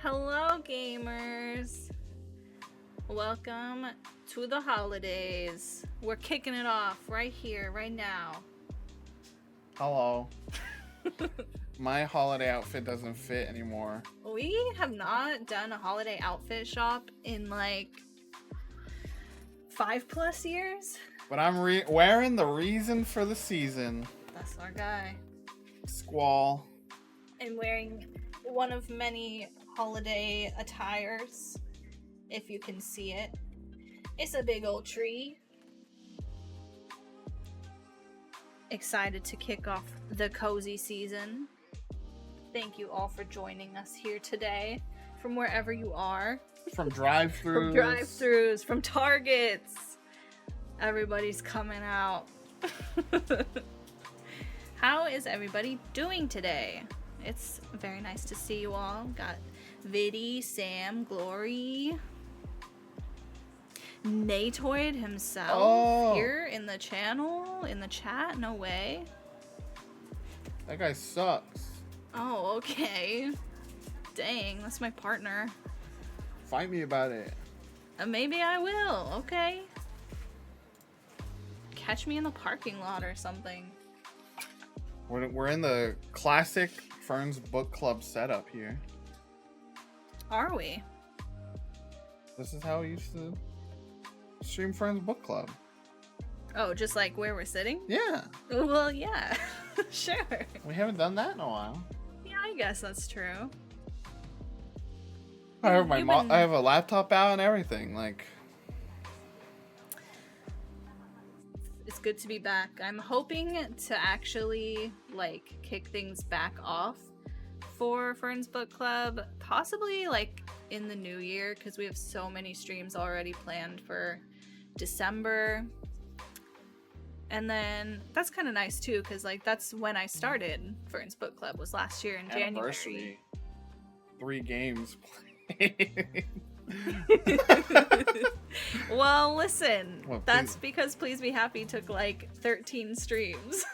Hello, gamers. Welcome to the holidays. We're kicking it off right here, right now. Hello. My holiday outfit doesn't fit anymore. We have not done a holiday outfit shop in like 5+ years. But I'm wearing the reason for the season. That's our guy. Squall. And wearing one of many holiday attires, if you can see it. It's a big old tree. Excited to kick off the cozy season. Thank you all for joining us here today from wherever you are. From drive-thrus. From drive-thrus, from Targets. Everybody's coming out. How is everybody doing today? It's very nice to see you all. Got Viddy, Sam, Glory, Natoid himself here in the channel, in the chat. No way. That guy sucks. Oh, okay. Dang, that's my partner. Fight me about it. Maybe I will, okay? Catch me in the parking lot or something. We're in the classic Fern's Book Club setup here. Are we? This is how we used to stream Fern's Book Club. Oh, just like where we're sitting? Yeah. Well, yeah. Sure. We haven't done that in a while. Yeah, I guess that's true. I have I have a laptop out and everything. Like, it's good to be back. I'm hoping to actually like kick things back off for Fern's Book Club, possibly like in the new year, because we have so many streams already planned for December. And then that's kind of nice too, because like that's when I started Fern's Book Club, was last year in January. 3 games played. Well, listen, Well, that's because Please Be Happy took like 13 streams.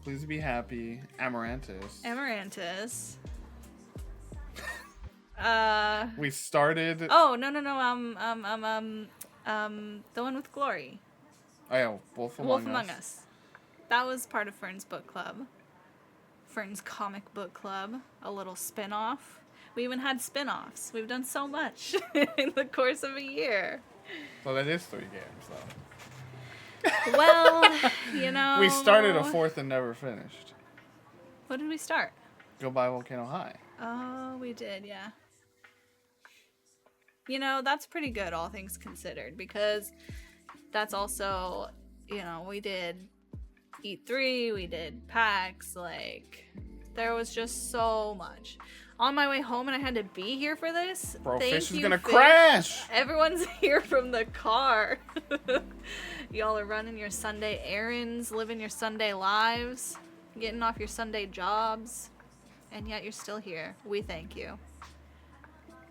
Please Be Happy, Amaranthus. We started. Oh no. The one with Glory. Oh yeah, Wolf Among Us. That was part of Fern's Book Club. Fern's Comic Book Club, a little spin-off. We even had spin-offs. We've done so much in the course of a year. So that is 3 games, though. Well, you know... We started a 4th and never finished. What did we start? Goodbye Volcano High. Oh, we did, yeah. You know, that's pretty good, all things considered, because that's also, you know, we did Eat 3, we did PAX, like, there was just so much. On my way home and I had to be here for this. Bro, Fish is you, gonna Fish. crash! Everyone's here from the car. Y'all are running your Sunday errands, living your Sunday lives, getting off your Sunday jobs, and yet you're still here. We thank you.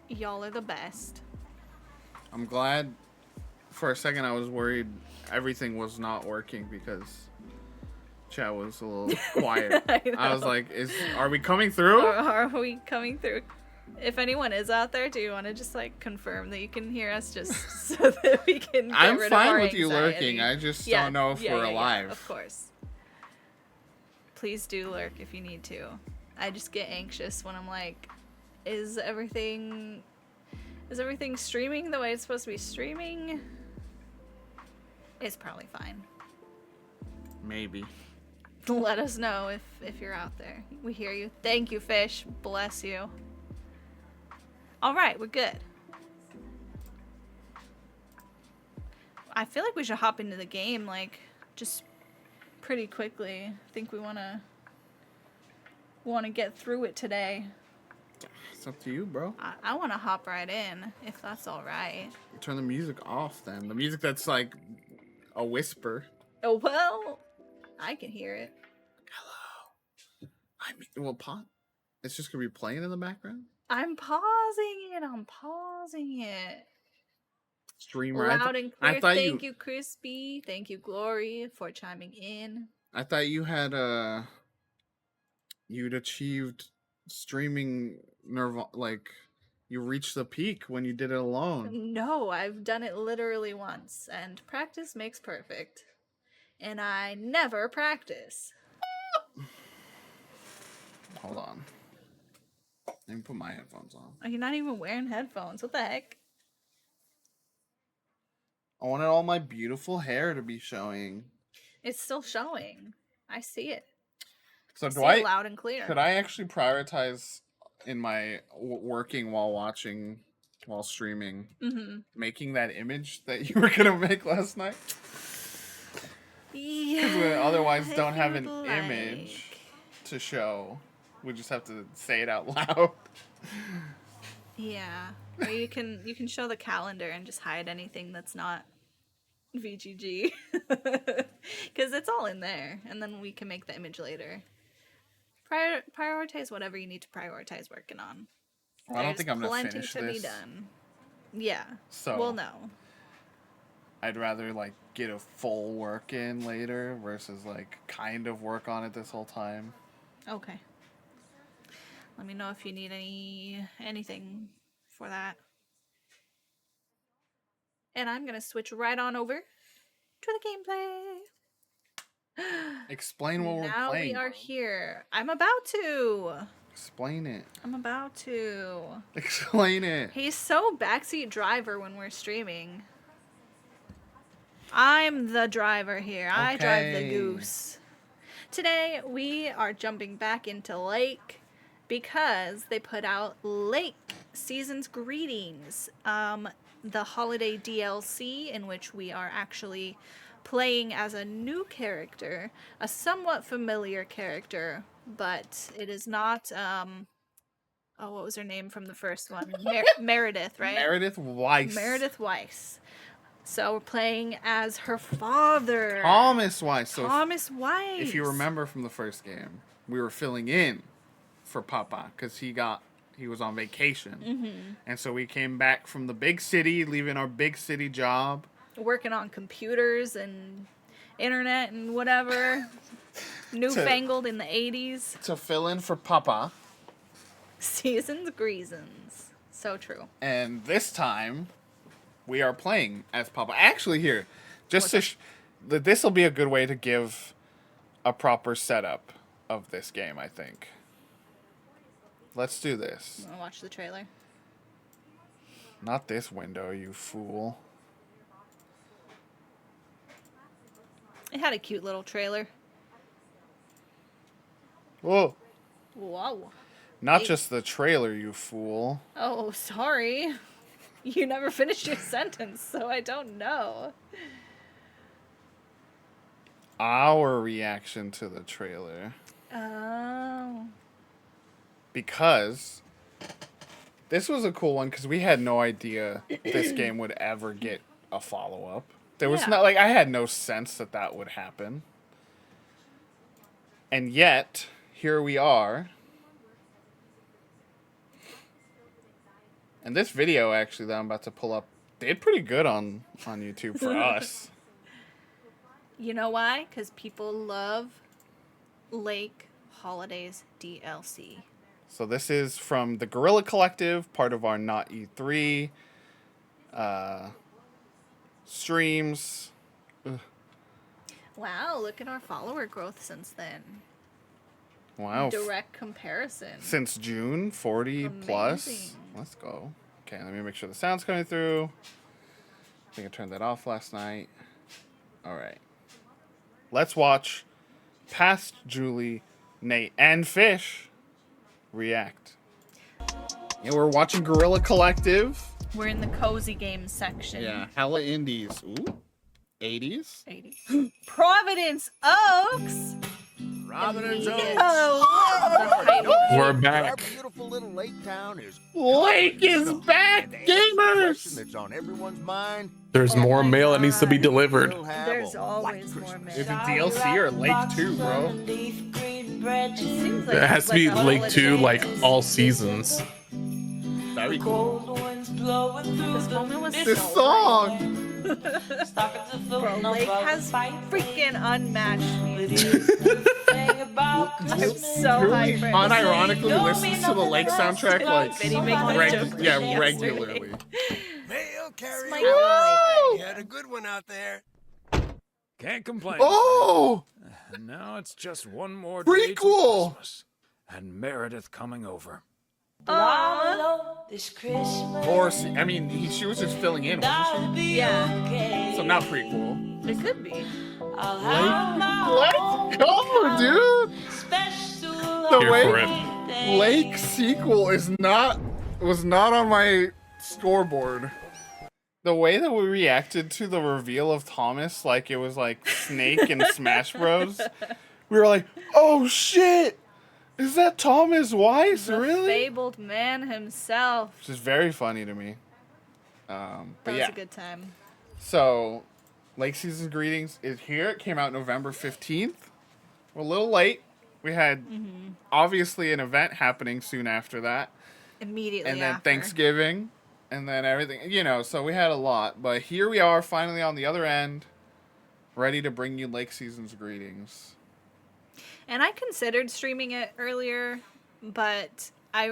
Y'all are the best. I'm glad. For a second I was worried everything was not working because chat was a little quiet. I was like, are we coming through? Are we coming through? If anyone is out there, do you want to just like confirm that you can hear us, just so that we can get I'm rid fine of our with you anxiety? lurking. I just don't know if we're alive. Yeah, of course. Please do lurk if you need to. I just get anxious when I'm like, is everything streaming the way it's supposed to be streaming? It's probably fine. Maybe. Let us know if you're out there. We hear you. Thank you, Fish. Bless you. All right, we're good. I feel like we should hop into the game, like, just pretty quickly. I think we want to get through it today. It's up to you, bro. I want to hop right in, if that's all right. Turn the music off, then. The music that's like a whisper. Oh, well, I can hear it. Hello. I mean, well, it's just gonna be playing in the background. I'm pausing it. Streamer. Loud and clear. Thank you, you, Crispy. Thank you, Glory, for chiming in. I thought you had you'd achieved streaming You reached the peak when you did it alone. No, I've done it literally once, and practice makes perfect. And I never practice. Hold on. Let me put my headphones on. Are you not even wearing headphones? What the heck? I wanted all my beautiful hair to be showing. It's still showing. I see it. So See it loud and clear. Could I actually prioritize in my working while streaming, making that image that you were gonna make last night? Yeah. Because we otherwise don't have an image to show. We just have to say it out loud. Yeah. Or you can show the calendar and just hide anything that's not VGG. Because it's all in there. And then we can make the image later. Prioritize whatever you need to prioritize working on. Well, I don't think I'm going to finish this. Be done. Yeah. So, well, no. I'd rather, like, get a full work in later versus, like, kind of work on it this whole time. Okay. Let me know if you need anything for that. And I'm going to switch right on over to the gameplay. Explain what we're playing. Now we are here. I'm about to. Explain it. I'm about to. Explain it. He's so backseat driver when we're streaming. I'm the driver here. Okay. I drive the goose. Today we are jumping back into Lake because they put out Lake Season's Greetings, the holiday DLC in which we are actually playing as a new character, a somewhat familiar character, but it is not, what was her name from the first one? Meredith, right? Meredith Weiss. Meredith Weiss. So we're playing as her father. Thomas Weiss. So Thomas Weiss. If you remember from the first game, we were filling in for Papa because he was on vacation. Mm-hmm. And so we came back from the big city, leaving our big city job. Working on computers and internet and whatever. Newfangled in the 80s. To fill in for Papa. Season's Greetings. So true. And this time, we are playing as Papa. Actually, here, just this will be a good way to give a proper setup of this game, I think. Let's do this. You want to watch the trailer? Not this window, you fool. It had a cute little trailer. Whoa. Whoa. Not just the trailer, you fool. Oh, sorry. You never finished your sentence, so I don't know. Our reaction to the trailer. Oh. Because this was a cool one because we had no idea this game would ever get a follow-up. There was not, like, I had no sense that would happen. And yet, here we are. And this video, actually, that I'm about to pull up, did pretty good on YouTube for us. You know why? Because people love Lake Holidays DLC. So this is from the Guerrilla Collective, part of our Not E3 streams. Ugh. Wow, look at our follower growth since then. Wow. Direct comparison. Since June, 40 Amazing. Plus. Let's go. Okay, let me make sure the sound's coming through. I think I turned that off last night. All right. Let's watch Past Julie, Nate, and Fish react. Yeah, we're watching Guerrilla Collective. We're in the cozy games section. Yeah, hella indies. Ooh, 80s. 80s. Providence Oaks. Providence Oaks. We're back. Our beautiful little lake town is Lake is back, gamers. That's on everyone's mind. There's more mail that needs to be delivered. We'll have There's a always white more Christmas. Is it DLC or Lake 2, bro? It seems like It has to be a Lake 2, holiday. like all seasons. That'd be cool. This moment was This so song. Bro, Lake has freaking unmatched music. I'm so Julie hyper. unironically listens to the Lake soundtrack like Benny makes this joke yeah, yesterday. regularly. Mail carrier. my You had a good one out there. Can't complain. Oh, And now it's just one more day till prequel. Christmas, and Meredith coming over. Of course. I mean, she was just filling in, wasn't Yeah, she? So not prequel. it could be. Let's go, dude. The Here for it. Lake sequel was not on my scoreboard. The way that we reacted to the reveal of Thomas, like it was like Snake and Smash Bros. We were like, "Oh shit, is that Thomas Weiss? The Really?" fabled man himself. Which is very funny to me. That But was yeah, a good time. so Lake Season's Greetings is here. It came out November 15th. We're a little late. We had obviously an event happening soon after that. Immediately And then after. Thanksgiving. And then everything, so we had a lot. But here we are finally on the other end, ready to bring you Lake Season's Greetings. And I considered streaming it earlier, but I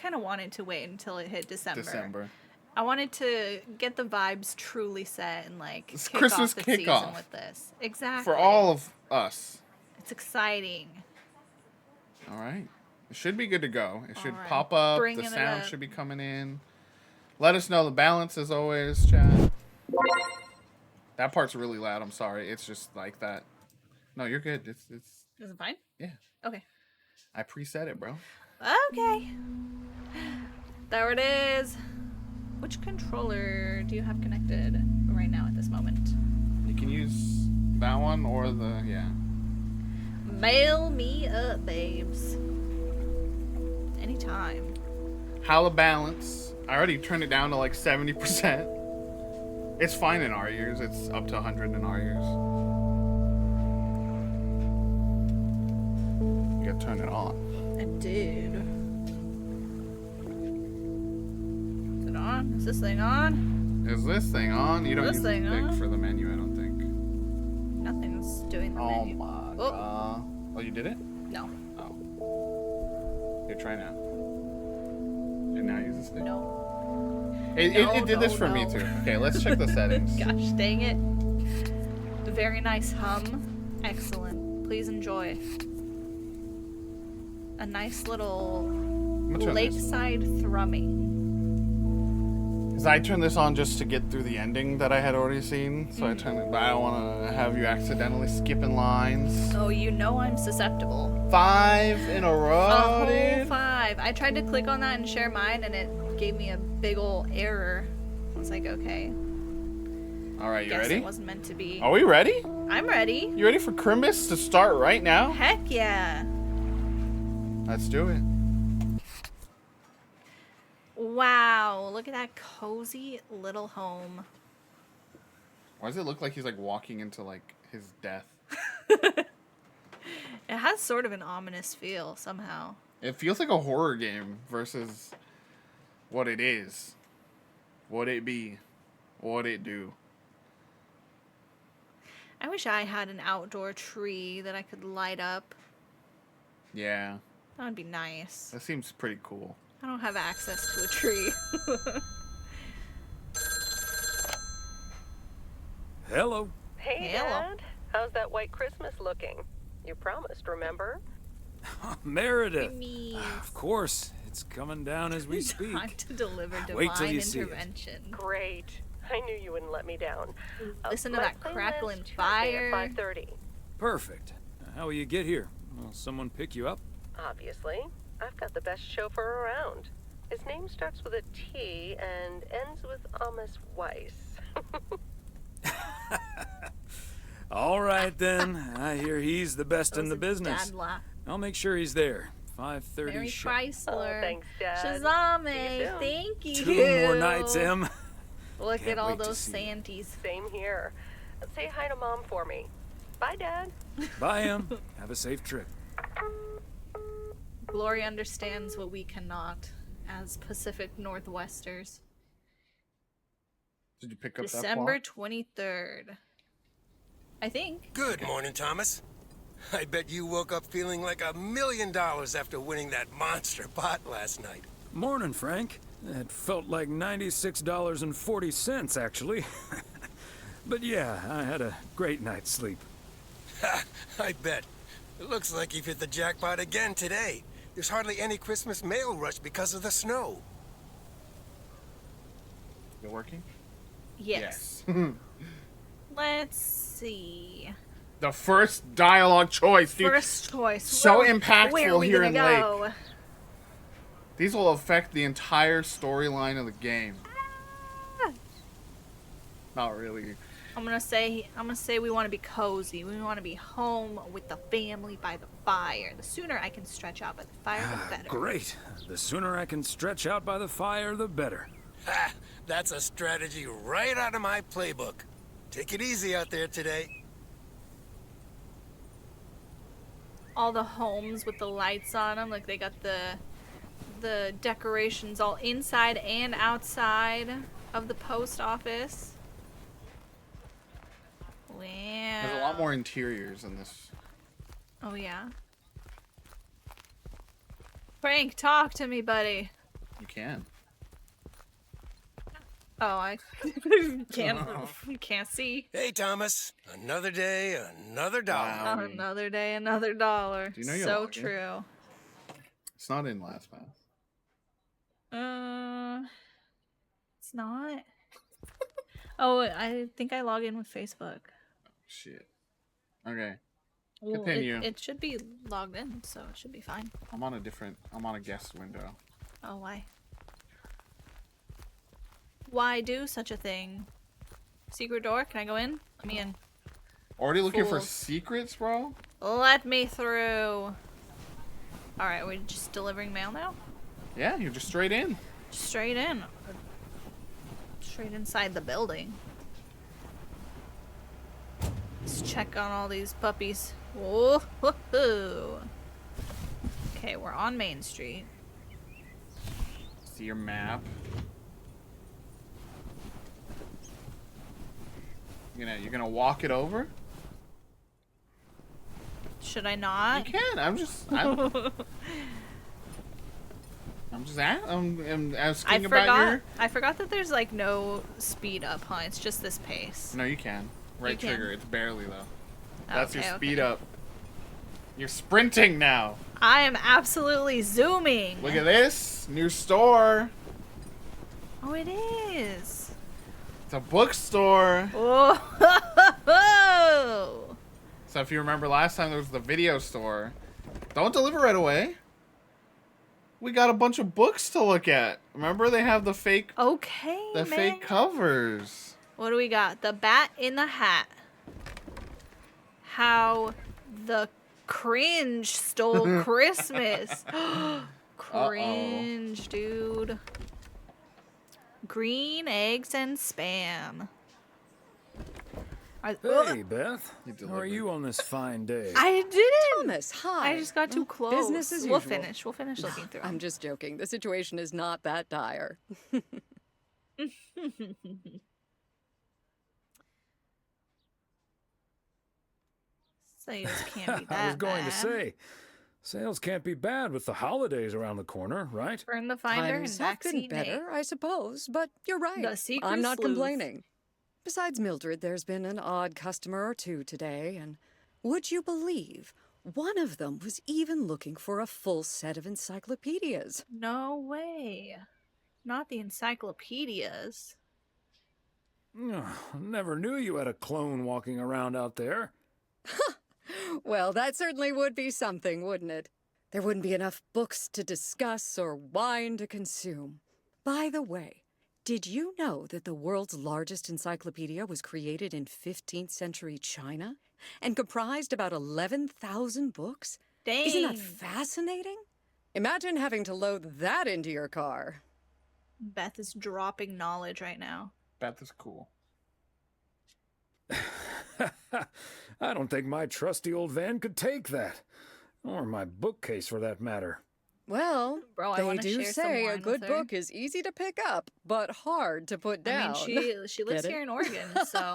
kind of wanted to wait until it hit December. I wanted to get the vibes truly set and It's kick Christmas off the season kickoff. with this. Exactly. For all of us. It's exciting. All right. It should be good to go. It should All right. pop up. Bringing The it sound up. should be coming in. Let us know the balance as always, chat. That part's really loud. I'm sorry. It's just like that. No, you're good. It's Is it fine? yeah. Okay. I preset it, bro. Okay. There it is. Which controller do you have connected right now at this moment? You can use that one or the Mail me up, babes. Anytime. How the balance. I already turned it down to like 70%. It's fine in our ears. It's up to 100 in our ears. You gotta turn it on. I did. Is it on? Is this thing on? Is this thing on? You don't This use the thing stick on? for the menu, I don't think. Nothing's doing the Oh menu. my Oh. god. Oh, you did it? No. Oh. Here, try now. And now use the stick. No. It did this for me no. too. Okay, let's check the settings. Gosh dang it. Very nice hum. Excellent. Please enjoy. A nice little I'm gonna turn this. lakeside thrumming. Cause I turned this on just to get through the ending that I had already seen. So I turned it, but I don't want to have you accidentally skipping lines. Oh, you know I'm susceptible. 5 in a A row, whole dude. 5. I tried to click on that and share mine, and it gave me a big ol' error. I was like, okay. All right, you Guess ready? it wasn't meant to be. Are we ready? I'm ready. You ready for Crimbus to start right now? Heck yeah. Let's do it. Wow, look at that cozy little home. Why does it look like he's like walking into like his death? It has sort of an ominous feel somehow. It feels like a horror game versus what it is. What it be. What it do. I wish I had an outdoor tree that I could light up. Yeah, That would be nice. that seems pretty cool. I don't have access to a tree. Hello. Hey, Hello. Dad. How's that white Christmas looking? You promised, remember? Meredith. Me. Of course. It's coming down as we speak. Time to deliver Wait till divine you see it. intervention. Great. I knew you wouldn't let me down. Listen to let's that plan crackling this Tuesday fire. At 5:30. Perfect. How will you get here? Will someone pick you up? Obviously. I've got the best chauffeur around. His name starts with a T and ends with Amos Weiss. All right then. I hear he's the best in the business. Dad laugh. I'll make sure he's there. 5:30 Mary sharp. Chrysler. Oh, thanks, Dad. See you Shazame. soon. Thank you. 2 more nights, Em. Look Can't at all wait to those see you. Santies. Same here. Say hi to Mom for me. Bye, Dad. Bye, Em. Have a safe trip. Glory understands what we cannot as Pacific Northwesters. Did you pick up December that 23rd. I think. Good morning, Thomas. I bet you woke up feeling like $1 million after winning that monster pot last night. Morning, Frank. It felt like $96.40, actually. But yeah, I had a great night's sleep. Ha! I bet. It looks like you've hit the jackpot again today. There's hardly any Christmas mail rush because of the snow. You working? Yes. Let's see. The first dialogue choice, dude. First choice. So Where are impactful we here gonna in go? Lake. These will affect the entire storyline of the game. Not really. I'm gonna say we want to be cozy. We want to be home with the family by the fire. The sooner I can stretch out by the fire, the better. Great. The sooner I can stretch out by the fire, the better. Ha! That's a strategy right out of my playbook. Take it easy out there today. All the homes with the lights on them, like they got the decorations all inside and outside of the post office. Wow. There's a lot more interiors in this. Oh yeah. Frank, talk to me, buddy. You can. Oh, I can't see. Hey, Thomas. Another day, another dollar. Wow. Another day, another dollar. Do you know your so login? true. It's not in LastPass. It's not. Oh, I think I log in with Facebook. Shit. Okay. Well, Continue. it should be logged in, so it should be fine. I'm on a guest window. Oh, why? Why do such a thing? Secret door? Can I go in? Let me in. Already looking for Fools. secrets, bro? Let me through. Alright, we're just delivering mail now? Yeah, you're just straight in. Straight in. Straight inside the building. Let's check on all these puppies. Whoa. Okay, we're on Main Street. See your map. You're gonna walk it over? Should I not? You can. I'm asking about your. I forgot that there's like no speed up, huh? It's just this pace. No, you can. Right You can? trigger. It's barely though. That's your Okay, speed okay. up. You're sprinting now. I am absolutely zooming. Look at this new store. Oh, it is. It's a bookstore. Whoa. So if you remember last time there was the video store. Don't deliver right away. We got a bunch of books to look at. Remember they have the fake Okay, man. fake covers. What do we got? The Bat in the Hat. How the Cringe Stole Christmas. Cringe, dude. Green eggs and spam. Hey, Beth. You How are delivered. you on this fine day? I didn't. Thomas, hi. I just got too close. Business as We'll usual. finish. We'll finish looking through. I'm just joking. The situation is not that dire. Sales can't be that I was going to bad. say, sales can't be bad with the holidays around the corner, right? Burn the finder Times and have been vaccinate. better, I suppose, but you're right. The secret I'm not sleuth. complaining. Besides Mildred, there's been an odd customer or two today, and would you believe one of them was even looking for a full set of encyclopedias? No way. Not the encyclopedias. Never knew you had a clone walking around out there. Well, that certainly would be something, wouldn't it? There wouldn't be enough books to discuss or wine to consume. By the way, did you know that the world's largest encyclopedia was created in 15th century China and comprised about 11,000 books? Dang. Isn't that fascinating? Imagine having to load that into your car. Beth is dropping knowledge right now. Beth is cool. I don't think my trusty old van could take that. Or my bookcase, for that matter. Well, Bro, I they wanna do share some say wine a with good her. book is easy to pick up, but hard to put down. I mean, she lives Get it? here in Oregon, so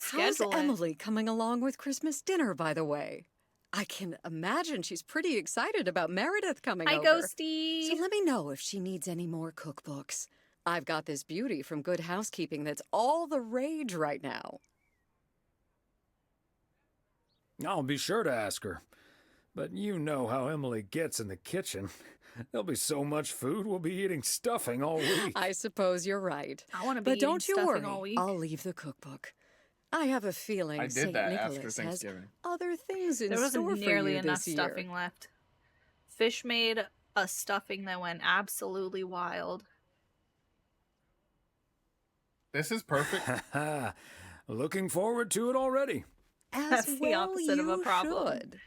How's schedule it. Emily coming along with Christmas dinner, by the way? I can imagine she's pretty excited about Meredith coming Hi, over. Ghosty. So let me know if she needs any more cookbooks. I've got this beauty from Good Housekeeping that's all the rage right now. I'll be sure to ask her. But you know how Emily gets in the kitchen. There'll be so much food, we'll be eating stuffing all week. I suppose you're right. I want to be But eating don't you stuffing worry, all week. I'll leave the cookbook. I have a feeling I did St. that after Nicholas has Thanksgiving. other things in There store wasn't for nearly you enough this year. stuffing left. Fish made a stuffing that went absolutely wild. This is perfect. Looking forward to it already. As That's the well opposite of a you problem. should.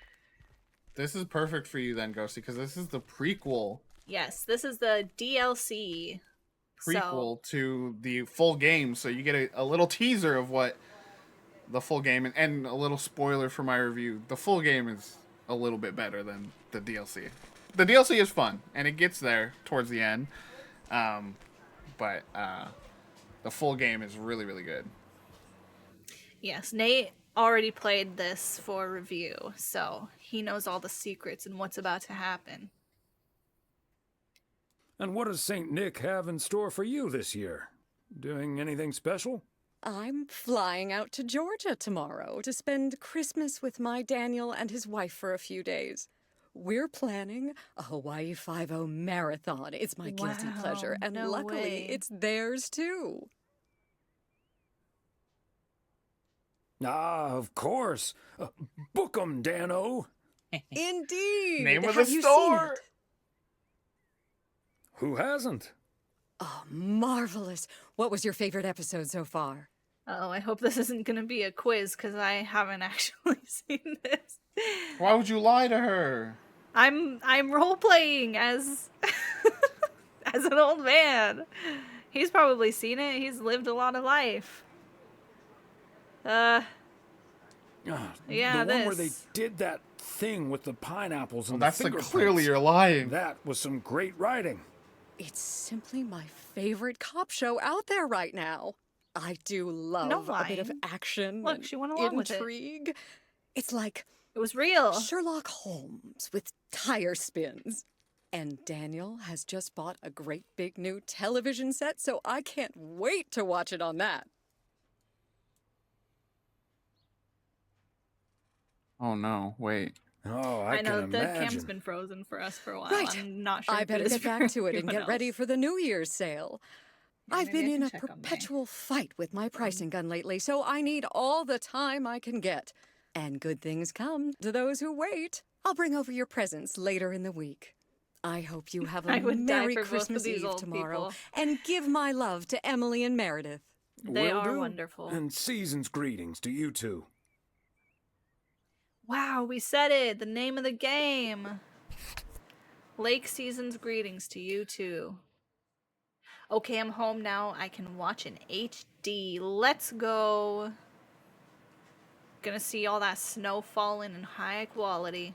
This is perfect for you then, Ghosty, because this is the prequel Yes, this is the DLC. prequel to the full game, so you get a little teaser of what the full game and a little spoiler for my review. The full game is a little bit better than the DLC. The DLC is fun and it gets there towards the end, but the full game is really, really good. Yes, Nate already played this for review, so he knows all the secrets and what's about to happen. And what does St. Nick have in store for you this year? Doing anything special? I'm flying out to Georgia tomorrow to spend Christmas with my Daniel and his wife for a few days. We're planning a Hawaii Five-0 marathon. It's my guilty Wow, pleasure, and no luckily way. it's theirs too. Ah, of course. Book 'em, Dano. Indeed. Name of Have the you store. seen it? Who hasn't? Oh, marvelous. What was your favorite episode so far? Oh, I hope this isn't going to be a quiz because I haven't actually seen this. Why would you lie to her? I'm role playing as as an old man. He's probably seen it. He's lived a lot of life. Ah, Yeah, the one where they this. did that thing with the pineapples and Well, that's the like fingerprints. clearly you're lying. That was some great writing. It's simply my favorite cop show out there right now. I do love No a bit of lying. action Look, and she went along with it. intrigue. It's like It was real. Sherlock Holmes with tire spins. And Daniel has just bought a great big new television set, so I can't wait to watch it on that. Oh no, wait. Oh, I know can the imagine. cam's been frozen for us for a while. Right. I'm not sure. I if it better is get for back to it and everyone get ready else. for the New Year's sale. Yeah, I've maybe been I in can a check on my perpetual fight with my pricing gun lately, so I need all the time I can get. And good things come to those who wait. I'll bring over your presents later in the week. I hope you have a I would die Merry for both of Christmas these Eve old tomorrow. people. And give my love to Emily and Meredith. They Will are do. wonderful. And season's greetings to you too. Wow, we said it. The name of the game. Lake Season's greetings to you too. Okay, I'm home now. I can watch in HD. Let's go. Gonna see all that snow falling in high quality.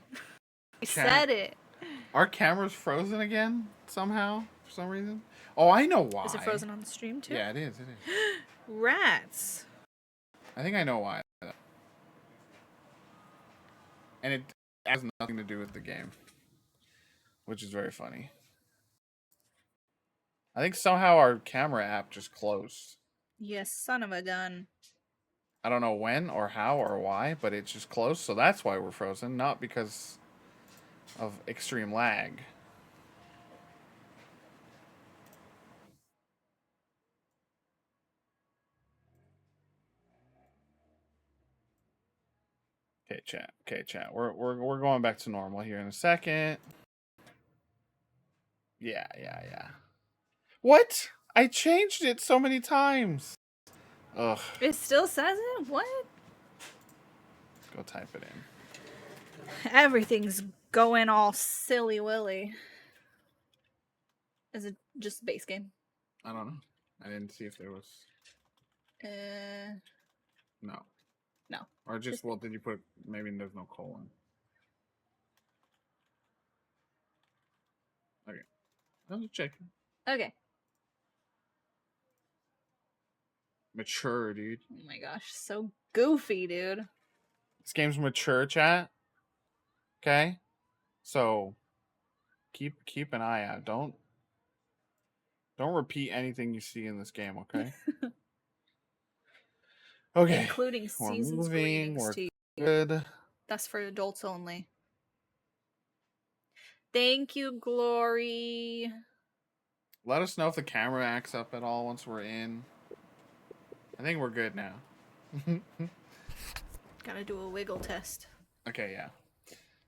We Chat. said it. Our camera's frozen again somehow for some reason. Oh, I know why. Is it frozen on the stream too? Yeah, it is. It is. Rats. I think I know why. And it has nothing to do with the game, which is very funny. I think somehow our camera app just closed. Yes, son of a gun. I don't know when or how or why, but it just closed. So that's why we're frozen, not because of extreme lag. Okay, chat. Okay, chat. We're going back to normal here in a second. Yeah. What? I changed it so many times. Ugh. It still says it? What? Go type it in. Everything's going all silly willy. Is it just a base game? I don't know. I didn't see if there was. No. No. Or just, well, did you put, maybe there's no colon. Okay. I was checking. Okay. Mature, dude. Oh my gosh, so goofy, dude. This game's mature, chat. Okay? So keep an eye out. Don't repeat anything you see in this game, okay? Okay. Including We're seasons moving. greetings We're to you. good. That's for adults only. Thank you, Glory. Let us know if the camera acts up at all once we're in. I think we're good now. Gotta do a wiggle test. Okay, yeah.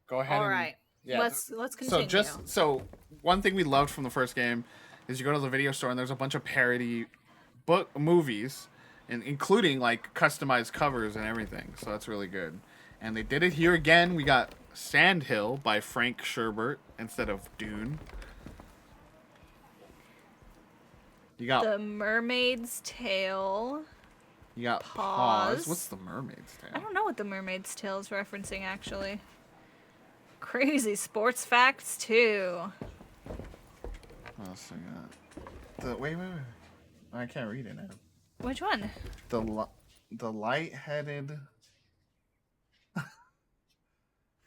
Go ahead. All right. Yeah. Let's continue. So one thing we loved from the first game is you go to the video store and there's a bunch of parody movies, and including like customized covers and everything. So that's really good. And they did it here again. We got Sandhill by Frank Sherbert instead of Dune. You got The Mermaid's Tale. You got Pause. What's the Mermaid's Tale? I don't know what the Mermaid's Tale is referencing, actually. Crazy sports facts, too. What else we got? Wait. I can't read it now. Which one? The lightheaded...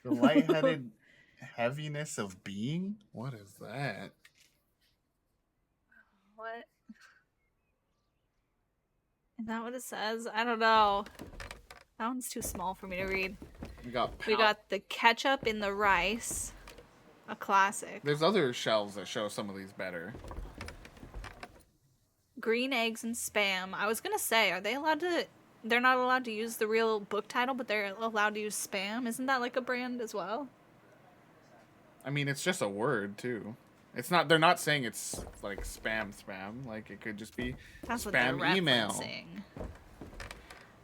the lightheaded heaviness of being? What is that? What? Is that what it says? I don't know. That one's too small for me to read. We got the ketchup in the rice. A classic. There's other shelves that show some of these better. Green eggs and spam. I was gonna say, are they allowed to... They're not allowed to use the real book title, but they're allowed to use spam? Isn't that like a brand as well? I mean, it's just a word, too. It's not... They're not saying it's, like, spam. Like, it could just be That's what they're spam email. referencing.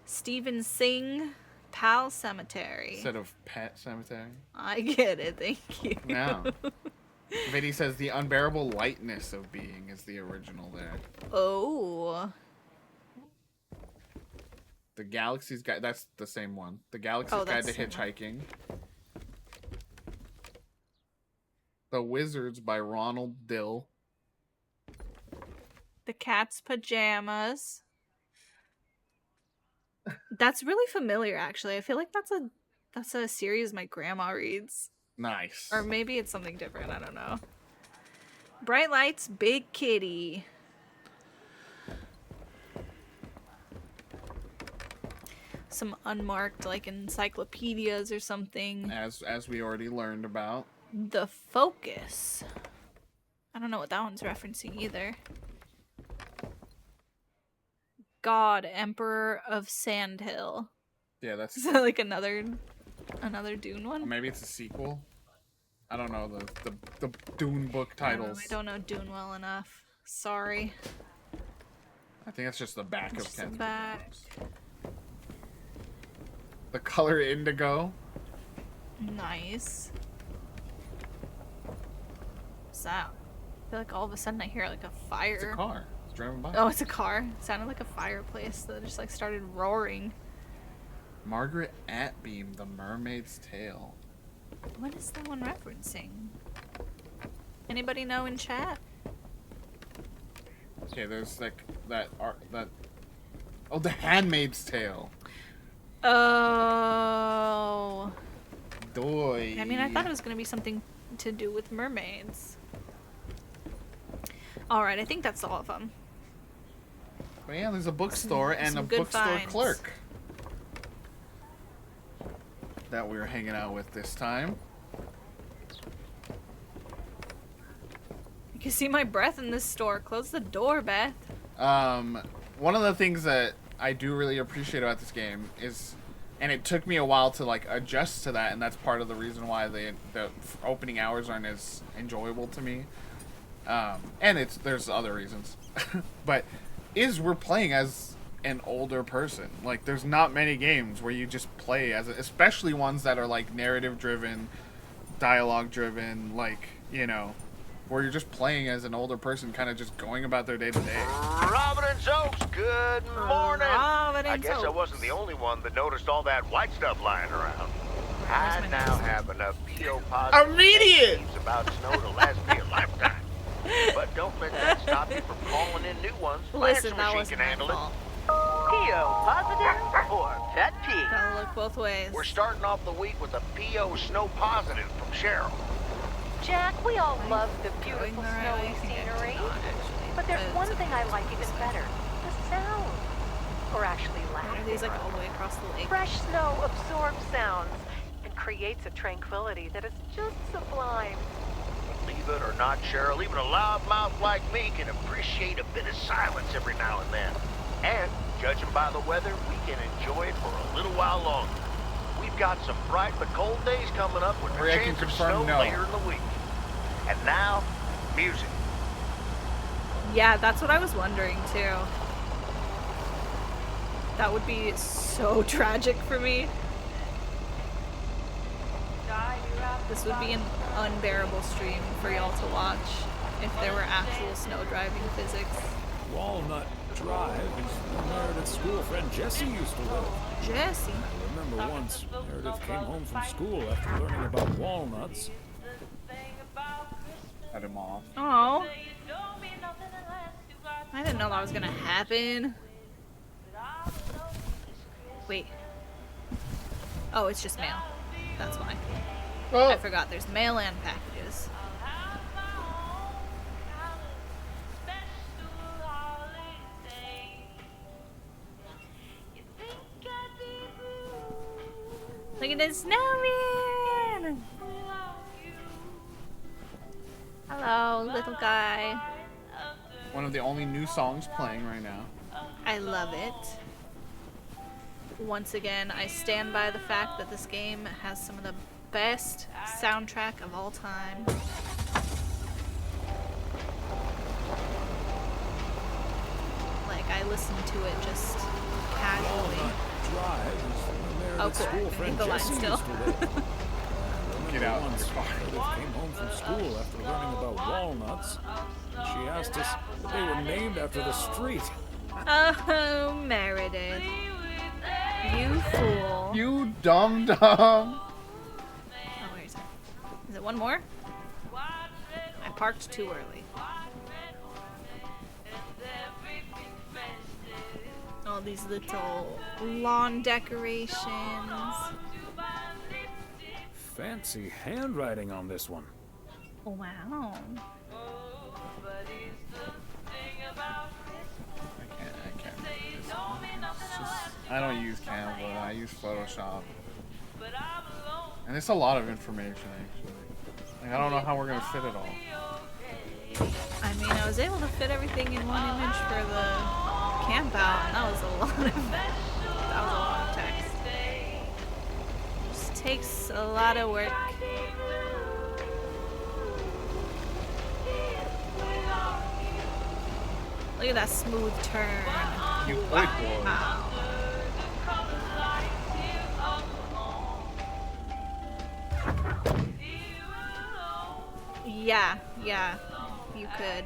Stephen Singh, Pal Cemetery. Instead of Pet Cemetery. I get it, thank you. Yeah. Vinny says the unbearable lightness of being is the original there. Oh. The Galaxy's Guide, that's the same one. The Galaxy's Guide that's to the same one. Hitchhiking. The Wizards by Ronald Dill. The Cat's Pajamas. That's really familiar, actually. I feel like that's a series my grandma reads. Nice. Or maybe it's something different, I don't know. Bright Lights, Big Kitty. Some unmarked, like, encyclopedias or something. As we already learned about. The Focus. I don't know what that one's referencing either. God, Emperor of Sandhill. Yeah, that's... Is that like another Dune one? Maybe it's a sequel. I don't know the Dune book titles. I don't know Dune well enough. Sorry. I think that's just the back It's of just the Ken's back. Games. The Color Indigo. Nice. What's that? I feel like all of a sudden I hear like a fire. It's a car. It's driving by. Oh, it's a car. It sounded like a fireplace that just like started roaring. Margaret Atbeam, The Mermaid's Tale. What is that one referencing? Anybody know in chat? Okay, there's like that art that. Oh, The Handmaid's Tale. Oh. Doy. I mean, I thought it was gonna be something to do with mermaids. Alright, I think that's all of them. But yeah, there's a bookstore and some a good bookstore finds. clerk that we were hanging out with this time. You can see my breath in this store. Close the door, Beth. One of the things that I do really appreciate about this game is, and it took me a while to like adjust to that, and that's part of the reason why the opening hours aren't as enjoyable to me. And there's other reasons, but we're playing as an older person. Like, there's not many games where you just play as, especially ones that are like narrative driven, dialogue driven, like, you know, where you're just playing as an older person, kind of just going about their day to day. Robin and Oaks, good morning. Robin I and guess I Oaks. wasn't the only one that noticed all that white stuff lying around. I my now nose? have enough PO-positive Immediate! memes about snow to last me a lifetime. But don't let that stop you from calling in new ones. Listen, Lancer that Machine wasn't can my handle fault. it. PO positive or pet peeve? Gotta look both ways. We're starting off the week with a PO snow positive from Cheryl. Jack, we all love the Going beautiful the right snowy way? I think I scenery. did not, actually, But there's it's one a thing I like even this way. better. The sound. Or actually lack Are these like all the way across the lake? Fresh snow absorbs sounds and creates a tranquility that is just sublime. Believe it or not, Cheryl, even a loudmouth like me can appreciate a bit of silence every now and then. And, judging by the weather, we can enjoy it for a little while longer. We've got some bright but cold days coming up with a Or I can chance of confirm snow no. later in the week. And now, music. Yeah, that's what I was wondering too. That would be so tragic for me. This would be an unbearable stream for y'all to watch if there were actual snow driving physics. Walnut Drive is where Meredith's school friend Jesse used to live. Jesse. I remember once Meredith came home from school after learning about walnuts. Cut him off. Oh. I didn't know that was gonna happen. Wait. Oh, it's just mail. That's why. Oh. I forgot there's mail and packages. Look at this snowman! Hello, little guy. One of the only new songs playing right now. I love it. Once again, I stand by the fact that this game has some of the best soundtrack of all time. Like, I listen to it just casually. Walnut Drive is where Oh, Meredith's cool. school I friend need the line Jesse still. used to live. I remember Get out. once You're fine. Meredith came home from school after learning about walnuts. She asked us if they were named after the street. Oh, Meredith. You fool. You dumb dumb. Oh, where is it? Is it one more? I parked too early. All these little lawn decorations. Fancy handwriting on this one. Oh, wow. I can't read this. It's just, I don't use Canva. I use Photoshop. And it's a lot of information, actually. Like, I don't know how we're gonna fit it all. I mean, I was able to fit everything in one image for the camp out, and that was a lot of text. Just takes a lot of work. Look at that smooth turn. You would, boy. Wow. Yeah, you could.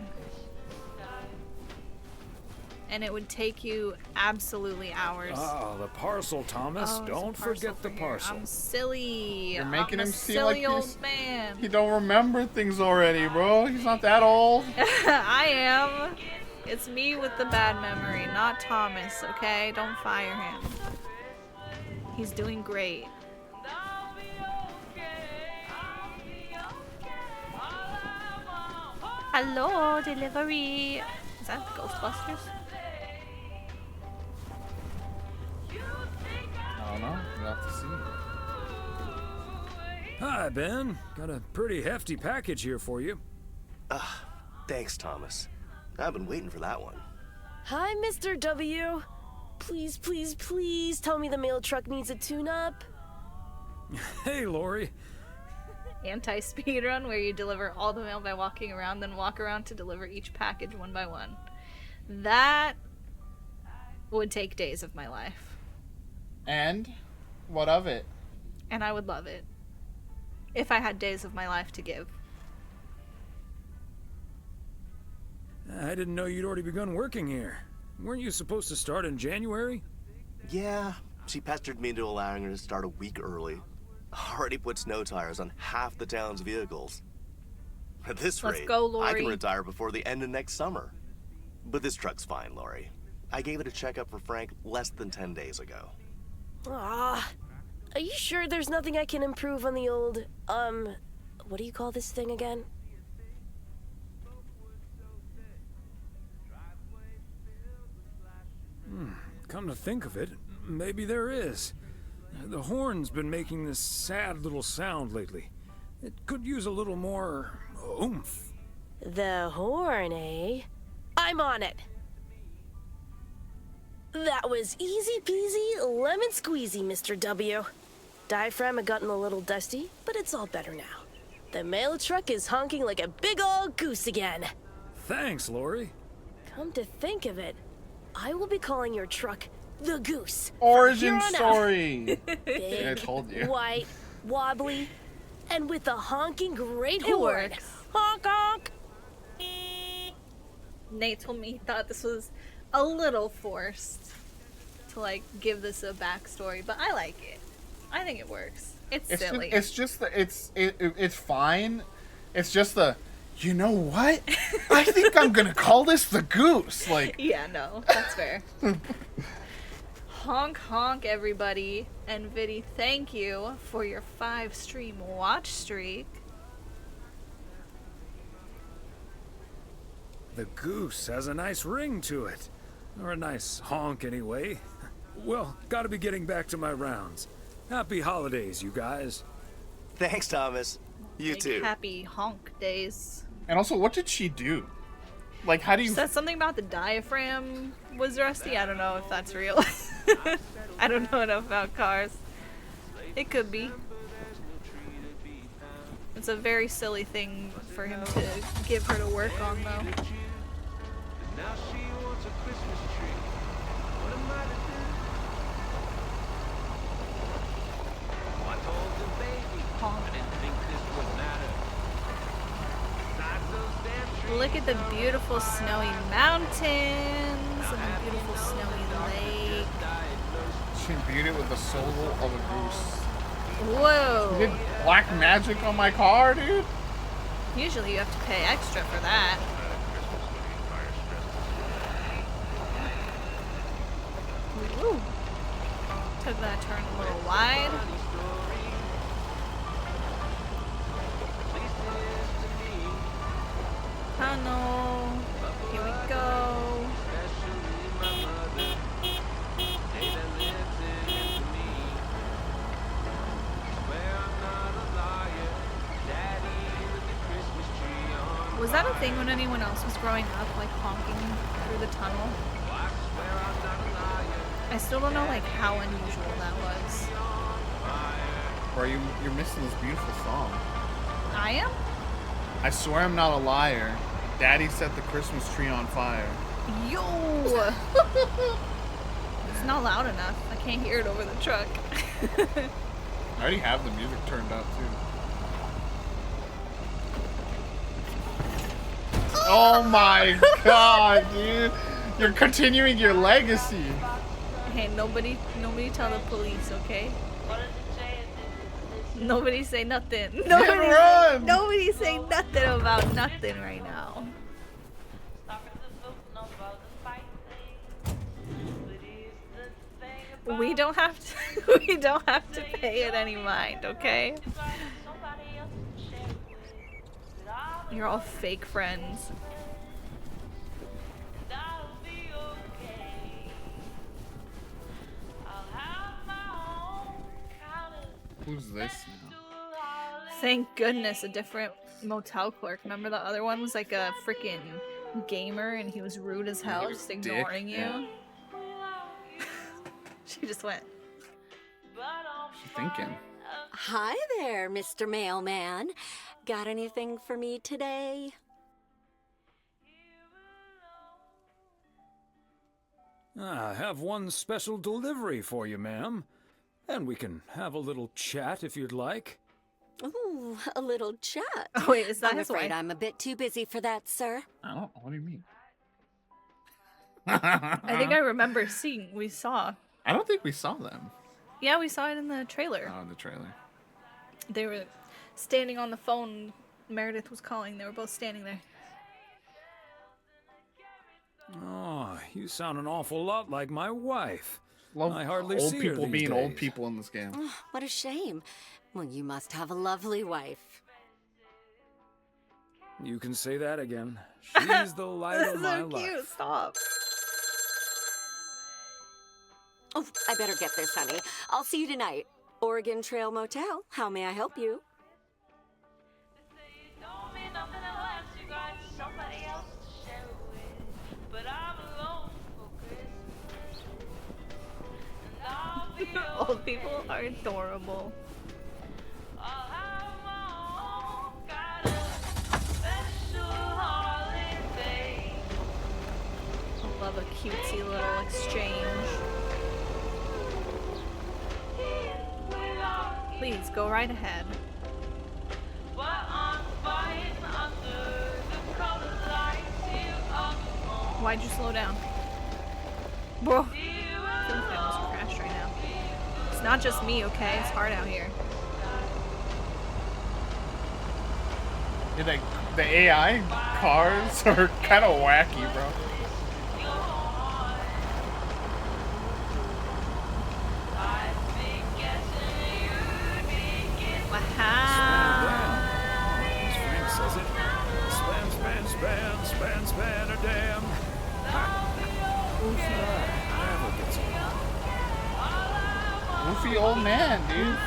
And it would take you absolutely hours. Ah, the parcel, Thomas. Oh, there's a Don't parcel forget the for here. parcel. I'm silly. You're making I'm him a seem silly like old man. He don't remember things already, bro. He's not that old. I am. It's me with the bad memory, not Thomas, okay? Don't fire him. He's doing great. Hello, delivery. Is that Ghostbusters? I don't know. We'll have to see. Hi, Ben. Got a pretty hefty package here for you. Thanks, Thomas. I've been waiting for that one. Hi, Mr. W. Please, please, please tell me the mail truck needs a tune-up. Hey, Lori. Anti-speed run where you deliver all the mail by walking around, then walk around to deliver each package one by one. That would take days of my life. And what of it? And I would love it. If I had days of my life to give. I didn't know you'd already begun working here. Weren't you supposed to start in January? Yeah, she pestered me into allowing her to start a week early. Already put snow tires on half the town's vehicles. At this Let's rate, go, Lori. I can retire before the end of next summer. But this truck's fine, Lori. I gave it a checkup for Frank less than 10 days ago. Ah, are you sure there's nothing I can improve on the old, what do you call this thing again? Come to think of it, maybe there is. The horn's been making this sad little sound lately. It could use a little more oomph. The horn, eh? I'm on it. That was easy peasy, lemon squeezy, Mr. W. Diaphragm had gotten a little dusty, but it's all better now. The mail truck is honking like a big old goose again. Thanks, Lori. Come to think of it, I will be calling your truck the Goose. Origin from here on out. story. Big, I told you. white, wobbly, and with a honking great It horn. works. Honk honk. Nate told me he thought this was a little forced to like give this a backstory, but I like it. I think it works. It's silly. It's fine. It's just the, you know what? I think I'm gonna call this the Goose. Like, Yeah, no, that's fair. Honk honk, everybody. And Viddy, thank you for your 5-stream watch streak. The Goose has a nice ring to it. Or a nice honk, anyway. Well, gotta be getting back to my rounds. Happy holidays, you guys. Thanks, Thomas. You Like, too. happy honk days. and also, what did she do? Like, how do you? Said something about the diaphragm was rusty. I don't know if that's real. I don't know enough about cars. It could be. It's a very silly thing for him to give her to work on, though. Now she wants a Christmas tree. What am I to do? I told the baby I didn't think this would matter. Besides those damn trees, Look at the beautiful snowy mountains and the beautiful snowy lake. She imbued it with the soul of a goose. Whoa! You did black magic on my car, dude? Usually you have to pay extra for that. Woo. Took that turn a little wide. Tunnel. Here we go. Was that a thing when anyone else was growing up, like honking through the tunnel? I still don't know like how unusual that was. Bro, you're missing this beautiful song. I am? I swear I'm not a liar. Daddy set the Christmas tree on fire. Yo! It's not loud enough. I can't hear it over the truck. I already have the music turned up too. Oh my god, dude. You're continuing your legacy. Hey, nobody tell the police, okay? Nobody say nothing. Nobody say nothing about nothing right now. We don't have to pay it any mind, okay? You're all fake friends. Who's this now? Thank goodness, a different motel clerk. Remember the other one was like a freaking gamer and he was rude as hell, was just a dick, ignoring you. yeah. She just went. She's thinking. Hi there, Mr. Mailman. Got anything for me today? I have one special delivery for you, ma'am. And we can have a little chat if you'd like. Ooh, a little chat. Oh, wait, is that I'm his afraid wife? I'm a bit too busy for that, sir. I don't. What do you mean? I think I remember seeing. We saw. I don't think we saw them. Yeah, we saw it in the trailer. Oh, in the trailer. They were standing on the phone. Meredith was calling. They were both standing there. Oh, you sound an awful lot like my wife. Love I hardly old see her people these being old days. people in this game. Oh, what a shame. Well, you must have a lovely wife. You can say that again. She's the light This of is my so cute. life. Stop. Oh, I better get this, honey. I'll see you tonight. Oregon Trail Motel. How may I help you? Old people are adorable. I love a cutesy little exchange. Please go right ahead. Why'd you slow down? Bro. I feel like I almost crashed right now. It's not just me, okay? It's hard out here. Yeah, the AI cars are kind of wacky, bro. As Frank says it. Span, span, span, span, span a dam. Never gets old. Goofy old man, dude.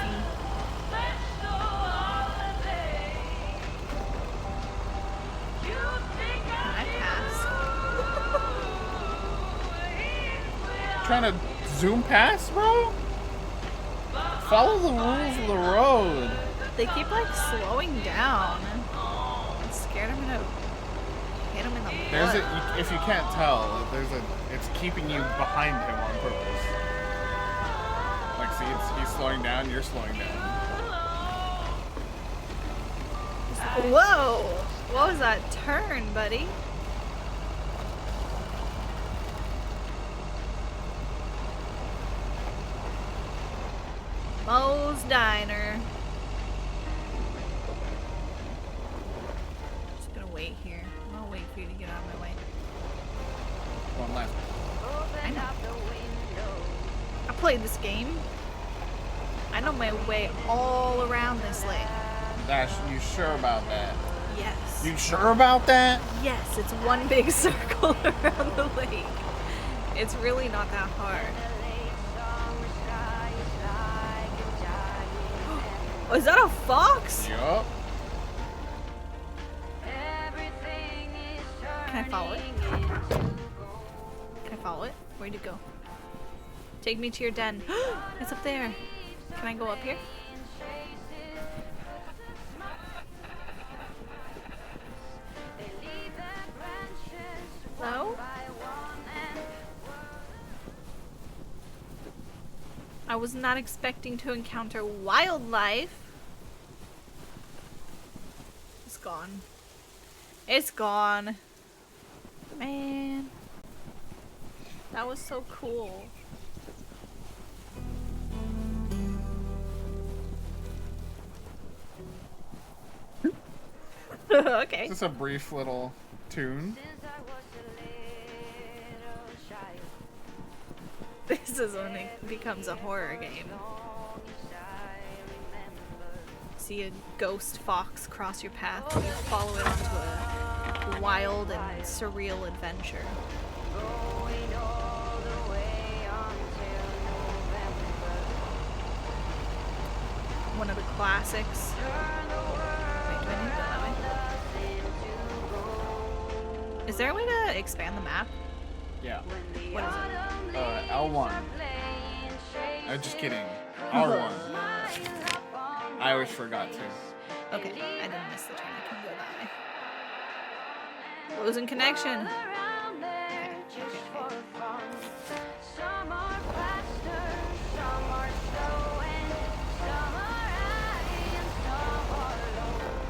Trying to zoom past, bro? Follow the rules of the road. They keep like slowing down. I'm scared I'm gonna hit him in the There's butt. a, if you can't tell, it's keeping you behind him on purpose. Like, see, he's slowing down, you're slowing down. Whoa! What was that turn, buddy? Moe's Diner. Just gonna wait here. I'm gonna wait for you to get out of my way. One last. I know. I played this game. I know my way all around this lake. Dash, you sure about that? Yes. You sure about that? Yes, it's one big circle around the lake. It's really not that hard. Oh, is that a fox? Yup. Can I follow it? Can I follow it? Where'd it go? Take me to your den. It's up there. Can I go up here? Hello? I was not expecting to encounter wildlife. It's gone. It's gone. Man. That was so cool. Okay. Just a brief little tune. This is when it becomes a horror game. See a ghost fox cross your path and you follow it onto a wild and surreal adventure. One of the classics. Wait, do I need to go that way? Is there a way to expand the map? Yeah. What is it? L1. Just kidding. R1. I always forgot to. Okay, I didn't miss the turn. I can go that way. Losing connection.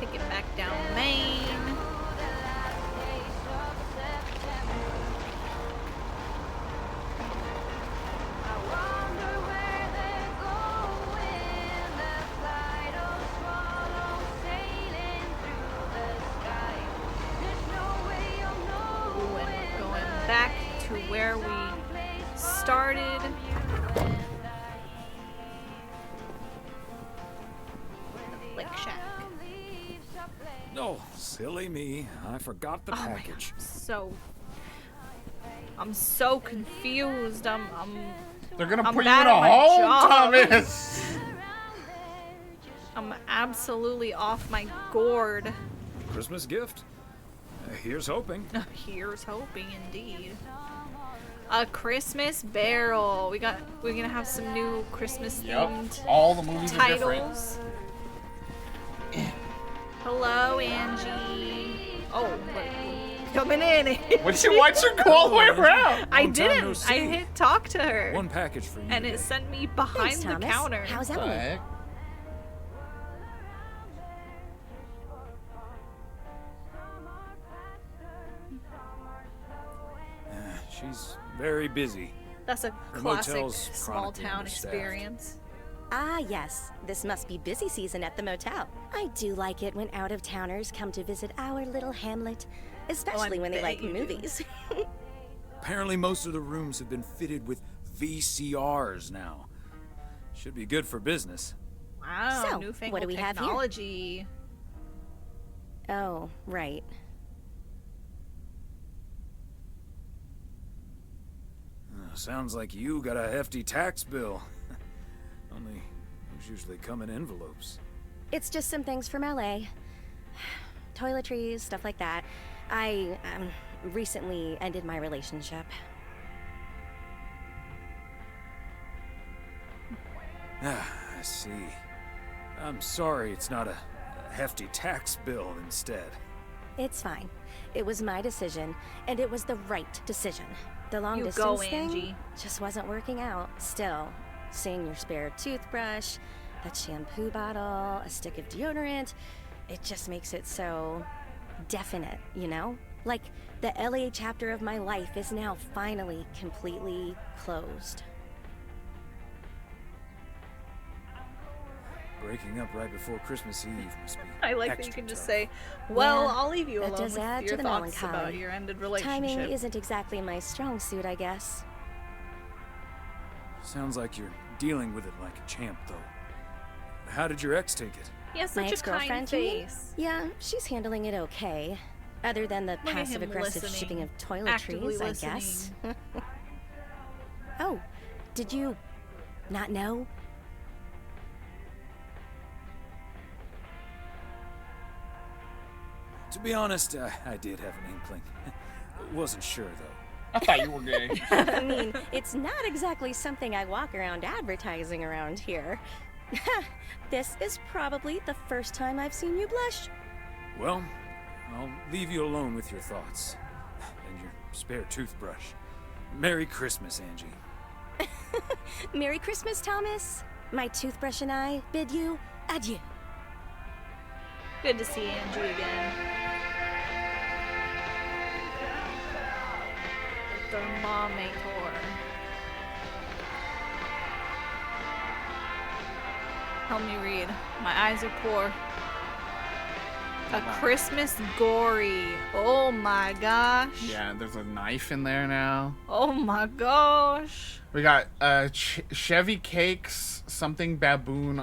Take it back down Main. Ooh, and where we started. Lake Shack. Oh, silly me. I forgot the package. I'm so confused. They're gonna I'm put you bad in a at my home, job. Thomas. I'm absolutely off my gourd. Christmas gift? Here's hoping. Here's hoping, indeed. A Christmas barrel. We're gonna have some new Christmas themed All the movies are different. titles. Hello, Angie. Oh, look, coming in. Why'd you go all the way around? I Long time no didn't. see. I hit talk to her. One package for you. And it today. sent me behind Thanks, the Thomas. counter. How's What the Emily? heck? She's very busy. That's a The classic motel's small chronically town understaffed. experience. Ah, yes. This must be busy season at the motel. I do like it when out-of-towners come to visit our little hamlet, especially when they bet like you do. movies. Apparently, most of the rooms have been fitted with VCRs now. Should be good for business. Wow, So, newfangled what do we have here? technology. Oh, right. Sounds like you got a hefty tax bill. Only those usually come in envelopes. It's just some things from LA. Toiletries, stuff like that. I recently ended my relationship. Ah, I see. I'm sorry it's not a hefty tax bill instead. It's fine. It was my decision, and it was the right decision. The long You distance go, thing Angie. just wasn't working out. Still, seeing your spare toothbrush, that shampoo bottle, a stick of deodorant, it just makes it so definite, you know? Like the LA chapter of my life is now finally completely closed. Breaking up right before Christmas Eve must be I like that you extra can just tough. say, well, Yeah, I'll leave you that alone does with add to your the thoughts about melancholy. your ended relationship. Timing isn't exactly my strong suit, I guess. Sounds like you're dealing with it like a champ, though. How did your ex take it? He has My such a ex-girlfriend, kind you mean? face. Yeah, she's handling it okay. Other than the Look at him passive-aggressive listening, shipping of actively toiletries, I guess. Oh, did you not know? To be honest, I did have an inkling. Wasn't sure, though. I thought you were gay. I mean, it's not exactly something I walk around advertising around here. This is probably the first time I've seen you blush. Well, I'll leave you alone with your thoughts. And your spare toothbrush. Merry Christmas, Angie. Merry Christmas, Thomas. My toothbrush and I bid you adieu. Good to see Angie again. The thermometer. Help me read. My eyes are poor. A Christmas gory. Oh my gosh. Yeah, there's a knife in there now. Oh my gosh. We got Chevy Cakes something baboon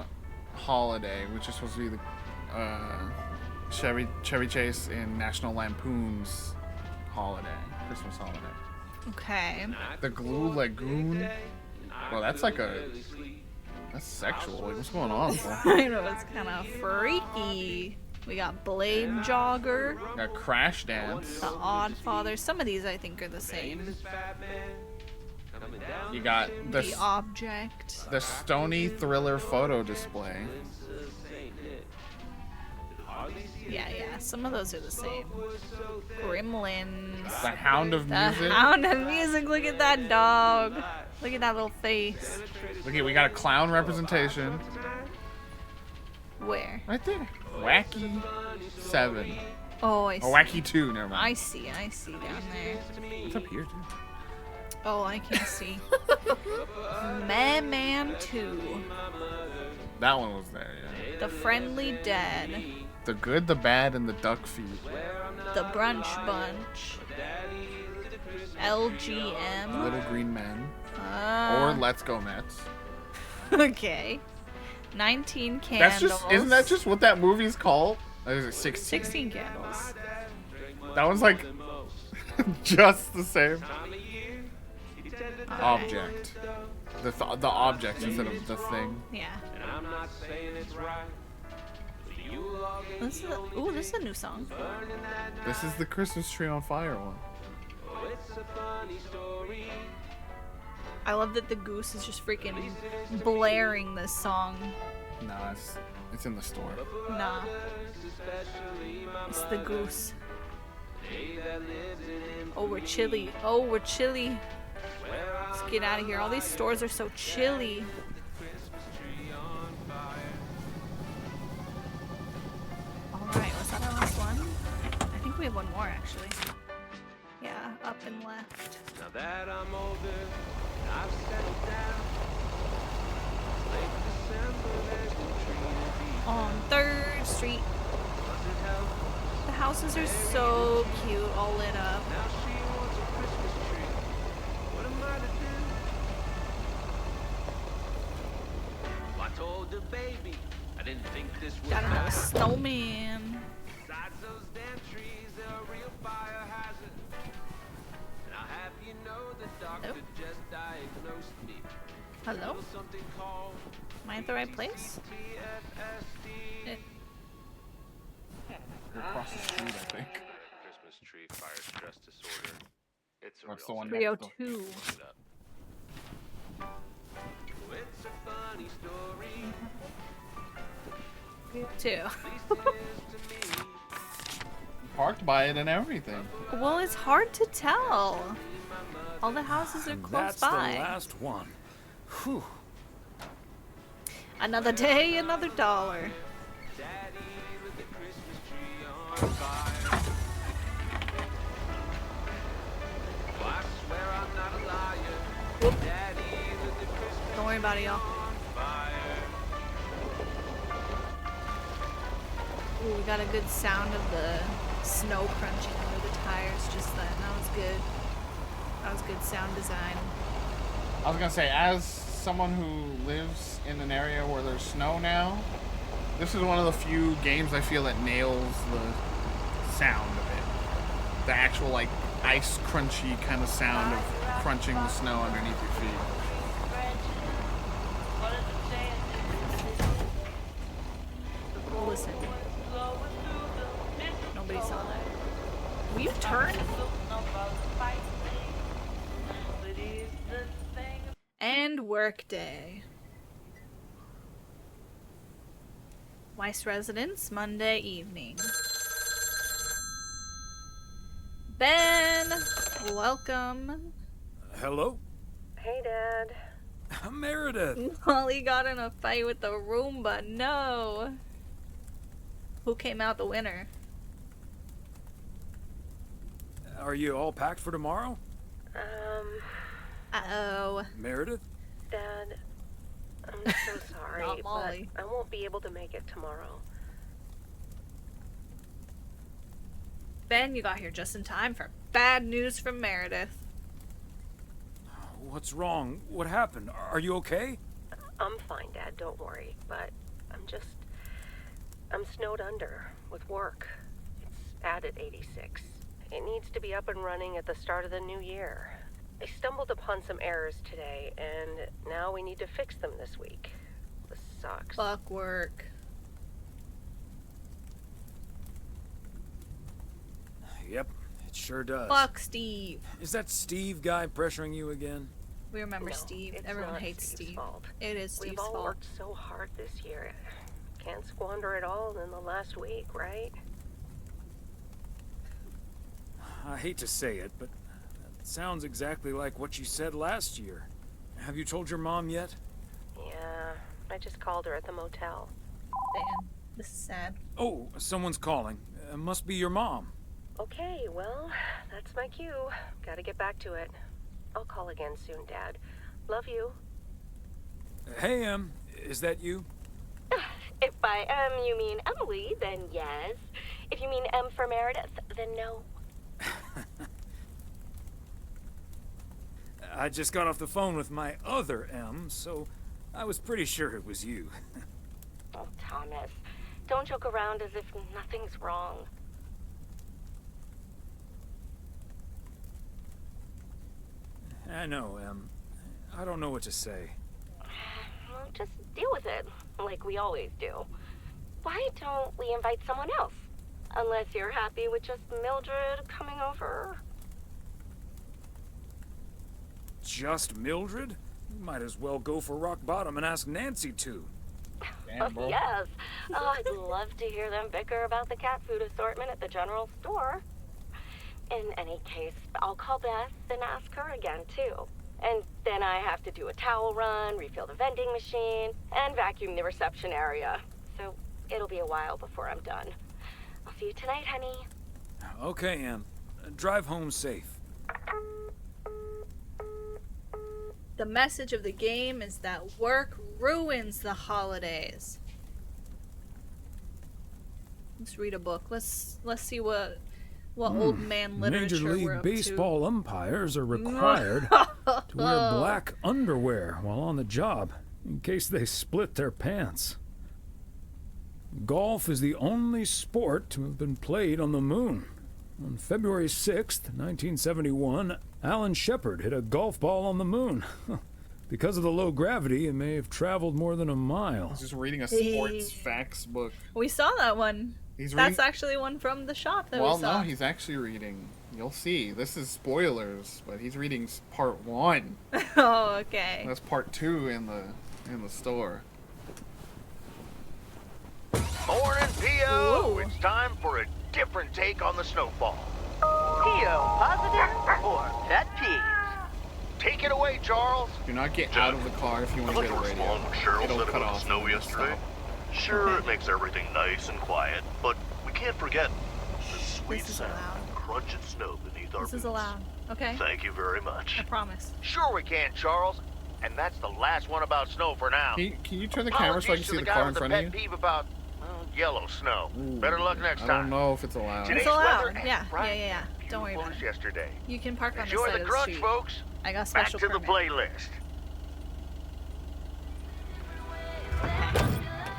holiday, which is supposed to be the Chevy Chase in National Lampoon's holiday, Christmas holiday. Okay. The Glue Lagoon. Well, that's like that's sexual. Like, what's going on? I know, it's kind of freaky. We got Blade Jogger. We got Crash Dance. The Odd Father. Some of these I think are the same. You got The Object. the Stony Thriller photo display. Yeah. Some of those are the same. Gremlins. The Hound of The Music. Hound of Music. Look at that dog. Look at that little face. Okay, we got a clown representation. Where? Right there. Wacky 7. Oh, I see. Or Wacky 2, never mind. I see down there. It's up here, too. Oh, I can see. Man 2. That one was there, yeah. The Friendly Dead. The Good, the Bad, and the Duck Feet. The Brunch Bunch. LGM. Little Green Men. Ah. Or Let's Go Mets. Okay. 19 That's candles. just, isn't that just what that movie's called? Or is it 16? 16 candles. That one's like just the same. Object. The object instead of the thing. Yeah. And I'm not saying it's right. This is a new song. This is the Christmas Tree on Fire one. I love that the goose is just freaking blaring this song. Nah, it's in the store. Nah. It's the goose. Oh, we're chilly. Oh, we're chilly. Let's get out of here. All these stores are so chilly. Alright, was that our last one? I think we have one more actually. Yeah, up and left. Now that I'm older, I've settled down. Late December, there's no tree to be On 3rd Street. The houses are so cute, all lit up. Now she wants a Christmas tree. What am I to do? I told the baby I didn't think this was Gotta have a bad. snowman. Besides those damn trees, they're a real fire hazard. And I'll have you know the doctor just diagnosed me. Hello? Something called Am I at the right place? We're across the street, I think. Christmas tree fire stress disorder. It's a What's real the one thing. Rio next door? 2. It's a funny story. 2. Parked by it and everything. Well, it's hard to tell. All the houses are close That's by. the last one. Whew. Another day, another dollar. Whoop. Don't worry about it, y'all. Ooh, we got a good sound of the snow crunching under the tires just then. That was good. That was good sound design. I was gonna say, as someone who lives in an area where there's snow now, this is one of the few games I feel that nails the sound of it. The actual, like, ice crunchy kind of sound of crunching the snow underneath your feet. Listen. Nobody saw that. Will you turn? And workday. Weiss residence, Monday evening. Ben, welcome. Hello? Hey, Dad. Meredith. Molly got in a fight with the Roomba. No. Who came out the winner? Are you all packed for tomorrow? Uh-oh. Meredith? Dad, I'm so sorry, Not but Molly. I won't be able to make it tomorrow. Ben, you got here just in time for bad news from Meredith. What's wrong? What happened? Are you okay? I'm fine, Dad, don't worry, but I'm snowed under with work. It's added 86. It needs to be up and running at the start of the new year. I stumbled upon some errors today, and now we need to fix them this week. This sucks. Fuck work. Yep, it sure does. Fuck Steve. Is that Steve guy pressuring you again? We remember No, Steve. it's Everyone not hates Steve's Steve. fault. It is Steve's We've all fault. worked so hard this year. Can't squander it all in the last week, right? I hate to say it, but that sounds exactly like what you said last year. Have you told your mom yet? Yeah, I just called her at the motel. Dan, this is sad. Oh, someone's calling. Must be your mom. Okay, well, that's my cue. Gotta get back to it. I'll call again soon, Dad. Love you. Hey, is that you? If by you mean Emily, then yes. If you mean M for Meredith, then no. I just got off the phone with my other M, so I was pretty sure it was you. Oh, Thomas, don't joke around as if nothing's wrong. I know, Em. I don't know what to say. Well, just deal with it, like we always do. Why don't we invite someone else? Unless you're happy with just Mildred coming over. Just Mildred? Might as well go for rock bottom and ask Nancy to. Yes. Oh, I'd love to hear them bicker about the cat food assortment at the general store. In any case, I'll call Beth and ask her again, too. And then I have to do a towel run, refill the vending machine, and vacuum the reception area. So it'll be a while before I'm done. I'll see you tonight, honey. Okay, Em. Drive home safe. The message of the game is that work ruins the holidays. Let's read a book. Let's see what old man literature Major we're League up Baseball umpires are required to wear black underwear while on the job, in case they split their pants. Golf is the only sport to have been played on the moon. On February 6th, 1971, Alan Shepard hit a golf ball on the moon. Because of the low gravity, it may have traveled more than a mile. I was just reading a sports facts book. We saw that one. That's actually one from the shop that we saw. Well, no, he's actually reading. You'll see. This is spoilers, but he's reading part 1. Oh, okay. That's part 2 in the store. Morning, P.O. It's time for a different take on the snowfall. P.O. positive or pet peeves? Take it away, Charles. Do not get out of the car if you want to get a radio. It'll cut off. Snow yesterday. Sure, it makes everything nice and quiet, but we can't forget the sweet sound of crunching snow beneath our boots. This is allowed. Okay. Thank you very much. I promise. Sure we can, Charles. And that's the last one about snow for now. Can you turn the camera so I can see the car in front of you? Apologies to the guy with the pet peeve about yellow snow. Better luck next time. I don't know if it's allowed. It's allowed. Yeah. Don't worry about it. Yesterday. You can park on Enjoy the side the of crunch, the street. folks. I got special Back to permit. the playlist.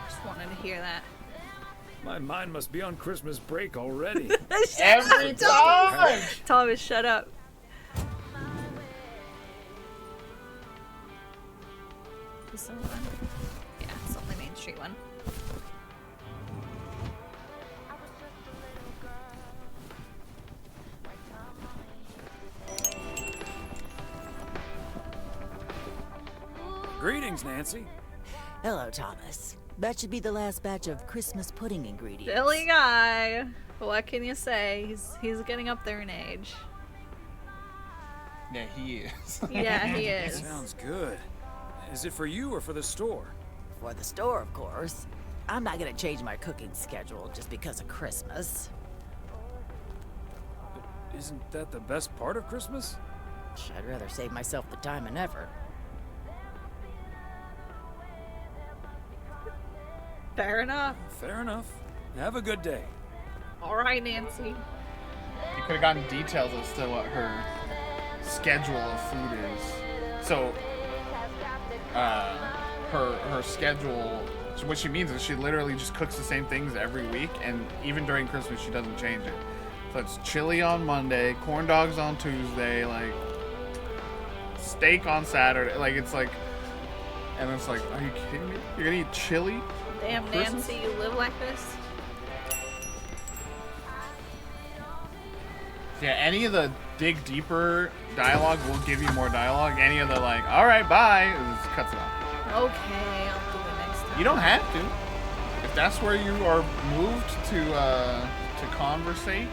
Just wanted to hear that. My mind must be on Christmas break already. Every time! Thomas, shut up. This the one? Yeah, it's the only Main Street one. Greetings, Nancy. Hello, Thomas. That should be the last batch of Christmas pudding ingredients. Silly guy. What can you say? He's getting up there in age. Yeah, he is. Yeah, he is. Sounds good. Is it for you or for the store? For the store, of course. I'm not gonna change my cooking schedule just because of Christmas. But isn't that the best part of Christmas? I'd rather save myself the time and effort. Fair enough. Fair enough. Have a good day. All right, Nancy. You could have gotten details as to what her schedule of food is. So, her schedule, what she means is she literally just cooks the same things every week, and even during Christmas she doesn't change it. So it's chili on Monday, corn dogs on Tuesday, like steak on Saturday, like it's like, and it's like, are you kidding me? You're gonna eat chili? Damn, Christmas? Nancy, you live like this? Yeah, any of the dig deeper dialogue will give you more dialogue. Any of the like, all right, bye, it just cuts it off. Okay, I'll do it next time. You don't have to. If that's where you are moved to conversate.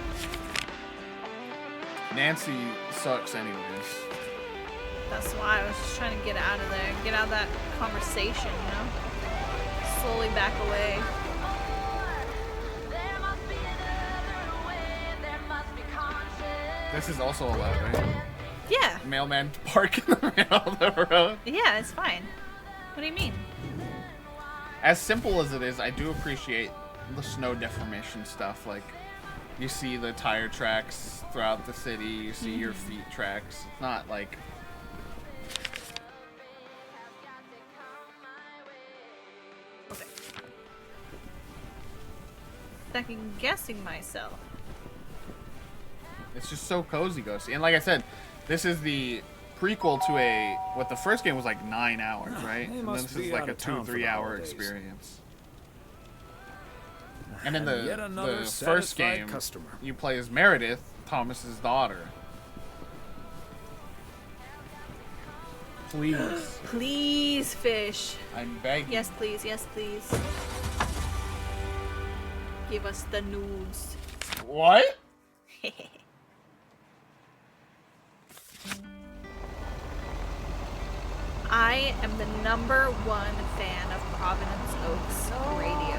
Nancy sucks anyways. That's why I was just trying to get out of there. Get out of that conversation, you know? Slowly back away. This is also allowed, right? Yeah. Mailman park in the middle of the road. Yeah, it's fine. What do you mean? As simple as it is, I do appreciate the snow deformation stuff. Like, you see the tire tracks throughout the city, you see your feet tracks. It's not like second guessing myself. It's just so cozy, Ghosty. And like I said, this is the prequel to what the first game was like 9 hours, right? They And must this is be like out a of town for the 2-3 hour holidays. experience. And in And yet the another first satisfied game, customer. you play as Meredith, Thomas's daughter. Please. Please, fish. I'm begging. Yes, please. Yes, please. Give us the nudes. What? I am the #1 fan of Providence Oaks radio.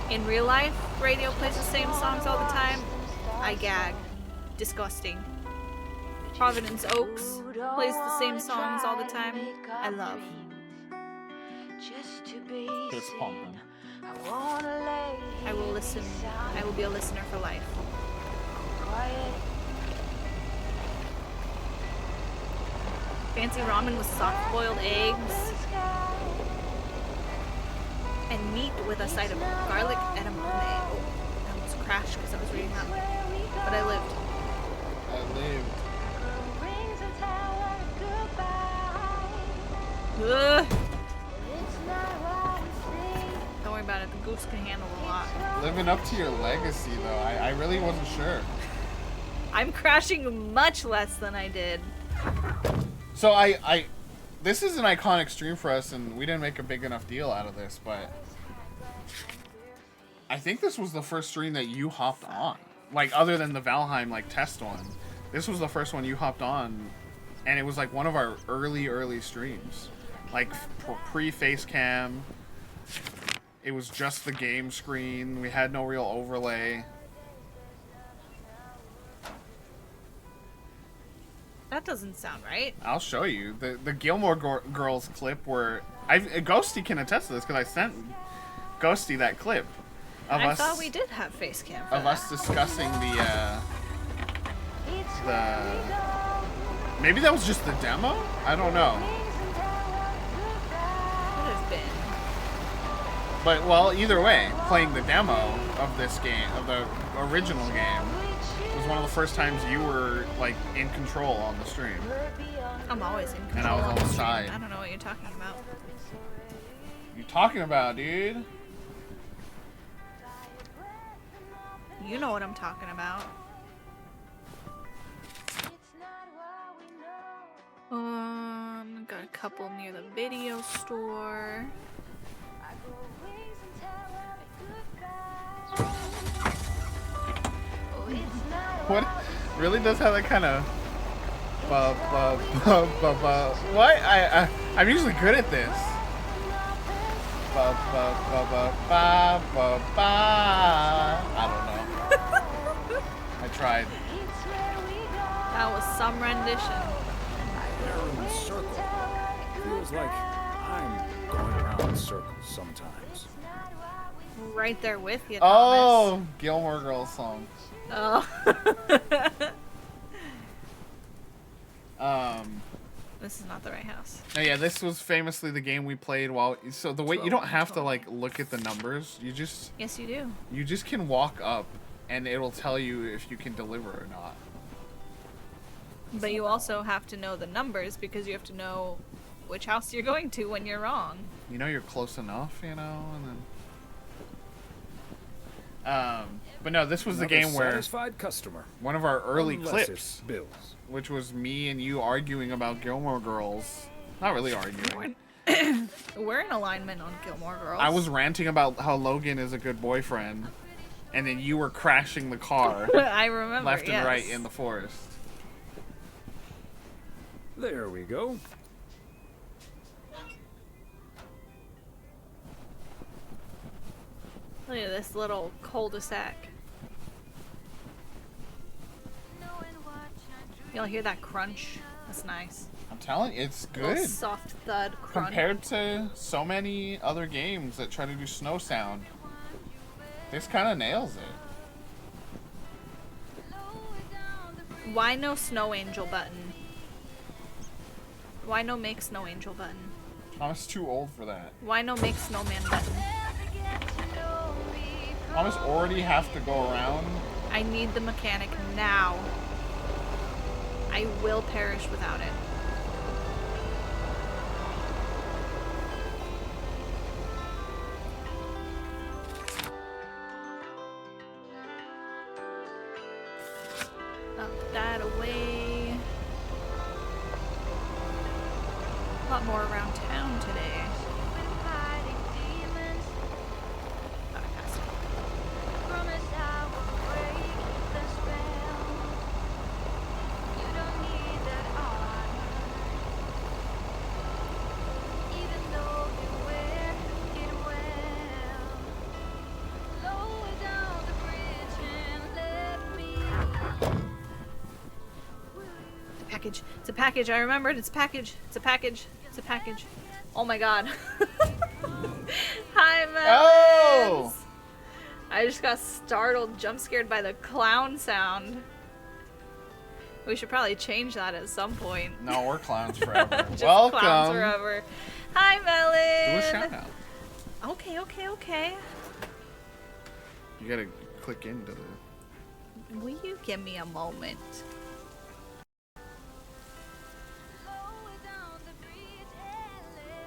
In real life, radio plays the same songs all the time. I gag. Disgusting. Providence Oaks plays the same songs all the time. I love. It's pumping. I will listen. I will be a listener for life. Fancy ramen with soft-boiled eggs and meat with a side of garlic edamame. Oh, I almost crashed because I was reading that, but I lived. Ugh. Don't worry about it. The goose can handle a lot. Living up to your legacy, though. I really wasn't sure. I'm crashing much less than I did. So this is an iconic stream for us, and we didn't make a big enough deal out of this, but I think this was the first stream that you hopped on. Like, other than the Valheim, like, test one. This was the first one you hopped on, and it was, like, one of our early streams. Like, pre-face cam. It was just the game screen. We had no real overlay. That doesn't sound right. I'll show you. The Gilmore Girls clip where... Ghosty can attest to this, because I sent Ghosty that clip. I thought we did have face cam for of that. us discussing the maybe that was just the demo? I don't know. Could have been. But well, either way, playing the demo of this game, of the original game, was one of the first times you were like in control on the stream. I'm always in control. And I was on the stream. side. I don't know what you're talking about. You talking about, dude? You know what I'm talking about. Got a couple near the video store. What? Really does have that kind of what? I'm usually good at this. I don't know. I tried. That was some rendition. They're in a circle. Feels like I'm going around in circles sometimes. Right there with you, Oh, Thomas. Gilmore Girls song. Oh. This is not the right house. Oh yeah, this was famously the game we played while. So the way you don't have to like look at the numbers. You just. Yes, you do. You just can walk up, and it'll tell you if you can deliver or not. But you also have to know the numbers because you have to know which house you're going to when you're wrong. You know you're close enough, you know, and then. But no, this was the Another game where satisfied customer. one of our early Unless clips, it's Bills. which was me and you arguing about Gilmore Girls. Not really arguing. We're in alignment on Gilmore Girls. I was ranting about how Logan is a good boyfriend, and then you were crashing the car. I remember, left and yes. right in the forest. There we go. Look at this little cul-de-sac. Y'all hear that crunch? That's nice. I'm telling you, it's Little good. soft thud crunch. Compared to so many other games that try to do snow sound, this kind of nails it. Why no snow angel button? Why no make snow angel button? Thomas is too old for that. Why no make snowman button? Thomas already have to go around. I need the mechanic now. I will perish without it. Up that away. A lot more around town today. It's a package. I remembered. It's a package. It's a package. It's a package. Oh my god. Hi, Melons. Oh! I just got startled, jump scared by the clown sound. We should probably change that at some point. No, we're clowns forever. Just Welcome. clowns forever. Hi, Melon. Do a shout out. Okay, okay, okay. You gotta click into the. Will you give me a moment?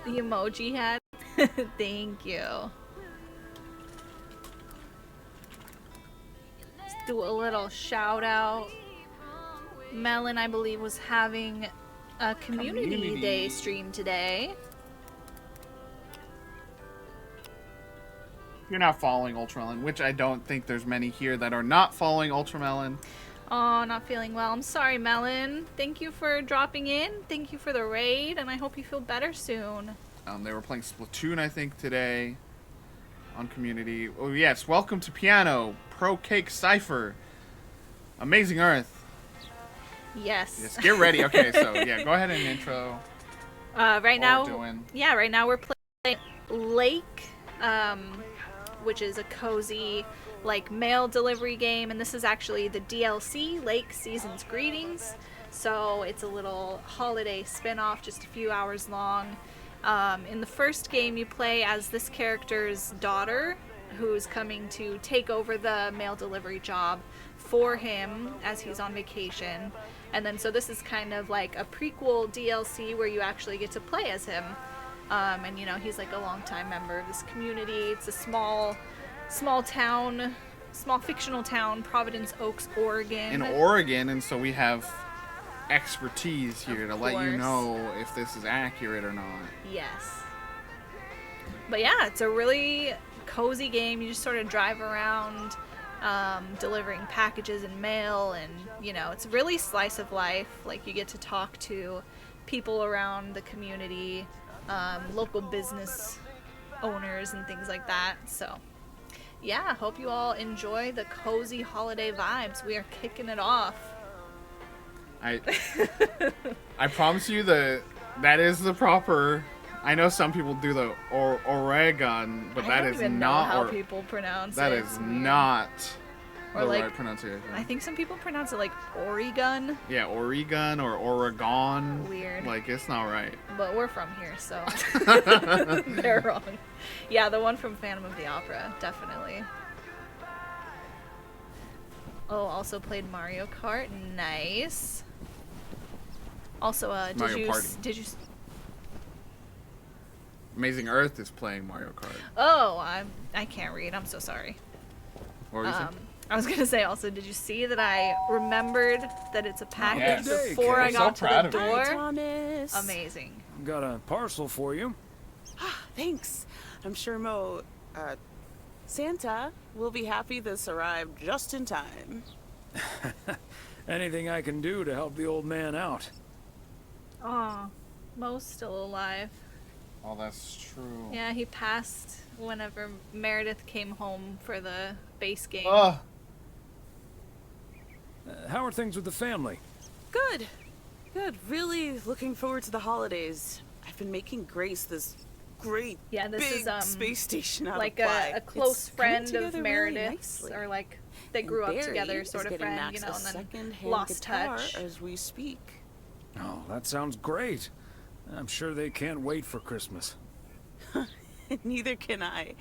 The emoji hat. Thank you. Let's do a little shout out. Melon, I believe, was having a community day stream today. You're not following Ultramelon, which I don't think there's many here that are not following Ultramelon. Oh, not feeling well. I'm sorry, Melon. Thank you for dropping in. Thank you for the raid, and I hope you feel better soon. They were playing Splatoon, I think, today on Community. Oh, yes. Welcome to Piano, Pro Cake Cypher, Amazing Earth. Yes. Yes, get ready. Okay, so, yeah, go ahead and intro. Right now, doing. Yeah, right now we're playing Lake, which is a cozy, like, mail delivery game, and this is actually the DLC, Lake Season's Greetings. So it's a little holiday spin-off, just a few hours long. In the first game, you play as this character's daughter, who's coming to take over the mail delivery job for him as he's on vacation. And then, so this is kind of like a prequel DLC where you actually get to play as him. And, you know, he's like a longtime member of this community. It's a small town, small fictional town, Providence Oaks, Oregon. In Oregon, and so we have expertise here to let you know if this is accurate or not. Yes. But yeah, it's a really cozy game. You just sort of drive around delivering packages and mail, and you know, it's really slice of life. Like, you get to talk to people around the community, local business owners and things like that. So yeah, hope you all enjoy the cozy holiday vibes. We are kicking it off. I promise you that is the proper. I know some people do the Oregon, but that is not how people pronounce that it. That is not or the like, right pronunciation. I think some people pronounce it like Oregon. Yeah, Oregon or Oregon. Weird. Like, it's not right. But we're from here, so they're wrong. Yeah, the one from Phantom of the Opera, definitely. Oh, also played Mario Kart. Nice. Also, did you? Amazing Earth is playing Mario Kart. Oh, I can't read. I'm so sorry. What were you saying? I was gonna say also, did you see that I remembered that it's a package Yes. before I got to the door? Hi, Thomas. Amazing. Got a parcel for you. Thanks. I'm sure Santa will be happy this arrived just in time. Anything I can do to help the old man out. Aw, Mo's still alive. Oh, that's true. Yeah, he passed whenever Meredith came home for the base game. How are things with the family? Good. Good. Really looking forward to the holidays. I've been making Grace this great big space station out like of pie. a close It's friend coming of together Meredith's, really nicely. or like they And grew up Barry together, is sort of getting friend, Max you know, a and then second-hand lost guitar touch. as we speak. Oh, that sounds great. I'm sure they can't wait for Christmas. Neither can I.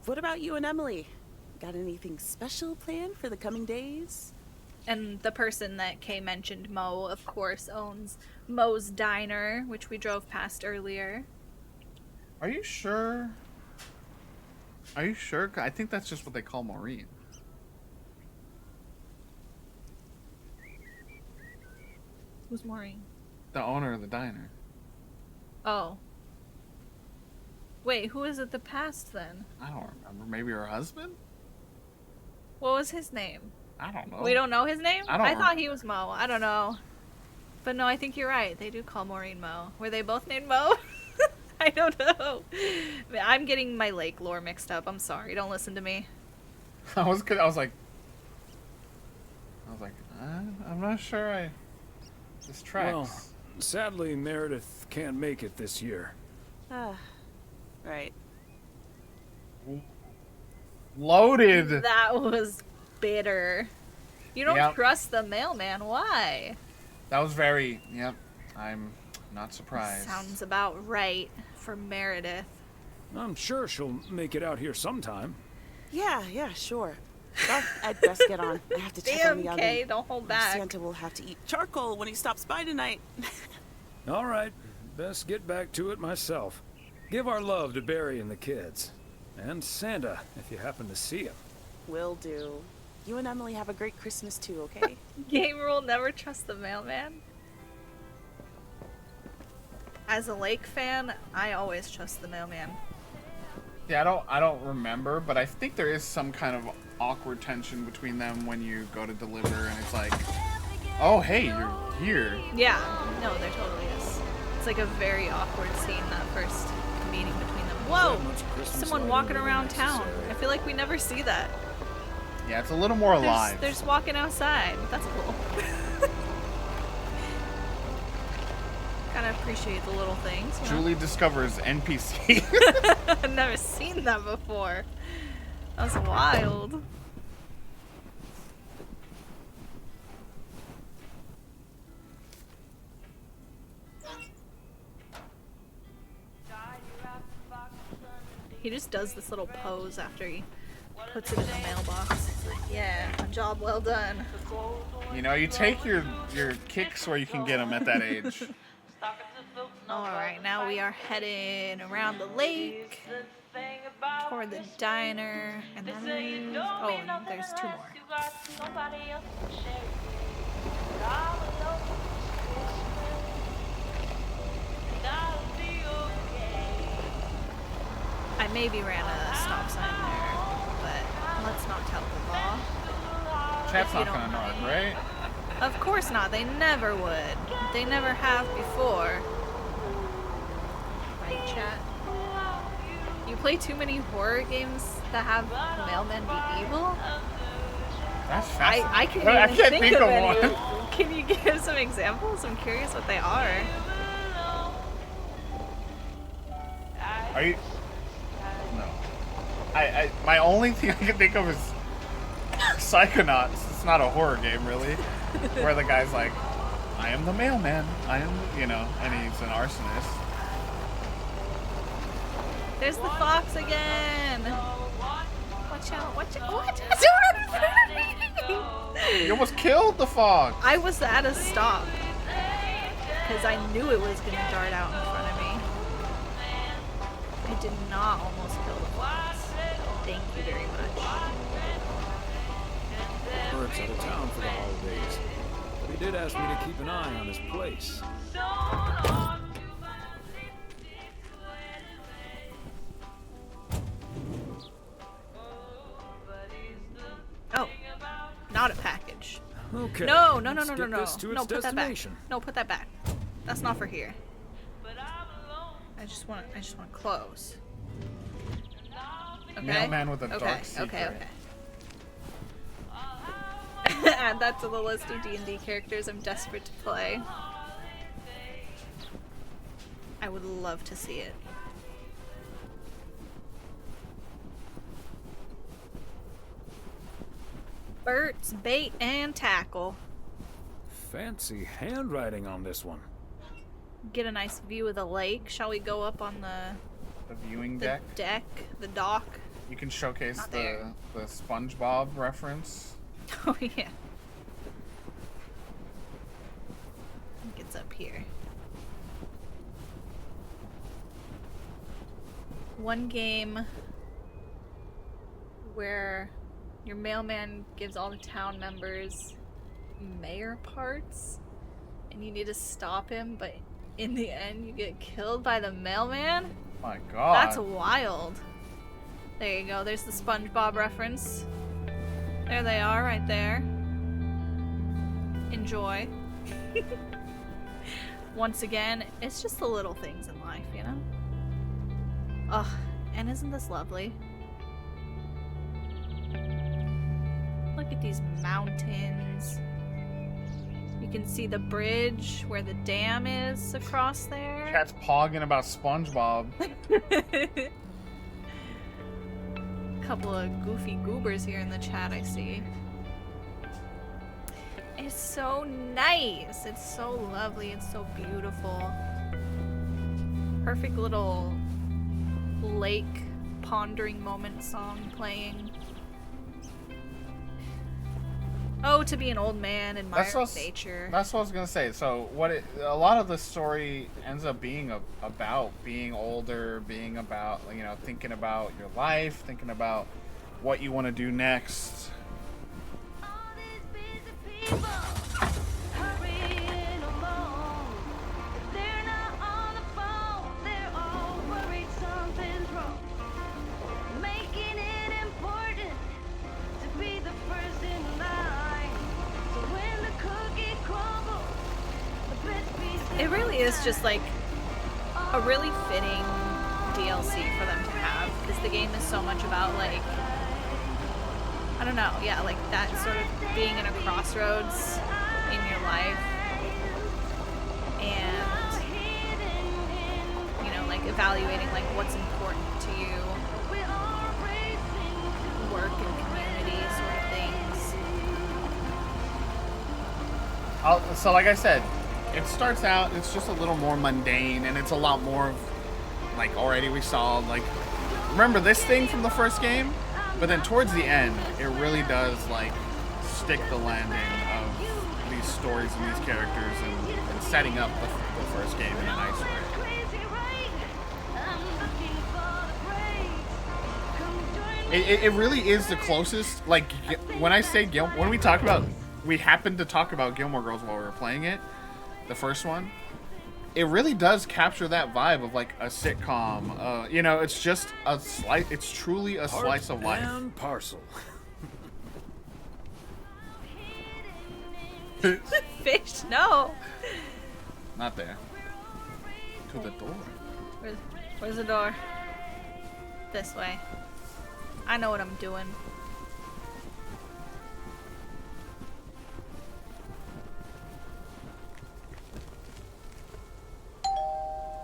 What about you and Emily? Got anything special planned for the coming days? And the person that Kay mentioned, Mo, of course, owns Mo's Diner, which we drove past earlier. Are you sure? Are you sure? I think that's just what they call Maureen. Who's Maureen? The owner of the diner. Oh. Wait, who is it the past then? I don't remember. Maybe her husband? What was his name? I don't know. We don't know his name? I thought he was Mo. I don't know. But no, I think you're right. They do call Maureen Mo. Were they both named Mo? I don't know. I'm getting my lake lore mixed up. I'm sorry. Don't listen to me. I was like, I'm not sure this tracks. Well, sadly, Meredith can't make it this year. Right. Loaded. That was bitter. You don't Yep. trust the mailman. Why? That was very, yep. I'm not surprised. Sounds about right for Meredith. I'm sure she'll make it out here sometime. Yeah, sure. Well, I'd best get on. I have to check on the oven. Kay, don't hold back. Santa will have to eat charcoal when he stops by tonight. All right, best get back to it myself. Give our love to Barry and the kids. And Santa, if you happen to see him. Will do. You and Emily have a great Christmas too, okay? Game rule, never trust the mailman. As a Lake fan, I always trust the mailman. Yeah, I don't remember, but I think there is some kind of awkward tension between them when you go to deliver and it's like, oh hey, you're here. Yeah, no, there totally is. It's like a very awkward scene, that first meeting between them. Whoa! Someone walking around town. I feel like we never see that. Yeah, it's a little more alive. They're just walking outside. That's cool. Kind of appreciate the little things. You know? Julie discovers NPC. I've never seen that before. That was wild. He just does this little pose after he puts it in the mailbox. He's like, yeah, a job well done. You know, you take your kicks where you can get them at that age. Alright, now we are heading around the lake toward the diner, and then there's two more. I maybe ran a stop sign there, but let's not tell the law. Chat's not gonna know it, right? Of course not. They never would. They never have before. Right, chat? You play too many horror games that have mailmen be evil? That's fascinating. I can't even think of any. one. Can you give some examples? I'm curious what they are. Are you? No. My only thing I can think of is Psychonauts. It's not a horror game, really. Where the guy's like, I am the mailman. I am, and he's an arsonist. There's the fox again. Watch out, watch out. What? You almost killed the fox. I was at a stop. Because I knew it was going to dart out in front of me. I did not almost kill the fox. Thank you very much. Bert's out of town for the holidays. But he did ask me to keep an eye on his place. Oh, not a package. Okay. No. Let's get this to its No, put that back. destination. No, put that back. That's not for here. I just want clothes. Okay. Mailman with a dark secret. Okay. Add that to the list of D&D characters I'm desperate to play. I would love to see it. Bert's Bait and Tackle. Fancy handwriting on this one. get a nice view of the lake. Shall we go up on the viewing the deck? The dock? You can showcase Not the there. SpongeBob reference. Oh yeah. I think it's up here. One game where your mailman gives all the town members mayor parts and you need to stop him, but in the end you get killed by the mailman? My God. That's wild. There you go, there's the SpongeBob reference. There they are, right there. Enjoy. Once again, it's just the little things in life, you know? Ugh, and isn't this lovely? Look at these mountains. You can see the bridge where the dam is across there. Cat's pogging about SpongeBob. Couple of goofy goobers here in the chat, I see. It's so nice. It's so lovely. It's so beautiful. Perfect little lake pondering moment song playing. Oh, to be an old man, admire nature. That's what I was gonna say. So a lot of the story ends up being about being older, being about, you know, thinking about your life, thinking about what you want to do next. It really is just like a really fitting DLC for them to have, because the game is so much about, like, I don't know, yeah, like that sort of being in a crossroads in your life and, you know, like evaluating like what's important to you, work and community sort of things. So like I said, it starts out, it's just a little more mundane, and it's a lot more of, like, already we saw, like, remember this thing from the first game? But then towards the end, it really does, like, stick the landing of these stories and these characters and setting up the first game in a nice way. It really is the closest, like, when I say when we talk about, we happened to talk about Gilmore Girls while we were playing it, the first one, it really does capture that vibe of like a sitcom. You know, it's just a slice. It's truly a slice of life. And parcel. Fish, no. Not there. To the door. Where's the door? This way. I know what I'm doing.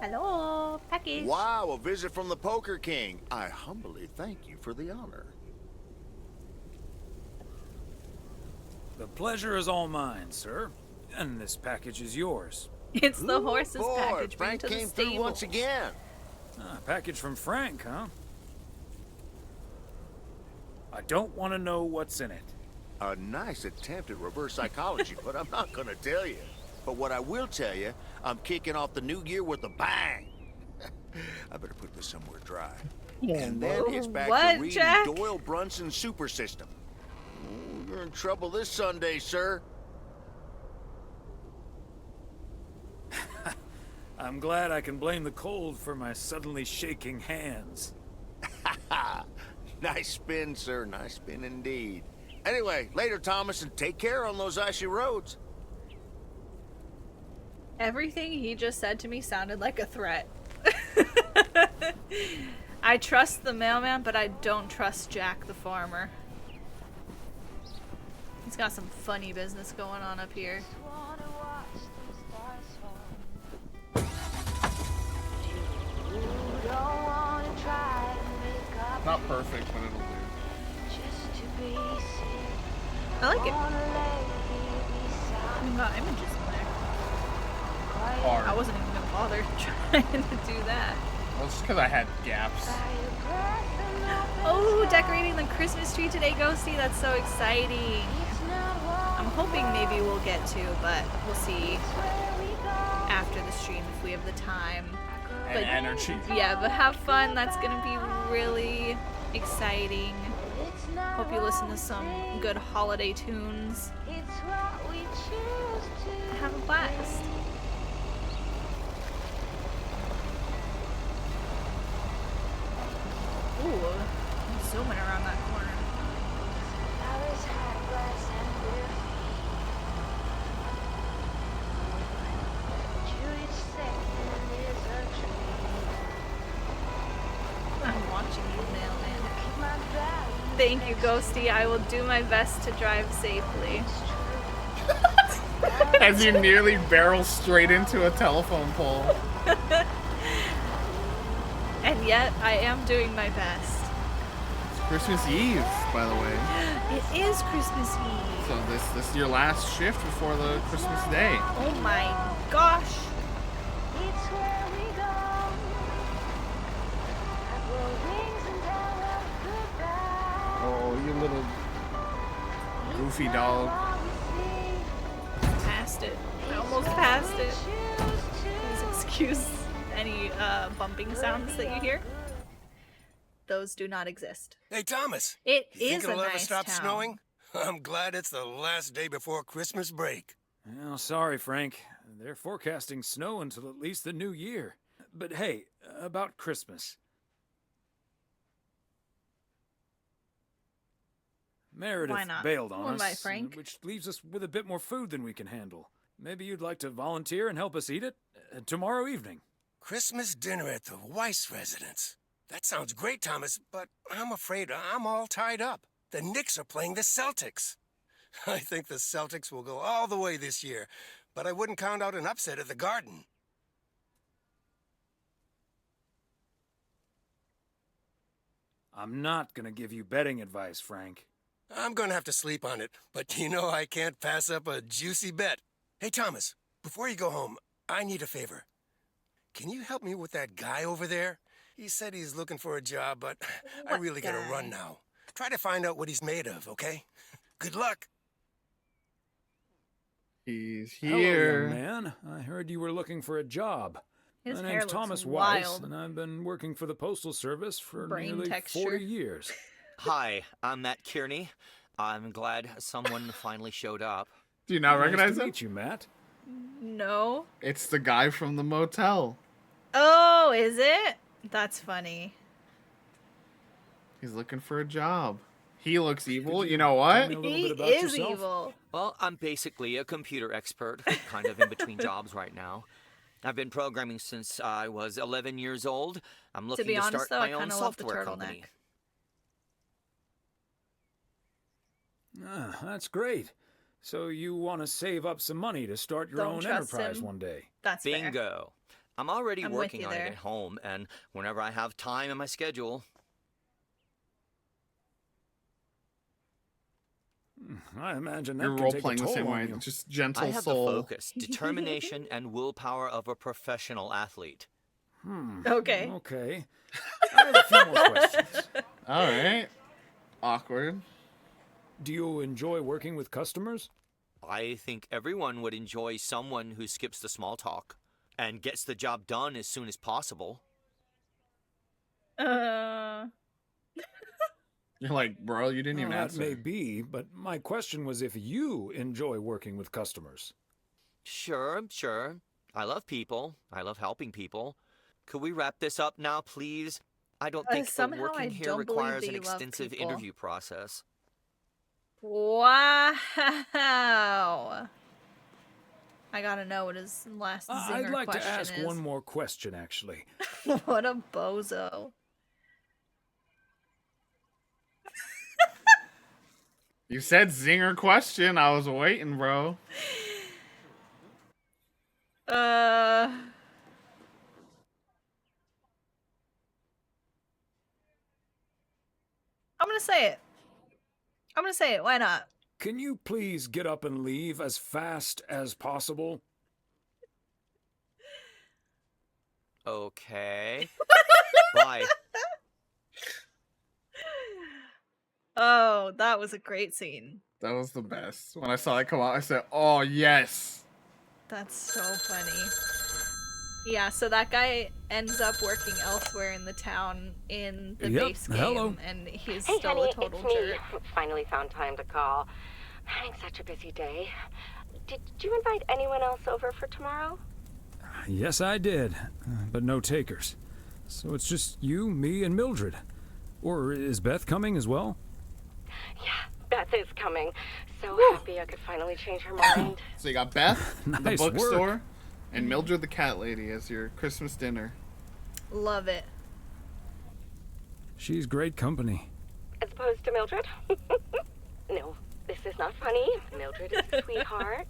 Hello, package. Wow, a visit from the Poker King. I humbly thank you for the honor. The pleasure is all mine, sir. And this package is yours. It's the horse's boy, package. Bring Frank to the came through stable. once again. Ah, package from Frank, huh? I don't want to know what's in it. A nice attempt at reverse psychology, but I'm not gonna tell you. But what I will tell you, I'm kicking off the new year with a bang. I better put this somewhere dry. And then it's back to reading Jack? Doyle Brunson's super system. Oh, you're in trouble this Sunday, sir. I'm glad I can blame the cold for my suddenly shaking hands. Nice spin, sir. Nice spin indeed. Anyway, later, Thomas, and take care on those icy roads. Everything he just said to me sounded like a threat. I trust the mailman, but I don't trust Jack the farmer. He's got some funny business going on up here. Not perfect, but it'll do. I like it. I got images in there. Hard. I wasn't even gonna bother trying to do that. Well, it's just because I had gaps. Oh, decorating the Christmas tree today, Ghosty. That's so exciting. I'm hoping maybe we'll get to, but we'll see after the stream if we have the time. And energy. Yeah, but have fun. That's going to be really exciting. Hope you listen to some good holiday tunes. Have a blast. Ooh, I'm zooming around that corner. I'm watching you, mailman. Thank you, Ghosty. I will do my best to drive safely. As you nearly barrel straight into a telephone pole. And yet, I am doing my best. It's Christmas Eve, by the way. It is Christmas Eve. So this is your last shift before the Christmas day. Oh my gosh. Oh, you little goofy dog. Passed it. I almost passed it. Please excuse any bumping sounds that you hear. Those do not exist. Hey, Thomas. It you think is it'll a ever nice stop town. snowing? I'm glad it's the last day before Christmas break. Well, sorry, Frank. They're forecasting snow until at least the new year. But hey, about Christmas. Meredith Why not? bailed on Why, us, Frank? which leaves us with a bit more food than we can handle. Maybe you'd like to volunteer and help us eat it tomorrow evening. Christmas dinner at the Weiss residence. That sounds great, Thomas, but I'm afraid I'm all tied up. The Knicks are playing the Celtics. I think the Celtics will go all the way this year, but I wouldn't count out an upset at the Garden. I'm not gonna give you betting advice, Frank. I'm gonna have to sleep on it, but you know I can't pass up a juicy bet. Hey, Thomas, before you go home, I need a favor. Can you help me with that guy over there? He said he's looking for a job, but I really gotta run now. Try to find out what he's made of, okay? Good luck. He's Hello, here. young man. I heard you were looking for a job. His My hair name's looks Thomas wild. Weiss, and I've been working for the Postal Service for Brain nearly texture. 40 years. Hi, I'm Matt Kearney. I'm glad someone finally showed up. Do you not recognize Nice to him? meet you, Matt. No. It's the guy from the motel. Oh, is it? That's funny. He's looking for a job. He looks evil. You know what? He is evil. Well, I'm basically a computer expert, kind of in between jobs right now. I've been programming since I was 11 years old. I'm looking be to honest, start though, I my own kinda love the software turtleneck. company. Ah, that's great. So you want to save up some money to start your Don't own trust enterprise him. one day. That's fair. Bingo. I'm already I'm with working you on it there. at home, and whenever I have time in my schedule, I imagine that You're can role take playing a the toll same on way. you. Just gentle I have soul. the focus, determination, and willpower of a professional athlete. Okay. Okay. I have a few more questions. All right. Awkward. Do you enjoy working with customers? I think everyone would enjoy someone who skips the small talk and gets the job done as soon as possible. You're like, bro, you didn't even Well, that answer. may be, but my question was if you enjoy working with customers. Sure. I love people. I love helping people. Could we wrap this up now, please? I don't think somehow working I here don't believe requires that an you love extensive people. interview process. Wow. I gotta know what his last zinger I'd like question to ask is. one more question, actually. What a bozo. You said zinger question. I was waiting, bro. I'm gonna say it. I'm gonna say it. Why not? Can you please get up and leave as fast as possible? Okay. Bye. Oh, that was a great scene. That was the best. When I saw it come out, I said, "Oh yes." That's so funny. Yeah, so that guy ends up working elsewhere in the town in the base game, hello. and he's Hey, still honey, a total it's me. jerk. Finally found time to call. Having such a busy day. Did you invite anyone else over for tomorrow? Yes, I did, but no takers. So it's just you, me, and Mildred. Or is Beth coming as well? Yeah, Beth is coming. So happy I could finally change her mind. So you got Beth, the Nice bookstore, work. and Mildred the cat lady as your Christmas dinner. Love it. She's great company. As opposed to Mildred? No, this is not funny. Mildred is a sweetheart.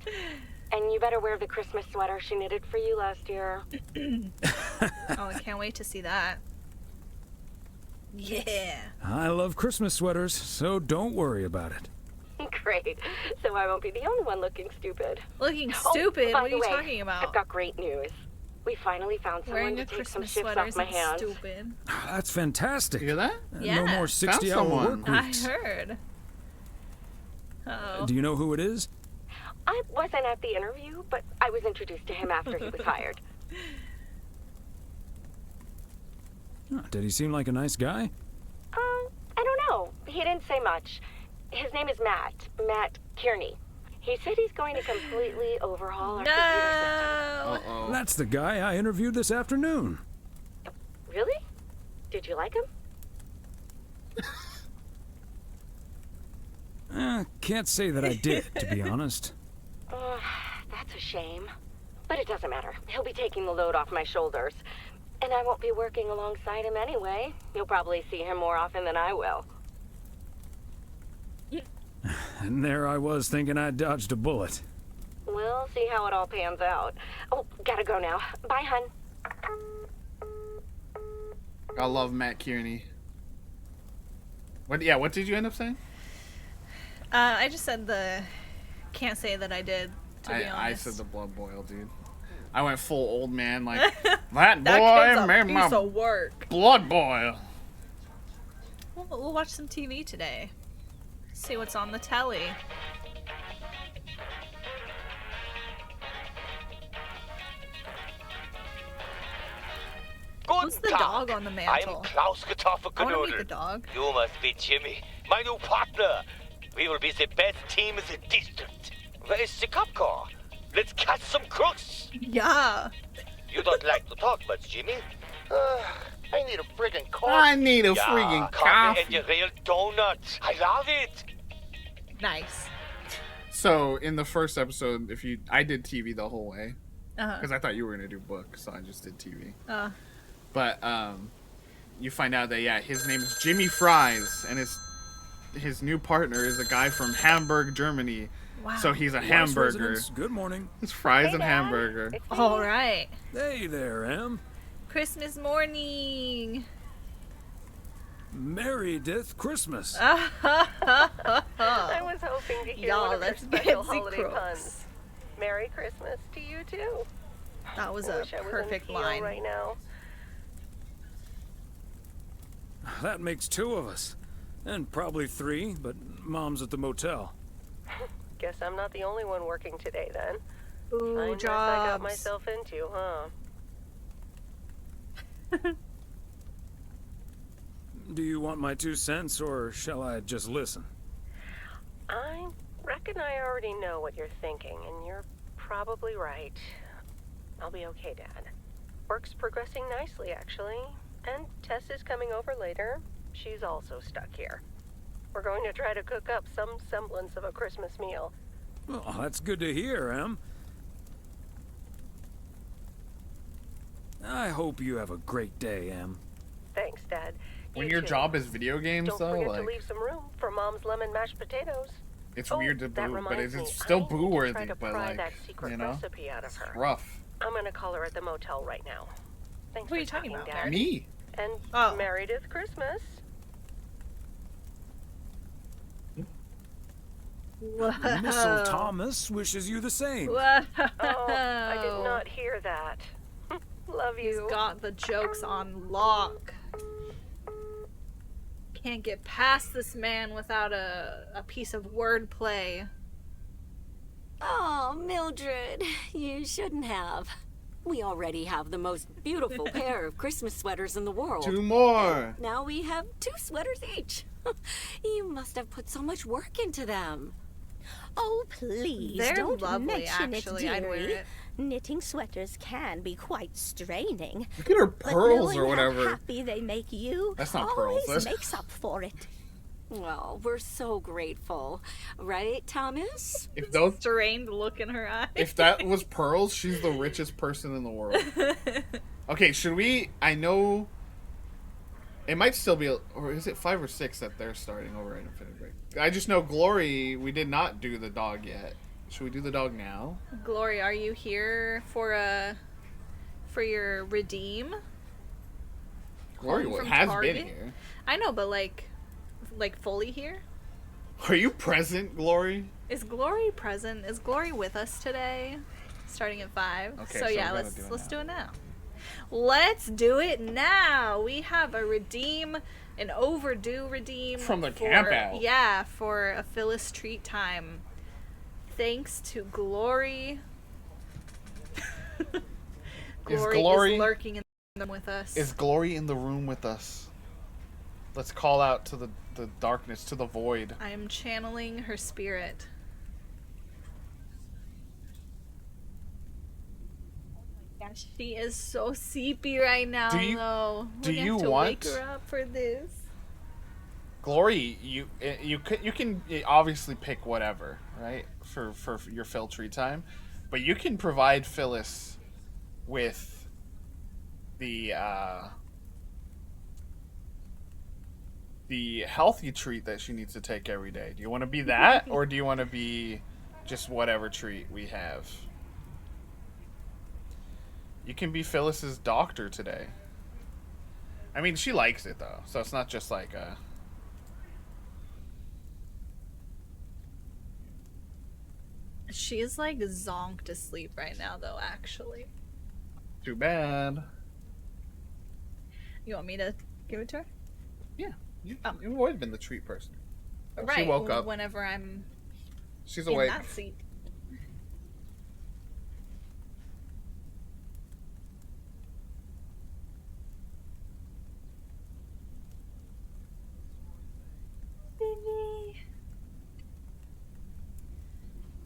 And you better wear the Christmas sweater she knitted for you last year. Oh, I can't wait to see that. Yeah. I love Christmas sweaters, so don't worry about it. Great. So I won't be the only one looking stupid. Looking stupid? By What are the you way, talking about? I've got great news. We finally found someone Wearing to a take some Christmas shifts sweater off my isn't hands. stupid. That's fantastic. You hear that? Yeah. No more Found 60-hour someone. work I weeks. heard. Uh-oh. Do you know who it is? I wasn't at the interview, but I was introduced to him after he was hired. Did he seem like a nice guy? I don't know. He didn't say much. His name is Matt Kearney. He said he's going to completely overhaul our computer system. That's the guy I interviewed this afternoon. Really? Did you like him? Can't say that I did, to be honest. That's a shame. But it doesn't matter. He'll be taking the load off my shoulders. And I won't be working alongside him anyway. You'll probably see him more often than I will. And there I was thinking I dodged a bullet. We'll see how it all pans out. Oh, gotta go now. Bye, hun. I love Matt Kearney. What did you end up saying? I just said can't say that I did, to be honest. I said the blood boil, dude. I went full old man, like, that That boy kid's a made my piece of work. blood boil. We'll watch some TV today. See what's on the telly. Who's the dog on the mantle? I'm Klaus I want to meet the Kartoffelknoodle. dog. You must be Jimmy, my new partner. We will be the best team in the district. Where is the cop car? Let's catch some crooks. Yeah. You don't like to talk much, Jimmy. I need a friggin' coffee. I need a yeah, friggin' coffee. coffee. And a real donut. I love it. Nice. So in the first episode, I did TV the whole way Uh-huh. because I thought you were gonna do books, so I just did TV. But you find out that his name is Jimmy Fries, and his new partner is a guy from Hamburg, Germany. Wow. So he's a Vice hamburger. Residents, good morning. It's fries and hamburger. all right. Hey there, Em. Christmas morning. Merry Death Christmas. I was hoping to hear Y'all, one of your let's special fancy holiday crooks. puns. Merry Christmas to you too. That was I a wish I was in perfect Peel line. right now. That makes 2 of us. And probably 3, but Mom's at the motel. Guess I'm not the only one working today then. Ooh, Fine mess I got jobs. myself into, huh? Do you want my 2 cents, or shall I just listen? I reckon I already know what you're thinking, and you're probably right. I'll be okay, Dad. Work's progressing nicely, actually. And Tess is coming over later. She's also stuck here. We're going to try to cook up some semblance of a Christmas meal. Oh, that's good to hear, Em. I hope you have a great day, Em. Thanks, Dad. When You your too. job is video games, Don't though, forget like to leave some room for Mom's lemon mashed potatoes. it's Oh, weird to that boo, but reminds it's me, still I need to boo worthy. try to But pry like, that secret you know, recipe out of it's her. rough. I'm gonna call her at the motel right now. Thanks Who are for you talking about, Dad. Me. And Oh. Meredith Christmas. Missile Thomas wishes you the same. Whoa. Oh, I did not hear that. Love love you. He's got the jokes on lock. Can't get past this man without a piece of wordplay. Oh, Mildred, you shouldn't have. We already have the most beautiful pair of Christmas sweaters in the world. 2 more. And now we have 2 sweaters each. You must have put so much work into them. Oh, please, They're don't lovely, mention actually. it, I'd wear dearie. it. Knitting sweaters can be quite straining. Look at her But pearls knowing or whatever. How happy they make you That's not always pearls. makes up for it. Well, we're so grateful. Right, Thomas? If those strained look in her eye. If that was pearls, she's the richest person in the world. Okay, should we? I know it might still be, or is it 5 or 6 that they're starting over in Infinity Break? I just know Glory. We did not do the dog yet. Should we do the dog now? Glory, are you here for your redeem? Glory Home from has Target? been here. I know, but like fully here? Are you present, Glory? Is Glory present? Is Glory with us today? Starting at 5. Okay, so so yeah, we gotta let's do it do it now. Let's do it now. We have a redeem, an overdue redeem From the camp out. Yeah, for a Phyllis treat time. Thanks to Glory. Glory is lurking in them with us. Is Glory in the room with us? Let's call out to the darkness, to the void. I am channeling her spirit. Gosh, she is so seepy right now. Do you- though. do We have you to want- wake her up for this? Glory, you can obviously pick whatever, right, for your Phil tree time, but you can provide Phyllis with the healthy treat that she needs to take every day. Do you want to be that, or do you want to be just whatever treat we have? You can be Phyllis's doctor today. I mean, she likes it though, so it's not just like a. She's like zonked asleep right now, though, actually. Too bad. You want me to give it to her? Yeah. You've always been the treat person. Well, Right. She woke up. Whenever I'm She's in awake. that seat.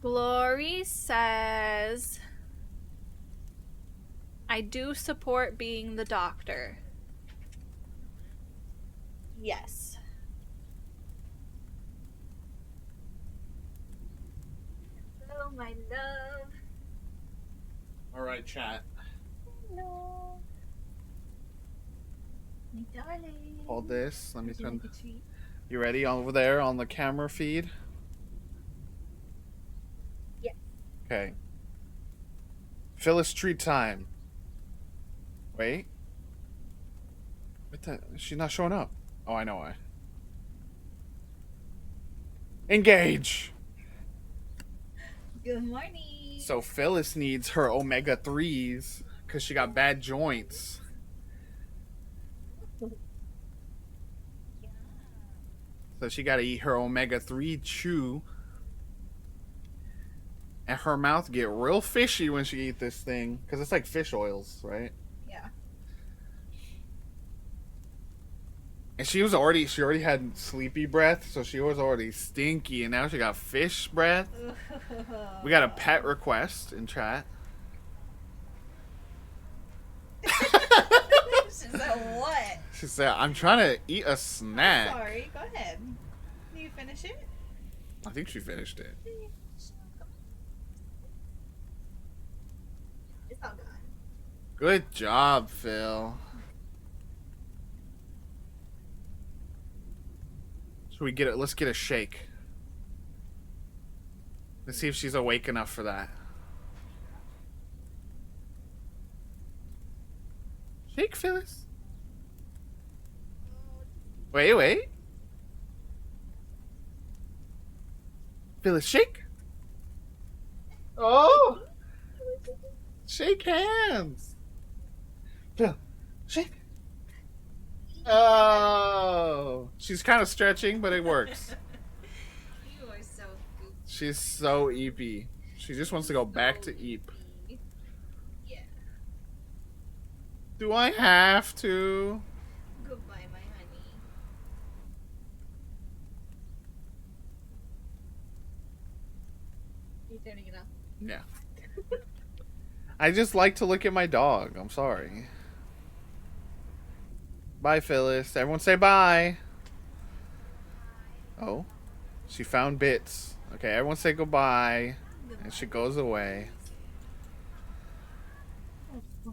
Glory says, I do support being the doctor. Yes. Hello, my love. All right, chat. Hello. My darling. Hold this. Let me Would you turn. like a treat? You ready over there on the camera feed? Yes. Okay. Phyllis treat time. Wait. What the? She's not showing up. Oh, I know why. Engage. Good morning. So Phyllis needs her omega-3s because she got bad joints. So she got to eat her omega-3 chew. And her mouth get real fishy when she eat this thing. Because it's like fish oils, right? Yeah. And she already had sleepy breath. So she was already stinky. And now she got fish breath. We got a pet request in chat. She said what? She said, I'm trying to eat a snack. Sorry, go ahead. Do you finish it? I think she finished it. It's all gone. Good job, Phil. Should we get it? Let's get a shake. Let's see if she's awake enough for that. Shake, Phyllis. Wait. Phyllis, shake. Oh! Shake hands. Shake. Oh, she's kind of stretching, but it works. You are so goofy. She's so eepy. She just wants to go back to Eep. Yeah. Do I have to? Goodbye, my honey. You turning it off? Yeah. I just like to look at my dog. I'm sorry. Bye, Phyllis. Everyone say bye. Oh. She found bits. Okay, everyone say goodbye. And she goes away. Oh,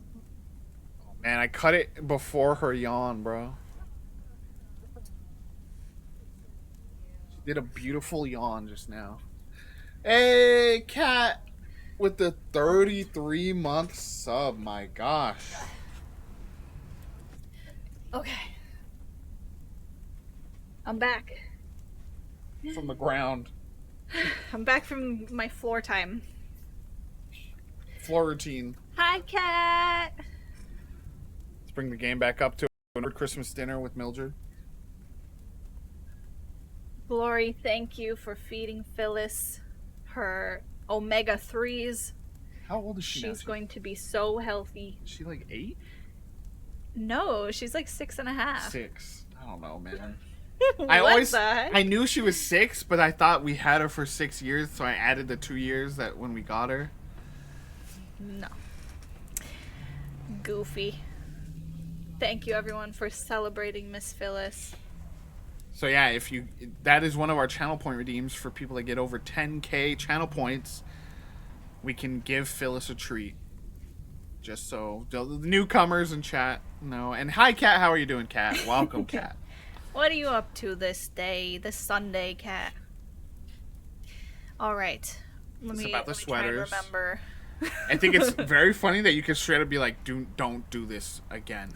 man, I cut it before her yawn, bro. She did a beautiful yawn just now. Hey, Cat. With the 33-month sub, my gosh. Okay. I'm back. From the ground. I'm back from my floor time. Floor routine. Hi, Cat. Let's bring the game back up to a Christmas dinner with Mildred. Glory, thank you for feeding Phyllis her omega-3s. How old is she now? She's going to be so healthy. Is she like 8? No, she's like 6.5. 6. I don't know, man. What the heck? I knew she was 6, but I thought we had her for 6 years, so I added the 2 years that when we got her. No. Goofy. Thank you, everyone, for celebrating Miss Phyllis. So yeah, that is one of our channel point redeems for people that get over 10k channel points. We can give Phyllis a treat. Just so the newcomers in chat know. And hi, Cat. How are you doing, Cat? Welcome, Cat. What are you up to this day, this Sunday, Cat? All right. Let me try and remember. I think it's very funny that you can straight up be like, don't do this again.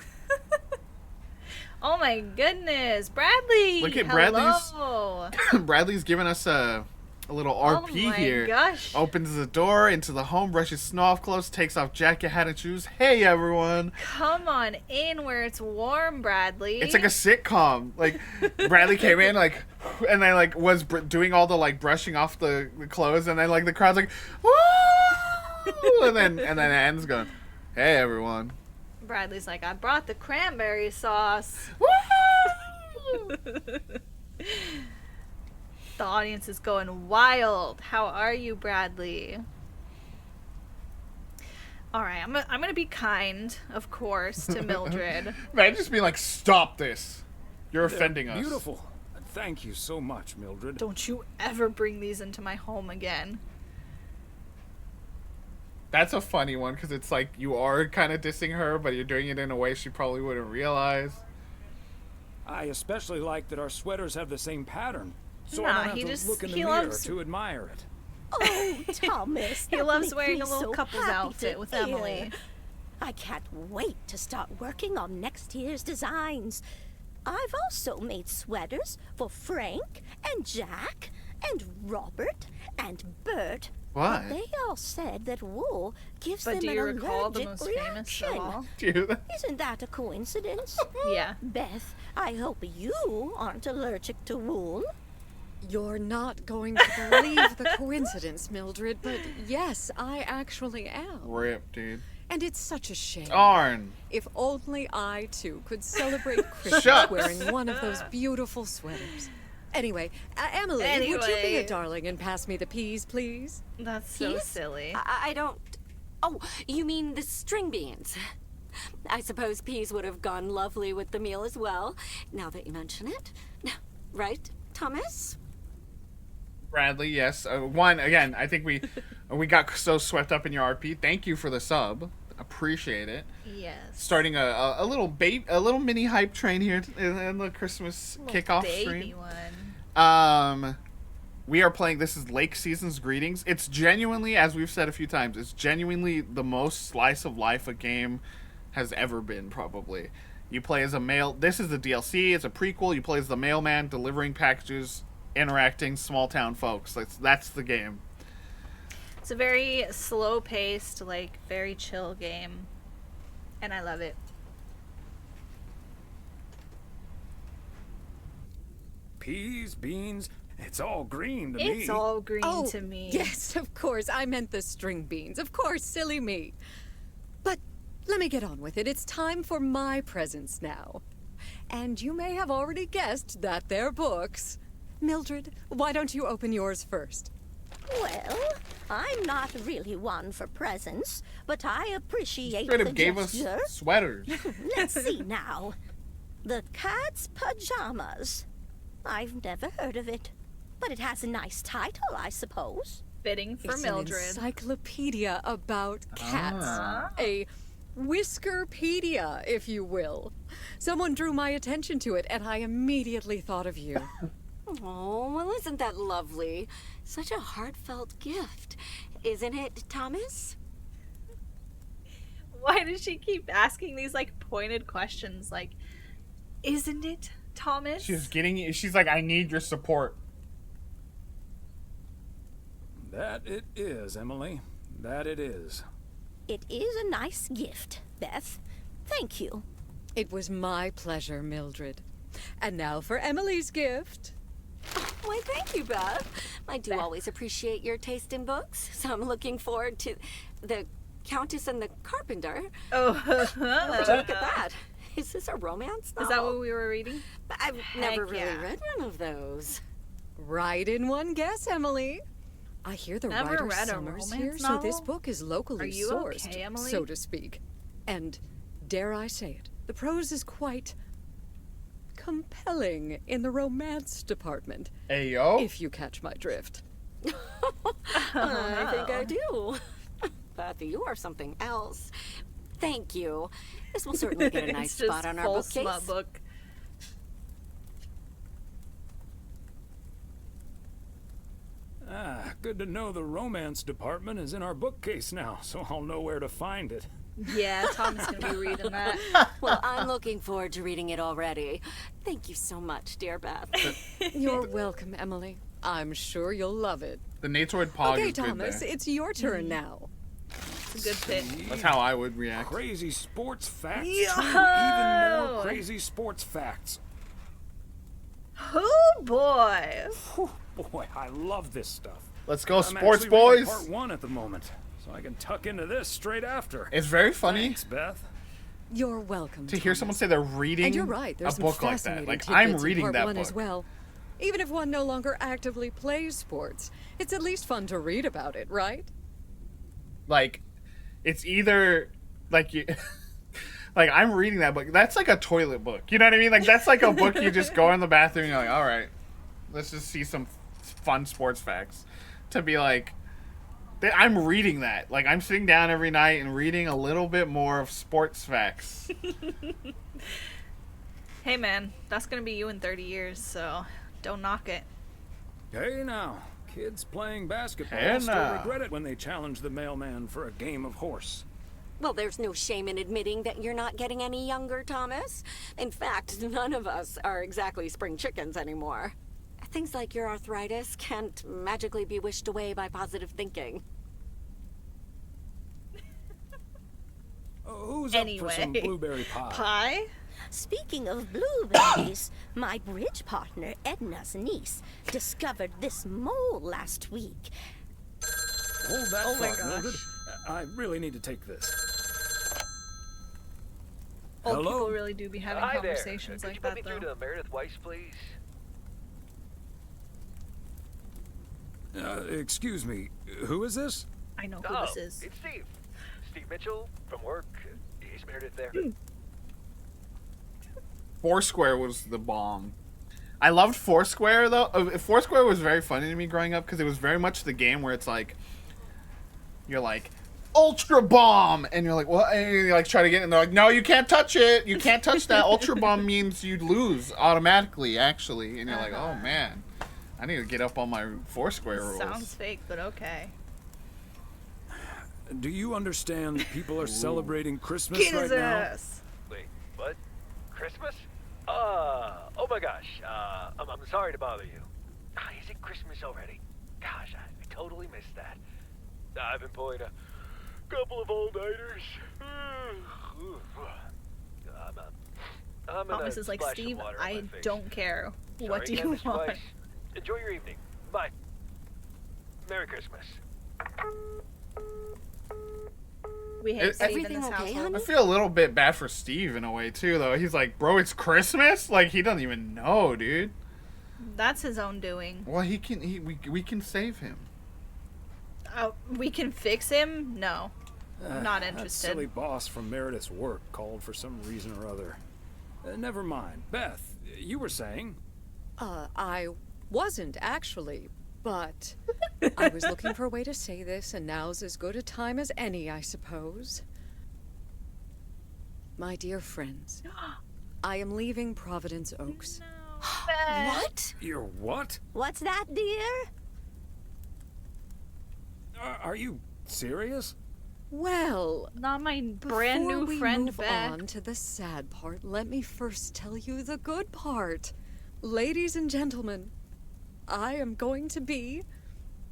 Oh my goodness, Bradley! Look at Hello. Bradley's giving us a little RP here. Oh my gosh. Opens the door into the home, brushes snow off clothes, takes off jacket, hat, and shoes. Hey, everyone! Come on in where it's warm, Bradley. It's like a sitcom. Like Bradley came in and then was doing all the brushing off the clothes, and then the crowd's like, woo! and then it ends going, hey, everyone. Bradley's like, I brought the cranberry sauce. Woo! The audience is going wild. How are you, Bradley? All right, I'm gonna be kind, of course, to Mildred. Man, just be like, stop this. You're offending us. Beautiful. Thank you so much, Mildred. Don't you ever bring these into my home again. That's a funny one, because it's like you are kind of dissing her, but you're doing it in a way she probably wouldn't realize. I especially like that our sweaters have the same pattern, so Nah, I don't have to look in the mirror to admire it. Oh, Thomas. He that loves makes wearing me a little so couple's happy outfit to with hear. Emily. I can't wait to start working on next year's designs. I've also made sweaters for Frank and Jack and Robert and Bert. Why? But they all said that wool gives But them do an you recall the allergic most famous of reaction. all? Isn't that a coincidence? Yeah. Beth, I hope you aren't allergic to wool. You're not going to believe the coincidence, Mildred, but yes, I actually am. Rip, dude. And it's such a shame. Darn. If only I, too, could celebrate Christmas Shucks. wearing one of those beautiful sweaters. Anyway, Emily, would you be a darling and pass me the peas, please? That's so Peas? silly. I don't... Oh, you mean the string beans. I suppose peas would have gone lovely with the meal as well, now that you mention it. Right, Thomas? Bradley, yes. Again, I think we got so swept up in your RP. Thank you for the sub. Appreciate it. Yes. Starting a little mini hype train here in the Christmas kickoff baby stream. One. We are playing. This is Lake Season's Greetings. It's genuinely, as we've said a few times, it's genuinely the most slice of life a game has ever been. Probably. You play as a mail. This is the DLC. It's a prequel. You play as the mailman delivering packages, interacting small town folks. That's the game. It's a very slow-paced, very chill game, and I love it. peas, beans. It's all green to me. It's all green to me. Yes, of course. I meant the string beans. Of course, silly me. But let me get on with it. It's time for my presents now. And you may have already guessed that they're books. Mildred, why don't you open yours first? Well, I'm not really one for presents, but I appreciate Straight the up gave gesture. us sweaters. Let's see now. The Cat's Pajamas. I've never heard of it, but it has a nice title, I suppose. Fitting for It's Mildred. an encyclopedia about cats. A Whiskerpedia, if you will. Someone drew my attention to it, and I immediately thought of you. Oh, well, isn't that lovely? Such a heartfelt gift. Isn't it, Thomas? Why does she keep asking these like pointed questions? Like, isn't it, Thomas? She's like, I need your support. That it is, Emily. That it is. It is a nice gift, Beth. Thank you. It was my pleasure, Mildred. And now for Emily's gift. Why, thank you, Beth. I do always appreciate your taste in books, so I'm looking forward to The Countess and the Carpenter. Oh, would you look at that? Is this a romance novel? Is that what we were reading? I've never really read one of those. Right in one guess, Emily. I hear the Never writer read a Summers romance here, so this novel? book is locally Are you sourced, okay, Emily? so to speak. And dare I say it, the prose is quite compelling in the romance department. Ayo. If you catch my drift. I think I do. Beth, you are something else. Thank you. This will certainly get a nice It's just spot on our full bookcase. smut book. Ah, good to know the romance department is in our bookcase now, so I'll know where to find it. Yeah, Tom's gonna be reading that. Well, I'm looking forward to reading it already. Thank you so much, dear Beth. You're welcome, Emily. I'm sure you'll love it. The Natoroid Pog Okay, is good Thomas, there. it's your turn now. It's a good fit. That's how I would react. Crazy sports facts, Yo! too. Even more crazy sports facts. Oh boy. Whew, boy, I love this stuff. Let's go, I'm sports actually reading boys. Part 1 at the moment, so I can tuck into this straight after. It's very funny Thanks, Beth. You're welcome. to hear someone say they're reading And you're right, there's a some book like that. fascinating Like, tidbits I'm in reading part that one book. as well. Even if one no longer actively plays sports, it's at least fun to read about it, right? Like, it's either like you. Like, I'm reading that book. That's like a toilet book. You know what I mean? Like, that's like a book you just go in the bathroom and you're like, all right, let's just see some fun sports facts. To be like, I'm reading that. Like, I'm sitting down every night and reading a little bit more of sports facts. Hey man, that's gonna be you in 30 years, so don't knock it. Hey now, kids playing basketball Hey still now. regret it when they challenge the mailman for a game of horse. Well, there's no shame in admitting that you're not getting any younger, Thomas. In fact, none of us are exactly spring chickens anymore. Things like your arthritis can't magically be wished away by positive thinking. Who's up for some blueberry pie? Pie? Speaking of blueberries, my bridge partner, Edna's niece, discovered this mole last week. Hold that Oh my thought, gosh. Mildred. I really need to take this. Old Hello? people really do be having Hi conversations there. like Could that, you put me though. through to Meredith Weiss, please? Excuse me, who is this? I know who Oh, this is. it's Steve. Steve Mitchell from work. Is Meredith there? Foursquare was the bomb. I loved Foursquare, though. Foursquare was very funny to me growing up because it was very much the game where it's like, you're like, Ultra Bomb! And you're like, what? And you like try to get it, and they're like, no, you can't touch it. You can't touch that. Ultra Bomb means you'd lose automatically, actually. And you're like, oh man, I need to get up on my Foursquare rules. Sounds fake, but okay. Do you understand that people are celebrating Christmas Get right his now? ass. Wait, what? Christmas? Oh my gosh. I'm sorry to bother you. Is it Christmas already? Gosh, I totally missed that. I've been pulling a couple of all-nighters. I'm Thomas is like, splash some Steve, water on I my face. don't care What do again, you Mr. want? Weiss. Enjoy your evening. Bye. Merry Christmas. We hate Steve in this household. I feel a little bit bad for Steve in a way too, though. He's like, bro, it's Christmas. Like he doesn't even know, dude. That's his own doing. Well, we can save him. We can fix him? No. Not That interested. silly boss from Meredith's work called for some reason or other. Never mind. Beth, you were saying? I wasn't actually, but I was looking for a way to say this, and now's as good a time as any, I suppose. My dear friends, I am leaving Providence Oaks. What? You're what? What's that, dear? Are you serious? Well, not my brand new friend move Beth. on to the sad part, let me first tell you the good part. Ladies and gentlemen, I am going to be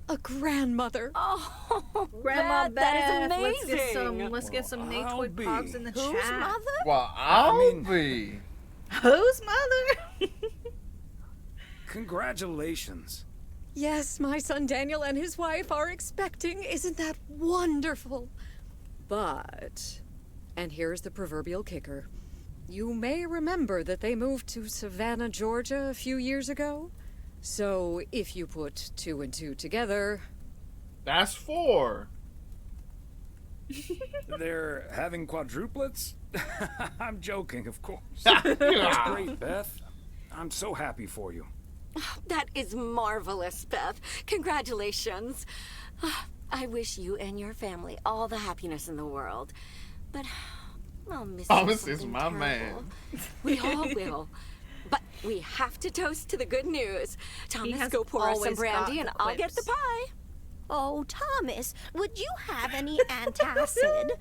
a grandmother. Oh, Grandma Beth, that is amazing. Let's get some Natoid Pogs in the Whose chat. mother? Well, I'll be. Whose mother? Congratulations. Yes, my son Daniel and his wife are expecting. Isn't that wonderful? But, and here's the proverbial kicker. You may remember that they moved to Savannah, Georgia a few years ago. So if you put 2 and 2 together... That's 4. They're having quadruplets? I'm joking, of course. Yeah. That's great, Beth. I'm so happy for you. That is marvelous, Beth. Congratulations. I wish you and your family all the happiness in the world. But I'll miss Thomas is something my terrible. man. We all will. But we have to toast to the good news. Thomas, go pour us some always brandy got and I'll get the quips. pie. Oh, Thomas, would you have any antacid?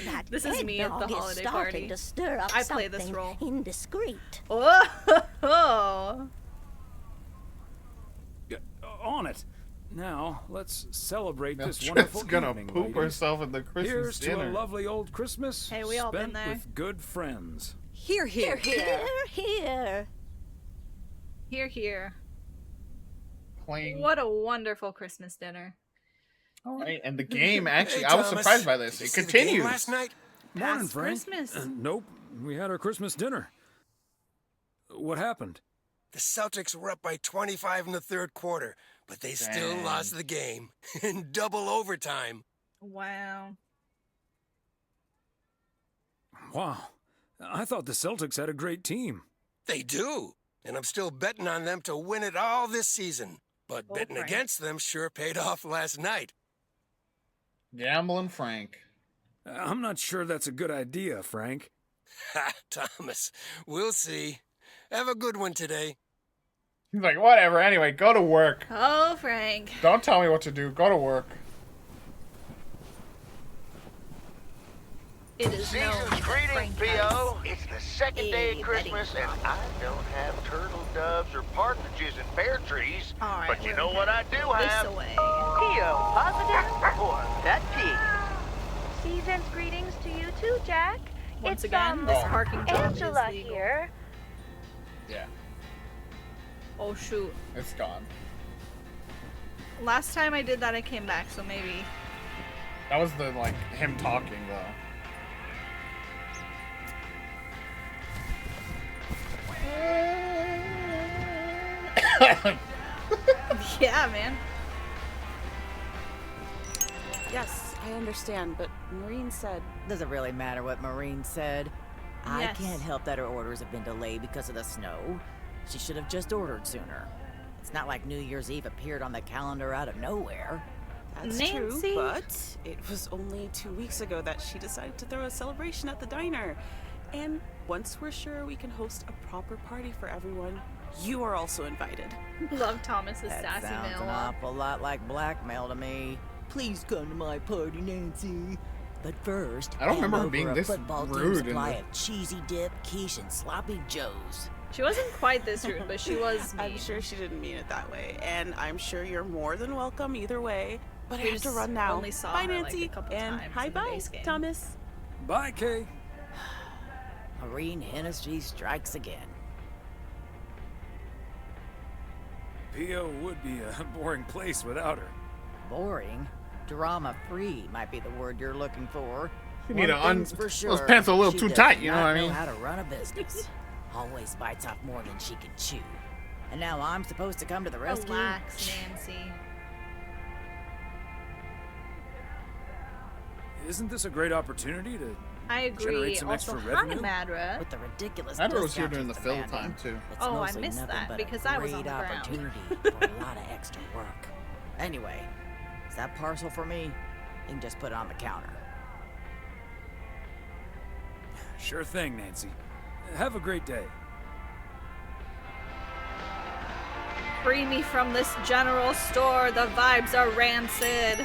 That This is me at the eggnog is holiday starting party. to stir up I play this something role. indiscreet. Oh. On it. Now, let's celebrate Now, this Trent's wonderful gonna evening, poop ladies. herself in the Christmas Here's dinner. to a lovely old Christmas Hey, we all been spent there. with good friends. Here, here. Here, here. Here, here. Playing. What a wonderful Christmas dinner. All right, and the game actually, Hey, I was Thomas. surprised by this. Did you It see the game continues. last night? Morning, Past Frank. Christmas. Nope, we had our Christmas dinner. What happened? The Celtics were up by 25 in the third quarter, but they still Dang. lost the game in double overtime. Wow. Wow, I thought the Celtics had a great team. They do, and I'm still betting on them to win it all this season. But Oh, betting Frank. against them sure paid off last night. Gambling Frank. I'm not sure that's a good idea, Frank. Ha, Thomas, we'll see. Have a good one today. He's like, whatever. Anyway, go to work. Oh, Frank. Don't tell me what to do. Go to work. It is no Season's greetings, Frank P.O. House. It's the second day Hey, of Christmas, and I don't have turtle doves or partridges and pear trees. All right, But you we're know what I do This have? away. P.O. positive or pet peeve? Season's greetings to you too, Jack. Once It's, again, this parking job is Angela legal. here. Yeah, Oh, shoot. it's gone. Last time I did that, I came back, so maybe. That was the, like, him talking, though. Yeah, man. Yes, I understand, but Maureen said... Doesn't really matter what Maureen said. I Yes. can't help that her orders have been delayed because of the snow. She should have just ordered sooner. It's not like New Year's Eve appeared on the calendar out of nowhere. That's Nancy. true, but it was only 2 weeks ago that she decided to throw a celebration at the diner. And once we're sure we can host a proper party for everyone, you are also invited. Love Thomas's That sassy sounds mail. an awful lot like blackmail to me. Please come to my party, Nancy. But first, I don't remember her hand being over this a football team rude in supply the- of cheesy dip, quiche, and sloppy joes. She wasn't quite this rude, but she was mean. I'm sure she didn't mean it that way, and I'm sure you're more than welcome either way. But I We have to just run now. only saw Bye, her, like, Nancy, a couple and times hi, in the bye, base game. Thomas. Bye, Kay. Maureen Hennessy strikes again. P.O. would be a boring place without her. Boring? Drama-free might be the word you're looking for. You need One to thing's for those sure, pants are a little she too does tight, you know not what I mean? Know how to run a business. Always bites off more than she can chew. And now I'm supposed to come to the rescue? Relax, Nancy. Isn't this a great opportunity to I agree. generate some Also, extra hi, revenue? Madra. With the ridiculous Madra was here discount during the he's fill demanding, time, too. it's Oh, I mostly missed nothing that but because a I was on great the ground. opportunity for a lot of extra work. Anyway, is that parcel for me? You can just put it on the counter. Sure thing, Nancy. Have a great day. Free me from this general store. The vibes are rancid.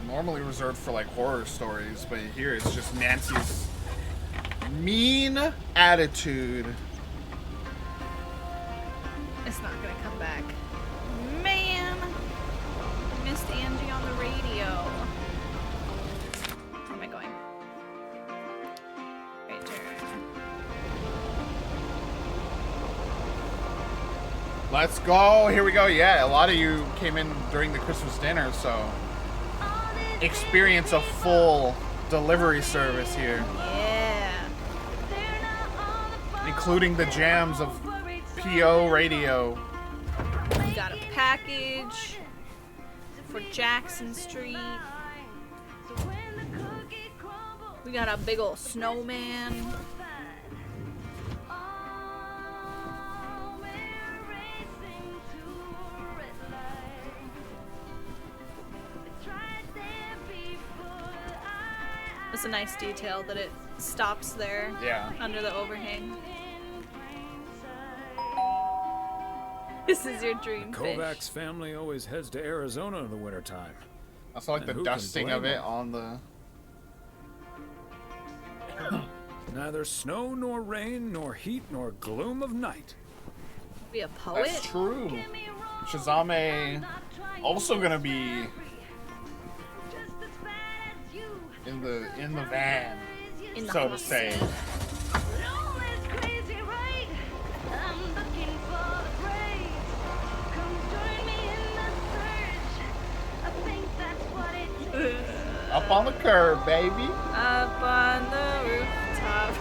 Normally reserved for like horror stories, but here it's just Nancy's mean attitude. It's not gonna come back. Man! I missed Angie on the radio. Where am I going? Right there. Let's go. Here we go. Yeah, a lot of you came in during the Christmas dinner, so experience a full delivery service here. Yeah. Including the jams of PO Radio. We got a package for Jackson Street. We got a big old snowman. It's a nice detail that it stops there. Yeah. Under the overhang. This is your dream fish. Kovacs family always heads to Arizona in the wintertime. I saw like And the who can dusting blame of it them? on the. Neither snow nor rain nor heat nor gloom of night. Be a poet? That's true. Shazame also gonna be in the van, In the so to hot say. seat. Up on the curb, baby. Up on the rooftop.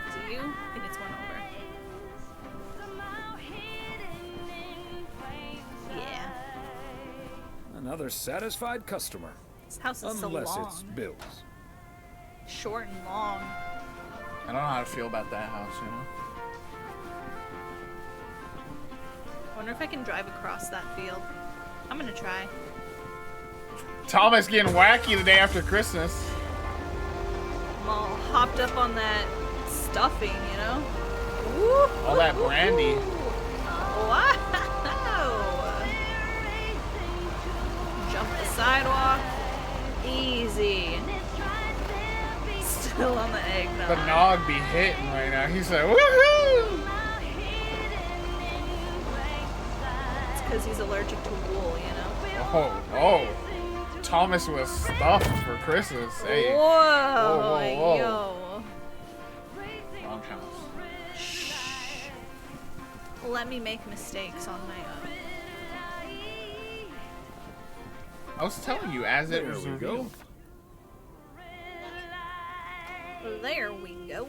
Is it you? I think it's one over. Yeah. Another satisfied customer. This house is so Unless long. it's Bill's. Short and long. I don't know how to feel about that house, you know? Wonder if I can drive across that field. I'm gonna try. Thomas getting wacky the day after Christmas. I'm all hopped up on that stuffing, you know? Woo, All that brandy. Wow! Jump the sidewalk. Easy. Still on the eggnog. The nog be hitting right now. He's like, woohoo! It's because he's allergic to wool, you know? Oh. Thomas was stuffed for Christmas. Hey. Whoa, Whoa. yo. Wrong house. Let me make mistakes on my own. I was telling you, as it There was we revealed. There we go.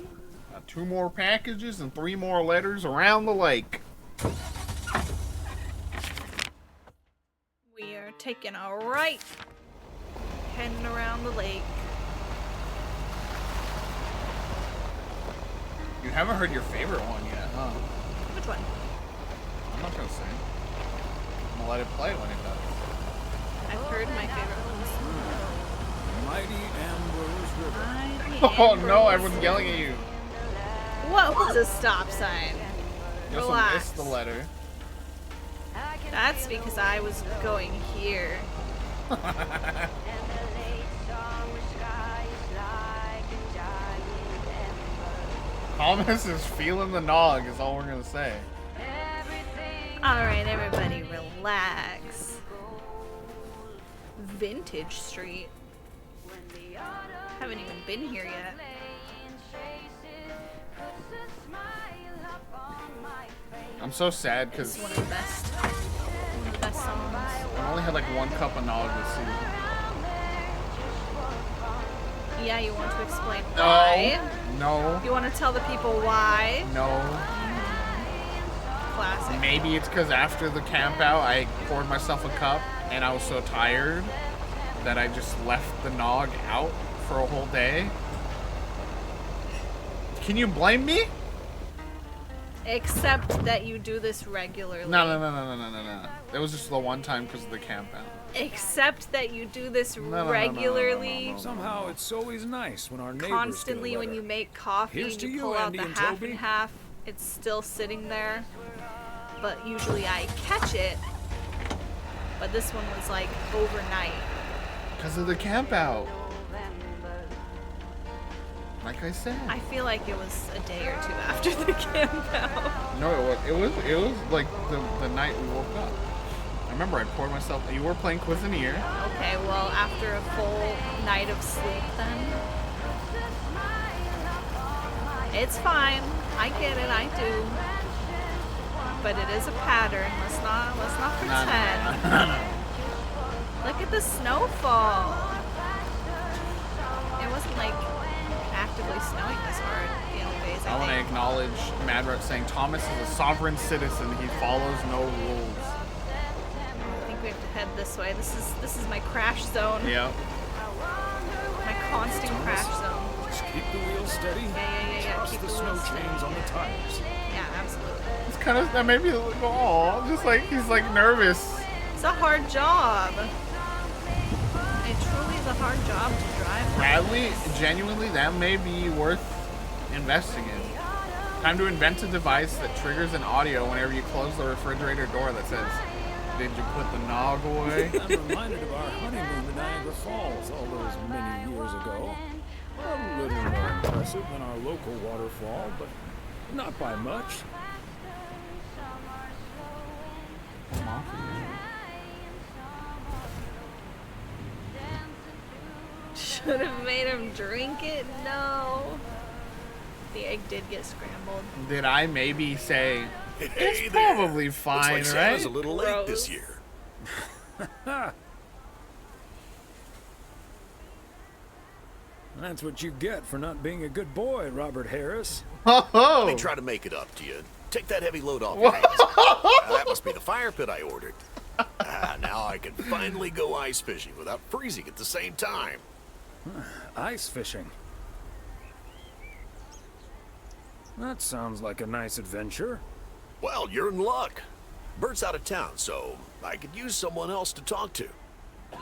Got 2 more packages and 3 more letters around the lake. We are taking a right, heading around the lake. You haven't heard your favorite one yet, huh? Which one? I'm not gonna say. I'm gonna let it play when it does. I've heard my favorite ones. Mighty Ambrose River. Oh no, everyone's yelling at you. What was a stop sign? You also Relax. missed the letter. That's because I was going here. Thomas is feeling the nog, is all we're gonna say. Alright, everybody, relax. Vintage Street. Haven't even been here yet. I'm so sad because One of the best songs. I only had like 1 cup of nog this season. Yeah, you want to explain why? No. You want to tell the people why? No. Classic. Maybe it's because after the camp out, I poured myself a cup and I was so tired that I just left the nog out for a whole day. Can you blame me? Except that you do this regularly. No. It was just the one time because of the camp out. Except that you do this No. regularly. Somehow it's always nice when our neighbors Constantly get a when letter. you make coffee Here's and to you you, pull out Andy the and half Toby. and half, it's still sitting there. But usually I catch it. But this one was like overnight. Because of the camp out. Like I said. I feel like it was a day or two after the camp out. No, it was like the night we woke up. I remember I poured myself. You were playing Cuisinier. Okay, well after a full night of sleep then. It's fine. I get it, I do. But it is a pattern. Let's not pretend. No. Look at the snowfall. It wasn't like actively snowing this hard the other days. I want to acknowledge Madrock saying Thomas is a sovereign citizen. He follows no rules. I think we have to head this way. This is my crash zone. Yep. My constant crash zone. Just keep the wheels steady. Yeah. Trust Keep the the snow wheels chains steady. on the tires. Yeah, absolutely. It's kind of that made me look just like he's like nervous. It's a hard job. It truly is a hard job to drive. Bradley, genuinely, that may be worth investing in. Time to invent a device that triggers an audio whenever you close the refrigerator door that says, "Did you put the nog away?" I'm reminded of our honeymoon to Niagara Falls all those many years ago. A little more impressive than our local waterfall, but not by much. Should have made him drink it. No. The egg did get scrambled. Did I maybe say Hey it's there. probably Looks fine, like Santa's right? a little late this year. That's what you get for not being a good boy, Robert Harris. Let me try to make it up to you. Take that heavy load off your hands. That must be the fire pit I ordered. Now I can finally go ice fishing without freezing at the same time. Ice fishing. That sounds like a nice adventure. Well, you're in luck. Bert's out of town, so I could use someone else to talk to.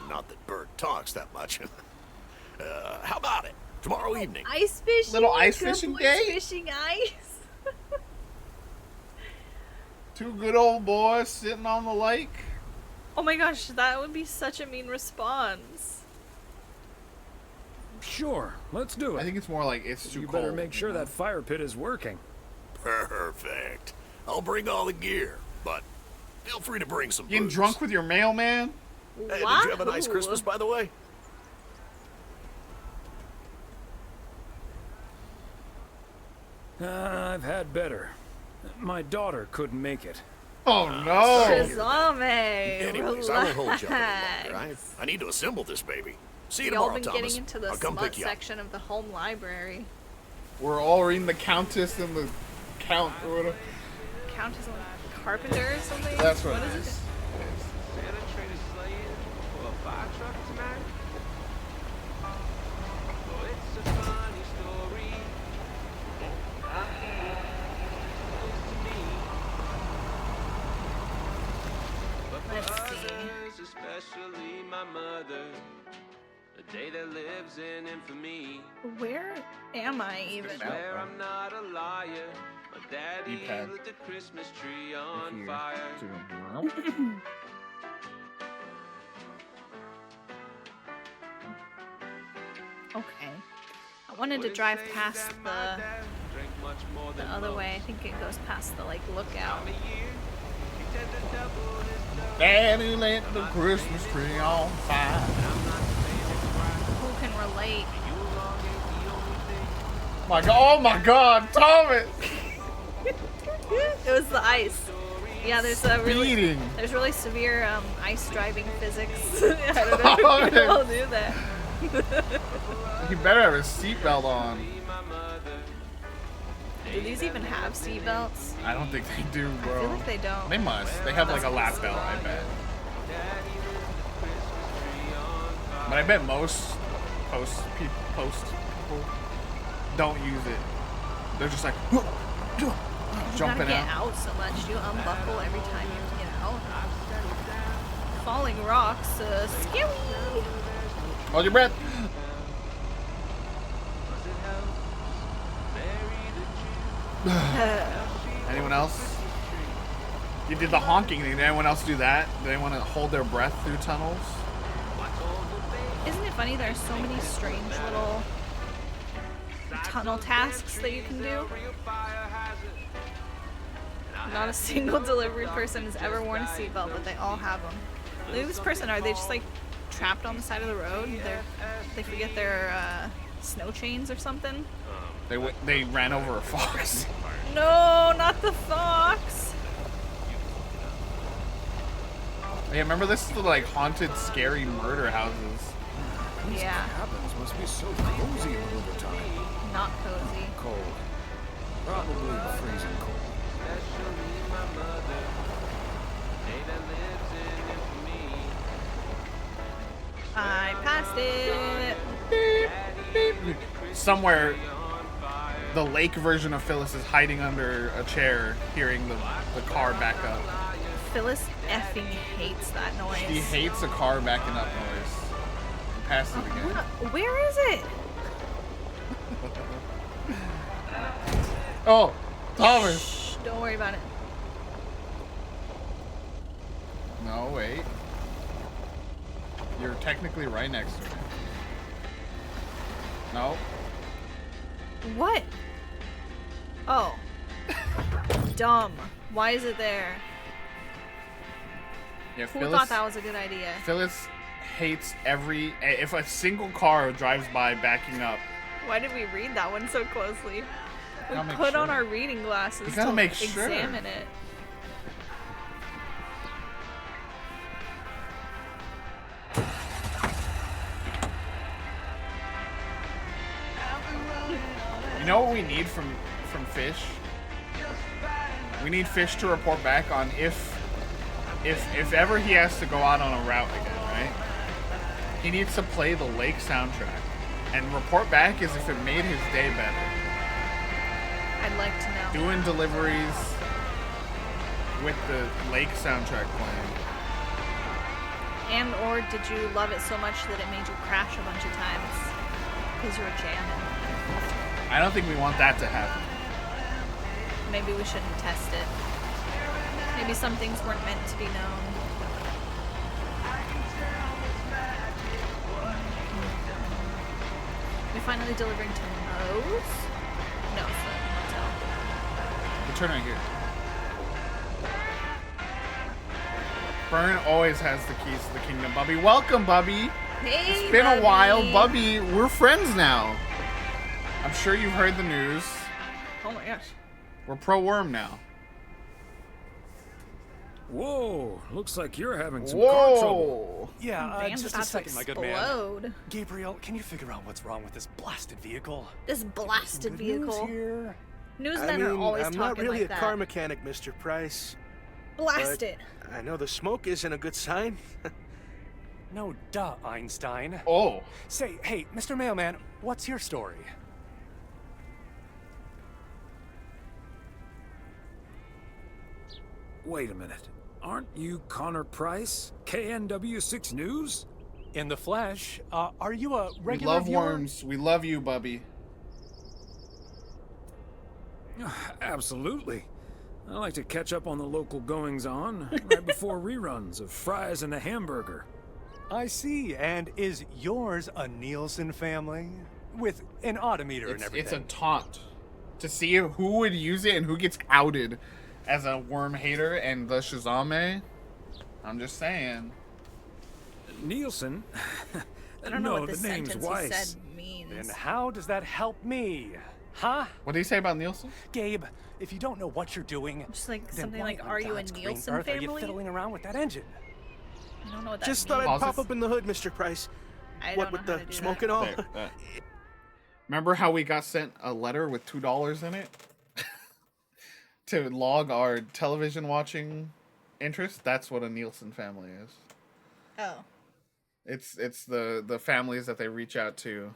Not that Bert talks that much. How about it? Tomorrow evening. Ice fishing. Little ice Good fishing boys day? Fishing ice. Two good old boys sitting on the lake. Oh my gosh, that would be such a mean response. Sure, let's do it. I think it's more like it's too You cold. better make sure that fire pit is working. Perfect. I'll bring all the gear, but feel free to bring some Getting booze. drunk with your mailman? Hey, did you have a nice Wahoo. Christmas, by the way? I've had better. My daughter couldn't make it. Oh no! Shazame. Anyways, I won't hold you up any relax. longer. I need to assemble this baby. See you Y'all tomorrow, been Thomas. getting into the I'll come smut pick you up. section of the home library. We're all reading the Countess and the Count or whatever. Countess and Carpenter or something? That's what it is is. it? Santa traded sleigh for a fire truck tonight. Oh, it's a funny story. Let's see. Others, especially my mother, a day that lives in infamy. Where am I even? Swear I'm not a liar. My daddy D-pad. lit the Christmas tree on Here. fire. Okay. I wanted to drive past the other way. I think it goes past the like lookout. Daddy lit the Christmas tree on fire. Who can we're late. Oh my god, Thomas! It was the ice. Yeah, there's a really Speeding. there's really severe ice driving physics. I don't know if people will do that. He better have his seatbelt on. Do these even have seatbelts? I don't think they do, bro. I feel like they don't. They must. They have like a lap belt, I bet. But I bet most post people don't use it. They're just like You jumping gotta get out. out so much. You unbuckle every time you get out. Falling rocks, scary. Hold your breath. Anyone else? You did the honking thing. Did anyone else do that? Did anyone hold their breath through tunnels? Isn't it funny there's so many strange little tunnel tasks that you can do? Not a single delivery person has ever worn a seatbelt, but they all have them. Look at this person. Are they just like trapped on the side of the road? They forget their snow chains or something? They ran over a fox. No, not the fox. Yeah, remember this is the like haunted, scary murder houses. Yeah. Cabins must be so cozy in the wintertime. Not cozy. Cold. Probably freezing cold. I passed it. Somewhere, the lake version of Phyllis is hiding under a chair, hearing the car back up. Phyllis effing hates that noise. She hates a car backing up noise. You passed it again. Where is it? Oh, Thomas. Shh, don't worry about it. No, wait. You're technically right next to me. No. What? Oh. Dumb. Why is it there? Yeah, Who thought that was a good idea? Phyllis hates if a single car drives by backing up. Why did we read that one so closely? We Gotta make put on sure. our reading glasses You gotta to make sure. examine it. You know what we need from Fish? We need Fish to report back on if ever he has to go out on a route again, right? He needs to play the Lake soundtrack and report back as if it made his day better. I'd like to know. Doing deliveries with the Lake soundtrack playing. And or did you love it so much that it made you crash a bunch of times because you were jamming? I don't think we want that to happen. Maybe we shouldn't test it. Maybe some things weren't meant to be known. We're finally delivering to Moe's? No, it's the motel. You turn right here. Byrne always has the keys to the kingdom. Bubby, welcome, Bubby. Hey, it's been a while, Bubby. Bubby. We're friends now. I'm sure you've heard the news. Oh my gosh. We're pro-worm now. Whoa, looks like you're having some car trouble. Yeah, Van's just about a to second, my good man. explode. Gabriel, can you figure out what's wrong with this blasted vehicle? This blasted Good news vehicle. here. Newsmen are always I'm talking not really like a that. car mechanic, Mr. Price. Blast but it. I know the smoke isn't a good sign. No, duh, Einstein. Oh. Say, hey, Mr. Mailman, what's your story? Wait a minute. Aren't you Connor Price? KNW6 News? In the flesh. Are you a We regular love viewer? worms. We love you, Bubby. Absolutely. I like to catch up on the local goings-on right before reruns of Fries and a Hamburger. I see. And is yours a Nielsen family? With an odometer and It's everything. a taunt to see who would use it and who gets outed as a worm hater and the Shazame. I'm just saying. Nielsen? I don't know No, what this the name's sentence he Weiss. said means. Then how does that help me? Huh? What did he say about Nielsen? Gabe, if you don't know what you're doing, Just like then something why like, on are you a God's green Nielsen earth are you family? fiddling around with that engine? I don't know what that Just means. thought I'd pop Pauses. up in the hood, Mr. Price. I What don't with know how the to do smoke that. and all? There, remember how we got sent a letter with $2 in it to log our television watching interest? That's what a Nielsen family is. Oh. It's the families that they reach out to.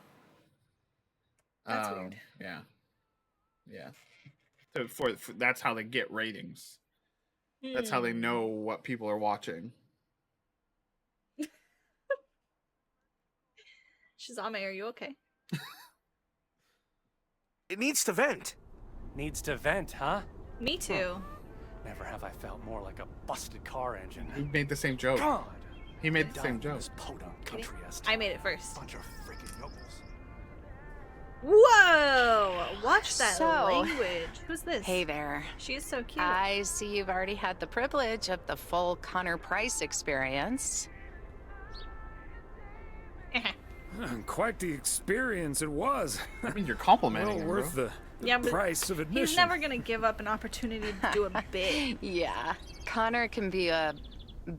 That's weird. Yeah. Yeah. So for that's how they get ratings. That's how they know what people are watching. Shazame, are you okay? It needs to vent. Needs to vent, huh? Me too. Never have I felt more like a busted car engine. He made the same joke. God. He made the same joke. This podunk country has I made it first. bunch of freaking yokels. Whoa! Watch that So, language. Who's this? Hey there. She's so cute. I see you've already had the privilege of the full Connor Price experience. Quite the experience it was. I mean, you're complimenting well him, worth bro. Yeah, but price of admission. He's never gonna give up an opportunity to do a bit. Yeah, Connor can be a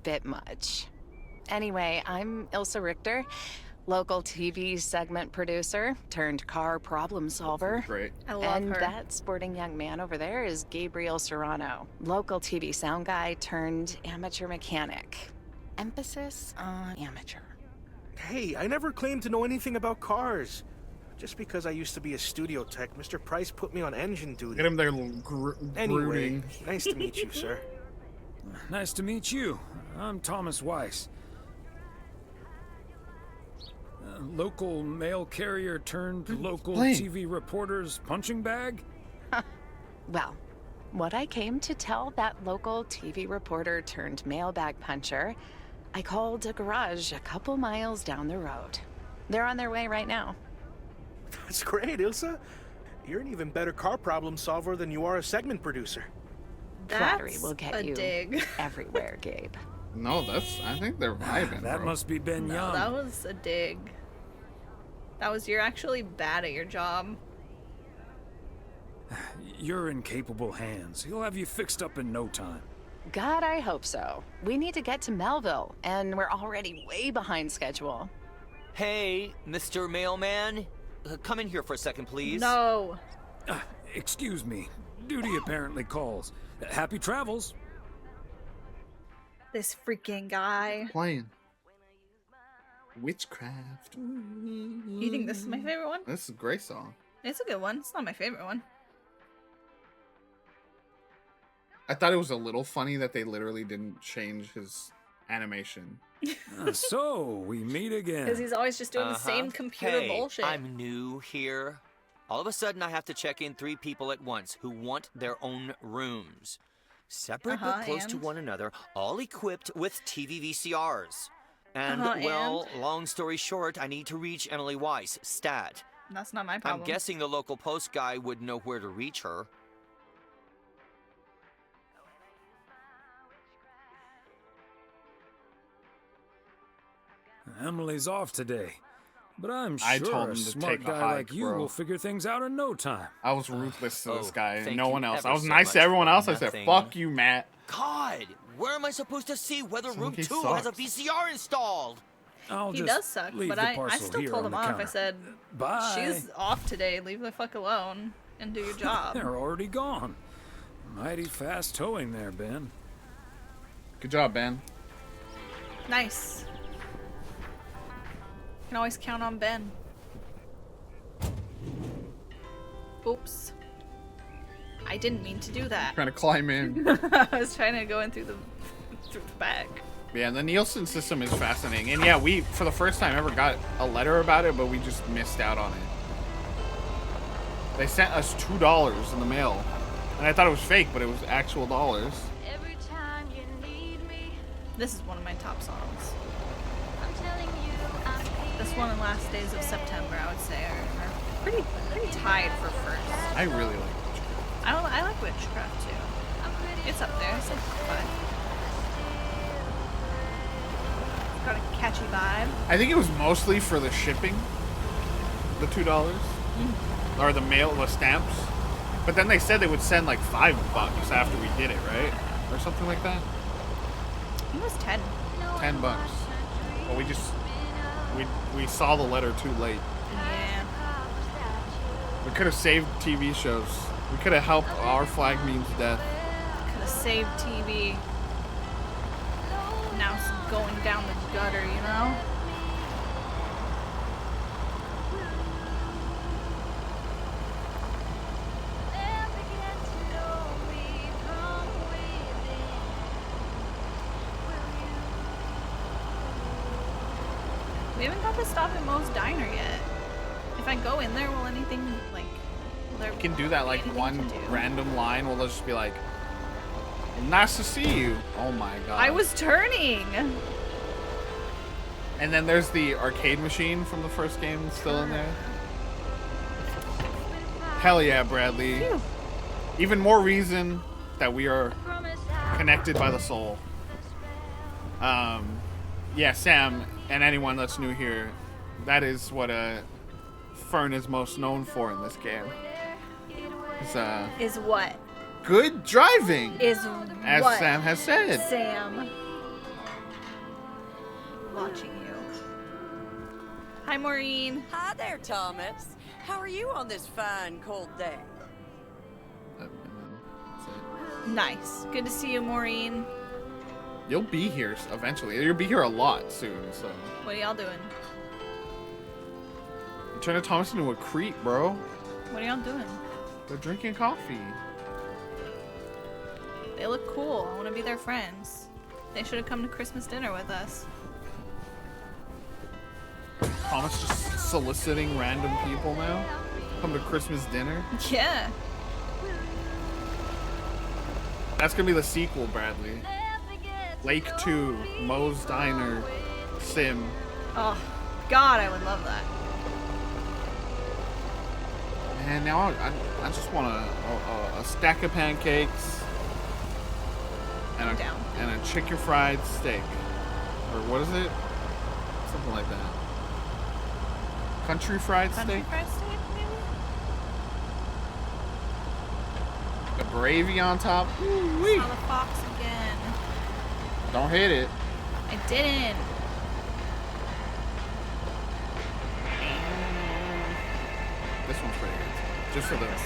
bit much. Anyway, I'm Ilsa Richter, local TV segment producer turned car problem solver. Great. I love and her. that sporting young man over there is Gabriel Serrano, local TV sound guy turned amateur mechanic. Emphasis on amateur. Hey, I never claimed to know anything about cars. Just because I used to be a studio tech, Mr. Price put me on engine duty. Get him there Anyway, brooding. nice to meet you, sir. Nice to meet you. I'm Thomas Weiss. Local mail carrier turned local TV reporter's punching bag? Well, what I came to tell that local TV reporter turned mailbag puncher, I called a garage a couple miles down the road. They're on their way right now. That's great, Ilsa. You're an even better car problem solver than you are a segment producer. Flattery will That's get a you dig. everywhere, Gabe. No, I think they're vibing, That bro. must be Ben No, Young. that was a dig. You're actually bad at your job. You're in capable hands. He'll have you fixed up in no time. God, I hope so. We need to get to Melville, and we're already way behind schedule. Hey, Mr. Mailman. Come in here for a second, please. No. Excuse me. Duty apparently calls. Happy travels. This freaking guy. Playing. Witchcraft. You think this is my favorite one? This is a great song. It's a good one. It's not my favorite one. I thought it was a little funny that they literally didn't change his animation. So, we meet again. Because he's always just doing the same computer Hey, bullshit. I'm new here. All of a sudden, I have to check in 3 people at once who want their own rooms. Separate but close to and? one another, all equipped with TV VCRs. And, And? long story short, I need to reach Emily Weiss, stat. That's not my problem. I'm guessing the local post guy would know where to reach her. Emily's off today. But I'm I sure told a him to smart take a guy hike, like you bro. will figure things out in no time. I was ruthless to this guy and thank no you one else. ever I was so nice much to everyone for else. I said, nothing. fuck you, Matt. God, where am I supposed to see whether room he 2 has a sucks. VCR installed? I'll He just does suck, leave but the I parcel still here told on him the off. I counter. said, Bye. she's off today. Leave the fuck alone and do your job. They're already gone. Mighty fast towing there, Ben. Good job, Ben. Nice. Can always count on Ben. Oops. I didn't mean to do that. Trying to climb in. I was trying to go in through the back. Yeah, the Nielsen system is fascinating. And yeah, we, for the first time ever, got a letter about it, but we just missed out on it. They sent us $2 in the mail. And I thought it was fake, but it was actual dollars. This is one of my top songs. This one and Last Days of September, I would say, are pretty tied for first. I really like Witchcraft. I like Witchcraft too. It's up there. It's like 5. Got a catchy vibe. I think it was mostly for the shipping, the $2, or the mail, the stamps. But then they said they would send like $5 after we did it, right? Or something like that. It was 10. $10. Well, we saw the letter too late. Yeah. We could have saved TV shows. We could have helped Our Flag Means Death. Could have saved TV. Now it's going down the gutter, you know? We haven't got to stop at Moe's Diner yet. If I go in there, will anything, like... Will there We can do that like anything one to do? random line. We'll just be like, nice to see you. Oh my god. I was turning! And then there's the arcade machine from the first game still in there. Hell yeah, Bradley. Phew. Even more reason that we are connected by the soul. Yeah, Sam, and anyone that's new here, that is what Fern is most known for in this game. Is what? Good driving! Is as what? Sam has said. Sam. Watching you. Hi, Maureen. Hi there, Thomas. How are you on this fine, cold day? Nice. Good to see you, Maureen. You'll be here eventually. You'll be here a lot soon, so. What are y'all doing? You turn Thomas into a creep, bro. What are y'all doing? They're drinking coffee. They look cool. I want to be their friends. They should have come to Christmas dinner with us. Thomas just soliciting random people now? Come to Christmas dinner? Yeah. That's gonna be the sequel, Bradley. Lake 2, Moe's Diner, Sim. Oh, God, I would love that. Man, now I just want a stack of pancakes and a chicken fried steak. Or what is it? Something like that. Country fried steak? Country fried steak, maybe? The gravy on top. Saw the fox again. Don't hit it. I didn't. This one's pretty good. Just for this.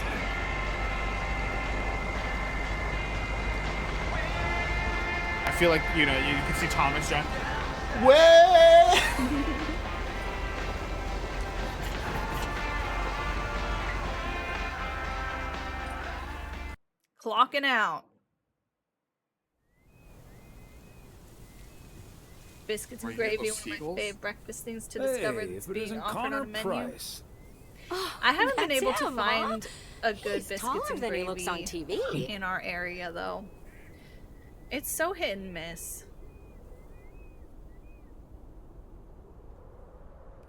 I feel like, you can see Thomas John. Way! Clocking out. Biscuits and gravy, one of my fave breakfast things to discover that's being offered on a menu. Price. I haven't been That's able to him, find a good He's biscuits taller and than gravy he looks on TV. in our area, though. It's so hit and miss.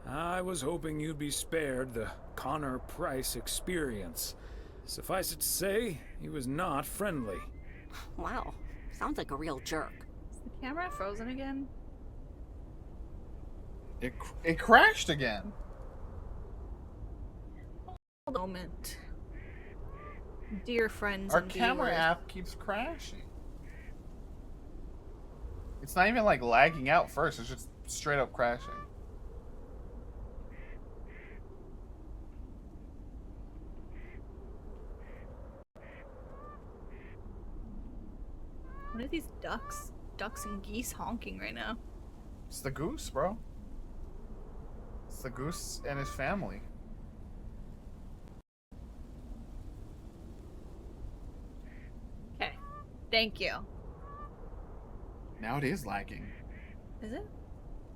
I was hoping you'd be spared the Connor Price experience. Suffice it to say, he was not friendly. Wow, sounds like a real jerk. Is the camera frozen again? It crashed again. Moment. Dear friends Our and camera viewers. app keeps crashing. It's not even like lagging out first, it's just straight up crashing. What are these ducks and geese honking right now? It's the goose, bro. It's the goose and his family. Okay. Thank you. Now it is lagging. Is it?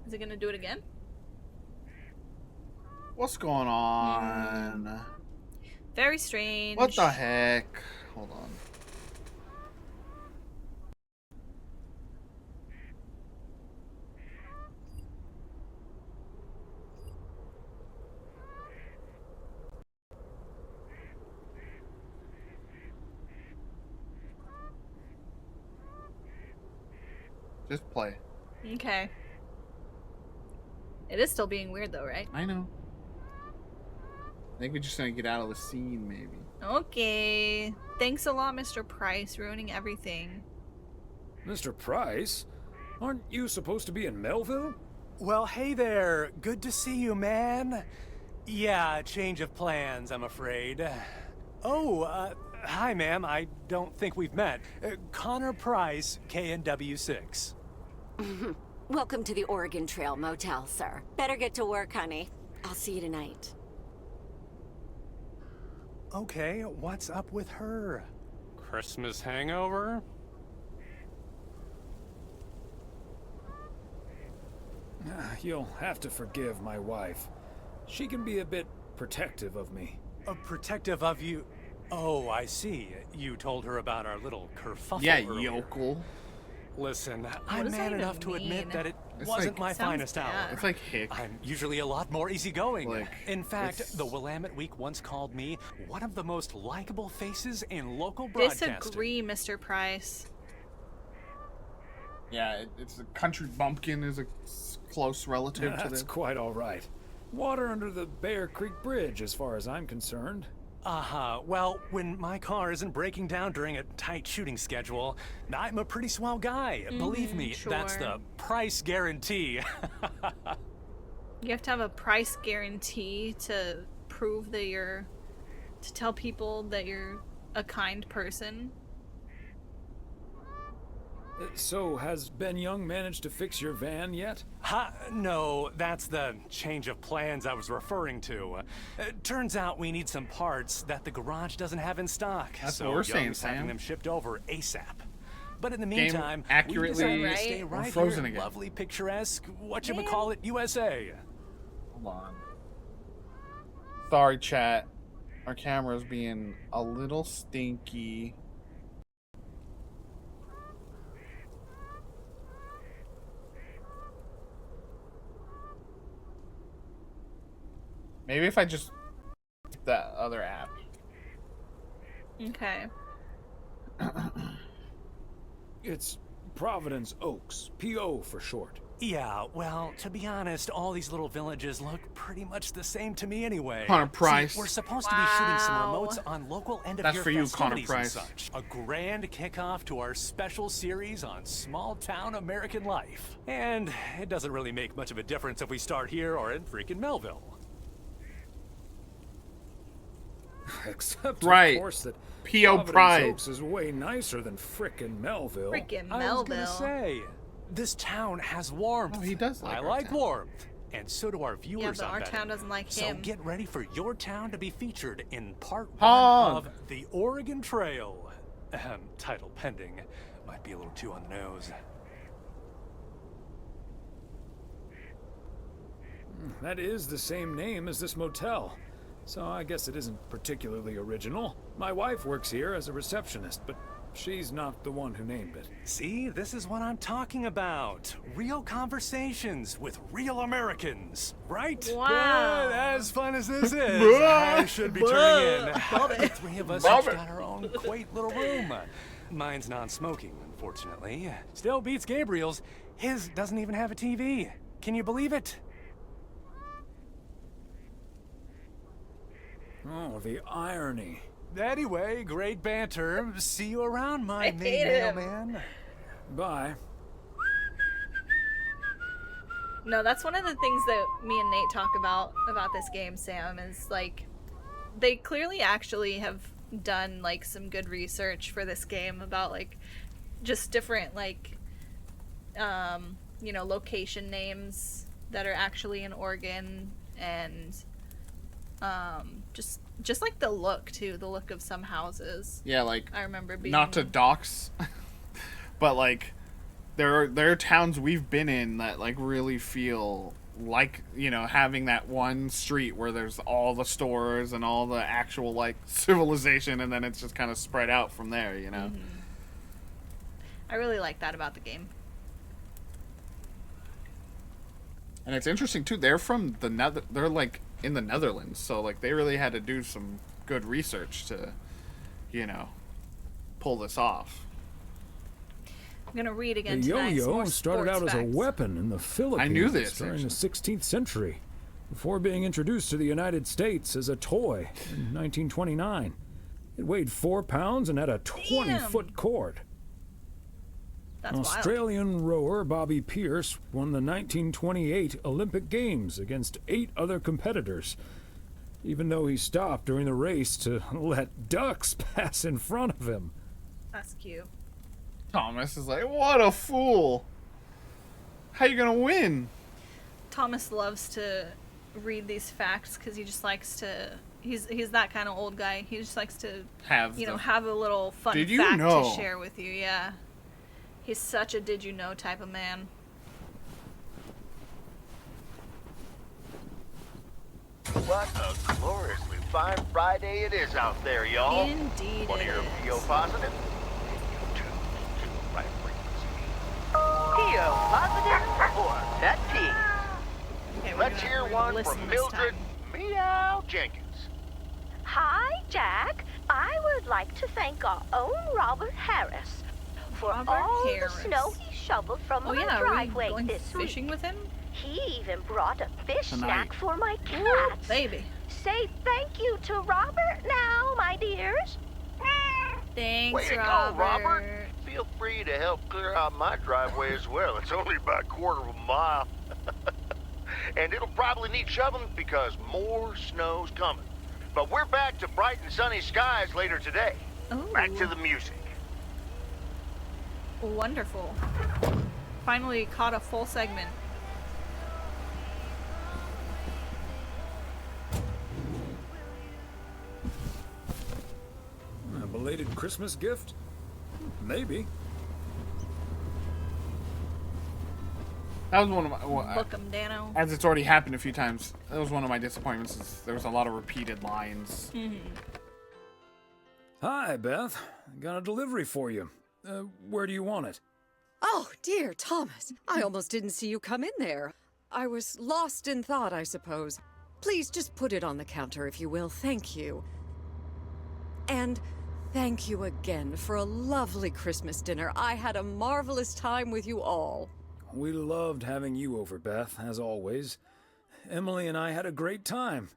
Is it gonna do it again? What's going on? Very strange. What the heck? Hold on. Just play. Okay. It is still being weird though, right? I know. I think we're just gonna get out of the scene, maybe. Okay. Thanks a lot, Mr. Price, ruining everything. Mr. Price? Aren't you supposed to be in Melville? Well, hey there. Good to see you, man. Yeah, change of plans, I'm afraid. Oh, hi, ma'am. I don't think we've met. Connor Price, KNW6. Welcome to the Oregon Trail Motel, sir. Better get to work, honey. I'll see you tonight. Okay, what's up with her? Christmas hangover? You'll have to forgive my wife. She can be a bit protective of me. Protective of you? Oh, I see. You told her about our little kerfuffle Yeah, earlier. yokel. Listen, I'm man enough to admit that it It's wasn't like- my Sounds finest hour. bad. It's like hick. I'm usually a lot more easygoing. Like, in fact, it's- the Willamette Week once called me one of the most likable faces in local broadcasting. Disagree, Mr. Price. Yeah, it's a country bumpkin is a close relative to That's the. quite all right. Water under the Bear Creek Bridge, as far as I'm concerned. Well, when my car isn't breaking down during a tight shooting schedule, I'm a pretty swell guy. Believe me, that's sure. the price guarantee. You have to have a price guarantee to prove that to tell people that you're a kind person. So, has Ben Young managed to fix your van yet? No, that's the change of plans I was referring to. Turns out we need some parts that the garage doesn't have in stock. That's so what we're saying, Young's having Sam. them shipped over ASAP. But in the Game meantime, accurately we decided to stay or right frozen here in again. lovely, picturesque, whatchamacallit, USA. Hold on. Sorry, chat. Our camera's being a little stinky. Maybe if I just that other app. Okay. It's Providence Oaks, PO for short. Yeah, well, to be honest, all these little villages look pretty much the same to me anyway. Connor Price. See, we're supposed to be shooting some remotes on local end of That's year for you, Connor festivities Price. and such. A grand kickoff to our special series on small town American life. And it doesn't really make much of a difference if we start here or in freaking Melville. Except, Right. of course, that P.O. Providence Pride. Oaks is way nicer than frickin' Melville. Frickin' I was gonna Melville. say, this town has warmth. Oh, he does like I our like town. warmth. And so do our viewers, but I'm our betting. town doesn't like So him. get ready for your town to be featured in part Hog. 1 of The Oregon Trail. Title pending. Might be a little too on the nose. That is the same name as this motel. So I guess it isn't particularly original. My wife works here as a receptionist, but she's not the one who named it. See, this is what I'm talking about. Real conversations with real Americans, right? Wow. But as fun as this is, I should be turning in. The three of us Love each it. got our own quaint little room. Mine's non-smoking, unfortunately. Still beats Gabriel's. His doesn't even have a TV. Can you believe it? Oh, the irony. Anyway, great banter. See you around, my I main hate him. mailman. Bye. No, that's one of the things that me and Nate talk about this game, Sam, is like they clearly actually have done like some good research for this game about like just different like location names that are actually in Oregon, and just like the look too, the look of some houses. Yeah, like I remember being not to dox, but like there are towns we've been in that like really feel like, you know, having that one street where there's all the stores and all the actual like civilization, and then it's just kind of spread out from there, you know. I really like that about the game. And it's interesting too. They're from they're like in the Netherlands, so like they really had to do some good research to, you know, pull this off. I'm gonna read again The tonight. Some yo-yo more started out sports as a facts. weapon in the Philippines knew this, during the 16th century, before being introduced to the United States as a toy in 1929. It weighed 4 pounds and had a 20-foot cord. That's wild. Australian rower Bobby Pierce won the 1928 Olympic Games against 8 other competitors, even though he stopped during the race to let ducks pass in front of him. That's cute. Thomas is like, what a fool. How you gonna win? Thomas loves to read these facts because he just likes to. He's that kind of old guy. He just likes to Have have a little fun Did you fact know? to share with you. Yeah, he's such a did you know type of man. What a gloriously fine Friday it is out there, y'all. Indeed One of your it PO is. positive, you tune to right frequency. PO positive or pet peeve? Okay, we're Let's gonna hear one listen from this Mildred time. Meow Jenkins. Hi, Jack. I would like to thank our own Robert Harris for Robert all Harris. the snow he shoveled from Oh my yeah, are we driveway going this fishing week. with him? He even brought a fish Tonight. snack for my Ooh, cats. baby. Say thank you to Robert now, my dears. Thanks, Way to Robert. go, Robert. Feel free to help clear out my driveway as well. It's only about a quarter of a mile. And it'll probably need shoveling because more snow's coming. But we're back to bright and sunny skies later today. Ooh. Back to the music. Wonderful. Finally caught a full segment. A belated Christmas gift? Maybe. That was one of my. Book 'em, Dano. As it's already happened a few times, that was one of my disappointments. Is there was a lot of repeated lines. Hi, Beth. Got a delivery for you. Where do you want it? Oh, dear Thomas. I almost didn't see you come in there. I was lost in thought, I suppose. Please just put it on the counter, if you will. Thank you. And thank you again for a lovely Christmas dinner. I had a marvelous time with you all. We loved having you over, Beth, as always. Emily and I had a great time.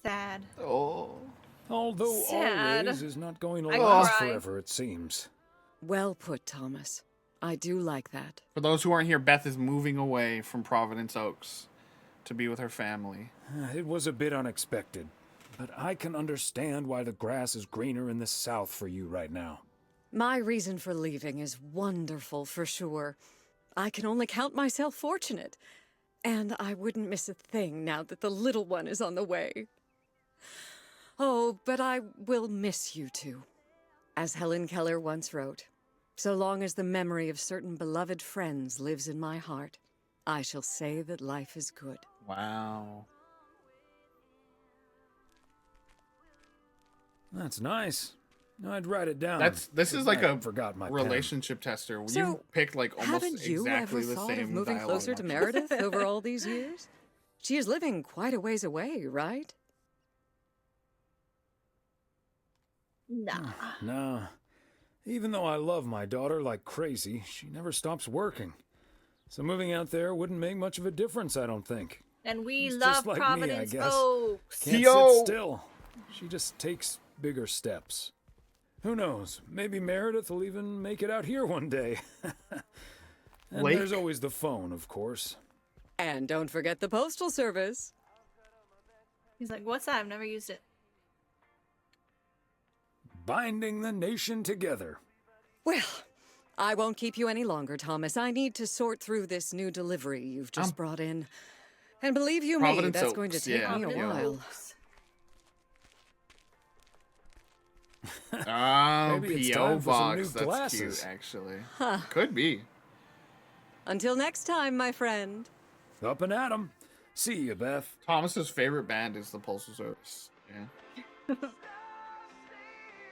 Sad. Oh. Although Sad. always is not going to I last cry. forever, it seems. Well put, Thomas. I do like that. For those who aren't here, Beth is moving away from Providence Oaks to be with her family. It was a bit unexpected, but I can understand why the grass is greener in the south for you right now. My reason for leaving is wonderful, for sure. I can only count myself fortunate. And I wouldn't miss a thing now that the little one is on the way. Oh, but I will miss you two. As Helen Keller once wrote, so long as the memory of certain beloved friends lives in my heart, I shall say that life is good. Wow. That's nice. I'd write it down. This is I like a forgot my pen. relationship tester. You So, picked like almost haven't you exactly ever the thought same of moving dialogue closer to line. Meredith over all these years? She is living quite a ways away, right? Nah. No. Even though I love my daughter like crazy, she never stops working. So moving out there wouldn't make much of a difference, I don't think. And we She's love just like Providence me, I guess. Oaks. Can't Yo! sit still. She just takes bigger steps. Who knows? Maybe Meredith will even make it out here one day. And Lake? there's always the phone, of course. And don't forget the postal service. He's like, what's that? I've never used it. Binding the nation together. Well, I won't keep you any longer, Thomas. I need to sort through this new delivery you've just brought in. And believe you me, Providence that's going to Oaks, take yeah, me a yeah. while. Oh, Maybe it's P.O. time for some Box. new That's glasses. cute, actually. Huh. Could be. Until next time, my friend. Up and at 'em. See you, Beth. Thomas's favorite band is the Postal Service. Yeah.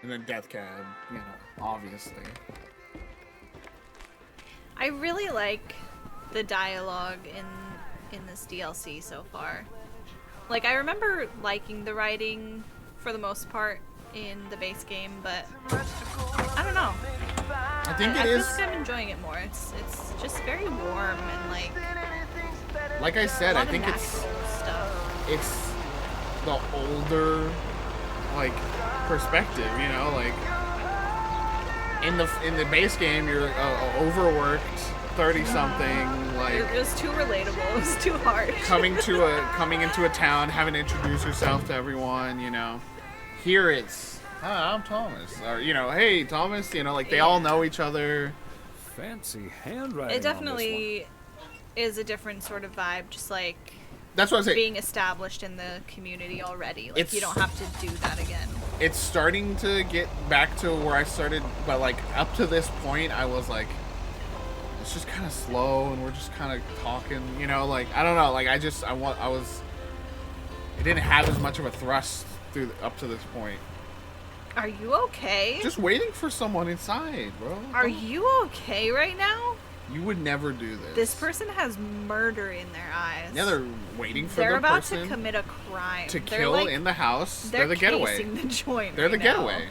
And then Death Cab, you know, obviously. I really like the dialogue in this DLC so far. Like, I remember liking the writing for the most part, in the base game, but I don't know. I think I it feel is. like I'm enjoying it more. It's just very warm and Like I said, a I lot think of it's natural stuff. it's the older like perspective, you know, like in the base game you're overworked 30 something, like It was too relatable. It was too hard. coming into a town, having to introduce yourself to everyone, you know. Here it's, hi, I'm Thomas, or you know, hey Thomas, you know, like they all know each other. Fancy handwriting. It definitely is a different sort of vibe, just like That's what I say. being established in the community already. Like It's- you don't have to do that again. It's starting to get back to where I started, but like up to this point, I was like, it's just kind of slow, and we're just kind of talking, you know, like I don't know, like it didn't have as much of a thrust up to this point. Are you okay? Just waiting for someone inside, bro. Are you okay right now? You would never do this. This person has murder in their eyes. Yeah, they're waiting for They're the about person to commit a crime. to They're kill like- in the house. They're the getaway. casing the joint They're the right now. getaway.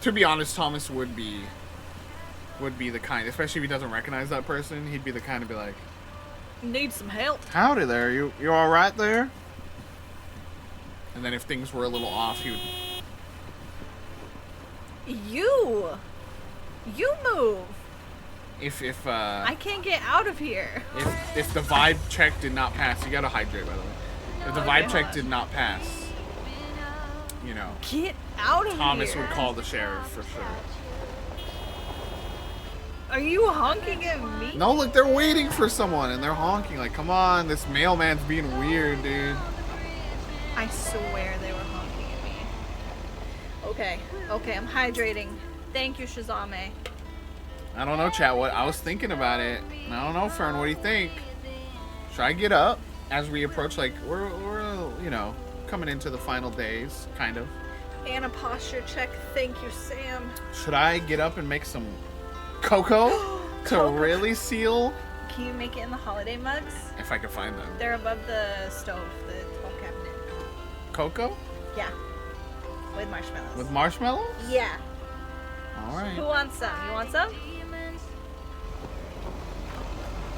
To be honest, Thomas would be the kind, especially if he doesn't recognize that person, he'd be the kind to be like, Need some help. howdy there, you all right there? And then if things were a little off, he would... You move. If I can't get out of here. if the vibe check did not pass, you gotta hydrate, by the way. If the Okay, vibe hold check on. did not pass, you know, Get out of Thomas here. would call the sheriff for sure. Are you honking at me? No, look, they're waiting for someone and they're honking. Like, come on, this mailman's being weird, dude. I swear they were honking at me. Okay, I'm hydrating. Thank you, Shazame. I don't know, chat. What I was thinking about it. I don't know, Fern. What do you think? Should I get up as we approach? Like, we're you know, coming into the final days, kind of. And a posture check. Thank you, Sam. Should I get up and make some cocoa to Cocoa. really seal? Can you make it in the holiday mugs? If I can find them. They're above the stove, the tall cabinet. Cocoa Yeah. With marshmallows. with marshmallows. Yeah. All right. Who wants some? You want some?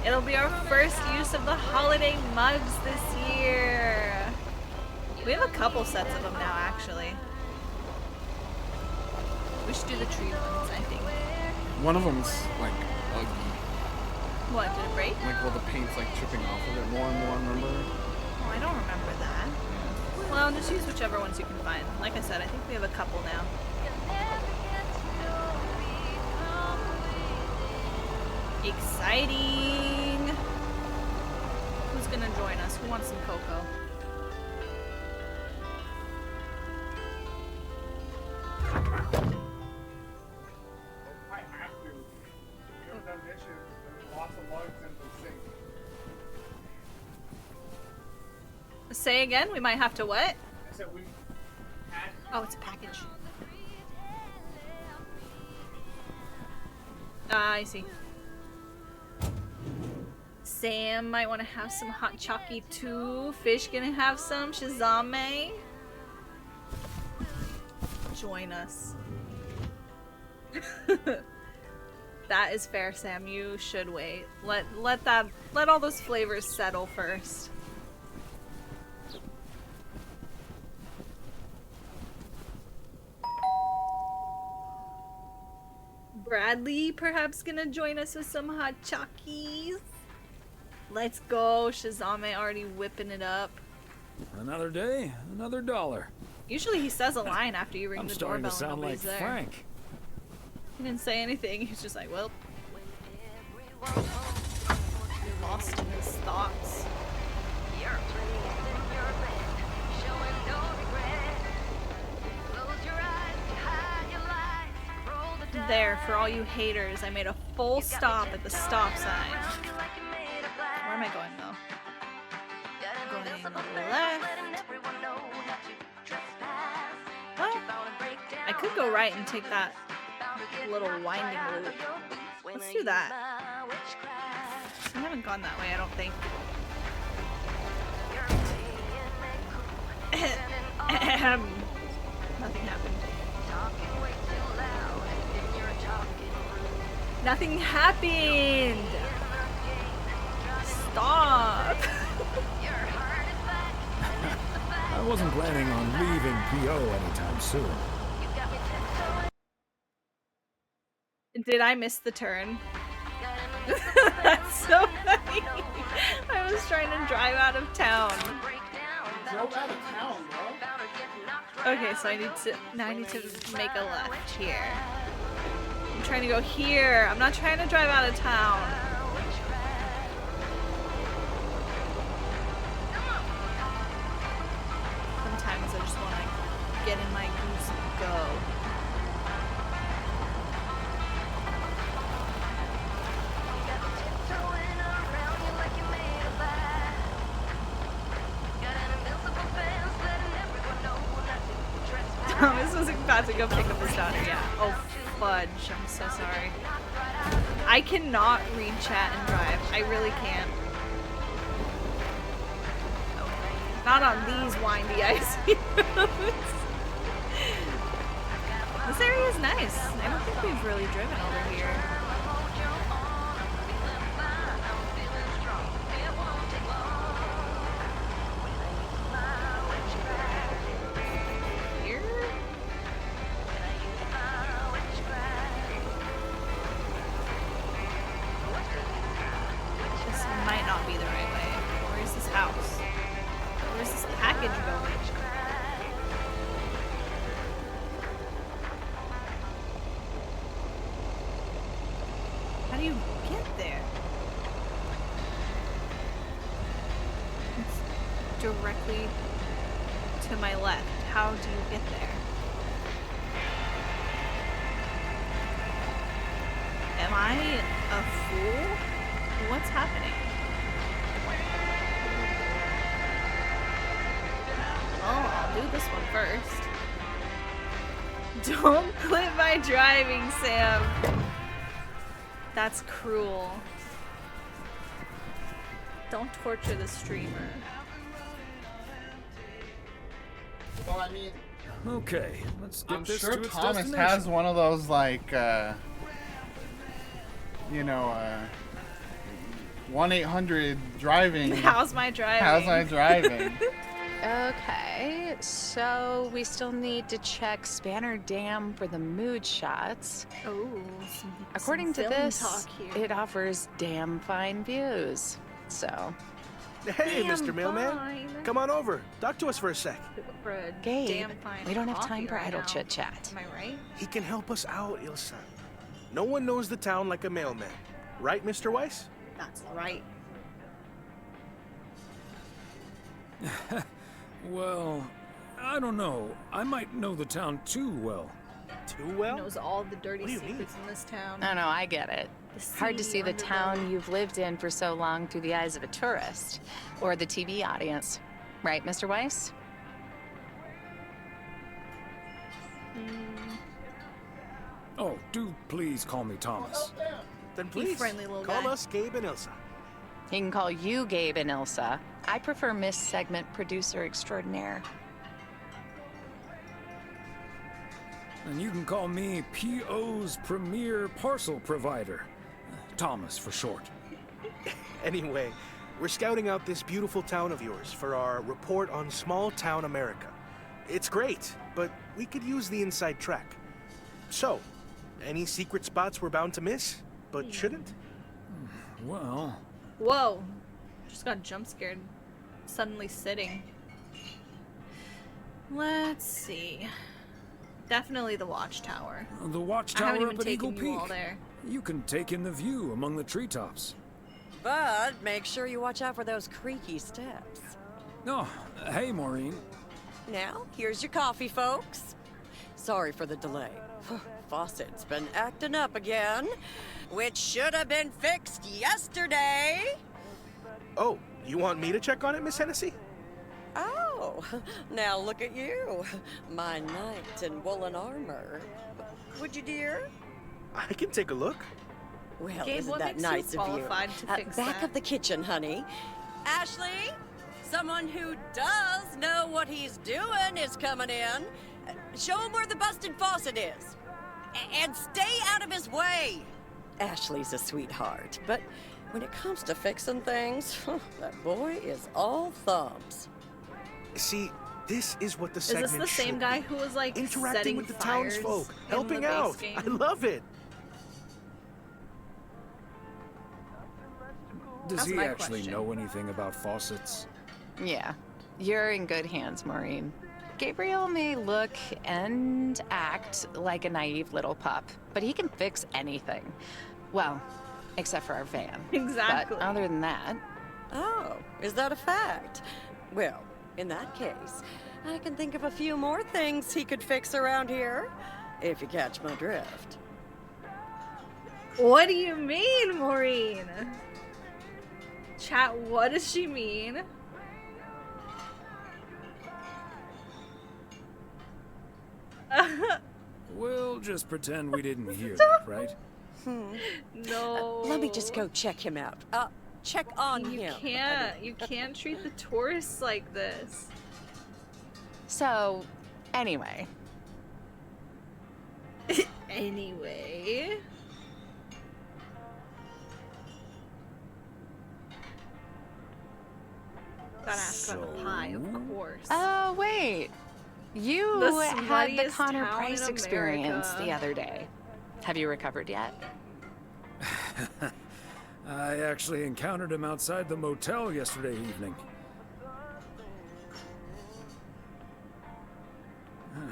It'll be our first use of the holiday mugs this year. We have a couple sets of them now, actually. We should do the tree ones, I think. One of them's like ugly. What, did it break? Like, well, the paint's like chipping off of it more and more. Remember? Oh, I don't remember that. Well, just use whichever ones you can find. Like I said, I think we have a couple now. Exciting! Who's gonna join us? Who wants some cocoa? Say again? We might have to what? Oh, it's a package. Ah, I see. Sam might want to have some hot chalky too. Fish gonna have some. Shazame. Join us. That is fair, Sam. You should wait. Let all those flavors settle first. Bradley perhaps gonna join us with some hot chalkies. Let's go. Shazame already whipping it up. Another day, another dollar. Usually he says a line after you ring I'm the starting doorbell to and sound like nobody's there. Frank. He didn't say anything. He's just like, well, lost in his thoughts. There, for all you haters, I made a full stop at the stop sign. Where am I going though? Going left. Well, I could go right and take that little winding loop. Let's do that. We haven't gone that way, I don't think. Nothing happened. Nothing happened! Stop! I wasn't planning on leaving PO anytime soon. Did I miss the turn? That's so funny. I was trying to drive out of town. Drove out of town, bro. Okay, so I need to make a left here. I'm trying to go here. I'm not trying to drive out of town. Sometimes I just want to get in my goose and go. Thomas was about to go pick up his daughter, yeah. Oh, fudge. I'm so sorry. I cannot read chat and drive. I really can't. Not on these windy, icy roads. This area is nice. I don't think we've really driven over here. How do you get there? It's directly to my left. How do you get there? Am I a fool? What's happening? Oh, I'll do this one first. Don't clip my driving, Sam. That's cruel. Don't torture the streamer. Well, I mean, okay, let's get I'm this sure to its Thomas destination. has one of those, like, 1-800 driving. How's my driving? How's my driving? Okay, so we still need to check Spanner Dam for the mood shots. Oh, according to film this, talk here. it offers damn fine views. So, Hey, Damn Mr. Mailman. fine. Come on over. Talk to us for a sec. For a Gabe, damn fine we don't have coffee time for right idle now. chit-chat. Am I right? He can help us out, Ilsa. No one knows the town like a mailman. Right, Mr. Weiss? That's right. Well, I don't know. I might know the town too well. Too well? He knows all the dirty What do you secrets in this town. No, I get it. Hard to see the town you've lived in for so long through the eyes of a tourist or the TV audience. Right, Mr. Weiss? Oh, do please call me Thomas. Then Be please, friendly, little call guy. us Gabe and Ilsa. He can call you Gabe and Ilsa. I prefer Miss Segment Producer Extraordinaire. And you can call me PO's premier parcel provider. Thomas for short. Anyway, we're scouting out this beautiful town of yours for our report on small town America. It's great, but we could use the inside track. So, any secret spots we're bound to miss, but shouldn't? Well, Whoa. Just got jump scared. Suddenly sitting. Let's see. Definitely the watchtower. the I watchtower haven't up even at Eagle taken you all Peak. there. You can take in the view among the treetops. But make sure you watch out for those creaky steps. Oh, hey, Maureen. Now, here's your coffee, folks. Sorry for the delay. Faucet's been acting up again, which should have been fixed yesterday. Oh, you want me to check on it, Miss Hennessy? Oh, now look at you, my knight in woolen armor. Would you, dear? I can take a look. Well, Gabe, isn't what that makes you nice of you? qualified to fix Back that? of the kitchen, honey. Ashley, Someone who does know what he's doing is coming in. Show him where the busted faucet is. And stay out of his way. Ashley's a sweetheart, but when it comes to fixing things, that boy is all thumbs. See, this is what the Is segment this the same should guy be. who was like Interacting setting with the fires townsfolk, in helping the base out. game? I love it. Does That's he my actually question. know anything about faucets? Yeah, you're in good hands, Maureen. Gabriel may look and act like a naive little pup, but he can fix anything. Well, except for our van. Exactly. But other than that, Oh, is that a fact? Well, in that case, I can think of a few more things he could fix around here, if you catch my drift. What do you mean, Maureen? Chat, what does she mean? We'll just pretend we didn't hear, right? No. Let me just go check him out. Check on him. You can't treat the tourists like this. so anyway, Anyway. Gotta ask about the pie, of course. oh wait, you The had the smuttiest Connor town Price in experience America. the other day. Have you recovered yet? I actually encountered him outside the motel yesterday evening.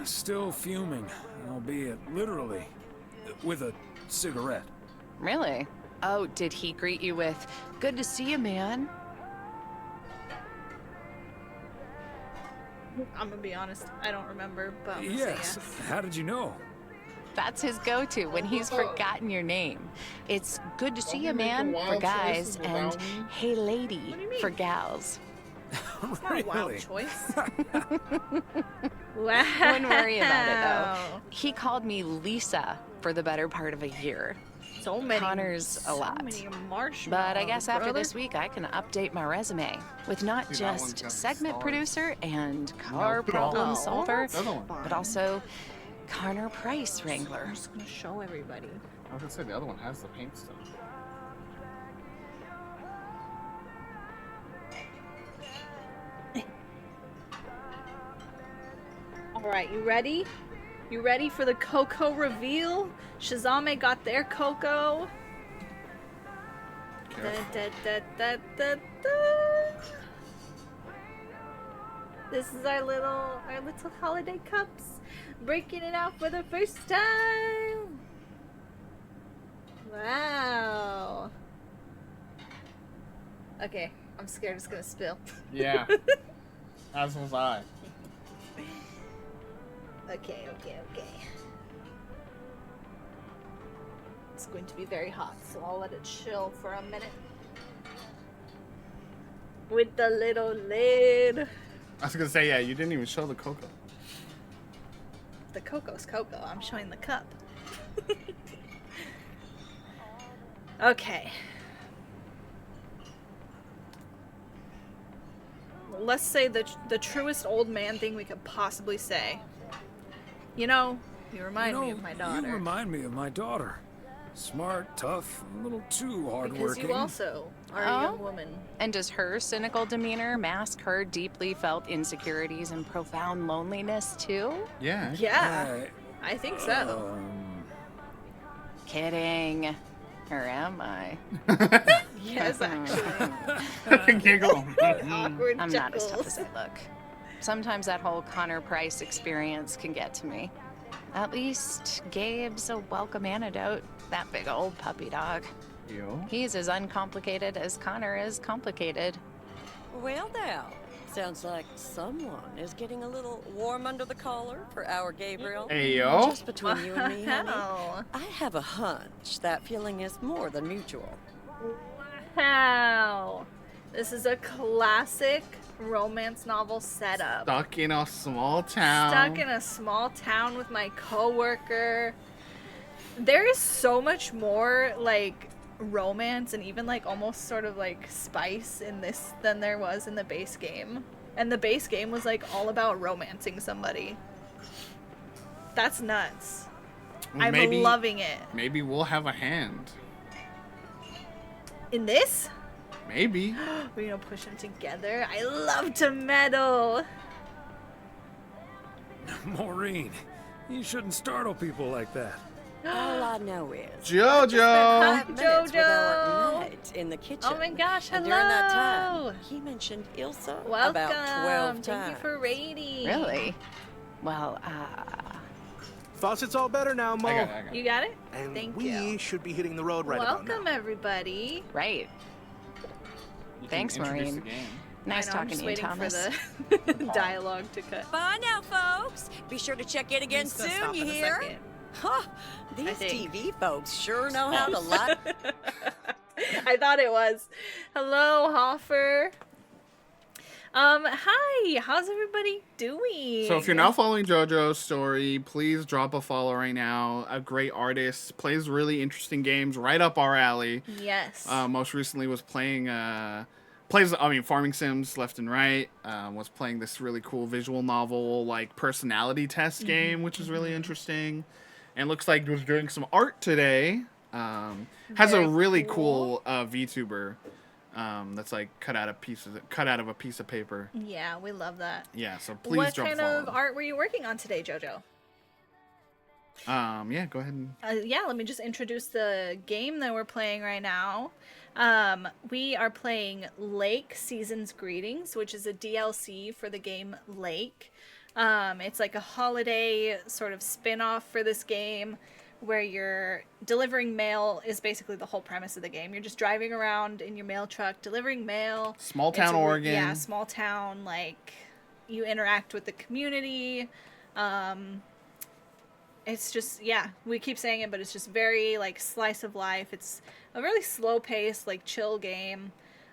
Still fuming, albeit literally, with a cigarette. Really? Oh, did he greet you with, "Good to see you, man"? I'm gonna be honest, I don't remember, but I'm gonna Yes. say yes. How did you know? That's his go-to when he's forgotten your name. It's "Good to see you, man" for guys and "Hey, lady" for gals. It's not a wild Really? choice. Wouldn't worry about it Wow. though. He called me Lisa for the better part of a year. So many. Connor's a lot. So many marshmallows. But I guess after brother. this week, I can update my resume with not Dude, that one's just got segment stars. producer and car No, problem no. solver, The other one. but also Connor Price wrangler. I'm just gonna show everybody. I was gonna say the other one has the paint stuff. Alright, you ready? You ready for the Coco reveal? Shazame got their Coco. Da, da, da, da, da, da. This is our little holiday cups. Breaking it out for the first time. Wow. Okay, I'm scared it's gonna spill. Yeah. As was I. Okay. It's going to be very hot, so I'll let it chill for a minute. With the little lid. I was gonna say, yeah, you didn't even show the cocoa. The Coco's Coco. I'm showing the cup. Okay. Let's say the truest old man thing we could possibly say. You know, you remind me of my daughter. You remind me of my daughter. Smart, tough, a little too Because hardworking. you also are a young woman. And does her cynical demeanor mask her deeply felt insecurities and profound loneliness too? Yeah. Yeah, I think so. Kidding. Or am I? Yes, actually. Giggle. Awkward I'm not as tough chuckles. as I look. Sometimes that whole Connor Price experience can get to me. At least Gabe's a welcome antidote, that big old puppy dog. Yo. He's as uncomplicated as Connor is complicated. Well now, sounds like someone is getting a little warm under the collar for our Gabriel. Hey, yo. Just between you and me, honey, Wow. I have a hunch that feeling is more than mutual. Wow. This is a classic romance novel setup. Stuck in a small town. Stuck in a small town with my coworker. There is so much more like romance and even like almost sort of like spice in this than there was in the base game. And the base game was like all about romancing somebody. That's nuts. I'm loving it. Maybe we'll have a hand. In this? Maybe. We're gonna push them together. I love to meddle. Maureen, you shouldn't startle people like that. All I know is Jojo. Jojo in the kitchen. Oh my gosh, hello. And during that time, he mentioned Ilsa Welcome. about 12 times. Thank you for raiding. Really? Well, Faucet's all better now, Mo. I got it. You got it? And Thank we you. should be hitting the road right about now. Welcome, everybody. Right. Thanks, Maureen. Nice I know, I'm talking just to you, waiting Thomas. for the dialogue to cut. Bye now, folks. Be sure to check in again just gonna soon, stop you in a hear? second. Huh, these think. TV folks sure know how to lie. I thought it was. Hello, Hoffer. Hi. How's everybody doing? So if you're not following JoJo's story, please drop a follow right now. A great artist, plays really interesting games, right up our alley. Yes. Most recently was playing farming sims left and right. Was playing this really cool visual novel like personality test game, which is really interesting. And looks like was doing some art today. Has Very a really cool. cool VTuber that's like cut out of a piece of paper. Yeah, we love that. Yeah, so please What drop a kind follow. of art were you working on today, Jojo? Yeah, go ahead. Yeah, let me just introduce the game that we're playing right now. We are playing Lake Season's Greetings, which is a DLC for the game Lake. It's like a holiday sort of spin-off for this game where you're delivering mail is basically the whole premise of the game. You're just driving around in your mail truck, delivering mail. Small town Oregon. Yeah, small town. Like, you interact with the community. It's just, yeah, we keep saying it, but it's just very, like, slice of life. It's a really slow-paced, like, chill game.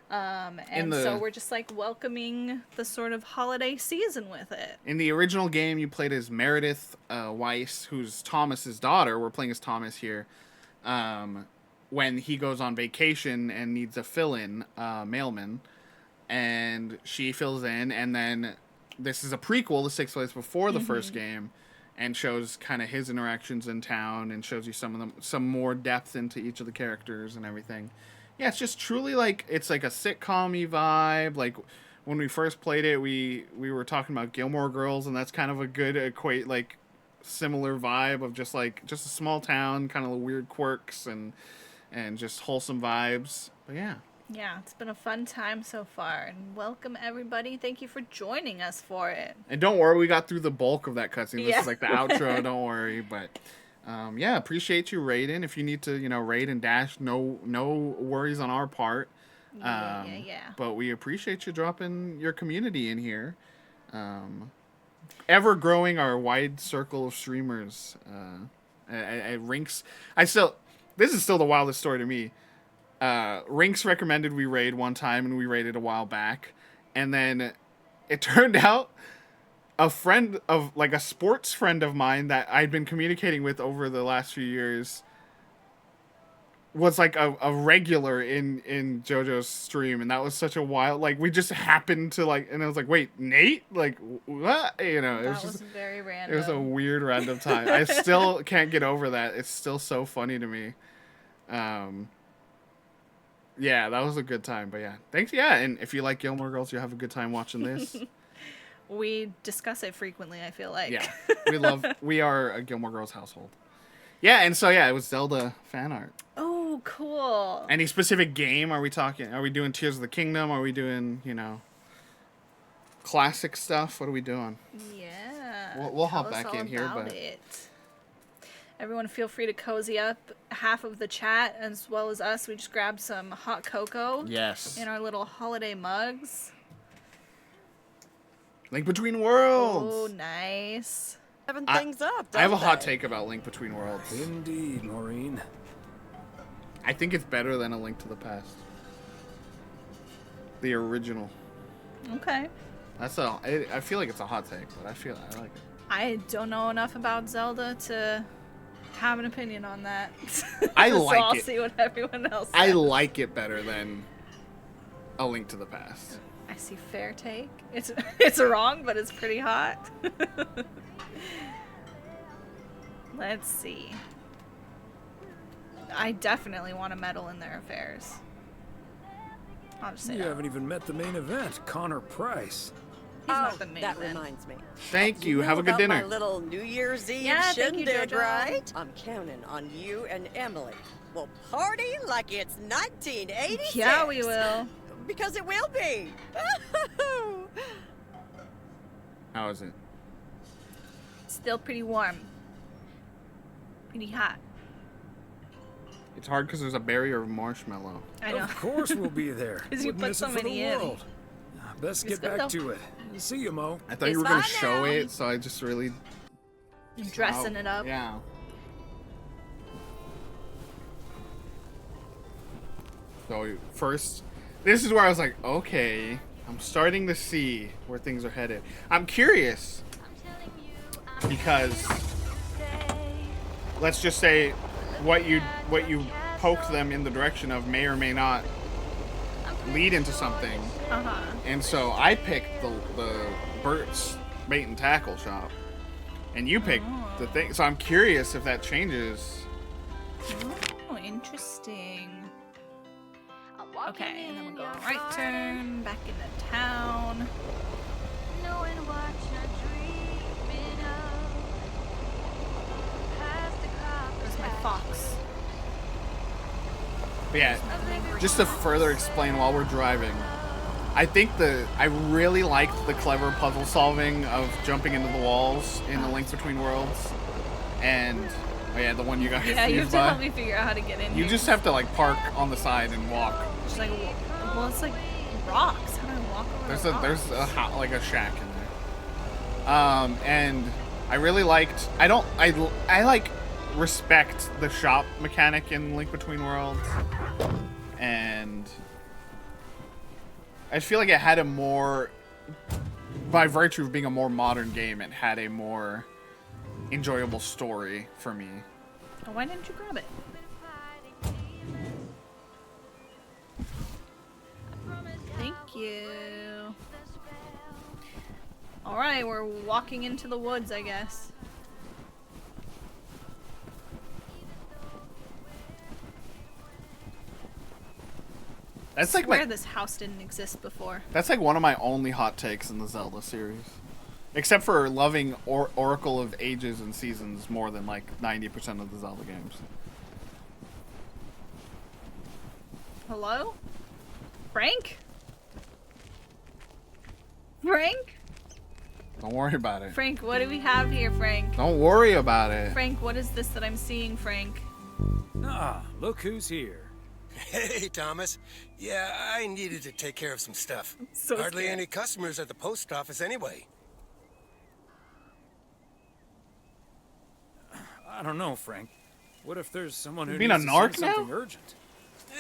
So we're just, like, welcoming the sort of holiday season with it. In the original game, you played as Meredith Weiss, who's Thomas's daughter. We're playing as Thomas here. When he goes on vacation and needs a fill-in mailman. And she fills in, and then this is a prequel. This takes place before the first game. And shows kind of his interactions in town, and shows you some more depth into each of the characters and everything. Yeah, it's just truly like it's like a sitcom-y vibe. Like when we first played it, we were talking about Gilmore Girls, and that's kind of a good similar vibe of just a small town, kind of weird quirks and just wholesome vibes. But yeah. Yeah, it's been a fun time so far, and welcome everybody. Thank you for joining us for it. And don't worry, we got through the bulk of that cutscene. This Yeah. is like the outro, don't worry. But yeah, appreciate you raiding. If you need to, raid and dash, no worries on our part. Yeah. But we appreciate you dropping your community in here. Ever growing our wide circle of streamers. At Rinks, this is still the wildest story to me. Rinks recommended we raid one time, and we raided a while back, and then it turned out a sports friend of mine that I'd been communicating with over the last few years was like a regular in JoJo's stream, and that was such a wild, we just happened to and I was like, wait, Nate? Like, what? It was very random. It was a weird random time. I still can't get over that. It's still so funny to me. Yeah, that was a good time, but yeah. Thanks, yeah, and if you like Gilmore Girls, you'll have a good time watching this. We discuss it frequently, I feel like. Yeah, we are a Gilmore Girls household. Yeah, and so, yeah, it was Zelda fan art. Oh, cool. Any specific game are we doing Tears of the Kingdom? Are we doing, classic stuff? What are we doing? Yeah. We'll Tell hop us back all in here, about but... it. Everyone feel free to cozy up. Half of the chat, as well as us, we just grabbed some hot cocoa. Yes. In our little holiday mugs. Link Between Worlds. Oh, nice. Having things up, I have a don't hot they? take about Link Between Worlds. Indeed, Maureen. I think it's better than A Link to the Past. The original. Okay. I feel like it's a hot take, but I like it. I don't know enough about Zelda to have an opinion on that. I So like I'll it. see what everyone else says. I like it better than A Link to the Past. I see fair take. It's wrong, but it's pretty hot. Let's see. I definitely want to meddle in their affairs. I'll just say You that. haven't even met the main event, Connor Price. He's not the main that event. reminds me. Thank you. know Have a good about dinner. My little New Year's Eve Yeah, thank you, shindig, Jojo. right? I'm counting on you and Emily. We'll party like it's 1986. Yeah, we will. Because it will be. How is it? Still pretty warm. Pretty hot. It's hard because there's a barrier of marshmallow. I know. Of course we'll be there. 'Cause you Wouldn't put miss so it for many the in. world. Best It's get good back though. to it. See you, Mo. I thought you were It's gonna fine show now. it, so I just really Dressing it up. Yeah. So first, this is where I was like, okay, I'm starting to see where things are headed. I'm curious because let's just say what you poked them in the direction of may or may not lead into something. Uh-huh. And so I picked the Bert's bait and tackle shop, and you picked the thing. So I'm curious if that changes. Oh, interesting. Okay, and then we'll go on right turn, back into town. Where's my fox? But yeah, just to further explain while we're driving, I think I really liked the clever puzzle solving of jumping into the walls in the Link Between Worlds, and oh yeah, the one you got Yeah, you have confused to by. help me figure out how to get in You here. just have to like park on the side and walk. Just like, well, it's like rocks. How do I walk over There's the a rocks? like a shack in there. And I really liked. I like respect the shop mechanic in Link Between Worlds, and I feel like it had a more, by virtue of being a more modern game, it had a more enjoyable story for me. Oh, why didn't you grab it? Thank you. Alright, we're walking into the woods, I guess. That's I like swear my this house didn't exist before. That's like one of my only hot takes in the Zelda series. Except for loving Oracle of Ages and Seasons more than like 90% of the Zelda games. Hello? Frank? Frank? Don't worry about it. Frank, what do we have here, Frank? Don't worry about it. Frank, what is this that I'm seeing, Frank? Ah, look who's here. Hey, Thomas. Yeah, I needed to take care of some stuff. So Hardly scared. any customers at the post office anyway. I don't know, Frank. What if there's someone who You mean needs a to narc send now? something urgent?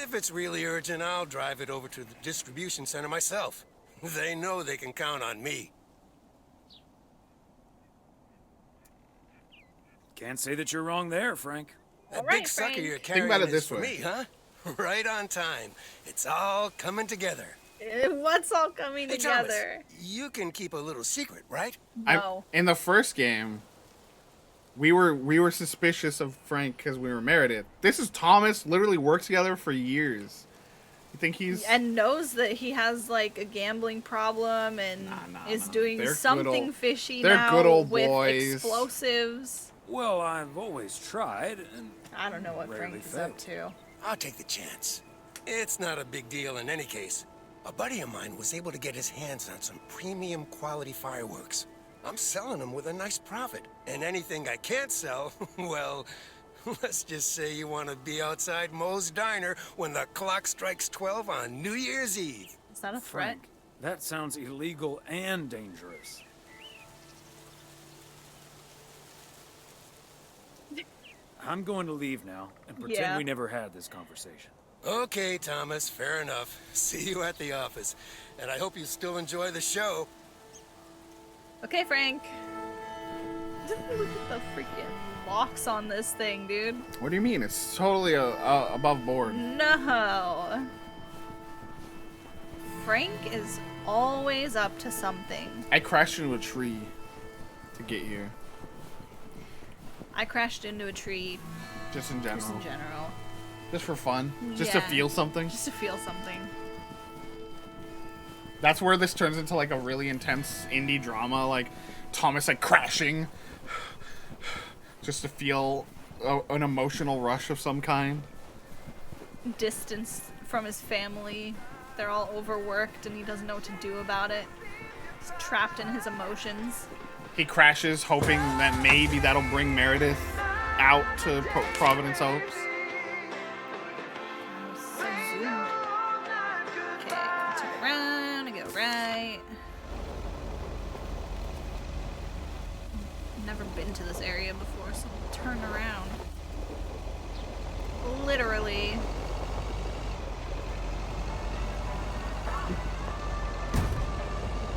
If it's really urgent, I'll drive it over to the distribution center myself. They know they can count on me. Can't say that you're wrong there, Frank. That right, big sucker Frank. you're Think carrying about it is this for way. me, huh? Right on time. It's all coming together. What's all coming Hey, together? Thomas, you can keep a little secret, right? No. In the first game, we were suspicious of Frank because we were Meredith. This is Thomas. Literally worked together for years. You think he's And knows that he has like a gambling problem and is doing They're good something old- fishy they're now good old with boys. explosives. Well, I've always tried, and I don't know what Rarely Frank is up failed. to. I'll take the chance. It's not a big deal in any case. A buddy of mine was able to get his hands on some premium quality fireworks. I'm selling them with a nice profit. And anything I can't sell, well, let's just say you want to be outside Moe's Diner when the clock strikes 12 on New Year's Eve. Is that a threat? Frank, that sounds illegal and dangerous. I'm going to leave now and pretend Yeah. we never had this conversation. Okay, Thomas, fair enough. See you at the office. And I hope you still enjoy the show. Okay, Frank. Look at the freaking locks on this thing, dude. What do you mean? It's totally above board. No. Frank is always up to something. I crashed into a tree to get here. I crashed into a tree. Just in general. Just in general. Just for fun. Just to Yeah. feel something. Just to feel something. That's where this turns into like a really intense indie drama, like Thomas like crashing just to feel an emotional rush of some kind. Distance from his family. They're all overworked and he doesn't know what to do about it. He's trapped in his emotions. He crashes hoping that maybe that'll bring Meredith out to Providence Hopes. So zoomed. Okay, turn around and go right. Never been to this area before, so I'll turn around. Literally.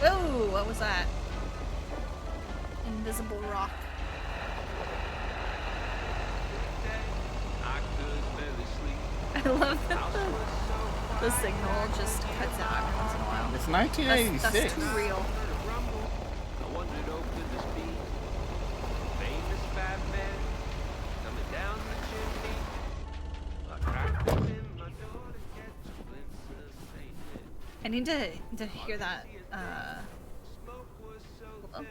Whoa, what was that? Invisible rock. I love that the signal just cuts out every once in a while. It's 1986. That's too real. I need to hear that. Hold on.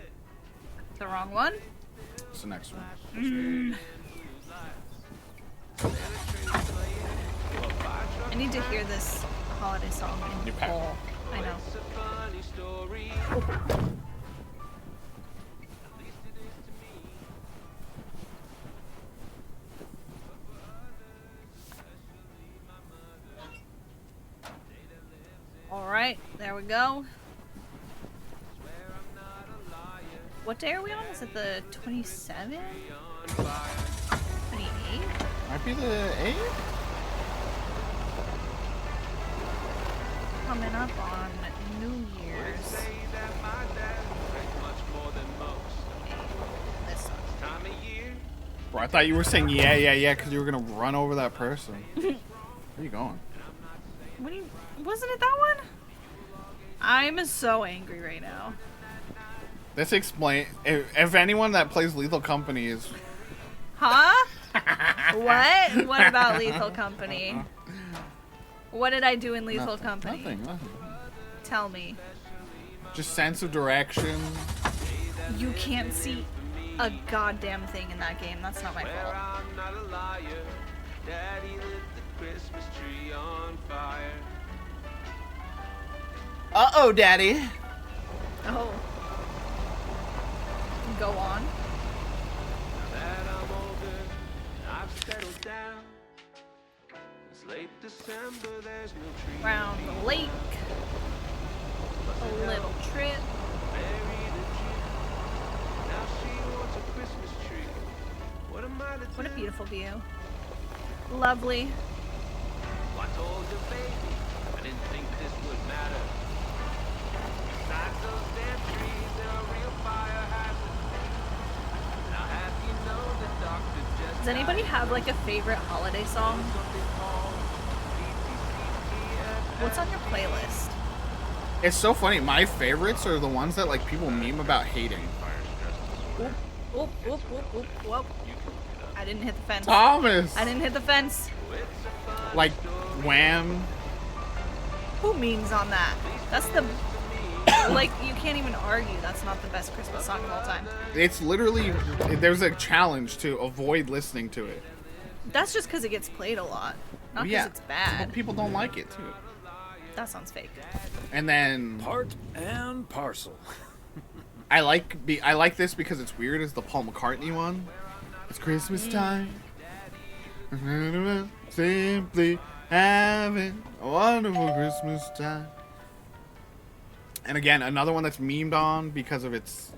The wrong one? It's the next one. I need to hear this holiday song in New pack. full. I know. Alright, there we go. What day are we on? Is it the 27th? 28th? Might be the 8th? Coming up on New Year's. This one. Bro, I thought you were saying yeah, because you were going to run over that person. Where are you going? What do you, wasn't it that one? I'm so angry right now. Let's explain. If anyone that plays Lethal Company is... Huh? What? What about Lethal Company? What did I do in Lethal Company? Nothing. Tell me. Just sense of direction. You can't see a goddamn thing in that game. That's not my fault. Uh-oh, Daddy. Oh. Go on. Round the lake. A little trip. What a beautiful view. Lovely. I told you, baby, I didn't think this would matter. Besides those damn trees, they're a real fire hazard. Now have you know the doctor just Does anybody have like a favorite holiday song? What's on your playlist? It's so funny. My favorites are the ones that like people meme about hating. Oop, oop, oop, oop, whoop. I didn't hit the fence. Thomas! I didn't hit the fence. Like Wham. Who memes on that? That's the... like, you can't even argue that's not the best Christmas song of all time. It's literally... There's a challenge to avoid listening to it. That's just because it gets played a lot. Not because it's bad. But people don't like it, too. That sounds fake. And then... Part and parcel. I like this because it's weird as the Paul McCartney one. It's Christmas time. Simply having a wonderful Christmas time. And again, another one that's memed on because of its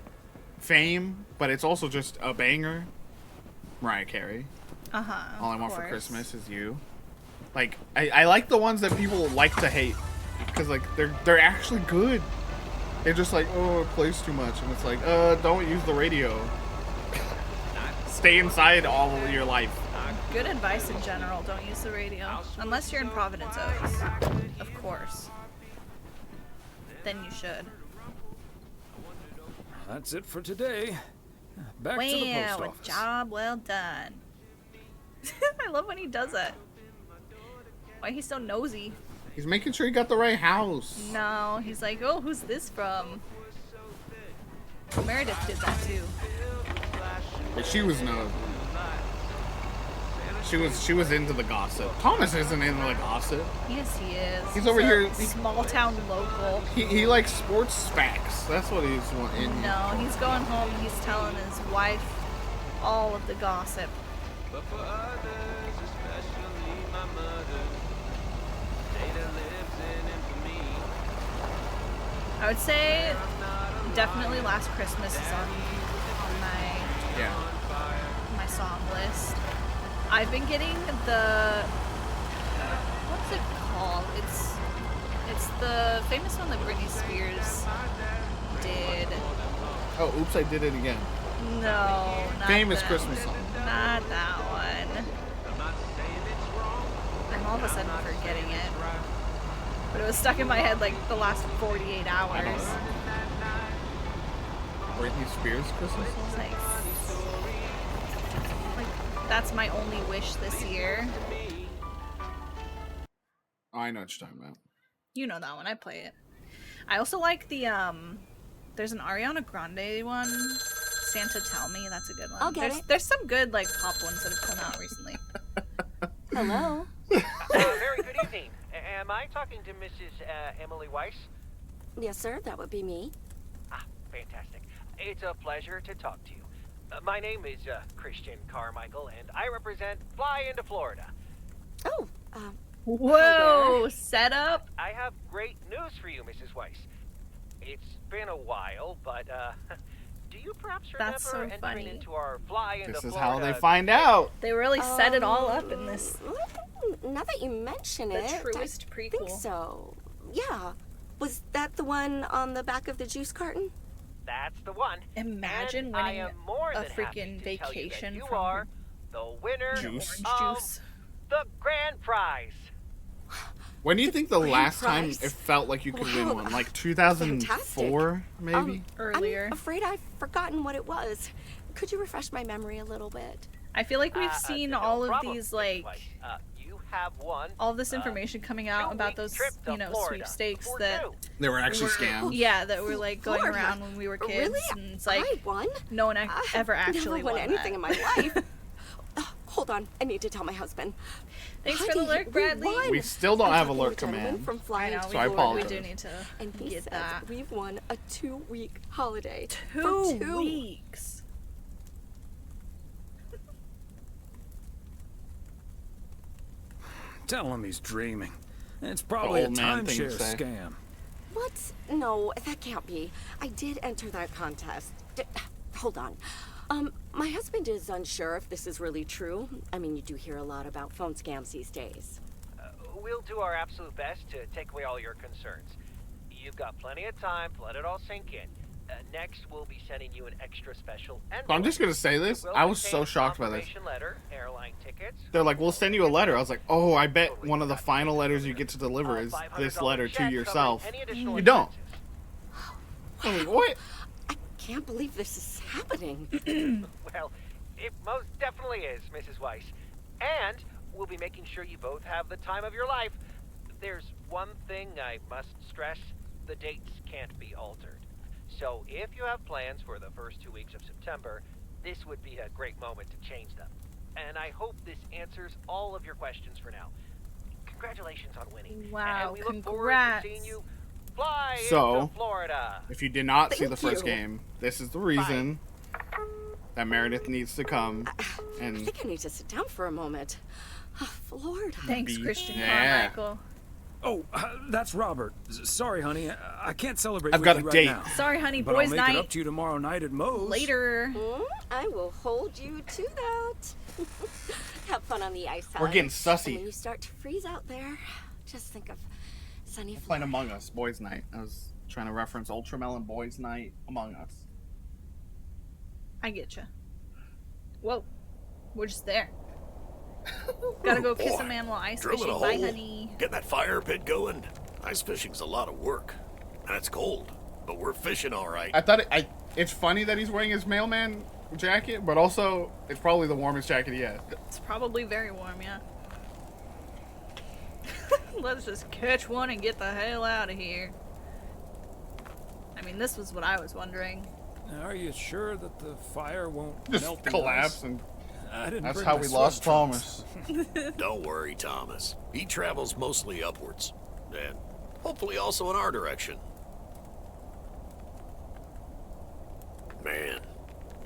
fame, but it's also just a banger. Mariah Carey. Uh-huh. All I Want for Christmas Is You. Like, I like the ones that people like to hate because like they're actually good. They're just like, oh, it plays too much, and it's like, don't use the radio. stay inside all of your life. Good advice in general. Don't use the radio. Unless you're in Providence Oaks. Of course. Then you should. That's it for today. Back to the post Wow, office. job well done. I love when he does that. Why he's so nosy. He's making sure he got the right house. No, he's like, oh, who's this from? Meredith did that too. But she was nosy. She was into the gossip. Thomas isn't into the gossip. Yes, he is. He's over a here- Small town local. He likes sports facts. That's what he's in. No, he's going home and he's telling his wife all of the gossip. But for others, especially my mother, Data lives in infamy. I would say definitely Last Christmas is on my song list. I've been getting the what's it called? It's the famous one that Britney Spears did. Oh, oops! I did it again. No, not Famous that. Christmas song. Not that one. I'm all of a sudden forgetting it. But it was stuck in my head like the last 48 hours. Britney Spears Christmas song? Like, that's my only wish this year. Oh, I know what you're talking about. You know that one. I play it. I also like the there's an Ariana Grande one. Santa Tell Me. That's a good one. I'll get it. There's some good like pop ones that have come out recently. Hello. Very good evening. Am I talking to Mrs. Emily Weiss? Yes, sir. That would be me. Ah, fantastic. It's a pleasure to talk to you. My name is Christian Carmichael, and I represent Fly into Florida. Oh, Whoa, setup. I have great news for you, Mrs. Weiss. It's been a while, but do you perhaps remember That's so entering funny. into our Fly into This is Florida? how they find out. They really set it all up in this. Now that you mention The it, truest I prequel. think so. Yeah. Was that the one on the back of the juice carton? That's the one. Imagine and I winning am more a than happy freaking to tell you that vacation you from are the winner Juice. of Juice. the grand prize. When do you think the last time prize. it felt like you could win Wow, one? Like 2004, maybe? Earlier. I'm afraid I've forgotten what it was. Could you refresh my memory a little bit? I feel like we've seen all of problem, these Mrs. like Weiss. You have won all this information coming out about those, trip to you know, Florida sweepstakes for that two. They were actually scams. yeah, that were like going Florida? around when we were kids, Really? and it's like I won? no one ever I've actually never won anything that. in my life. Hold on, I need to tell my husband. Thanks for the Honey, alert, Bradley. won. We still don't I'm have talking alert to a gentleman command. From flying I know, to So I Florida. apologize. We do need to And he get says that. we've won a 2-week holiday. 2 For 2 weeks. Tell him he's dreaming. It's probably a old man thing to timeshare say. scam. What? No, that can't be. I did enter that contest. Hold on. My husband is unsure if this is really true. I mean, you do hear a lot about phone scams these days. We'll do our absolute best to take away all your concerns. You've got plenty of time to let it all sink in. Next, we'll be sending you an extra special envelope. I'm just gonna say this. It will I was contain so shocked by this. confirmation letter, airline tickets, They're like, we'll send you a letter. I was like, oh, I bet one of the final letters you get to deliver is this letter to check yourself. covering any additional You don't. expenses. I mean, what? Can't believe this is happening. Well, it most definitely is, Mrs. Weiss. And we'll be making sure you both have the time of your life. There's one thing I must stress. The dates can't be altered. So if you have plans for the first 2 weeks of September, this would be a great moment to change them. And I hope this answers all of your questions for now. Congratulations on winning. Wow, and we look forward congrats. to seeing you fly So, into Florida. if you did not see the Thank first you. game, this is the reason that Meredith needs to come I and think I need to sit down for a moment. Florida. Thanks, Be- Christian yeah. Carmichael. Oh, that's Robert. Sorry, honey. I can't celebrate I've with got you a right date. now. Sorry, honey, But boys' I'll make night it up to you tomorrow night at Moe's. later. I will hold you to that. Have fun on the ice. We're getting Sally. sussy. And when you start to freeze out there, just think of sunny playing Among Us, Boys Night. I was trying to reference Ultramelon Boys Night, Among Us. I get you. Whoa. We're just there. Gotta go kiss Boy, a man while ice drilling fishing. a Bye, hole, honey. getting that fire pit going. Ice fishing's a lot of work, and it's cold, but we're fishing all right. I thought it's funny that he's wearing his mailman jacket, but also it's probably the warmest jacket he has. It's probably very warm, yeah. Let's just catch one and get the hell out of here. I mean, this was what I was wondering. Are you sure that the fire won't Just melt the collapse ice? and I didn't that's bring how my we swim lost trunks. Thomas. Don't worry, Thomas. He travels mostly upwards, and hopefully also in our direction. Man,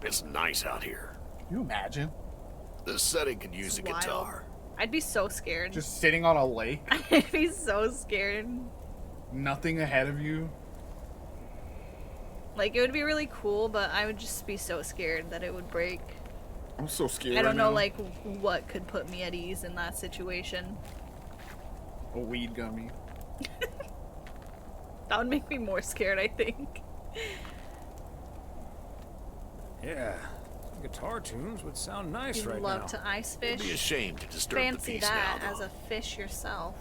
it's nice out here. Can you imagine? This setting could use a Wild. guitar. I'd be so scared. Just sitting on a lake, I'd be so scared. nothing ahead of you. Like, it would be really cool, but I would just be so scared that it would break. I'm so scared. I don't right know, now. like, what could put me at ease in that situation. A weed gummy. That would make me more scared, I think. Yeah, guitar tunes would sound nice You'd right love now. to ice fish. It'd be a shame to disturb the Fancy peace that now, as though. a fish yourself.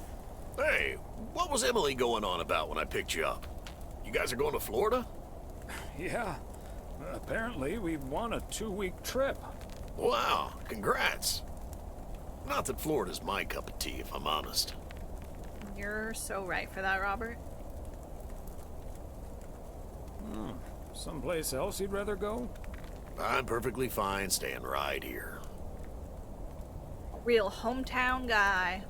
Hey, what was Emily going on about when I picked you up? You guys are going to Florida? Yeah, apparently we won a 2-week trip. Wow, congrats. Not that Florida's my cup of tea, if I'm honest. You're so right for that, Robert. Someplace else you'd rather go? I'm perfectly fine staying right here. Real hometown guy.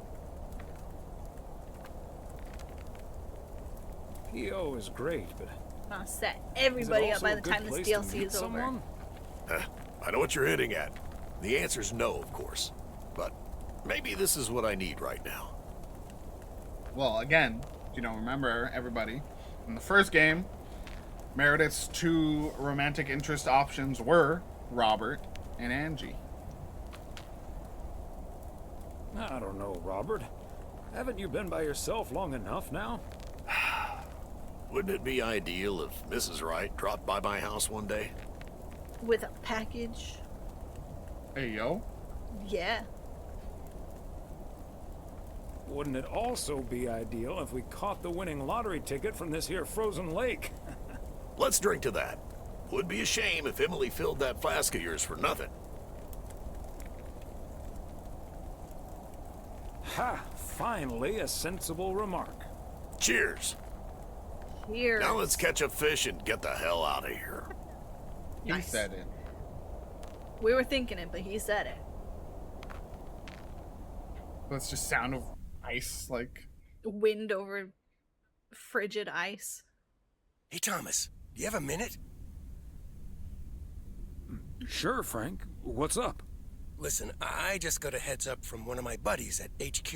P.O. is great, but I'll set is it everybody up also by a the good time this place to DLC meet is over. someone? I know what you're hitting at. The answer's no, of course. But maybe this is what I need right now. Well, again, you don't remember everybody. In the first game, Meredith's two romantic interest options were Robert and Angie. I don't know, Robert. Haven't you been by yourself long enough now? Wouldn't it be ideal if Mrs. Wright dropped by my house one day? With a package. Hey, yo. Yeah. Wouldn't it also be ideal if we caught the winning lottery ticket from this here frozen lake? Let's drink to that. Would be a shame if Emily filled that flask of yours for nothing. Ha! Finally, a sensible remark. Cheers. Cheers. Now let's catch a fish and get the hell out of here. He said it. We were thinking it, but he said it. That's just sound of ice, like. Wind over frigid ice. Hey, Thomas, do you have a minute? Sure, Frank. What's up? Listen, I just got a heads up from one of my buddies at HQ.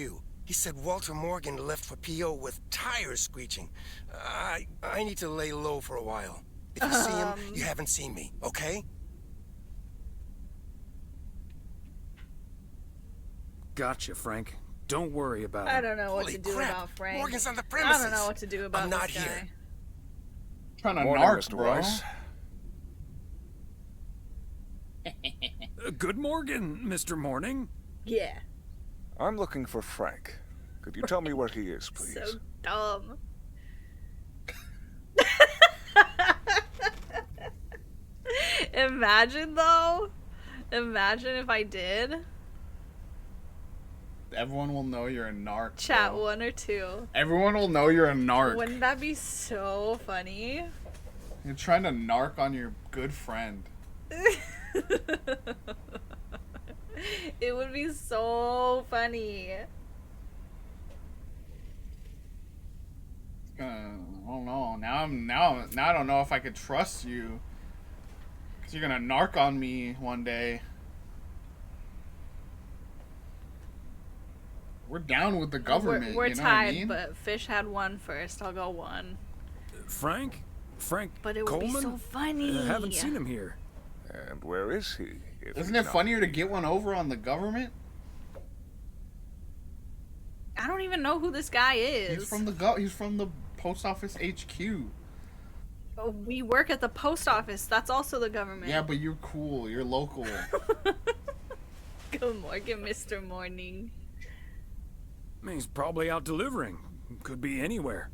He said Walter Morgan left for PO with tires screeching. I need to lay low for a while. If you see him, you haven't seen me, okay? Gotcha, Frank. Don't worry about I it. don't know what Holy to do crap, about Frank. Morgan's on the I premises. don't know what to do about I'm not this guy. here. Trying to Morning, narc, Mr. bro. Weiss. Good morning, Mr. Morning. Yeah. I'm looking for Frank. Could you tell me where he is, please? So dumb. Imagine though. Imagine if I did. Everyone will know you're a narc. Chat bro. 1 or 2. Everyone will know you're a narc. Wouldn't that be so funny? You're trying to narc on your good friend. It would be so funny. I don't know. Now I don't know if I could trust you. Cause you're gonna narc on me one day. We're down with the government. We're you know tied, what I mean? but Fish had 1 first. I'll go 1. Frank? Frank But it would Coleman? be so funny. I haven't seen him here. And where is he? Isn't it funnier to get one over on the government? I don't even know who this guy is. He's from the post office HQ. Oh, we work at the post office. That's also the government. Yeah, but you're cool. You're local. Good morning, Mr. Morning. He's probably out delivering. Could be anywhere.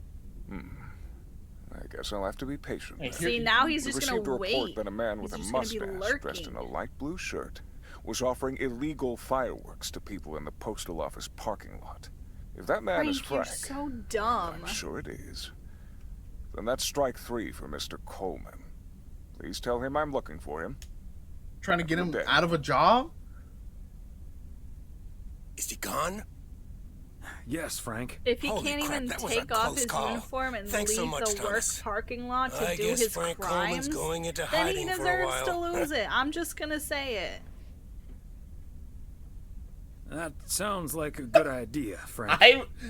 I guess I'll have to be patient. Hey, then. See, now he's We just gonna received a report wait. that a man with He's a just gonna be mustache dressed in a lurking. light blue shirt was offering illegal fireworks to people in the postal office parking lot. If that man is Frank, you're Frank, so dumb. I'm sure it is, then that's strike 3 for Mr. Coleman. Please tell him I'm looking for him. Trying to get Good him day. out of a job? Is he gone? Yes, Frank. If he Holy can't crap, even that was a take off close his call. uniform and Thanks so leave much, the work Thomas. parking lot to I do guess his Frank crimes, Coleman's going into then he hiding for a deserves to while. lose it. I'm just gonna say it. That sounds like a good idea, Frank.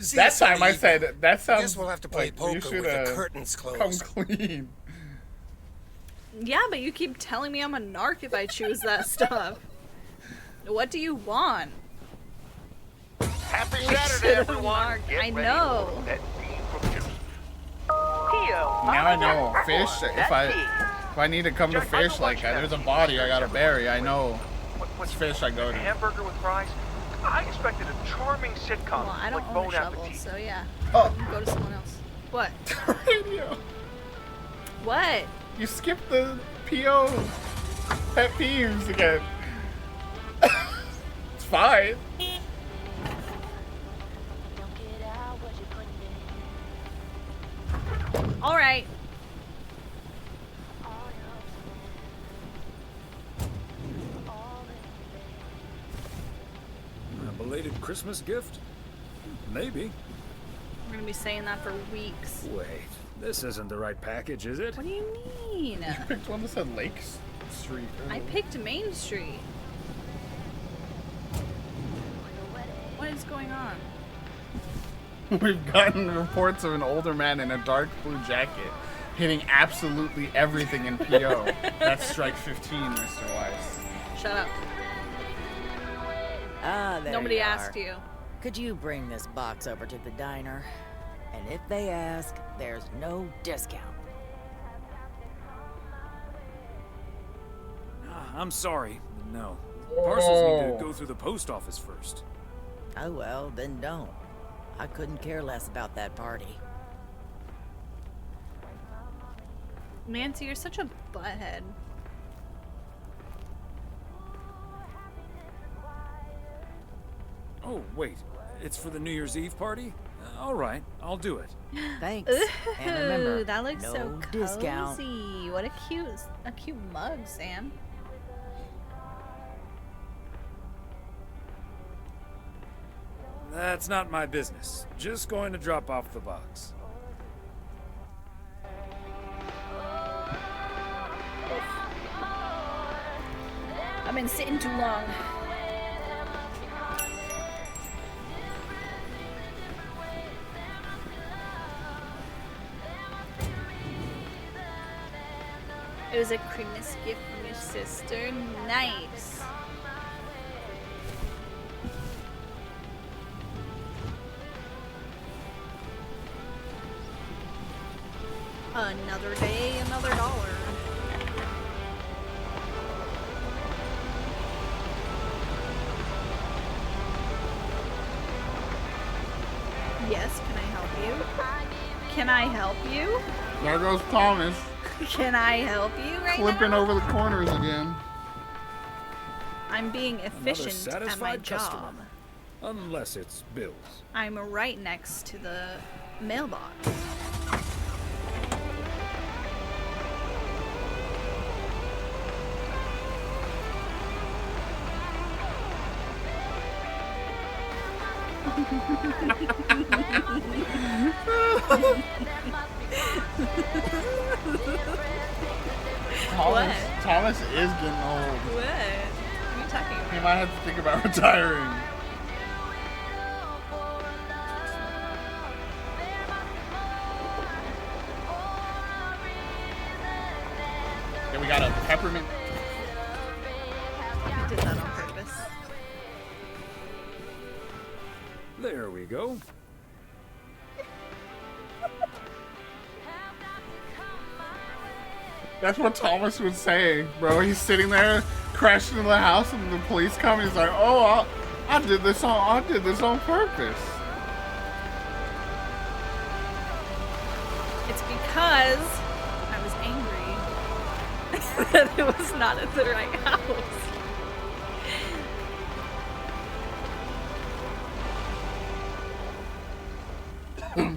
See, That Sunday time I evening. said that sounds. Guess we'll have to play like poker you with should, the curtains come closed. clean. Yeah, but you keep telling me I'm a narc if I choose that stuff. What do you want? Happy We Saturday, should've everyone. marked. Get I ready know. for that scene from Juice. Theo, Now I know fish. That's If I need to come to fish, like there's a body I gotta bury. I know which fish I go to. Hamburger with fries? I expected a charming sitcom Well, I don't like own Bon a shovel, Appetit. so yeah. Oh. You go to someone else. What? Radio. What? You skipped the PO pet peeves again. It's fine. All right. A belated Christmas gift? Maybe. We're gonna be saying that for weeks. Wait, this isn't the right package, is it? What do you mean? You picked one that said Lakes Street. I picked Main Street. What is going on? We've gotten reports of an older man in a dark blue jacket hitting absolutely everything in PO. That's strike 15, Mr. Weiss. Shut up. Ah, there Nobody you asked are. you. Could you bring this box over to the diner? And if they ask, there's no discount. I'm sorry, but no. Parcels need to go through the post office first. Oh well, then don't. I couldn't care less about that party. Nancy, you're such a butthead. Oh, wait. It's for the New Year's Eve party? All right, I'll do it. Thanks. And remember, Ooh, that looks no so discount. cozy. What a cute mug, Sam. That's not my business. Just going to drop off the box. I've been sitting too long. It was a Christmas gift from your sister. Nice. Another day, another dollar. Yes, can I help you? Can I help you? There goes Thomas, Can I help you right flipping now? over the corners again. I'm being efficient at my satisfied customer. job. Unless it's Bill's. I'm right next to the mailbox. Thomas is getting old. What? What are you talking about? He might have to think about retiring. Yeah, we got a peppermint. I did that on purpose. There we go. That's what Thomas would say, bro. He's sitting there crashed into the house and the police come. He's like, "Oh, I did this on purpose." It's because I was angry that it was not at the right house.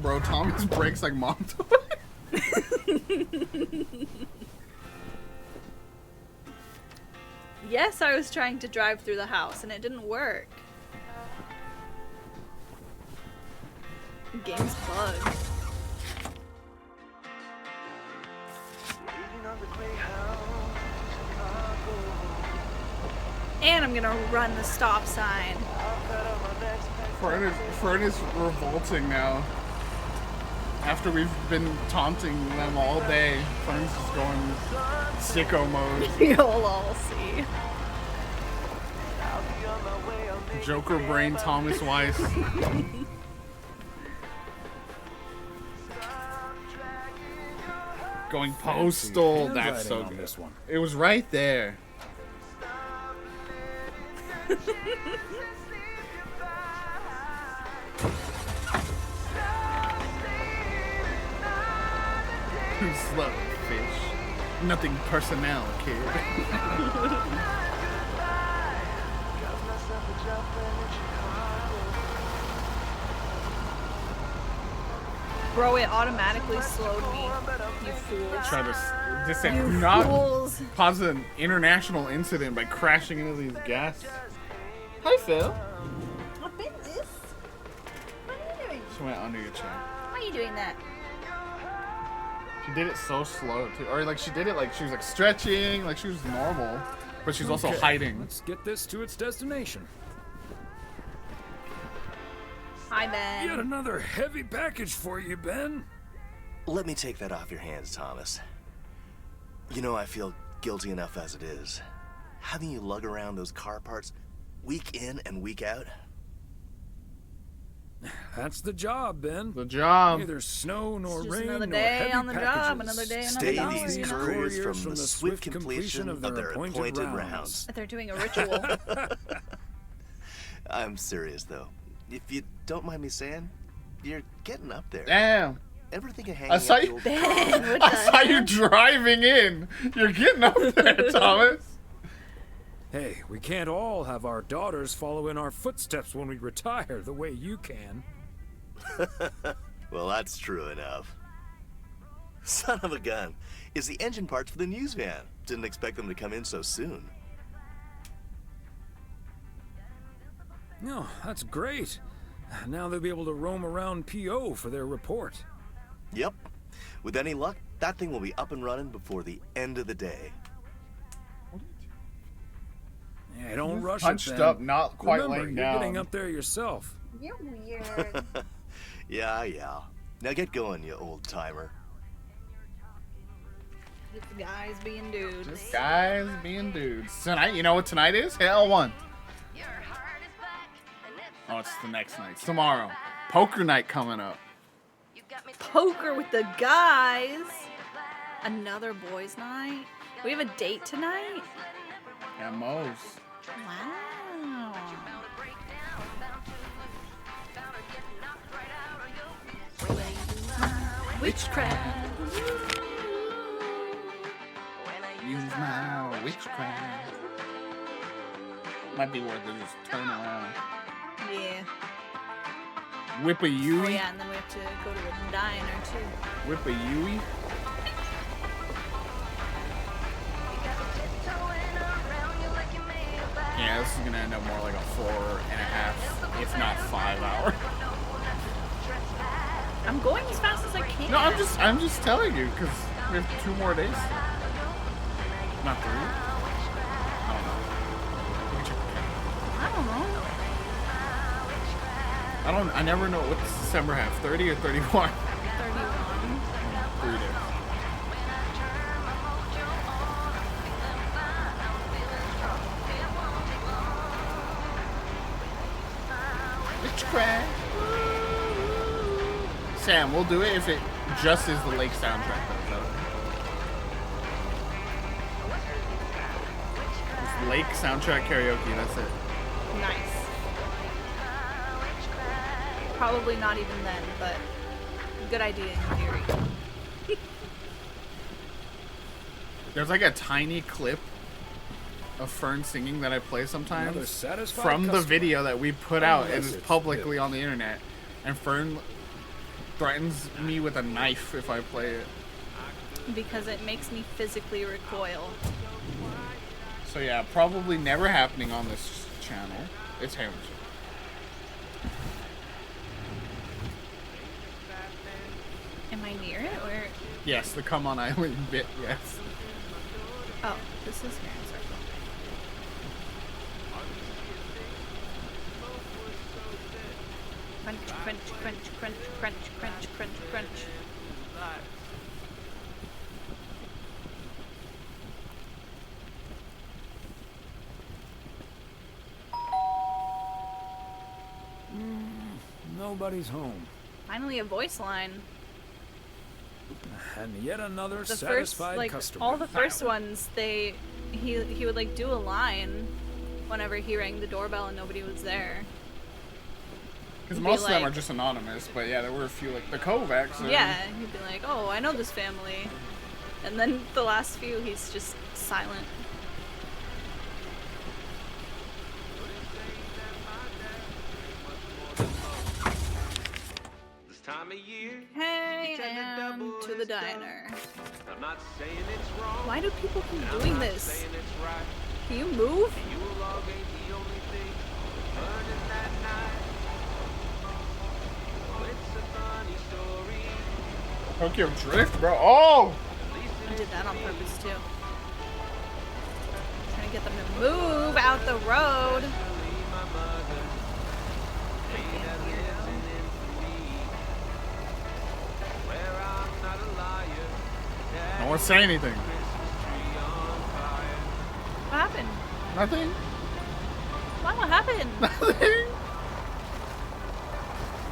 Bro, Thomas breaks like mom toy. Yes, I was trying to drive through the house and it didn't work. Game's bugged. And I'm gonna run the stop sign. Fern is revolting now. After we've been taunting them all day, Fern's just going sicko mode. You'll all see. Joker brain Thomas Weiss. Going postal. That's so good. This one. It was right there. Slow fish. Nothing personnel, kid. Bro, it automatically slowed me. You fools. Try to just say, You do not fools. cause an international incident by crashing into these gas. Hi, Phil. What is this? What are you doing? She went under your chair. Why are you doing that? She did it so slow too, or like she did it like she was like stretching, like she was normal, but she's also Okay, hiding. Let's get this to its destination. Hi, Ben. Yet another heavy package for you, Ben. Let me take that off your hands, Thomas. You know I feel guilty enough as it is. Having you lug around those car parts week in and week out. That's the job, Ben. The job. Neither snow nor It's just rain another nor day heavy on the job, packages. another day, another Stay dollar. these you know? couriers from the swift completion of their appointed rounds. They're doing a ritual. I'm serious, though. If you don't mind me saying, you're getting up there. Damn. Ever think of hanging I saw up you. the old- Ben, what I the saw you heck? driving in. You're getting up there, Thomas. Hey, we can't all have our daughters follow in our footsteps when we retire the way you can. Well, that's true enough. Son of a gun. Is the engine parts for the news van. Didn't expect them to come in so soon. No, that's great. Now they'll be able to roam around PO for their report. Yep. With any luck, that thing will be up and running before the end of the day. Yeah, don't He's rush hunched it, Ben. up, not quite Remember, laying you're down. getting up there yourself. You're weird. Yeah. Now get going, you old timer. It's guys being dudes. Just guys being dudes. Tonight, you know what tonight is? Hell one. Oh, it's the next night. It's tomorrow. Poker night coming up. Poker with the guys. Another boys' night. We have a date tonight. Yeah, Moe's. Wow. Witchcraft. Use my witchcraft. Might be worth it. Just turn around. Yeah. Whip a Oh Yui. yeah, and then we have to go to a diner too. Whip a Yui. Yeah, this is gonna end up more like a 4.5, if not 5 hour. I'm going as fast as I can. No, I'm just telling you because we have 2 more days. Not 3. I don't know. You can check the calendar. I don't know. I never know what does December have. 30 or 31. 31. 3 days. Witchcraft. Sam, we'll do it if it just is the Lake soundtrack. Though. Lake soundtrack karaoke. That's it. Nice. Probably not even then, but good idea in theory. There's like a tiny clip of Fern singing that I play sometimes Another satisfied from the customer. video that we put out and Unless is it's publicly on the internet. And Fern threatens me with a knife if I play it. Because it makes me physically recoil. So yeah, probably never happening on this channel. It's Hammer. Am I near it or? Yes, the Come On Island bit, yes. Oh, this is Grand Circle. Crunch, crunch, crunch, crunch, crunch, crunch, crunch, crunch. Nobody's home. Finally a voice line. And yet another The first, satisfied like, customer. all the first ones, he would like do a line whenever he rang the doorbell and nobody was there. Because He'd be most of them like- are just anonymous, but yeah, there were a few, like the Kovacs. Yeah, he'd be like, oh, I know this family. And then the last few, he's just silent. This time of year, Hey, and to the diner. I'm not saying it's wrong. Why do people keep and I'm doing not this? saying it's right. Can you move? And you log ain't the only thing burning that night. Oh, it's a funny story. Tokyo Drift, bro. Oh! I did that on purpose too. Trying to get them to move out the road. No one say anything. What happened? Nothing? Why? What happened? Nothing?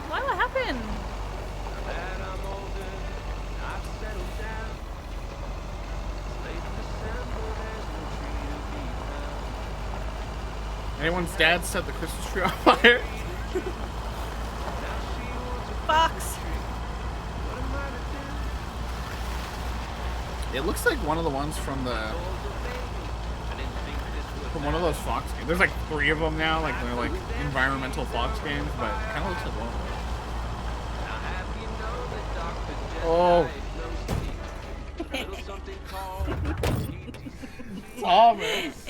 Why? What happened? Anyone's dad set the Christmas tree on fire? Fox. It looks like one of the ones from one of those Fox games. There's like 3 of them now, like they're like environmental Fox games, but it kind of looks like one of them. Oh. Thomas.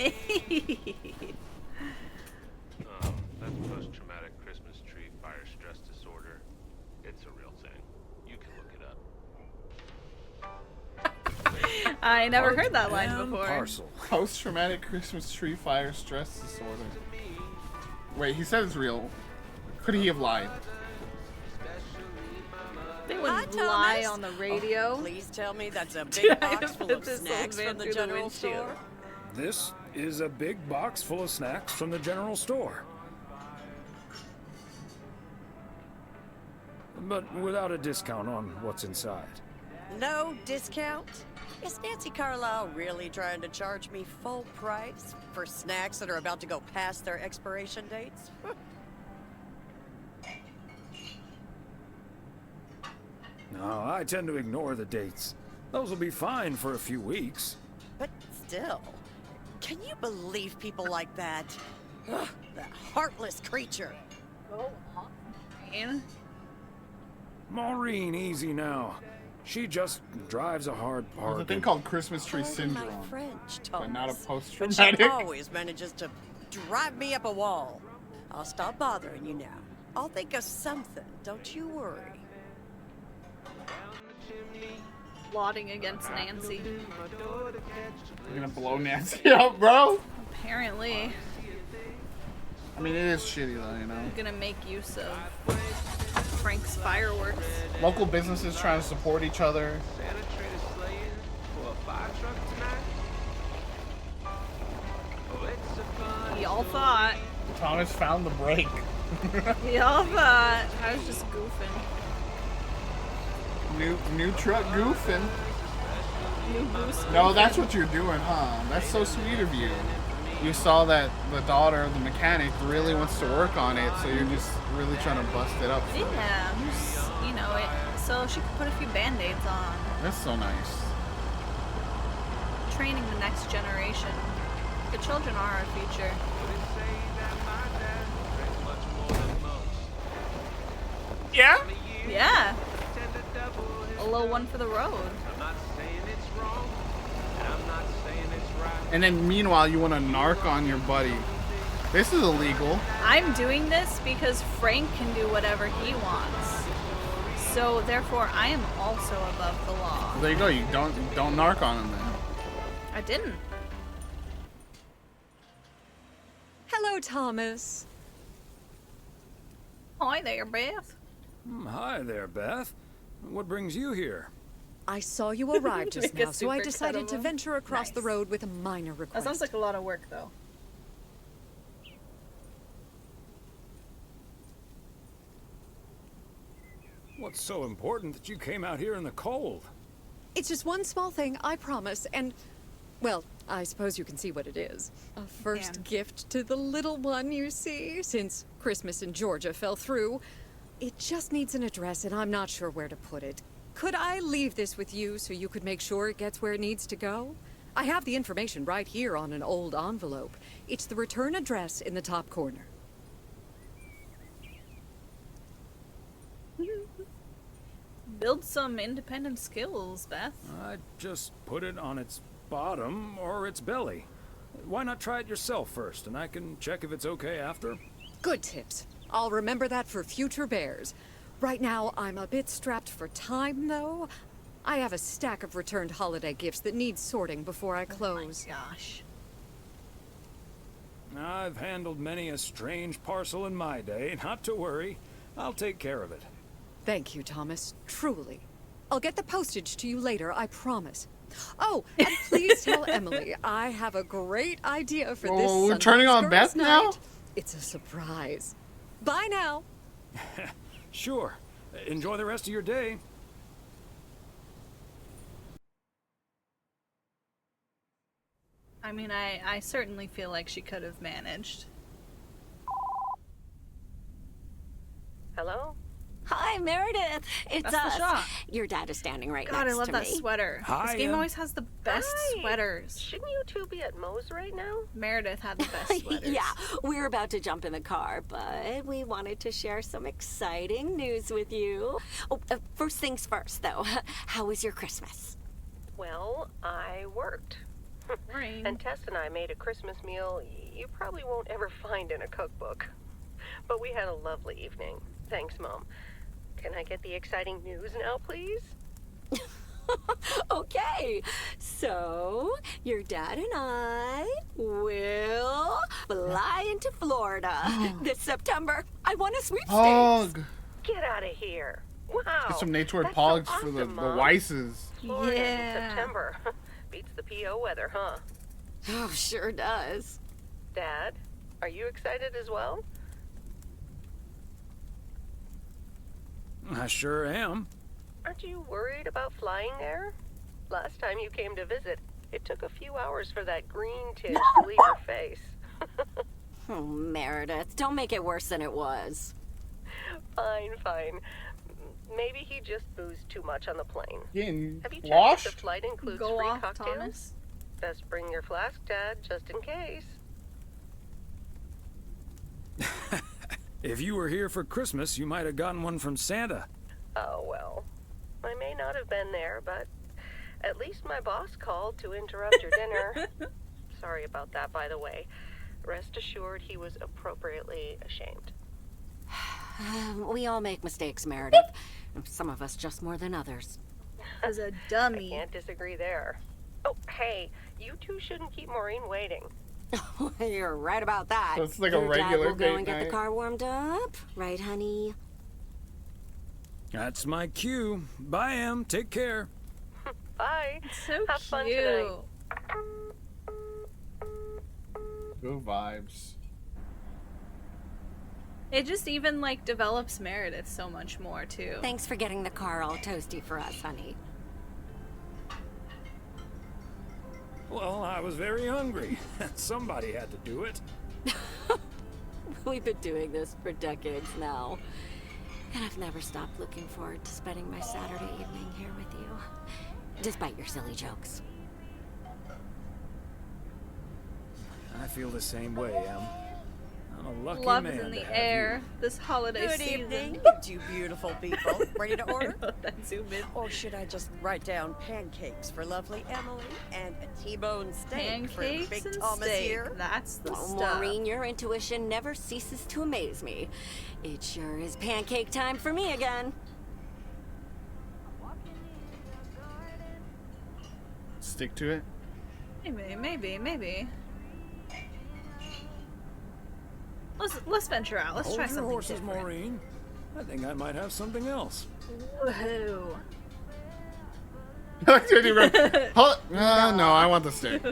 That's post-traumatic Christmas tree fire stress disorder. It's a real thing. You can look it up. I never heard that line And before. Parcel. Post-traumatic Christmas tree fire stress disorder. Wait, he said it's real. Could he have lied? They Hi, wouldn't Thomas. lie on the radio. Oh, please tell me that's a Did big I box full put of this snacks old man from the through the general windshield? store. This is a big box full of snacks from the general store. But without a discount on what's inside. No discount? Is Nancy Carlisle really trying to charge me full price for snacks that are about to go past their expiration dates? No, I tend to ignore the dates. Those will be fine for a few weeks. But still, can you believe people like that? Ugh, that heartless creature. Go on, man. Maureen, easy now. She just drives a hard There's a bargain. thing called Christmas tree Pardon my syndrome, French, but not a Thomas, but post-traumatic. she always manages to drive me up a wall. I'll stop bothering you now. I'll think of something, don't you worry. Plotting against Nancy. You're gonna blow Nancy up, bro? Apparently. I mean, it is shitty though, you know. I'm gonna make use of Frank's fireworks. Local businesses trying to support each other. Y'all thought. Thomas found the break. Y'all thought. I was just goofing. New truck goofing. New boost. No, that's what you're doing, huh? That's so sweet of you. you saw that the daughter of the mechanic really wants to work on it, so you're just really trying to bust it up. For her. Yeah, I'm just, you know, so she could put a few band-aids on. That's so nice. Training the next generation. The children are our future. Yeah? Yeah. A little one for the road. And then meanwhile, you want to narc on your buddy. This is illegal. I'm doing this because Frank can do whatever he wants. So therefore, I am also above the law. There you go. You don't narc on him then. I didn't. Hello, Thomas. Hi there, Beth. Hi there, Beth. What brings you here? I saw you arrive just Make a now, so I super decided to cuddle. venture across the road with a minor That request. sounds like a lot of work, though. What's so important that you came out here in the cold? It's just one small thing, I promise, and, well, I suppose you can see what it is. A first gift to the little one, you see, since Christmas in Georgia fell through. It just needs an address, and I'm not sure where to put it. Could I leave this with you so you could make sure it gets where it needs to go? I have the information right here on an old envelope. It's the return address in the top corner. Build some independent skills, Beth. I just put it on its bottom or its belly. Why not try it yourself first, and I can check if it's okay after? Good tips. I'll remember that for future bears. Right now, I'm a bit strapped for time, though. I have a stack of returned holiday gifts that need sorting before I close. Oh my gosh. I've handled many a strange parcel in my day. Not to worry. I'll take care of it. Thank you, Thomas. Truly. I'll get the postage to you later, I promise. Oh, and please tell Emily I have a great idea for this Oh, we're Sunday turning on Girls' Beth now? Night. It's a surprise. Bye now. Sure. Enjoy the rest of your day. I mean, I certainly feel like she could have managed. Hello? Hi, Meredith. It's That's the us. shot. Your dad is standing right God, next I love to that me. sweater. This game always has the best sweaters. Shouldn't you two be at Moe's right now? Meredith had the best sweaters. Yeah, we're about to jump in the car, but we wanted to share some exciting news with you. Oh, first things first, though. How was your Christmas? Well, I worked. And Tess and I made a Christmas meal you probably won't ever find in a cookbook. But we had a lovely evening. Thanks, Mom. Can I get the exciting news now, please? Okay, so your dad and I will fly into Florida this September. I won a sweepstakes. Pog. Get out of here. Wow. Get some nature That's pogs so for the awesome, Mom. Weisses. Florida in Yeah. September. Beats the PO weather, huh? Oh, sure does. Dad, are you excited as well? I sure am. Aren't you worried about flying there? Last time you came to visit, it took a few hours for that green tinge to leave your face. Oh, Meredith, don't make it worse than it was. Fine, fine. Maybe he just boozed too much on the plane. Getting Have you checked washed? if the flight includes Go free off, cocktails? Thomas. Best bring your flask, Dad, just in case. If you were here for Christmas, you might have gotten one from Santa. Oh, well. I may not have been there, but at least my boss called to interrupt your dinner. Sorry about that, by the way. Rest assured he was appropriately ashamed. We all make mistakes, Meredith. Some of us just more than others. As a dummy. I can't disagree there. Oh, hey, you two shouldn't keep Maureen waiting. You're right about that. So it's like a Your dad regular will go date and get night. the car warmed up, right, honey? That's my cue. Bye, Em. Take care. Bye. So Have fun cute. tonight. Good vibes. It just even like develops Meredith so much more too. Thanks for getting the car all toasty for us, honey. Well, I was very hungry. Somebody had to do it. We've been doing this for decades now. And I've never stopped looking forward to spending my Saturday evening here with you. Despite your silly jokes. I feel the same way, Em. I'm a lucky Love man is in to the have air this holiday Good season. evening, you two beautiful people. Ready to order? That zoom in. Or should I just write down pancakes for lovely Emily and a T-bone steak for Pancakes Big and Thomas steak. here? That's the Oh, stuff. Maureen, your intuition never ceases to amaze me. It sure is pancake time for me again. Stick to it. Maybe. Let's venture out. Let's Hold try your something horses, different. Maureen. I think I might have something else. Woohoo. No, I want the stick.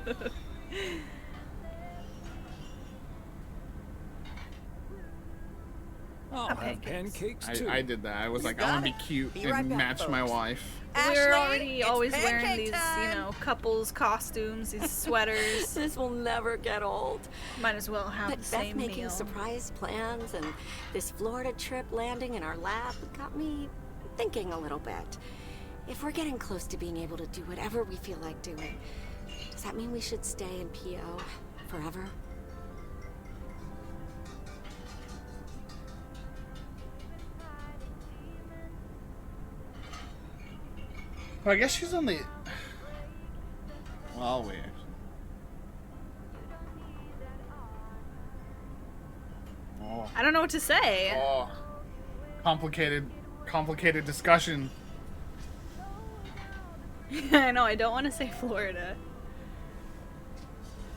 I'll have pancakes too. I did that. I was like, I want to be cute Be and right back, match my folks. wife. We're Ashley, already it's always wearing pancake these, time. couples costumes, these sweaters. This will never get old. Might as well have But the Beth same making meal. surprise plans and this Florida trip landing in our lab got me thinking a little bit. If we're getting close to being able to do whatever we feel like doing, does that mean we should stay in PO forever? Well, I guess she's on the. Well, wait. Oh. I don't know what to say. Oh. Complicated discussion. I know, I don't want to say Florida.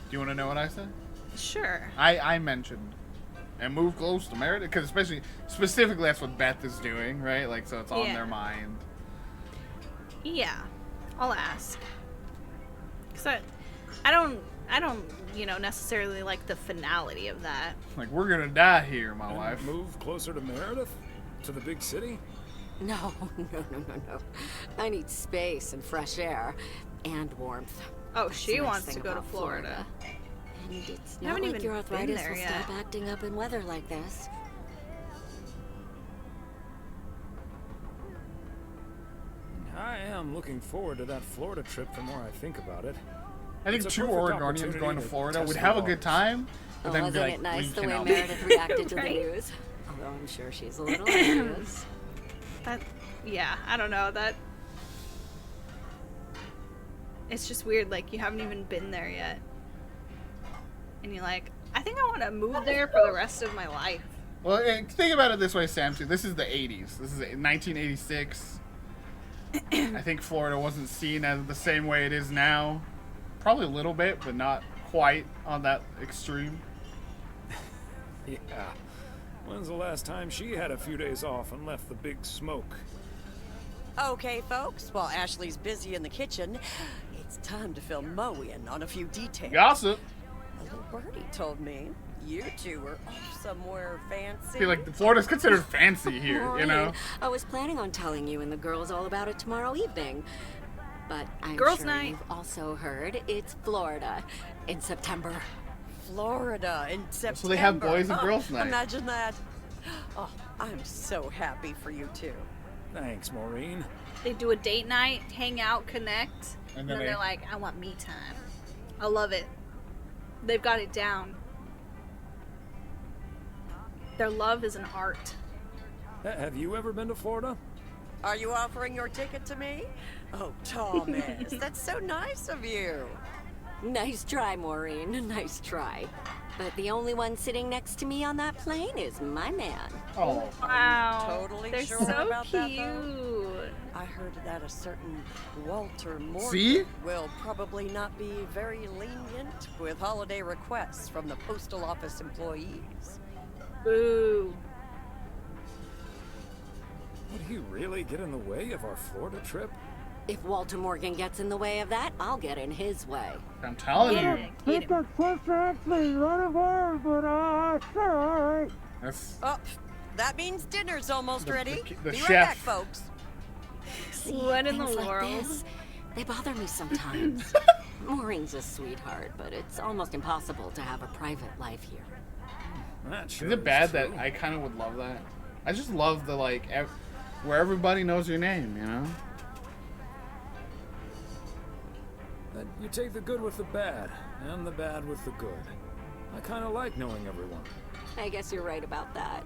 Do you want to know what I said? Sure. I mentioned and move close to Meredith because specifically that's what Beth is doing, right? Like, so it's on Yeah. their mind. Yeah, I'll ask. Cause I don't, necessarily like the finality of that. Like, we're gonna die here, my And wife. Move closer to Meredith? To the big city? No. I need space and fresh air and warmth. Oh, That's she the nice wants to thing go to about Florida. And it's I not haven't like even your been arthritis there will yet. stop acting up in weather like this. I am looking forward to that Florida trip the more I think about it. I think It's a two perfect Oregonians opportunity going to to Florida test would the have a waters. good time, but Oh, then wasn't be like, it nice we the way cannot. Meredith reacted to the Right? news? Although I'm sure she's a little anxious. Yeah, I don't know, it's just weird, like, you haven't even been there yet. And you're like, I think I want to move there for the rest of my life. Well, think about it this way, Sam, too. This is the 80s. This is 1986. I think Florida wasn't seen as the same way it is now. Probably a little bit, but not quite on that extreme. Yeah. When's the last time she had a few days off and left the big smoke? Okay, folks, while Ashley's busy in the kitchen, it's time to fill Mo in on a few details. Gossip. A little birdie told me you two were off somewhere fancy. I feel like Florida's considered fancy here, you know? Maureen, I was planning on telling you and the girls all about it tomorrow evening. But I'm Girls' sure night. you've also heard it's Florida in September. Florida in September. So they have boys and girls night. Imagine that. Oh, I'm so happy for you two. Thanks, Maureen. They do a date night, hang out, connect, and then they- they're like, I want me time. I love it. They've got it down. Their love is an art. Have you ever been to Florida? Are you offering your ticket to me? Oh, Thomas, that's so nice of you. Nice try, Maureen. Nice try. But the only one sitting next to me on that plane is my man. Oh, Wow. Totally They're sure so about cute. that, though? I heard that a certain Walter Morgan See? will probably not be very lenient with holiday requests from the postal office employees. Boo. Would he really get in the way of our Florida trip? If Walter Morgan gets in the way of that, I'll get in his way. I'm telling you. Get him. That's Oh, that means dinner's almost ready. the Be chef. right back, folks. See, What in the things like world? this, they bother me sometimes. Maureen's a sweetheart, but it's almost impossible to have a private life here. Is it bad that I kind of would love that? I just love the, like, where everybody knows your name, you know? That you take the good with the bad, and the bad with the good. I kind of like knowing everyone. I guess you're right about that.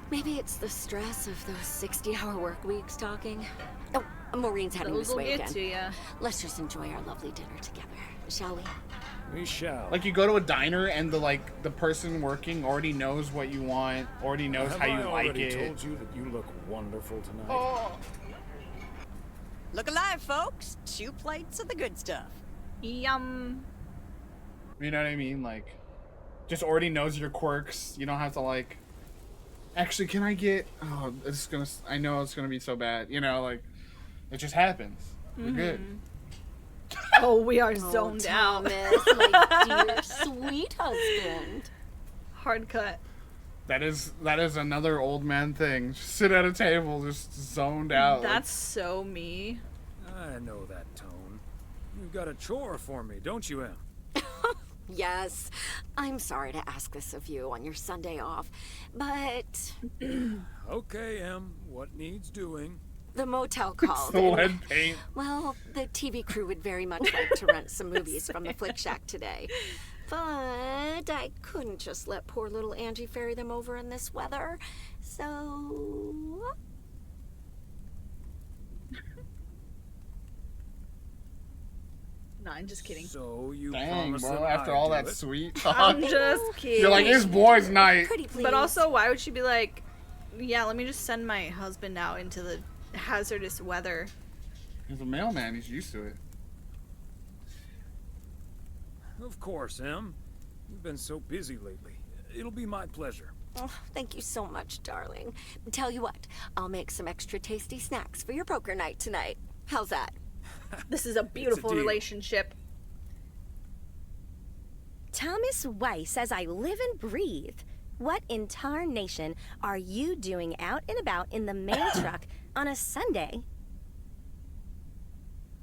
Maybe it's the stress of those 60-hour work weeks talking. Oh, Maureen's heading Those this will way get again. to ya. Let's just enjoy our lovely dinner together, shall we? We shall. Like, you go to a diner and the person working already knows what you want, already knows how you I like already it. told you that you look wonderful tonight? Oh. Look alive, folks. 2 plates of the good stuff. Yum. You know what I mean? Like, just already knows your quirks. You don't have to, like, actually, can I get, oh, I know it's gonna be so bad. You know, like, it just happens. We're good. Oh, we are zoned out. Thomas, my dear sweet husband. Hard cut. That is another old man thing. Just sit at a table, just zoned out. That's so me. I know that tone. You've got a chore for me, don't you, Em? Yes, I'm sorry to ask this of you on your Sunday off, but Okay, Em. What needs doing? the motel called. the and- lead paint. Well, the TV crew would very much like to rent some movies from the Flick Shack today. But I couldn't just let poor little Angie ferry them over in this weather. So... No, I'm just kidding. So you Dang, promised bro, that after I'd all do that it? sweet talk. I'm just kidding. You're like, it's boys' night. Pretty please. But also, why would she be like, yeah, let me just send my husband out into the hazardous weather? He's a mailman. He's used to it. Of course, Em. You've been so busy lately. It'll be my pleasure. Oh, thank you so much, darling. Tell you what, I'll make some extra tasty snacks for your poker night tonight. How's that? This is a beautiful deal. relationship. Thomas Weiss says I live and breathe. What in tarnation are you doing out and about in the mail truck on a Sunday?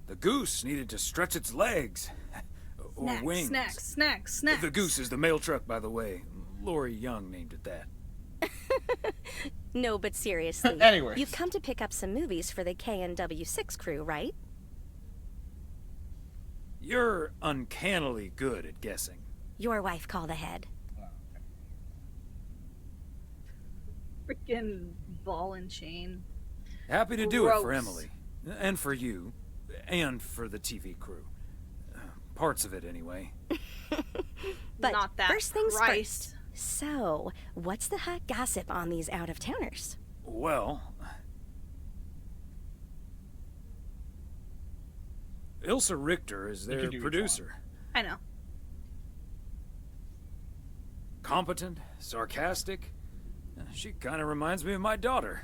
The goose needed to stretch its legs. Or Snacks, wings. snacks. The goose is the mail truck, by the way. Lori Young named it that. No, but seriously. Anyways. You've come to pick up some movies for the KNW6 crew, right? You're uncannily good at guessing. Your wife called ahead. Freaking ball and chain. Happy to do it for Gross. Emily. And for you. And for the TV crew. Parts of it, anyway. But Not that first things Christ. first. So, what's the hot gossip on these out-of-towners? Well... Ilsa Richter is You their can do each producer. I know. Competent, sarcastic. She kind of reminds me of my daughter.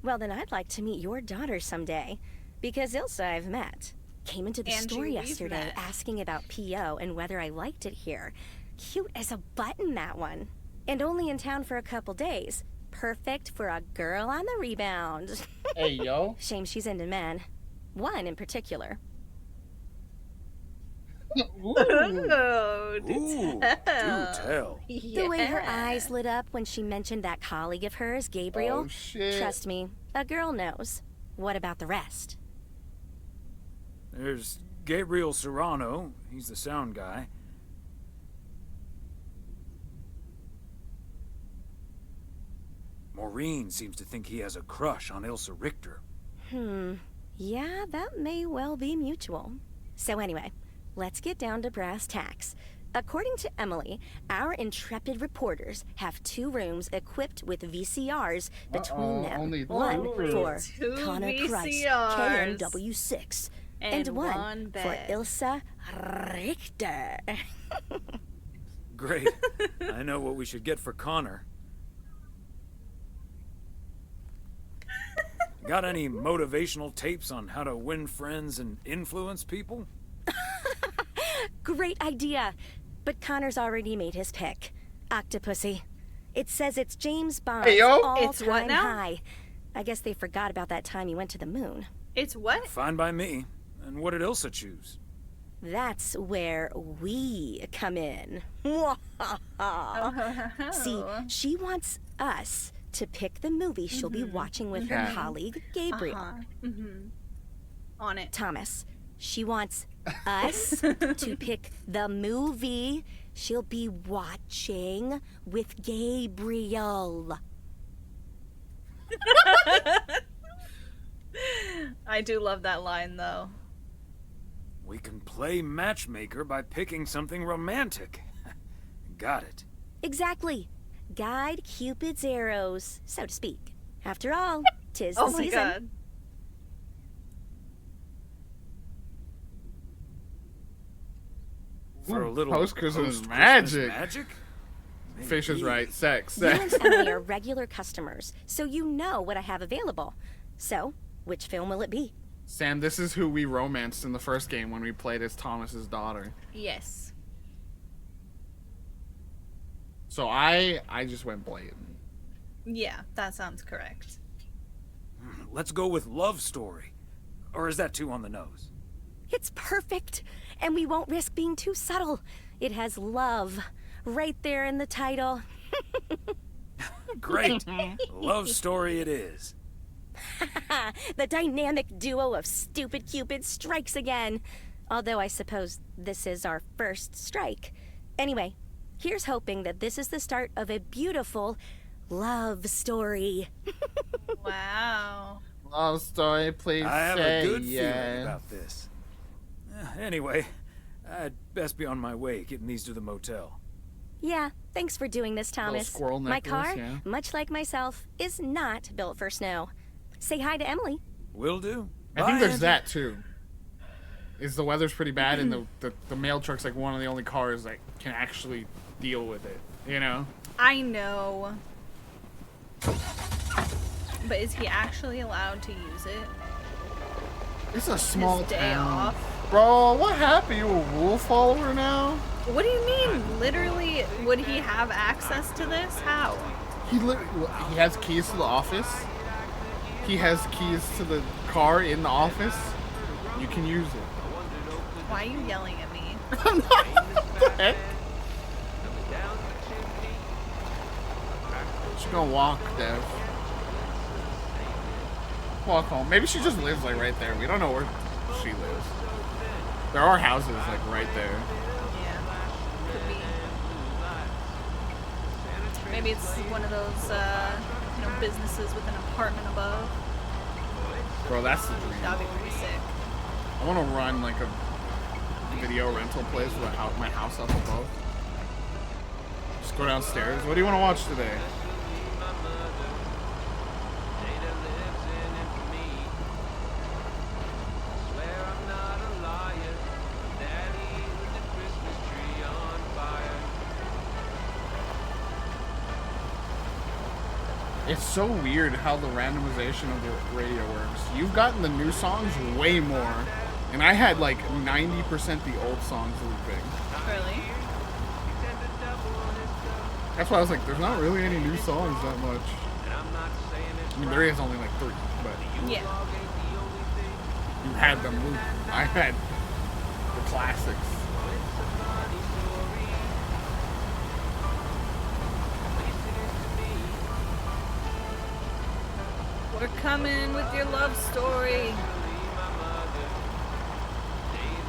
Well, then I'd like to meet your daughter someday. Because Ilsa I've met. Came into the Angie, store we've yesterday met. asking about P.O. and whether I liked it here. Cute as a button, that one. And only in town for a couple days. Perfect for a girl on the rebound. Hey, yo. Shame she's into men. One in particular. Oh, Ooh, do tell. The way her Yeah. eyes lit up when she mentioned that colleague of hers, Gabriel. Oh, shit. Trust me, a girl knows. What about the rest? There's Gabriel Serrano. He's the sound guy. Maureen seems to think he has a crush on Ilsa Richter. Yeah, that may well be mutual. So anyway, let's get down to brass tacks. According to Emily, our intrepid reporters have 2 rooms equipped with VCRs between them. only One two. for 2 Connor Price, VCRs. KNW6, And one one for bed. Ilsa Richter. Great. I know what we should get for Connor. Got any motivational tapes on how to win friends and influence people? Great idea. But Connor's already made his pick. Octopussy. It says it's James Bond's Hey, yo. all-time It's what now? high. I guess they forgot about that time he went to the moon. It's what? Fine by me. And what did Ilsa choose? That's where we come in. See, she wants us to pick the movie she'll be watching with her colleague, Gabriel. On it. Thomas, she wants us to pick the movie she'll be watching with Gabriel. I do love that line, though. We can play matchmaker by picking something romantic. Got it. Exactly. Guide Cupid's arrows, so to speak. After all, 'tis the Oh my season. god. For a little post-Christmas post-Christmas magic. Fish is right. Sex. You and Emily are regular customers, so you know what I have available. So, which film will it be? Sam, this is who we romanced in the first game when we played as Thomas's daughter. Yes. So I just went blatant. Yeah, that sounds correct. Let's go with love story. Or is that too on the nose? It's perfect, and we won't risk being too subtle. It has love right there in the title. Great. Love story it is. The dynamic duo of stupid Cupid strikes again. Although I suppose this is our first strike. Anyway, here's hoping that this is the start of a beautiful love story. Wow. Love story, please I have say a good yes. feeling about this. Anyway, I'd best be on my way, getting these to the motel. Yeah, thanks for doing this, Thomas. squirrel My necklace, car, yeah. much like myself, is not built for snow. Say hi to Emily. Will do. I think Bye, there's Angie. that too. Is the weather's pretty bad and the mail truck's like one of the only cars that can actually deal with it, you know? I know. But is he actually allowed to use it? It's a small His day town. off? Bro, what happened? You a rule follower now? What do you mean? Literally, would he have access to this? How? He has keys to the office. He has keys to the car in the office. You can use it. Why are you yelling at me? What the heck? She's gonna walk, Dev. Walk home. Maybe she just lives like right there. We don't know where she lives. There are houses like right there. Could be. Maybe it's one of those, businesses with an apartment above. Bro, that's the dream. That'd be pretty sick. I want to run like a video rental place with my house up above. Just go downstairs. What do you want to watch today? It's so weird how the randomization of the radio works. You've gotten the new songs way more, and I had like 90% the old songs looping. Really? That's why I was like, there's not really any new songs that much. I mean, there is only like 3, but Yeah. you had them loop. I had the classics. We're coming with your love story.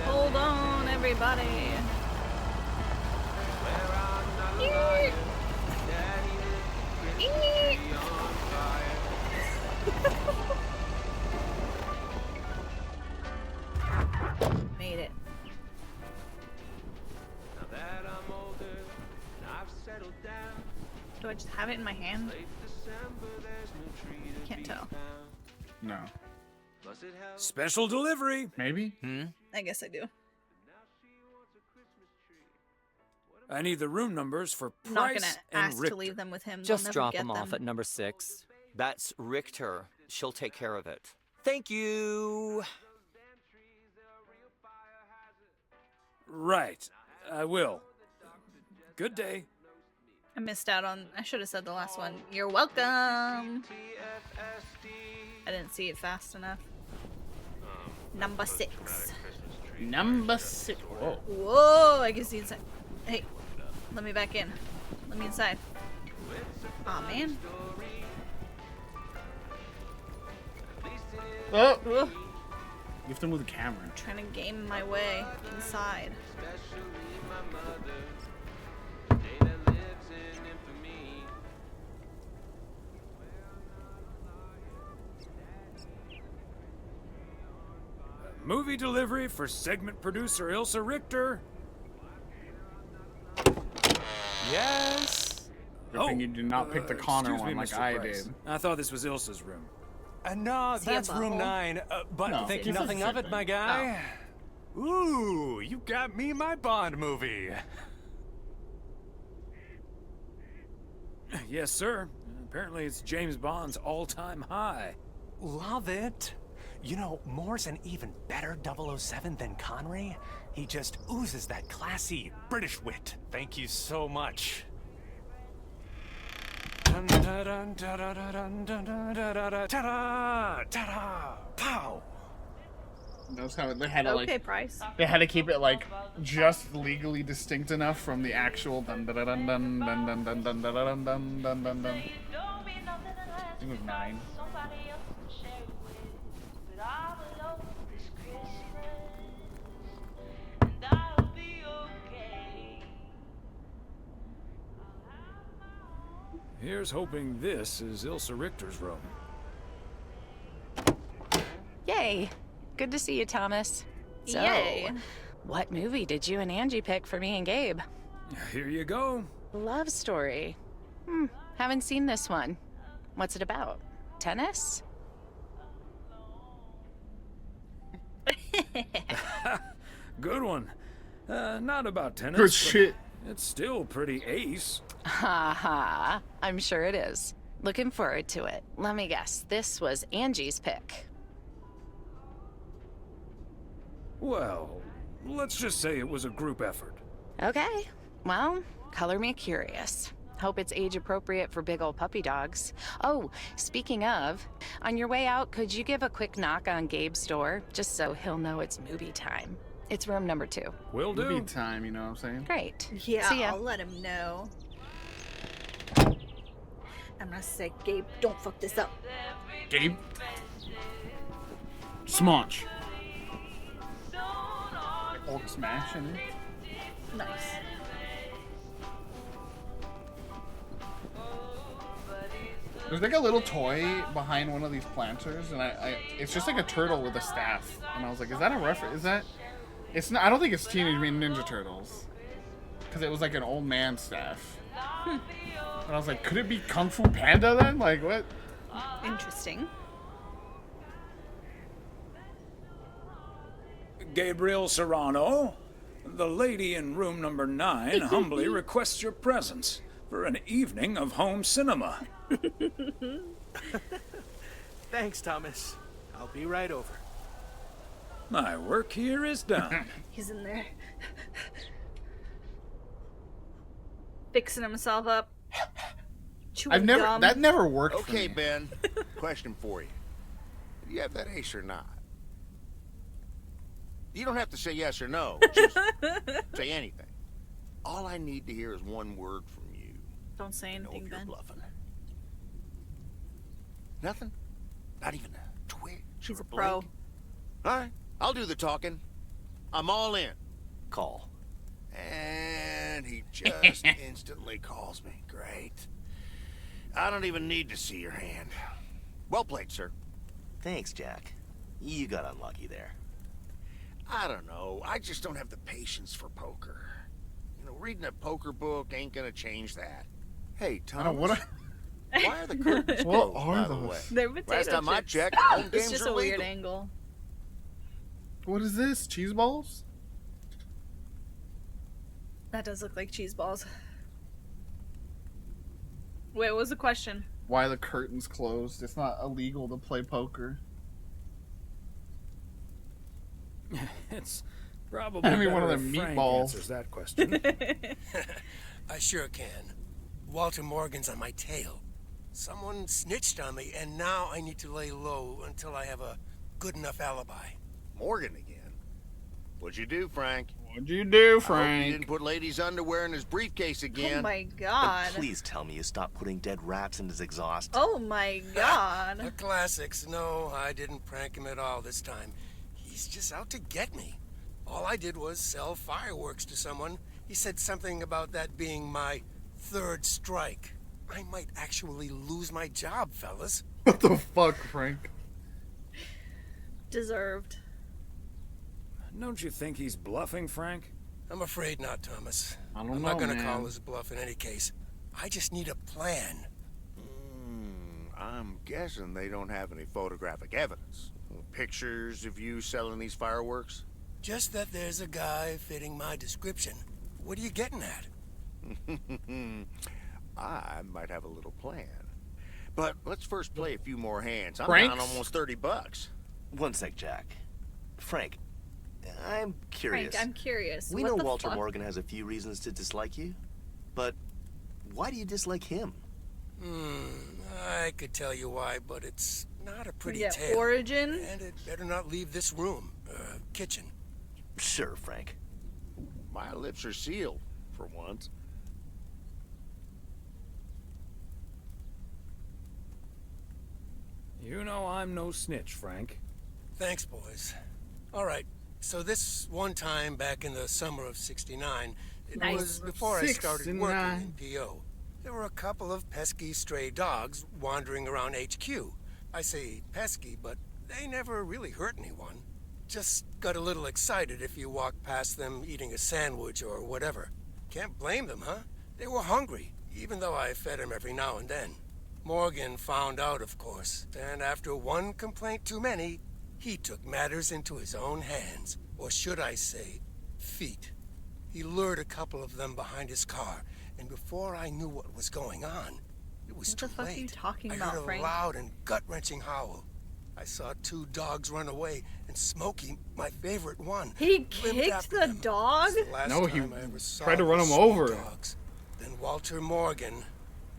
Hold on, everybody. Eek. Eek. Made it. Do I just have it in my hand? Can't tell. No. Special delivery. Maybe? I guess I do. I need the room numbers for I'm not Price gonna and ask Richter. to leave them with him. They'll Just never drop get them off at number 6. That's Richter. She'll take care of it. Thank you. Right. I will. Good day. I missed out on. I should have said the last one. You're welcome. I didn't see it fast enough. Number 6. Number 6. Whoa. Whoa, I can see inside. Hey, let me back in. Let me inside. Aw, man. Oh! Ugh. You have to move the camera. I'm trying to game my way inside. Movie delivery for segment producer Ilsa Richter. Yes? Good thing you did not pick the Connor excuse me, one like Mr. I Price. did. I thought this was Ilsa's room. No, Is he a that's room butthole? 9. But No. think This is nothing of it, different. my guy. Ooh, you got me my Bond movie. Yes, sir. Apparently it's James Bond's all-time high. Love it. You know, Moore's an even better 007 than Connery. He just oozes that classy British wit. Thank you so much. Dun, dun, dun, dun, dun, dun, dun, dun, dun, dun, ta-da, ta-da, pow. That's how they had to Okay, like. Price. They had to keep it like just legally distinct enough from the actual dun dun dun dun dun dun dun dun dun dun dun dun dun dun. I think it was 9. Here's hoping this is Ilsa Richter's room. Yay. Good to see you, Thomas. So, Yay. what movie did you and Angie pick for me and Gabe? Here you go. Love story. Haven't seen this one. What's it about? Tennis? Good one. Not about tennis. Good but shit. It's still pretty ace. Ha ha. I'm sure it is. Looking forward to it. Let me guess. This was Angie's pick. Well, let's just say it was a group effort. Okay. Well, color me curious. Hope it's age appropriate for big old puppy dogs. Oh, speaking of, on your way out, could you give a quick knock on Gabe's door, just so he'll know it's movie time? It's room number 2. Will do. Movie time, you know what I'm saying? Great. Yeah, See ya. I'll let him know. I'm gonna say, Gabe, don't fuck this up. Gabe. Smash. Hulk smash in it. Nice. There's like a little toy behind one of these planters, and it's just like a turtle with a staff. And I was like, is that a reference? Is that? It's not. I don't think it's Teenage Mutant Ninja Turtles, because it was like an old man staff. And I was like, could it be Kung Fu Panda then? Like what? Interesting. Gabriel Serrano, the lady in room number 9 humbly requests your presence for an evening of home cinema. Thanks, Thomas. I'll be right over. My work here is done. He's in there. Fixing himself up. Chewing gum. That never worked for Okay, me. Ben. Question for you. Do you have that ace or not? You don't have to say yes or no. Just say anything. All I need to hear is one word from you. Don't say Know anything, if you're Ben. bluffing. Nothing? Not even a twitch He's or a pro. blink? All right, I'll do the talking. I'm all in. Call. And he just instantly calls me. Great. I don't even need to see your hand. Well played, sir. Thanks, Jack. You got unlucky there. I don't know. I just don't have the patience for poker. You know, reading a poker book ain't gonna change that. Hey, Tom. I don't what. Why are the curtains What closed, are by the those? way? They're potato Last time I chips. checked, home It's games just are a weird legal. angle. What is this? Cheese balls? That does look like cheese balls. Wait, what was the question? Why the curtains closed? It's not illegal to play poker. It's probably I mean, one of better them if Frank meatballs. answers that question. I sure can. Walter Morgan's on my tail. Someone snitched on me, and now I need to lay low until I have a good enough alibi. Morgan again? What'd you do, Frank? What'd you do, I hope Frank? you didn't put ladies' underwear in his briefcase again. Oh my god. Please tell me you stopped putting dead rats in his exhaust. Oh my god. The classics. No, I didn't prank him at all this time. He's just out to get me. All I did was sell fireworks to someone. He said something about that being my third strike. I might actually lose my job, fellas. What the fuck, Frank? Deserved. Don't you think he's bluffing, Frank? I'm afraid not, Thomas. I don't I'm know, not gonna man. call his bluff in any case. I just need a plan. I'm guessing they don't have any photographic evidence. Pictures of you selling these fireworks? Just that there's a guy fitting my description. What are you getting at? I might have a little plan. But let's first play a few more hands. I'm Frank's? down almost $30. One sec, Jack. Frank, I'm curious. Frank, I'm curious. We What know the Walter fuck? Morgan has a few reasons to dislike you, but why do you dislike him? I could tell you why, but it's not a pretty Yeah, tale. origin? And it better not leave this room, kitchen. Sure, Frank. My lips are sealed, for once. You know I'm no snitch, Frank. Thanks, boys. All right, so this one time back in the summer of '69, it Nice. was before I started 69. working in PO. There were a couple of pesky stray dogs wandering around HQ. I say pesky, but they never really hurt anyone. Just got a little excited if you walked past them eating a sandwich or whatever. Can't blame them, huh? They were hungry, even though I fed them every now and then. Morgan found out, of course, and after one complaint too many, he took matters into his own hands, or should I say, feet. He lured a couple of them behind his car, and before I knew what was going on, it was too What the fuck late. are you talking I about, heard a Frank? loud and gut-wrenching howl. I saw two dogs run away, and Smokey, my favorite one, He limped kicked after the them. dog? It's the last No, he time I ever saw tried to run those him sweet over. dogs. Then Walter Morgan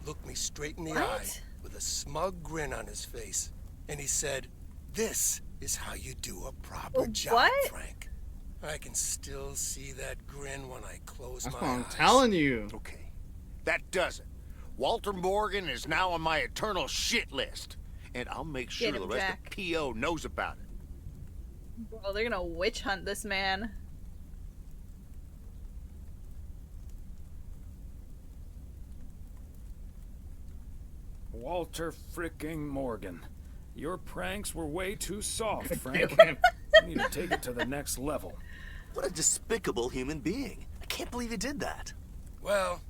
looked me straight in the What? eye with a smug grin on his face, and he said, "This is how you do a proper job, what? Frank." I can still see that grin when I close That's my what I'm eyes. telling you. Okay, that does it. Walter Morgan is now on my eternal shit list. And I'll make sure Get him, the rest Jack. of PO knows about it. Bro, they're gonna witch hunt this man. Walter fricking Morgan. Your pranks were way too soft, Frank. him. You need to take it to the next level. What a despicable human being. I can't believe he did that. Well,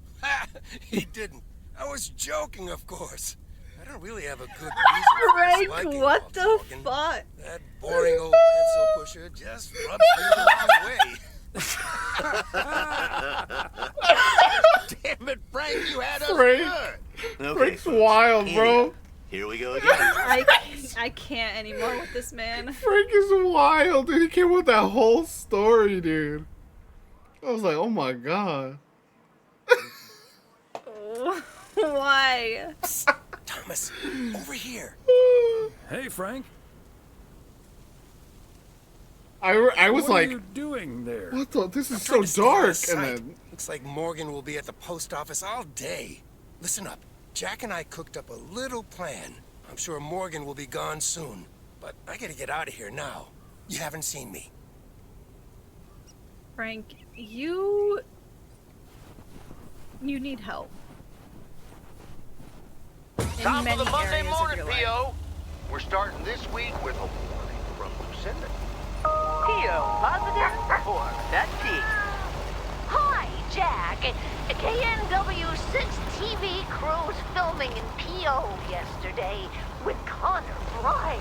he didn't. I was joking, of course. I don't really have a good reason for Frank, disliking what Walter the Morgan. fuck? That boring old pencil pusher just rubs me the wrong way. Damn it, Frank, you had us Frank. good. Okay, Frank's folks, wild, Andy, bro. Here we go again. I can't anymore with this man. Frank is wild, dude. He came with that whole story, dude. I was like, oh my god. Why? Thomas, over here. Hey, Frank. I was what like, are you doing there? what the? This is I'm so trying to stay out dark. of sight. And then, Looks like Morgan will be at the post office all day. Listen up. Jack and I cooked up a little plan. I'm sure Morgan will be gone soon. But I gotta get out of here now. You haven't seen me. Frank, you need help. In Top of many the Monday areas of morning, your life. PO. We're starting this week with a warning from Lucinda. PO positive for that pig. Hi, Jack. KNW6 TV crews filming in PO yesterday with Connor Bryce.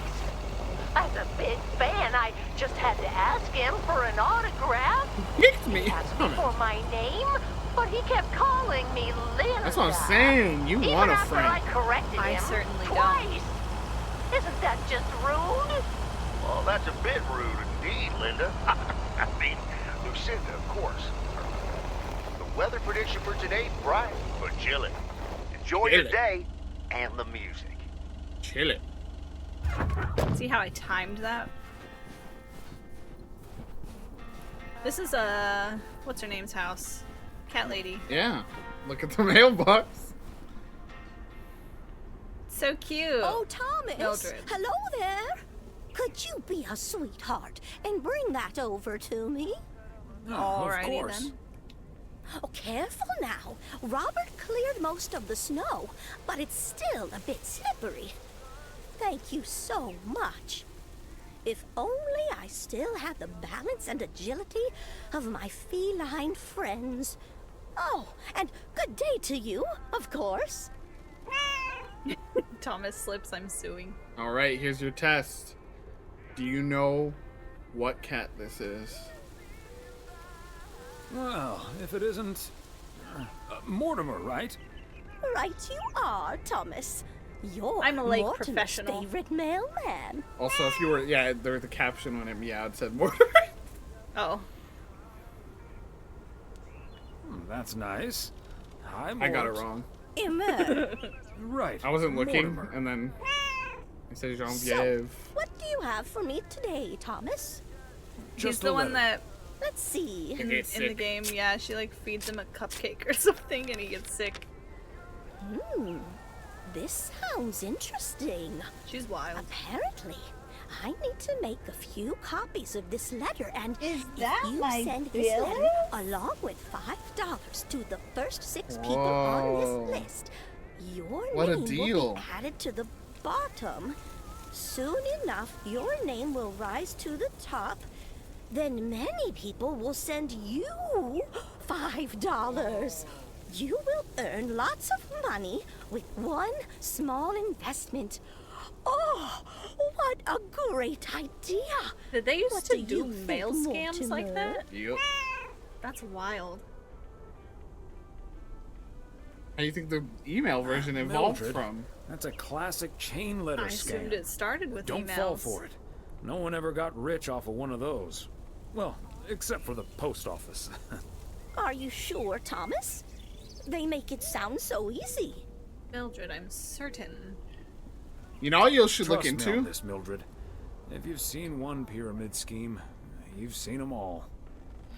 As a big fan, I just had to ask him for an autograph. picked me. He asked me for my name, but he kept calling me Linda. That's what I'm saying. You Even want a after I friend. corrected I him certainly don't. twice. Isn't that just rude? Well, that's a bit rude indeed, Linda. I mean, Lucinda, of course. The weather prediction for today, bright but chilly. Enjoy your Chilly. day and the music. Chill it. See how I timed that? This is what's her name's house? Cat lady. Yeah. Look at the mailbox. So cute. Oh, Thomas. Mildred. Hello there. Could you be a sweetheart and bring that over to me? Alrighty of course. then. Oh, careful now. Robert cleared most of the snow, but it's still a bit slippery. Thank you so much. If only I still had the balance and agility of my feline friends. Oh, and good day to you, of course. Thomas slips, I'm suing. All right, here's your test. Do you know what cat this is? Well, if it isn't... Mortimer, right? Right you are, Thomas. You're I'm a lake Mortimer's professional. favorite mailman. Also, if you were, yeah, there was the caption on him. Yeah, it said more. Oh. That's nice. Hi, I got it Mort. wrong. Immer. Right. I wasn't looking, Mortimer. and then it said So, Jean-Pierre. what do you have for me today, Thomas? He's Just the a one letter. that Let's see. in gets the sick. game, yeah, she like feeds him a cupcake or something and he gets sick. This sounds interesting. She's wild. Apparently, I need to make a few copies of this letter, and Is if that you my send this bill? letter along with $5 to the first 6 people on Whoa. this list, your What a name will deal. be added to the bottom. Soon enough, your name will rise to the top. Then many people will send you $5. You will earn lots of money with one small investment. Oh, what a great idea! Did they used What to do do you mail think, scams like Mortimer? that? Yep. That's wild. How do you think the email version evolved Mildred, from? That's a classic chain letter I scam. assumed it started with Don't emails. fall for it. No one ever got rich off of one of those. Well, except for the post office. Are you sure, Thomas? They make it sound so easy. Mildred, I'm certain. You know what you should Trust look me on into? this, Mildred. If you've seen one pyramid scheme, you've seen them all.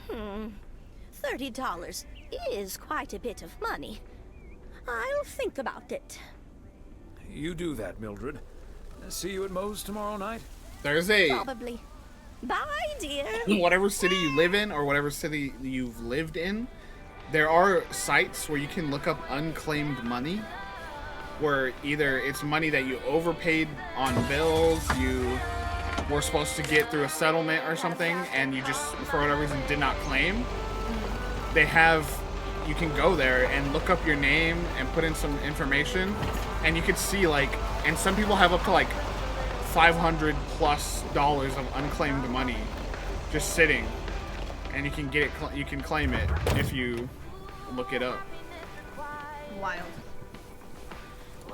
$30 is quite a bit of money. I'll think about it. You do that, Mildred. See you at Moe's tomorrow night? There's a Probably. Bye, dear. whatever city you live in or whatever city you've lived in, there are sites where you can look up unclaimed money, where either it's money that you overpaid on bills, you were supposed to get through a settlement or something, and you just, for whatever reason, did not claim. They have, you can go there and look up your name and put in some information, and you could see, like, and some people have up to like $500+ of unclaimed money just sitting, and you can get it, you can claim it if you look it up. Wild.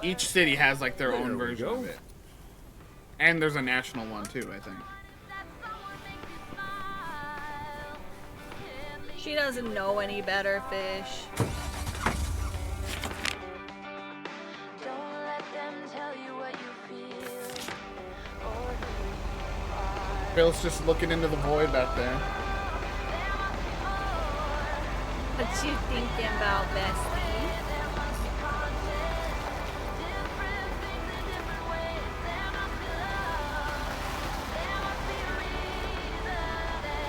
Each city has like their There own we version go. of it, and there's a national one too, I think. She doesn't know any better, Fish. Bill's just looking into the void back there. What you thinking about, bestie?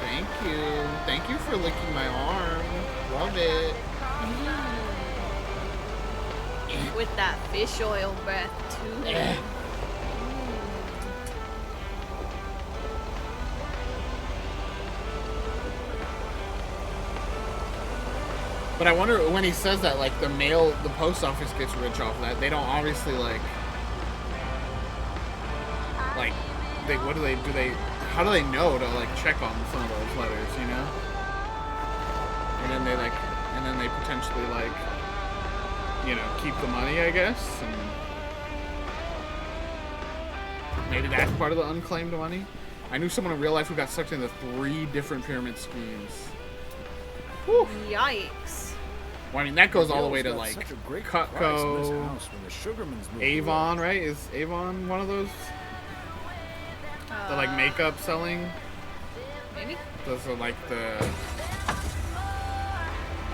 Thank you. Thank you for licking my arm. Love it. With that fish oil breath, too. But I wonder when he says that, like the post office gets rich off that. They don't obviously what do they how do they know to like check on some of those letters, you know? And then they potentially like, you know, keep the money, I guess. And maybe that's part of the unclaimed money. I knew someone in real life who got sucked into 3 different pyramid schemes. Whew. Yikes. Well, I mean, that goes all the way to Got like such a great price in this Cutco, house when the Sugarmans moved Avon, away. right? Is Avon one of those? The like makeup selling? Maybe. Those are like the...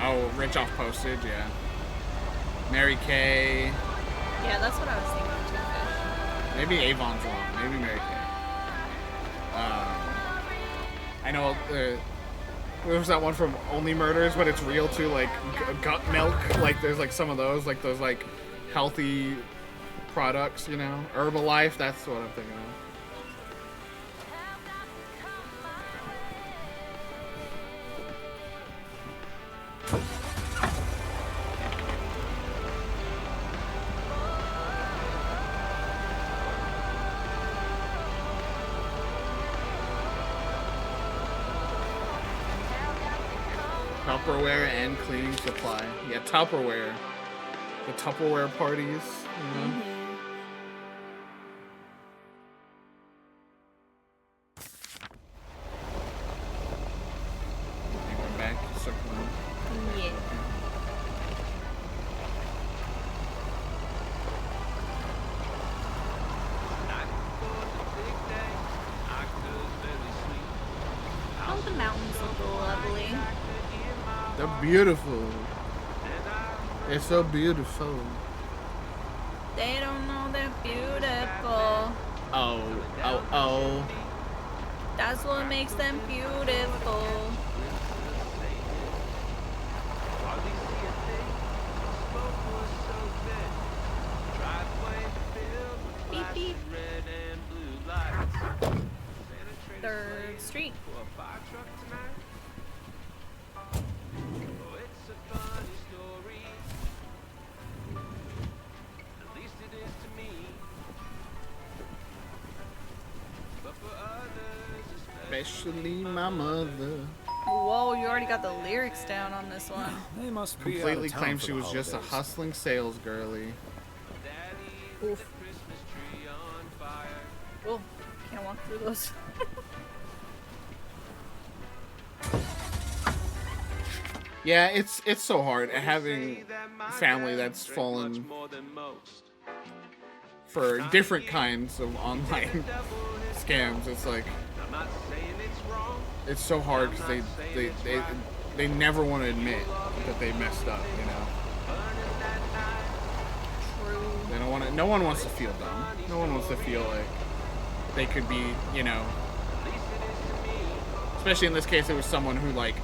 Oh, Rich Off Postage, yeah. Mary Kay. Yeah, that's what I was thinking too. Maybe Avon's one. Maybe Mary Kay. I know there was that one from Only Murders, but it's real too, like gut milk. Like there's like some of those, like those like healthy products, you know? Herbalife, that's what I'm thinking of. Tupperware and cleaning supply. Yeah, Tupperware. The Tupperware parties, you know? We're back, circling. Yeah. Oh, the mountains look lovely. They're beautiful. They're so beautiful. They don't know they're beautiful. Oh. That's what makes them beautiful. Beep beep. 3rd Street. Especially my mother. Whoa, you already got the lyrics down on this one. They must be Completely out of town claimed for she the was just a holidays. hustling sales girly. Oof. Whoa, can't walk through those. Yeah, it's so hard having family that's fallen for different kinds of online scams. It's like it's so hard because they never want to admit that they messed up. You know, they don't want to. No one wants to feel dumb. No one wants to feel like they could be. You know, especially in this case, it was someone who like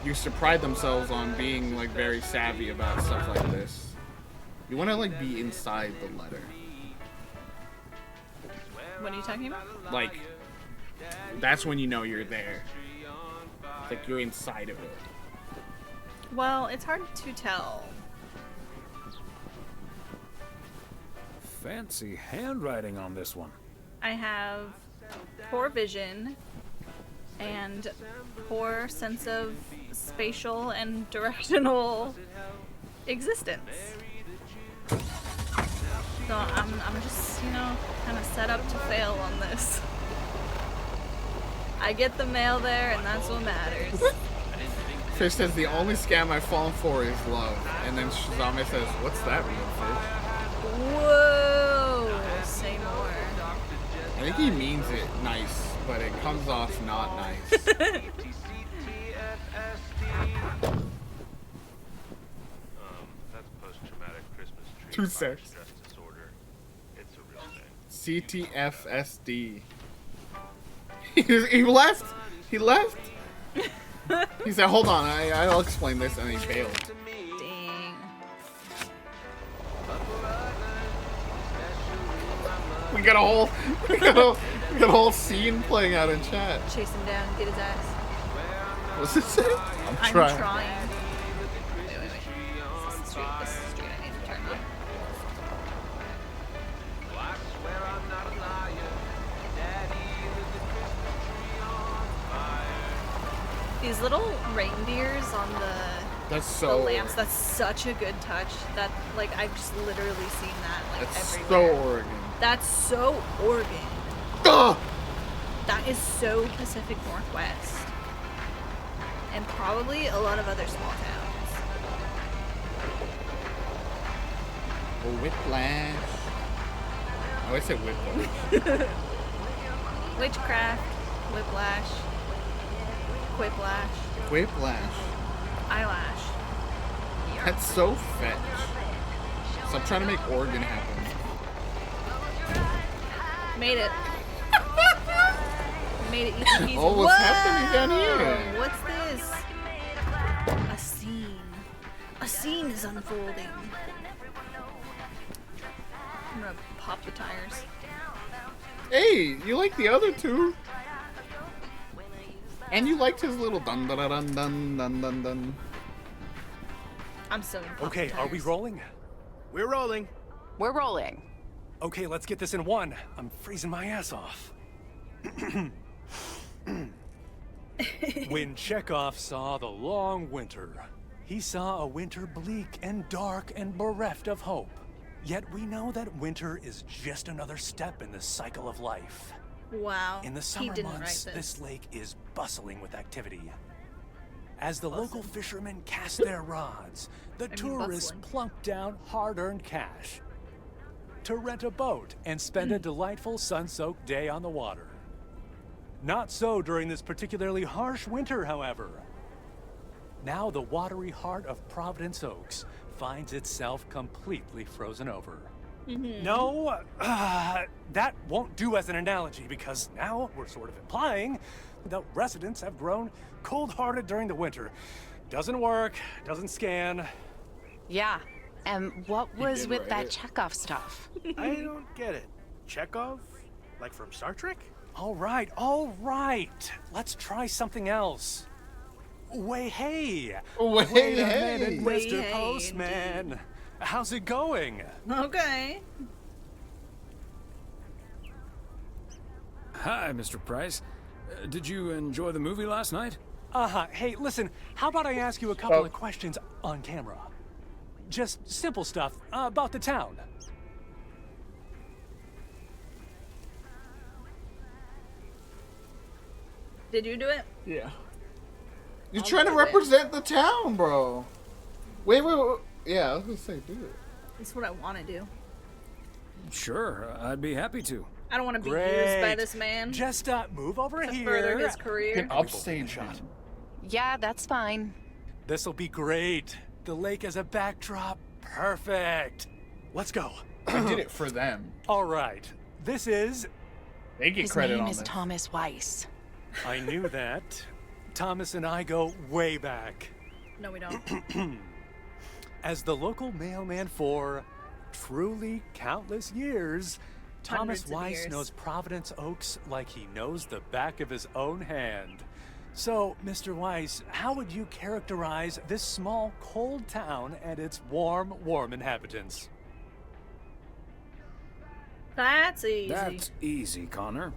used to pride themselves on being like very savvy about stuff like this. You want to like be inside the letter. What are you talking about? Like, that's when you know you're there. It's like you're inside of it. Well, it's hard to tell. Fancy handwriting on this one. I have poor vision and poor sense of spatial and directional existence. So I'm just, you know, kind of set up to fail on this. I get the mail there, and that's what matters. Fish says the only scam I've fallen for is love, and then Shazame says, "What's that mean, Fish?" Whoa! Say more. I think he means it nice, but it comes off not nice. That's post-traumatic Christmas tree 2 secs. stress disorder. It's a real thing. CTFSD. He left. He left. He said, "Hold on, I'll explain this," and he bailed. Dang. We got a whole scene playing out in chat. Chase him down and get his ass. What's it say? I'm trying. Wait. This is the street. This is the street I need to turn on. These little reindeers on the lamps, that's such a good touch. That, like, I've just literally seen that, like, That's everywhere. so Oregon. That's so Oregon. Ugh! That is so Pacific Northwest. And probably a lot of other small towns. Whiplash. I always say whiplash. Witchcraft, whiplash. Quiplash. Quiplash. Eyelash. That's so fetch. Stop trying to make Oregon happen. Made it. Made it easy peasy. Oh, what's happening down here? What's this? A scene. A scene is unfolding. I'm gonna pop the tires. Hey, you like the other two? And you liked his little dun dun dun dun dun dun dun. I'm so gonna pop Okay, the are we tires. rolling? We're rolling. We're rolling. Okay, let's get this in one. I'm freezing my ass off. When Chekhov saw the long winter, he saw a winter bleak and dark and bereft of hope. Yet we know that winter is just another step in the cycle of life. Wow. In the he summer didn't months, write this lake is bustling with activity. As the local fishermen cast their rods, the tourists bustling. plunk down hard-earned cash to rent a boat and spend a delightful sun-soaked day on the water. Not so during this particularly harsh winter, however. Now the watery heart of Providence Oaks finds itself completely frozen over. No, that won't do as an analogy because now we're sort of implying the residents have grown cold-hearted during the winter. Doesn't work, doesn't scan. Yeah. And what You was did with write that it. Chekhov stuff? I don't get it. Chekhov? Like from Star Trek? All right. Let's try something else. Wait, hey. Wait, Wait a hey. minute, Wait, Mr. hey, Postman. How's it going? Okay. Hi, Mr. Price. Did you enjoy the movie last night? Hey, listen, how about I ask you a couple of questions on camera? Just simple stuff about the town. Did you do it? Yeah. You're I'll trying to do it. represent the town, bro. Wait. Yeah, I was gonna say, do it. That's what I want to do. Sure, I'd be happy to. I don't want to be used by Great. this man. Just move over to here. further his career. An upstage shot. Yeah, that's fine. This'll be great. The lake as a backdrop. Perfect. Let's go. I did it for them. All right. This is... They get His credit name on is this. Thomas Weiss. I knew that. Thomas and I go way back. No, we don't. As the local mailman for truly countless years, Thomas Hundreds of Weiss years. knows Providence Oaks like he knows the back of his own hand. So, Mr. Weiss, how would you characterize this small, cold town and its warm inhabitants? That's easy. That's easy, Connor.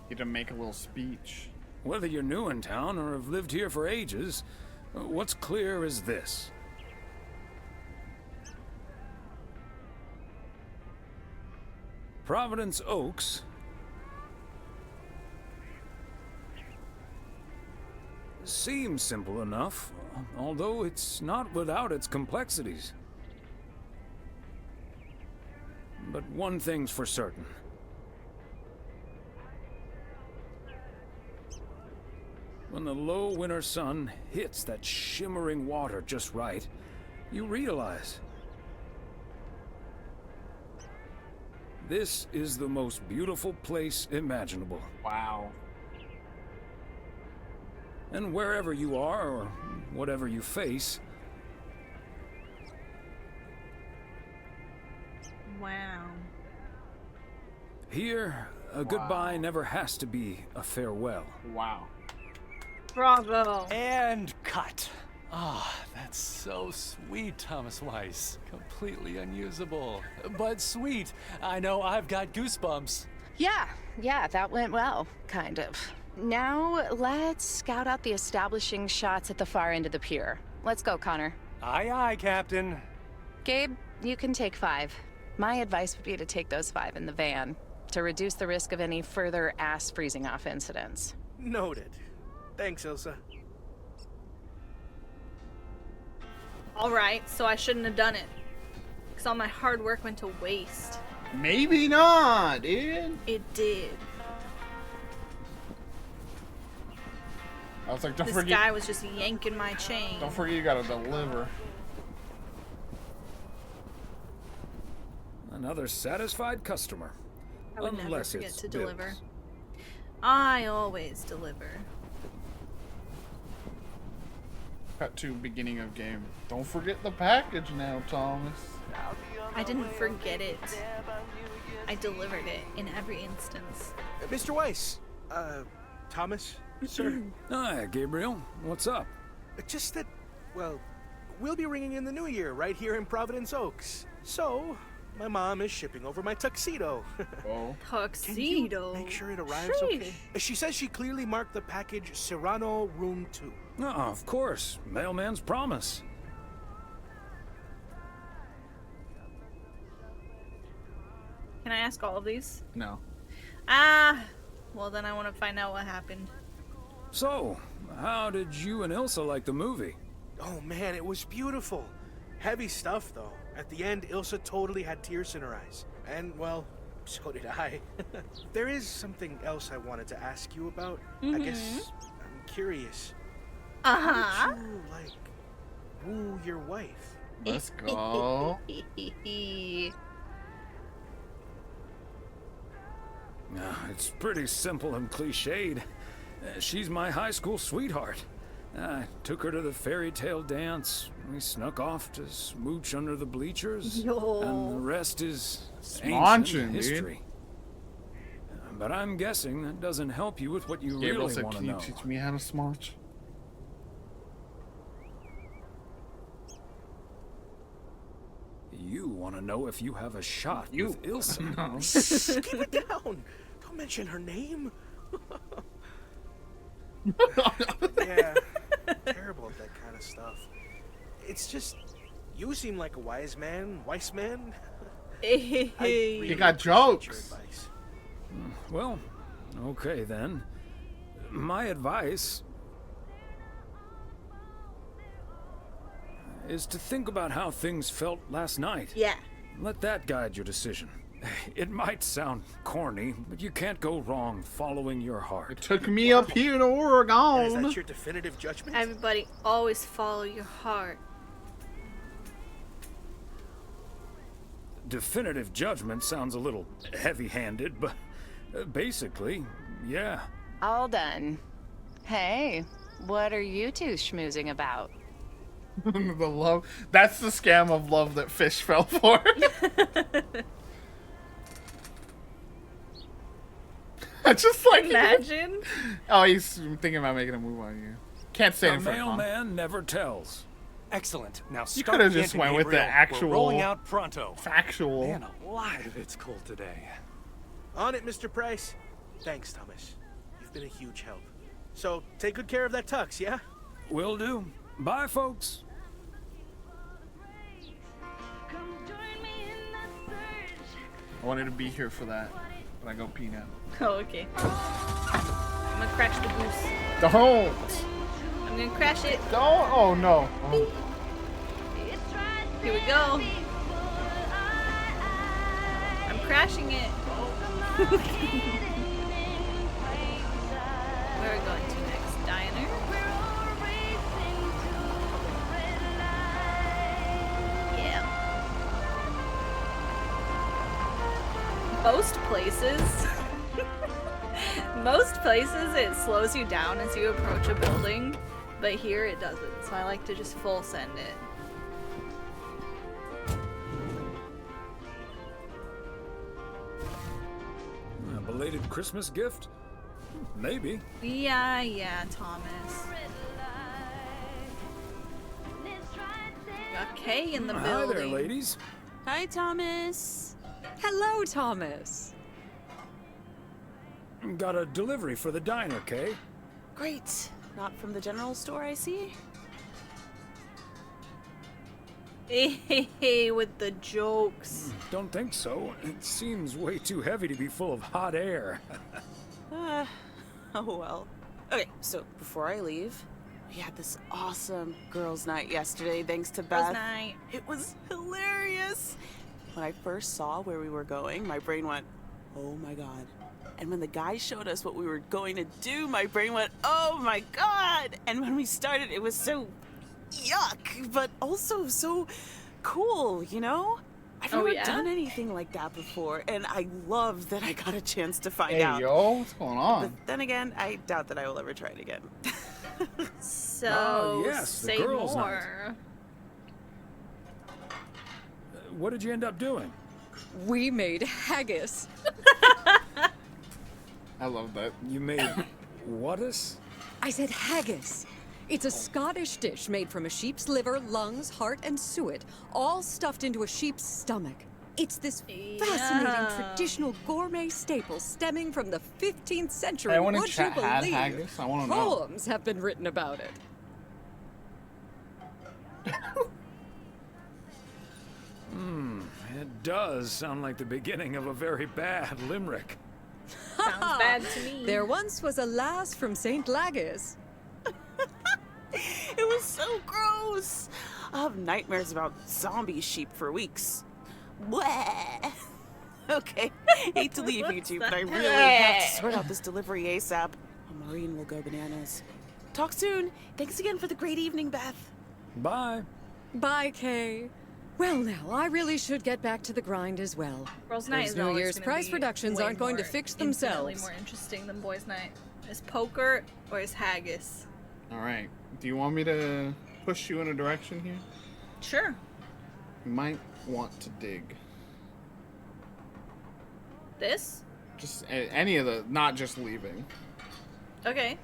You to make a little speech. Whether you're new in town or have lived here for ages, what's clear is this. Providence Oaks seems simple enough, although it's not without its complexities. But one thing's for certain. When the low winter sun hits that shimmering water just right, you realize this is the most beautiful place imaginable. Wow. And wherever you are, or whatever you face, Wow. here, a goodbye never has to be a farewell. Wow. Bravo. And cut. Ah, that's so sweet, Thomas Weiss. Completely unusable, but sweet. I know I've got goosebumps. Yeah, that went well, kind of. Now, let's scout out the establishing shots at the far end of the pier. Let's go, Connor. Aye, aye, Captain. Gabe, you can take 5. My advice would be to take those 5 in the van, to reduce the risk of any further ass freezing off incidents. Noted. Thanks, Ilsa. Alright, so I shouldn't have done it. Because all my hard work went to waste. Maybe not, dude. It did. I was like, don't This forget. guy was just yanking my chain. Don't forget, you gotta deliver. Another satisfied customer. I would never Unless forget it's to Bill's. deliver. I always deliver. Cut to beginning of game. Don't forget the package now, Thomas. I didn't forget it. I delivered it in every instance. Mr. Weiss. Thomas, sir. Hi, Gabriel. What's up? Just that, well, we'll be ringing in the new year right here in Providence Oaks. So, my mom is shipping over my tuxedo. Oh. Tuxedo? Make sure it arrives okay. She says she clearly marked the package Serrano Room 2. Oh, of course. Mailman's promise. Can I ask all of these? No. Ah, well then I want to find out what happened. So, how did you and Ilsa like the movie? Oh man, it was beautiful. Heavy stuff though. At the end, Ilsa totally had tears in her eyes. And well, so did I. There is something else I wanted to ask you about. I guess I'm curious. How would you, like, woo your wife? Let's go. It's pretty simple and cliched. She's my high school sweetheart. I took her to the fairy tale dance. We snuck off to smooch under the bleachers. Yo. And the rest is Smonchin', ancient dude. history. But I'm guessing that doesn't help you with what you Gabriel really said, want to can you know. teach me how to smooch? You want to know if you have a shot with Ilsa. No. Keep it down. Don't mention her name. Yeah, terrible at that kind of stuff. It's just, you seem like a wise man. He got jokes. Well, okay then. My advice is to think about how things felt last night. Yeah. Let that guide your decision. It might sound corny, but you can't go wrong following your heart. It took me up here to Oregon. Is that your definitive judgment? Everybody always follow your heart. Definitive judgment sounds a little heavy-handed, but basically, yeah. All done. Hey, what are you two schmoozing about? The love. That's the scam of love that Fish fell for. I just like Imagine. Oh, he's thinking about making a move on you. Can't say A it in front of Mom. mailman never tells. Excellent. Now You start could have just Kent and went with the Gabriel. actual We're rolling out pronto. factual. Man alive, it's cold today. On it, Mr. Price. Thanks, Thomas. You've been a huge help. So, take good care of that tux, yeah? Will do. Bye, folks. I wanted to be here for that, but I go pee now. Oh, okay. I'm gonna crash the goose. Don't. I'm gonna crash it. Don't. Oh no. Oh. Here we go. I'm crashing it. Where are we going to next? Diner? Yeah. Most places it slows you down as you approach a building, but here it doesn't. So I like to just full send it. A belated Christmas gift? Maybe. Yeah, Thomas. Got Kay in the Hi building. there, ladies. Hi, Thomas. Hello, Thomas. Got a delivery for the diner, Kay? Great. Not from the general store, I see. Hey, with the jokes. Don't think so. It seems way too heavy to be full of hot air. Oh well. Okay, so before I leave, we had this awesome girls' night yesterday, thanks to Beth. Girls' night. It was hilarious. When I first saw where we were going, my brain went, oh my god. And when the guy showed us what we were going to do, my brain went, oh my God! And when we started, it was so yuck, but also so cool, you know? I've never done anything like that before, and I love that I got a chance to find out. Hey, yo, what's going on? But then again, I doubt that I will ever try it again. So, yes, the say girls' more. What did you end up doing? We made haggis. I love that. You made whatus? I said haggis. It's a Scottish dish made from a sheep's liver, lungs, heart, and suet, all stuffed into a sheep's stomach. It's this fascinating traditional gourmet staple stemming from the 15th century. I want to Would chat you had believe? haggis. I want to know. Poems have been written about it. It does sound like the beginning of a very bad limerick. Sounds bad to me. There once was a lass from St. Lagis. It was so gross. I'll have nightmares about zombie sheep for weeks. Bleh. Okay, hate to leave you two, but I really have to sort out this delivery ASAP. Maureen will go bananas. Talk soon. Thanks again for the great evening, Beth. Bye. Bye, Kay. Well, now, I really should get back to the grind as well. Girls' night Those is New always Year's gonna prize be productions way aren't going to more- fix infinitely themselves. more interesting than boys' night. Is poker or is haggis? All right. Do you want me to push you in a direction here? Sure. You might want to dig. This? Just any of the, not just leaving. Okay.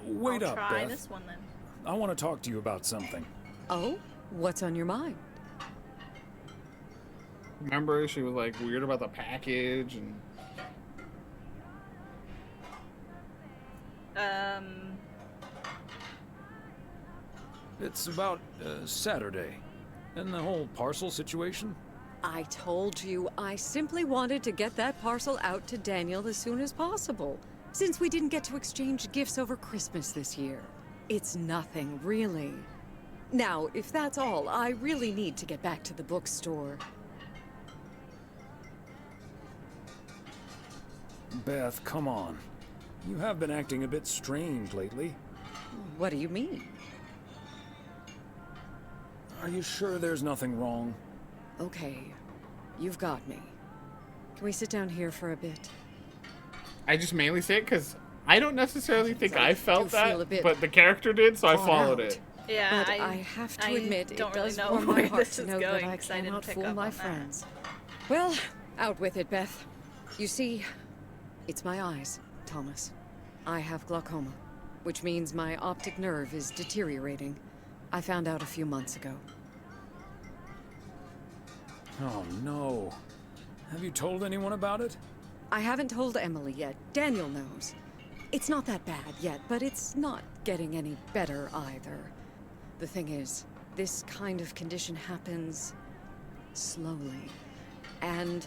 Wait I'll up, try Beth. this one then. I want to talk to you about something. Oh? What's on your mind? Remember, she was like weird about the package and. It's about Saturday and the whole parcel situation. I told you I simply wanted to get that parcel out to Daniel as soon as possible, since we didn't get to exchange gifts over Christmas this year. It's nothing, really. Now, if that's all, I really need to get back to the bookstore. Beth, come on. You have been acting a bit strange lately. What do you mean? Are you sure there's nothing wrong? Okay, you've got me. Can we sit down here for a bit? I just mainly say it because I don't necessarily think I felt do feel a that, bit but the character did, so I caught followed out. it. Yeah, But I have to I admit, it don't really does know warm my where heart this to is know going, that I 'cause I didn't cannot pick fool up my on that. friends. Well, out with it, Beth. You see, it's my eyes, Thomas. I have glaucoma, which means my optic nerve is deteriorating. I found out a few months ago. Oh no. Have you told anyone about it? I haven't told Emily yet. Daniel knows. It's not that bad yet, but it's not getting any better either. The thing is, this kind of condition happens slowly. And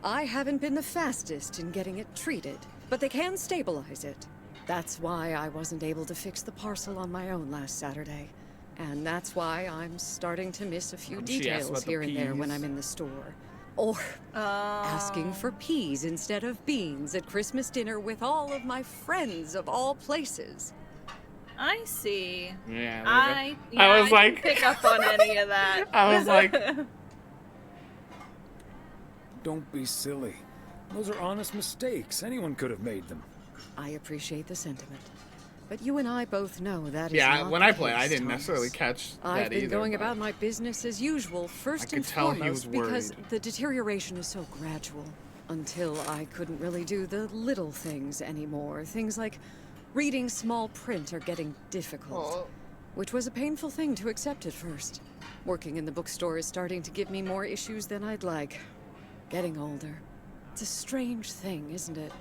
I haven't been the fastest in getting it treated, but they can stabilize it. That's why I wasn't able to fix the parcel on my own last Saturday. And that's why I'm starting to miss a few She asked details about the here and there when peas. I'm in the store. Or asking for peas instead of beans at Christmas dinner with all of my friends of all places. I see. Yeah. I was didn't like, pick up on any of that. I was like, Don't be silly. Those are honest mistakes. Anyone could have made them. I appreciate the sentiment. But you and I both know that is yeah. not When the I played, I case, didn't Thomas. necessarily catch I've that been either. going but- about my business as usual, first could and tell he foremost, was because worried. the deterioration is so gradual. Until I couldn't really do the little things anymore. Things like reading small print are getting difficult. Which was a painful thing to accept at first. Working in the bookstore is starting to give me more issues than I'd like. Getting older. It's a strange thing, isn't it?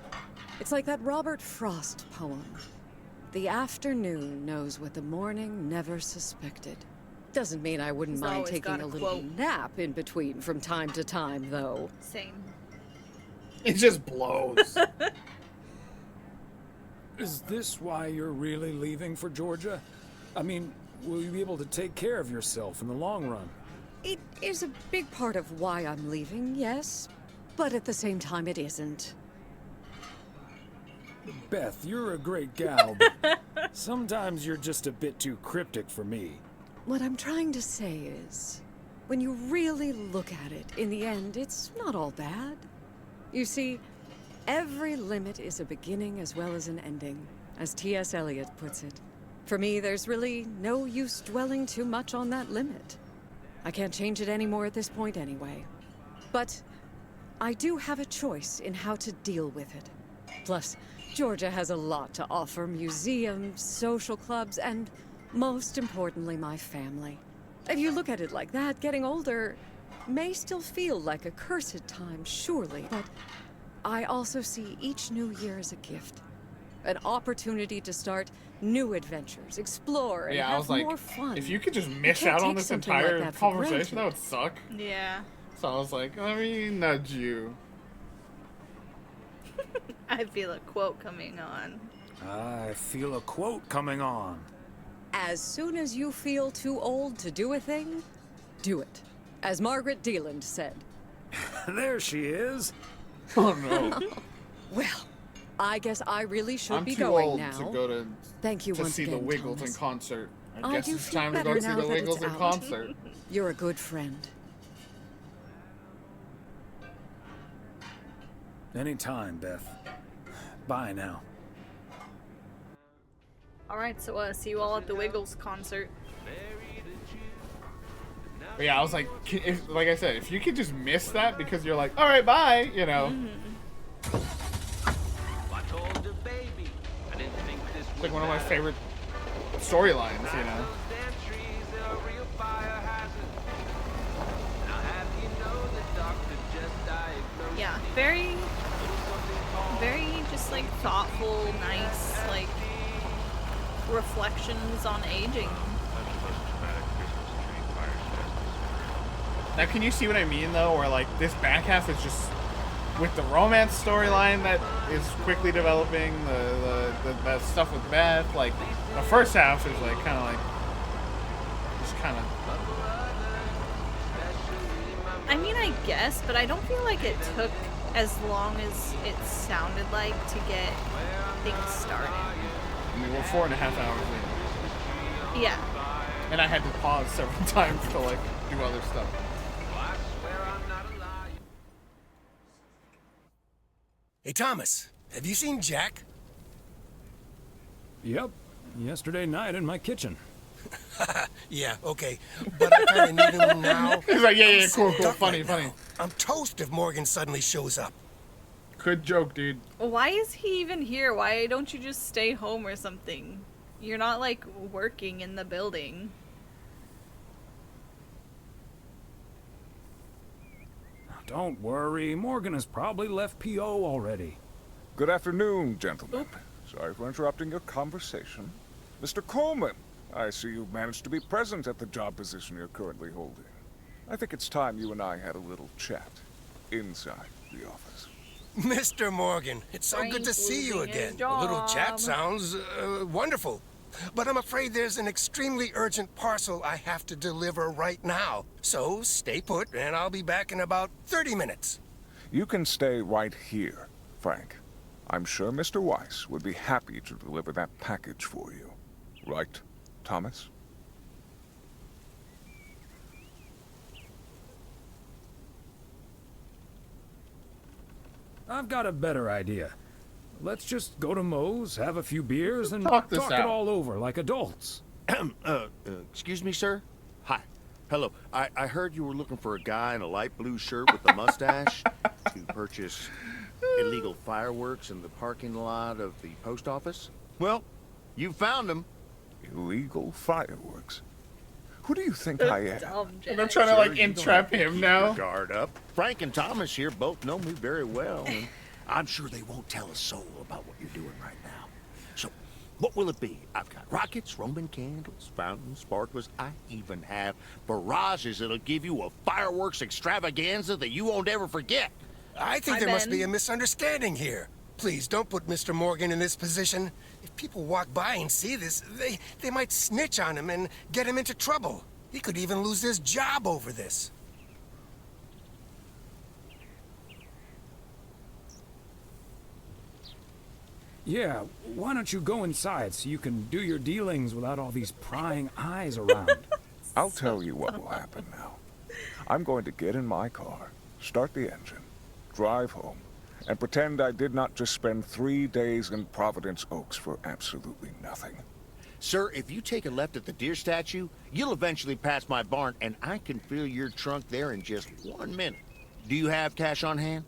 It's like that Robert Frost poem. The afternoon knows what the morning never suspected. Doesn't mean I wouldn't He's mind always taking got a a little quote. nap in between from time to time, though. Same. It just blows. Is this why you're really leaving for Georgia? I mean, will you be able to take care of yourself in the long run? It is a big part of why I'm leaving, yes. But at the same time, it isn't. Beth, you're a great gal, but sometimes you're just a bit too cryptic for me. What I'm trying to say is, when you really look at it, in the end, it's not all bad. You see, every limit is a beginning as well as an ending, as T.S. Eliot puts it. For me, there's really no use dwelling too much on that limit. I can't change it anymore at this point anyway. But I do have a choice in how to deal with it. Plus, Georgia has a lot to offer: museums, social clubs, and most importantly, my family. If you look at it like that, getting older may still feel like a cursed time, surely, but I also see each new year as a gift. An opportunity to start new adventures, explore, and Yeah, I have was like, more fun. if you could just miss can't out on take this something like entire that for conversation, that granted. would suck. Yeah. So I was like, let me nudge you. I feel a quote coming on. I feel a quote coming on. As soon as you feel too old to do a thing, do it. As Margaret Deland said. There she is. Oh no. Well, I guess I really should I'm be too going old now. to go to Thank you to once see again, the Wiggles Thomas. in concert. I I guess do it's feel time to better go see now the that Wiggles it's in out. concert. You're a good friend. Anytime, Beth. Bye now. Alright, so see you all at the Wiggles concert. But yeah, I was like, like I said, if you could just miss that because you're like, all right, bye, you know. It's like one of my favorite storylines, you know. Yeah, very just like thoughtful, nice, like reflections on aging. Now, can you see what I mean, though? Where, like, this back half is just with the romance storyline that is quickly developing, the stuff with Beth. Like, the first half is, like, kind of like, just kind of. I mean, I guess, but I don't feel like it took as long as it sounded like to get things started. I mean, we're 4.5 hours in. Yeah. And I had to pause several times to, like, do other stuff. Hey, Thomas, have you seen Jack? Yep. Yesterday night in my kitchen. Yeah, okay. But I kind of need him now. He's like, yeah, I'm cool, sitting cool, duck funny, right funny. now. I'm toast if Morgan suddenly shows up. Good joke, dude. Why is he even here? Why don't you just stay home or something? You're not, like, working in the building. Don't worry, Morgan has probably left P.O. already. Good afternoon, gentlemen. Sorry for interrupting your conversation. Mr. Coleman, I see you've managed to be present at the job position you're currently holding. I think it's time you and I had a little chat inside the office. Mr. Morgan, it's so good to see you again. A little chat sounds wonderful. But I'm afraid there's an extremely urgent parcel I have to deliver right now. So stay put, and I'll be back in about 30 minutes. You can stay right here, Frank. I'm sure Mr. Weiss would be happy to deliver that package for you. Right, Thomas? I've got a better idea. Let's just go to Moe's, have a few beers, and Talk talk this it out. all over like adults. Excuse me, sir? Hi. Hello. I heard you were looking for a guy in a light blue shirt with a mustache to purchase illegal fireworks in the parking lot of the post office. Well, you found him. Illegal fireworks? Who do you think I am? And I'm trying to, like, you don't entrap have to him keep now. your guard up. Frank and Thomas here both know me very well, and I'm sure they won't tell a soul about what you're doing right now. So, what will it be? I've got rockets, Roman candles, fountains, sparklers. I even have barrages that'll give you a fireworks extravaganza that you won't ever forget. I think there must be a misunderstanding here. Please, don't put Mr. Morgan in this position. If people walk by and see this, they might snitch on him and get him into trouble. He could even lose his job over this. Yeah, why don't you go inside so you can do your dealings without all these prying eyes around? I'll tell you what will happen now. I'm going to get in my car, start the engine, drive home, and pretend I did not just spend 3 days in Providence Oaks for absolutely nothing. Sir, if you take a left at the deer statue, you'll eventually pass my barn, and I can fill your trunk there in just 1 minute. Do you have cash on hand?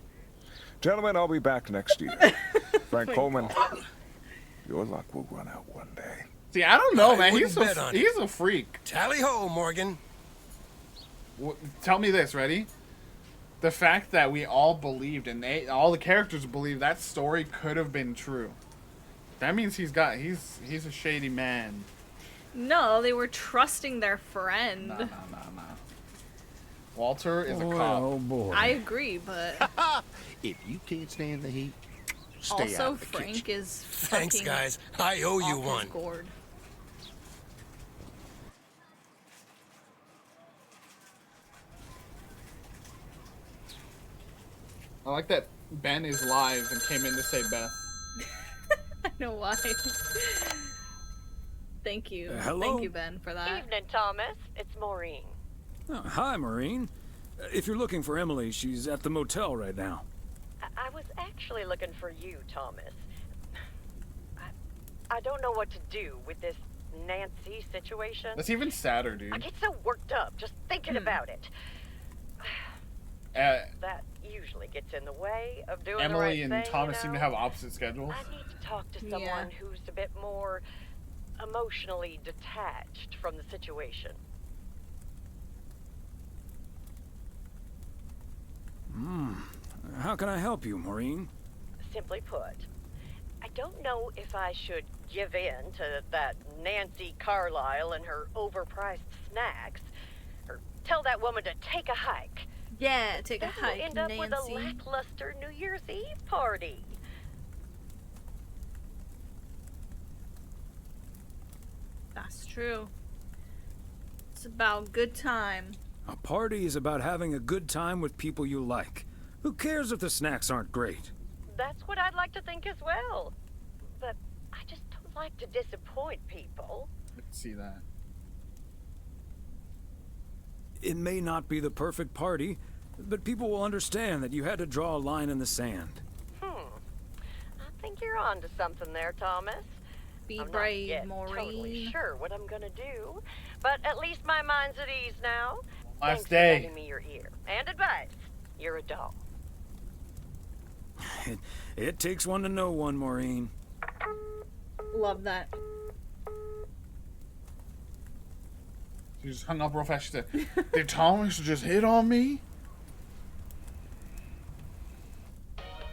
Gentlemen, I'll be back next year. Frank Coleman, your luck will run out one day. See, I don't know, I man. wouldn't bet on it. He's a freak. Tally ho, Morgan. Tell me this, ready? The fact that we all believed, and all the characters believed that story could have been true. That means he's a shady man. No, they were trusting their friend. No. Walter is a cop. Oh boy. I agree, but If you can't stand the heat, stay also out of the Frank kitchen. is Thanks, fucking guys. I owe you off his one. gourd. I like that Ben is live and came in to say Beth. I know why. Thank you. Hello? Thank you, Ben, for that. Evening, Thomas. It's Maureen. Oh, hi, Maureen. If you're looking for Emily, she's at the motel right now. I was actually looking for you, Thomas. I don't know what to do with this Nancy situation. That's even sadder, dude. I get so worked up just thinking about it. That usually gets in the way of doing the right Emily thing, and Thomas you seem know? to have opposite schedules. I need to talk to someone who's a bit more emotionally detached from the situation. How can I help you, Maureen? Simply put, I don't know if I should give in to that Nancy Carlisle and her overpriced snacks, or tell that woman to take a hike. Yeah, take a Then we'll hike, end up with a Nancy. lackluster New Year's Eve party. That's true. It's about good time. A party is about having a good time with people you like. Who cares if the snacks aren't great? That's what I'd like to think as well. But I just don't like to disappoint people. I can see that. It may not be the perfect party, but people will understand that you had to draw a line in the sand. I think you're on to something there, Thomas. Be I'm brave, not yet Maureen. totally sure what I'm gonna do, but at least my mind's at ease now. Last Thanks day. for lending me your ear and advice. You're a doll. It takes one to know one, Maureen. Love that. She just hung up real fast. She said, "Did Thomas just hit on me?"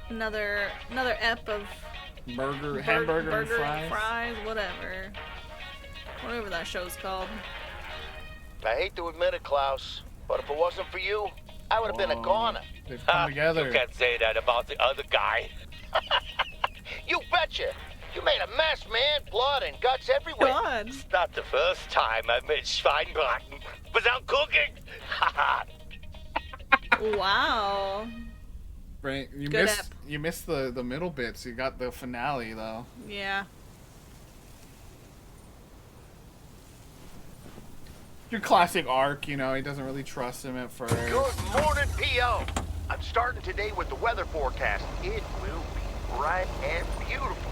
Another ep of Hamburger and fries. whatever that show's called. I hate to admit it, Klaus, but if it wasn't for you, I would have been a goner. They've come together. You can't say that about the other guy. You betcha. You made a mess, man. Blood and guts everywhere. God. It's not the first time I've made Schweinbraten without cooking. Wow. Right, you Good missed the middle bits. You got the finale though. Yeah. Your classic arc, you know, he doesn't really trust him at first. Good morning, P.O. I'm starting today with the weather forecast. It will be bright and beautiful.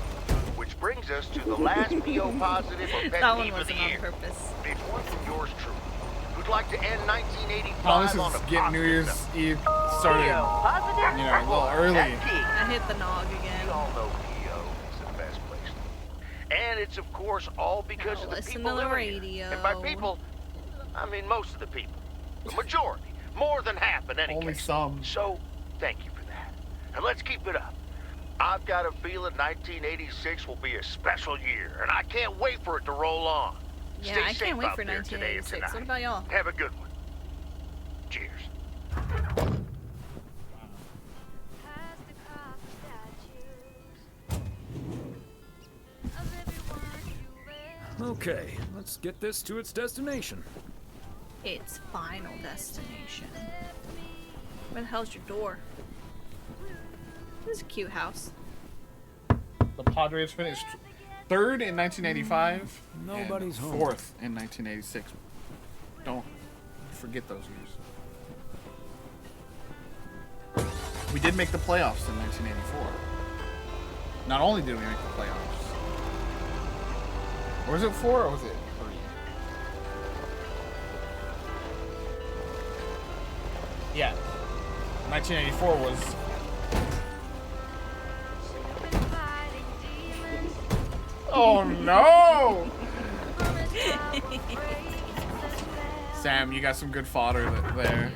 Which brings us to the last P.O. positive or pet That one peeve of the wasn't on year. purpose. It's one from yours truly. Who'd like to end 1985 Thomas on a is getting New positive Year's note? Eve started, you know, a little early. I hit the nog again. We all know P.O. is the best place. And it's, of course, all because of the listen people to the living here. radio. And by people, I mean most of the people. The majority. More than half in any Only case. some. So, thank you for that. And let's keep it up. I've got a feeling 1986 will be a special year, and I can't wait for it to roll on. Yeah, Stay I safe can't wait out for there today and 1986. What tonight. about y'all? Have a good one. Cheers. Okay, let's get this to its destination. its final destination. Where the hell's your door? This is a cute house. The Padres finished third in 1985. Nobody's and home. Fourth in 1986. Don't forget those years. We did make the playoffs in 1984. Not only did we make the playoffs. Or was it 4 or was it 3? Yeah. 1984 was... Oh no! Sam, you got some good fodder there.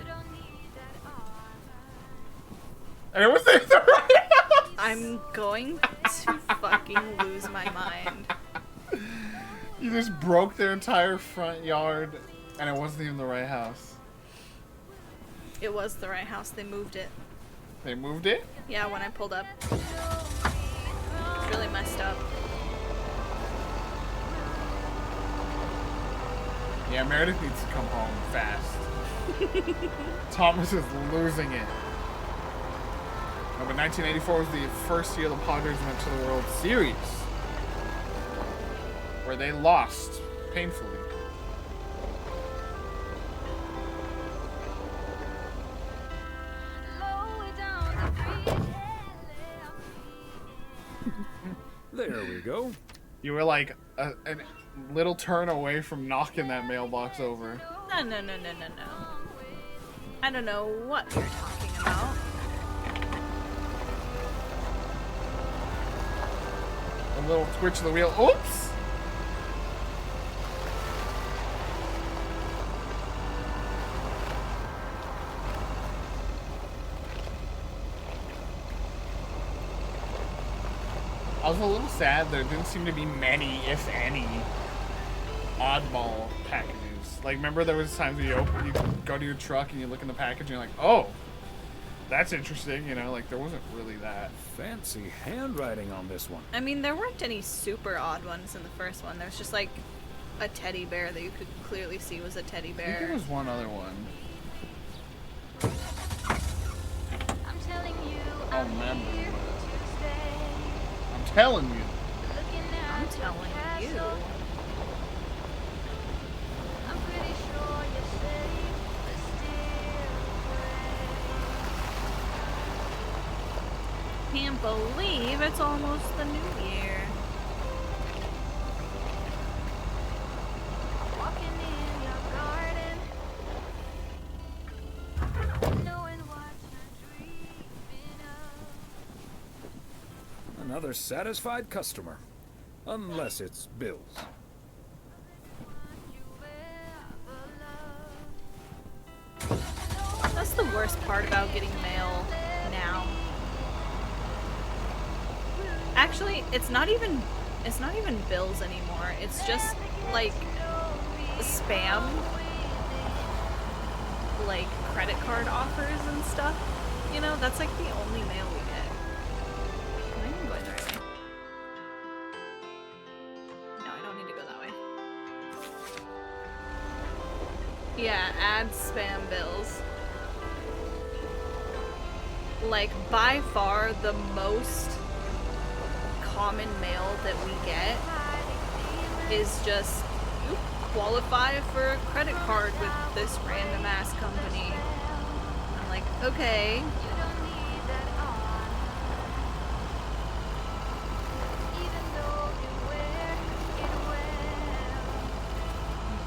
And it was the right house! I'm going to fucking lose my mind. You just broke their entire front yard, and it wasn't even the right house. It was the right house. They moved it. They moved it? Yeah, when I pulled up. It's really messed up. Yeah, Meredith needs to come home fast. Thomas is losing it. No, but 1984 was the first year the Padres went to the World Series, where they lost painfully. There we go. You were like a little turn away from knocking that mailbox over. No. I don't know what you're talking about. A little twitch of the wheel. Oops! I was a little sad there didn't seem to be many, if any, oddball packages. Like, remember there was times where you go to your truck and you look in the package and you're like, oh, that's interesting, you know, like there wasn't really that. Fancy handwriting on this one. I mean, there weren't any super odd ones in the first one. There was just like a teddy bear that you could clearly see was a teddy I bear. think there was one other one. Oh, man. I'm telling you. I'm telling you. Can't believe it's almost the new year. Walking in your garden, knowing what you're dreaming of. Another satisfied customer. Unless it's Bill's. That's the worst part about getting mail now. Actually, it's not even bills anymore. It's just like spam, like credit card offers and stuff. You know, that's like the only mail we get. Am I even going the right way? No, I don't need to go that way. Yeah, add spam bills. Like, by far the most common mail that we get is just, you qualify for a credit card with this random ass company. I'm like, okay.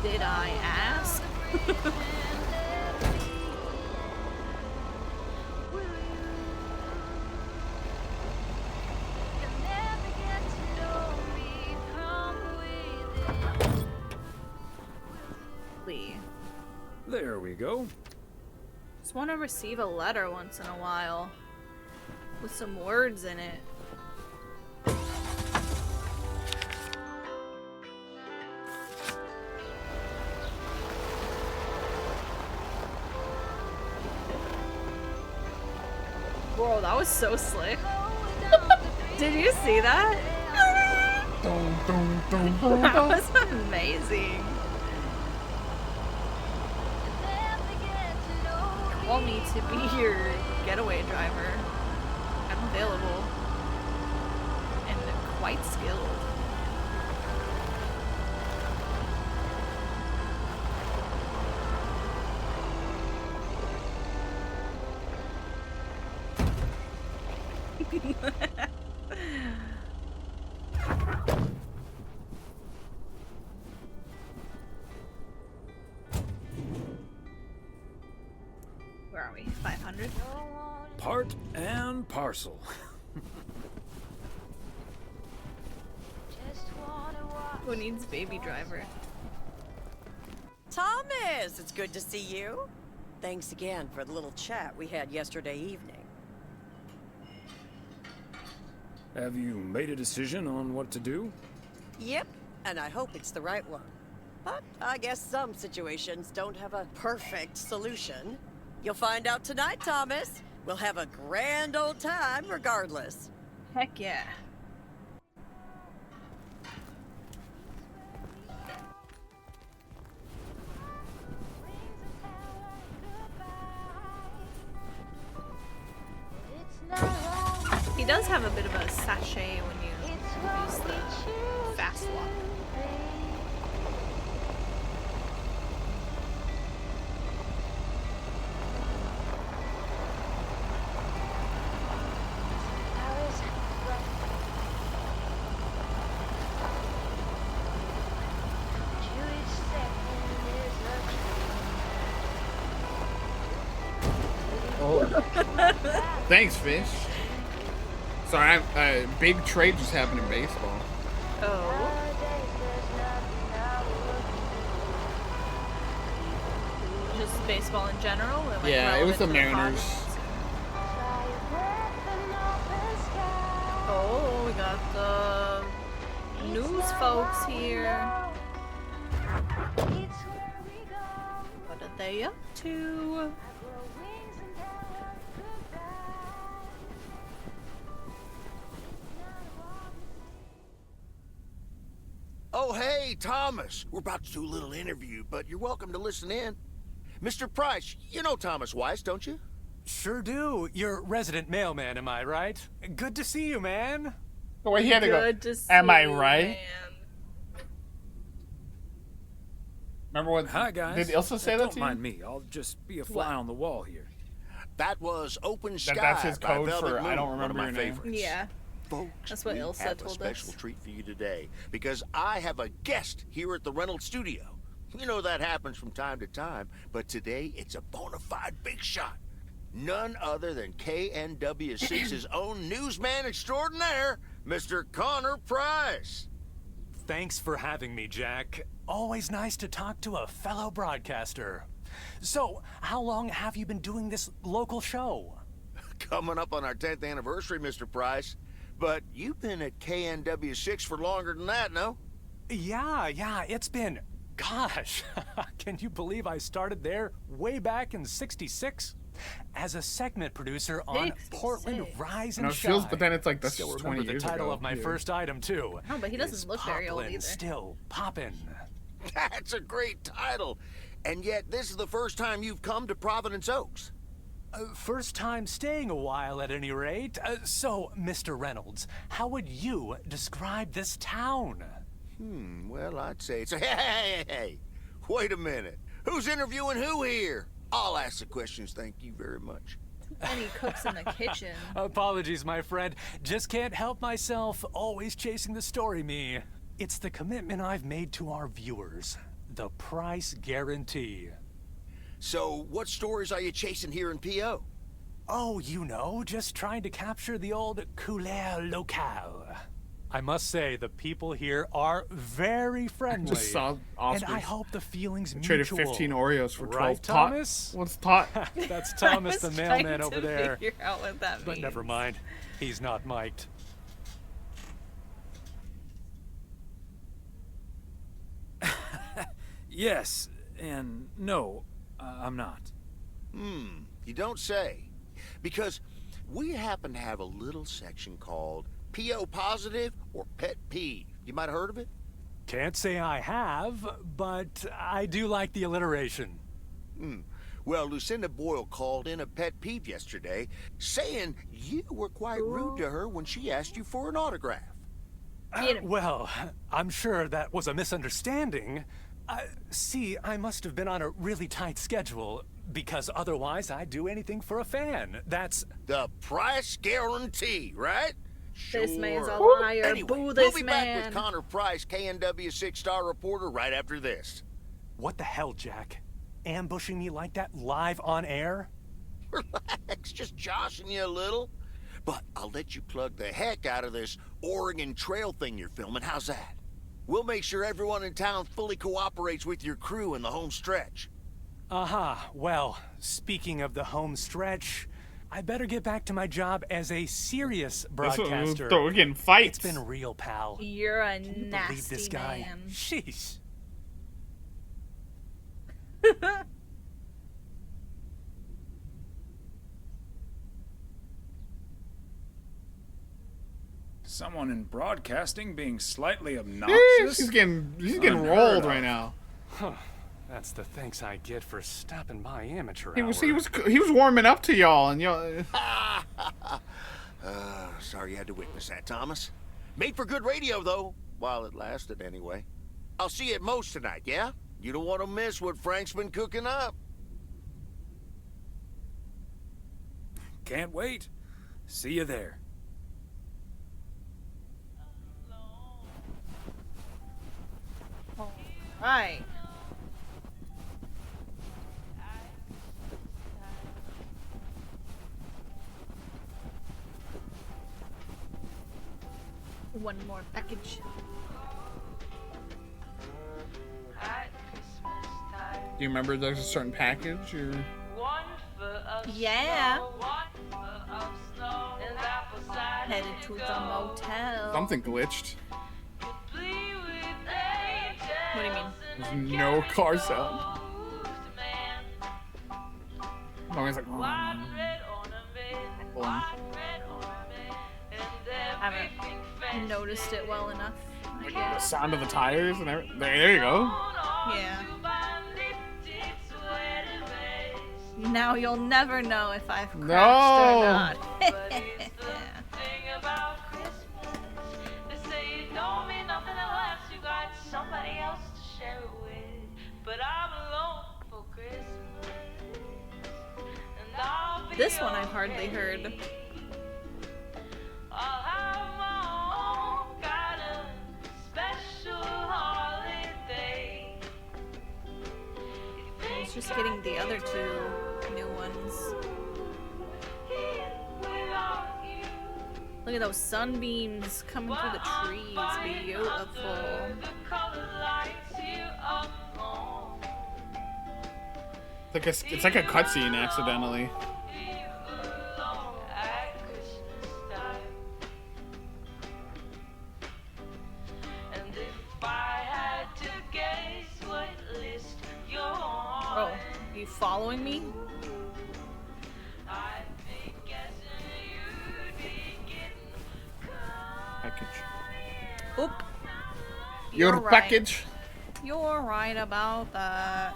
Did I ask? There we go. Just want to receive a letter once in a while with some words in it. Whoa, that was so slick. Did you see that? That was amazing. call me to be your getaway driver. I'm available. And quite skilled. Where are we? 500? Part and parcel. Who needs baby driver? Thomas, it's good to see you. Thanks again for the little chat we had yesterday evening. Have you made a decision on what to do? Yep, and I hope it's the right one. But I guess some situations don't have a perfect solution. You'll find out tonight, Thomas. We'll have a grand old time regardless. Heck yeah. He does have a bit of a sachet when you use the fast walk. Thanks, Fish. Sorry, big trade just happened in baseball. Oh. Just baseball in general? Or like Yeah, it was the relevant to Mariners. Oh, we got the news folks here. What are they up to? Oh, hey, Thomas. We're about to do a little interview, but you're welcome to listen in. Mr. Price, you know Thomas Weiss, don't you? Sure do. You're resident mailman, am I right? Good to see you, man. The way he had to go, Good to see am I you, right? man. Remember what? Hi, guys. Did Ilsa say that Don't to you? mind me. I'll just be a fly on the wall here. That was Open Sky That's his by code Velvet for I Moon, don't one remember of my your name. favorites. Yeah. Folks, That's what we Ilsa have a told special us. treat for you today because I have a guest here at the Reynolds studio. You know that happens from time to time, but today it's a bona fide big shot. None other than KNW6's own newsman extraordinaire, Mr. Connor Price. Thanks for having me, Jack. Always nice to talk to a fellow broadcaster. So, how long have you been doing this local show? Coming up on our 10th anniversary, Mr. Price. But you've been at KNW6 for longer than that, no? Yeah, it's been... Gosh, can you believe I started there way back in '66? As a segment producer on 66. Portland Rise and No, it Shine. feels, but then it's like that's Still 20 remember the years title ago. of my Yeah. first item, too. No, but he doesn't Is look very old Poplin either. Still poppin'. That's a great title. And yet, this is the first time you've come to Providence Oaks. First time staying a while at any rate. So, Mr. Reynolds, how would you describe this town? Well, I'd say it's a... Hey, wait a minute. Who's interviewing who here? I'll ask the questions, thank you very much. Any cooks in the kitchen. Apologies, my friend. Just can't help myself. Always chasing the story, me. It's the commitment I've made to our viewers. The price guarantee. So, what stories are you chasing here in P.O.? Oh, you know, just trying to capture the old couleur locale. I must say, the people here are very friendly. Just saw Oscars. And I hope the feeling's Traded mutual. 15 Oreos for 12. Right, Thomas? What's tot? That's Thomas the I was mailman trying over to there. figure out what that But means. never mind. He's not mic'd. Yes, and no, I'm not. You don't say. Because we happen to have a little section called P.O. Positive or Pet Peeve. You might have heard of it? Can't say I have, but I do like the alliteration. Well, Lucinda Boyle called in a pet peeve yesterday, saying you were quite rude to her when she asked you for an autograph. Well, I'm sure that was a misunderstanding. See, I must have been on a really tight schedule, because otherwise I'd do anything for a fan. That's... The price guarantee, right? This man's a Sure. liar. Anyway, Boo we'll this be man. back with Connor Price, KNW 6-star reporter, right after this. What the hell, Jack? Ambushing me like that live on air? Relax, just joshing you a little. But I'll let you plug the heck out of this Oregon Trail thing you're filming. How's that? We'll make sure everyone in town fully cooperates with your crew in the home stretch. Aha, well, speaking of the home stretch, I better get back to my job as a serious broadcaster. We're getting fights. It's been real, pal. You're a Can you nasty believe this guy? man. Sheesh. Someone in broadcasting being slightly Sheesh, obnoxious? he's getting Unheard rolled of. right now. Huh. That's the thanks I get for stopping by amateur He hour. was warming up to y'all, and y'all. Sorry you had to witness that, Thomas. Made for good radio, though, while it lasted anyway. I'll see you at Moe's tonight, yeah? You don't want to miss what Frank's been cooking up. Can't wait. See you there. Right. One more package. Do you remember there's a certain package? Or... Yeah. Headed to the motel. Something glitched. What do you mean? There's no car sound. Always like. I haven't noticed it well enough. I The guess. sound of the tires and everything. There you go. Yeah. Now you'll never know if I've crashed No. or not. This one I've hardly heard. I was just getting the other two new ones. Look at those sunbeams coming through the trees. Beautiful. It's like a cutscene accidentally. Oh, you following me? Package. Oop. Your You're right. package. You're right about that.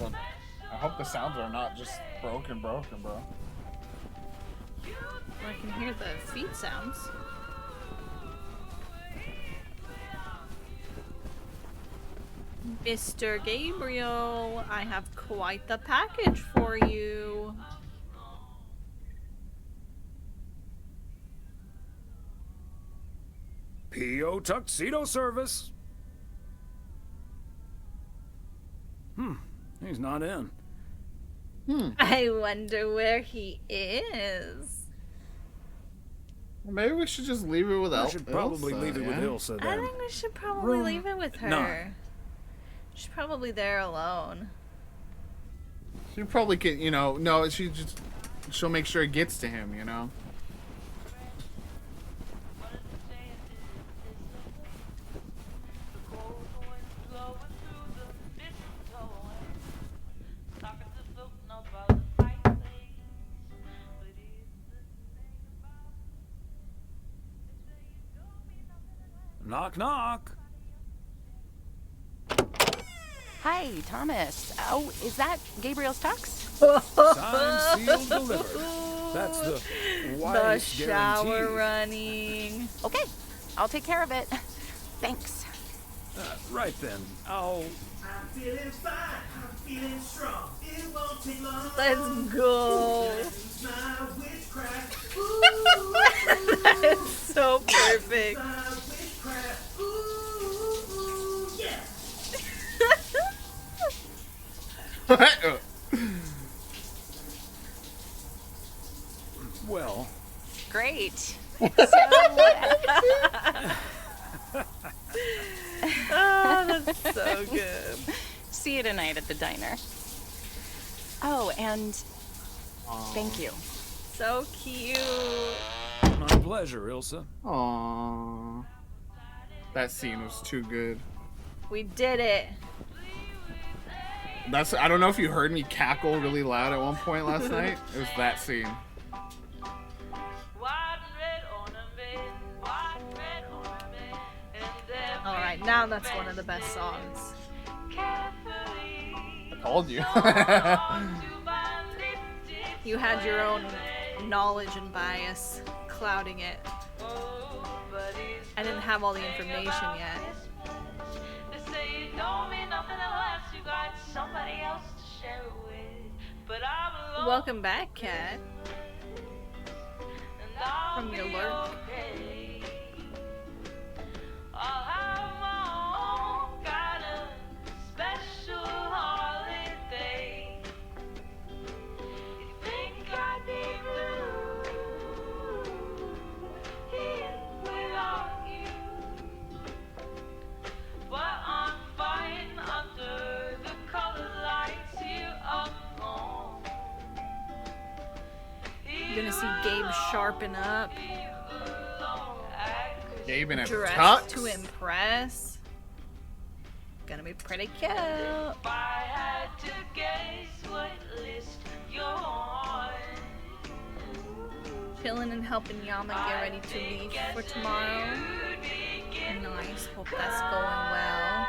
I hope the sounds are not just broken, bro. I can hear the feet sounds. Mr. Gabriel, I have quite the package for you. P.O. Tuxedo Service. He's not in. I wonder where he is. Well, maybe we should just leave it with Elsa. We should probably leave it with Ilsa I then. think we should probably Room leave it with her. 9. She's probably there alone. She probably can, she'll make sure it gets to him, you know? Knock, knock. Hi, Thomas. Oh, is that Gabriel's tux? Signed, sealed, delivered. That's the The wife's shower guarantee. running. Okay, I'll take care of it. Thanks. Right then, I'll... I'm feeling fine, I'm feeling strong. It won't take long. Let's go. My witchcraft. That is so perfect. My witchcraft. Ooh, yeah. Well... Great. So... Oh, that's so good. See you tonight at the diner. Oh, and thank you. So cute. My pleasure, Ilsa. Aww. That scene was too good. We did it. I don't know if you heard me cackle really loud at one point last night. It was that scene. Alright, now that's one of the best songs. I told you. You had your own knowledge and bias clouding it. I didn't have all the information yet. Welcome back, Kat. From your lurk. You're gonna see Gabe sharpen up. Gabe in a Dressed tux. to impress. Gonna be pretty cute. Chilling and helping Yama get ready to leave for tomorrow. Nice. Hope that's going well.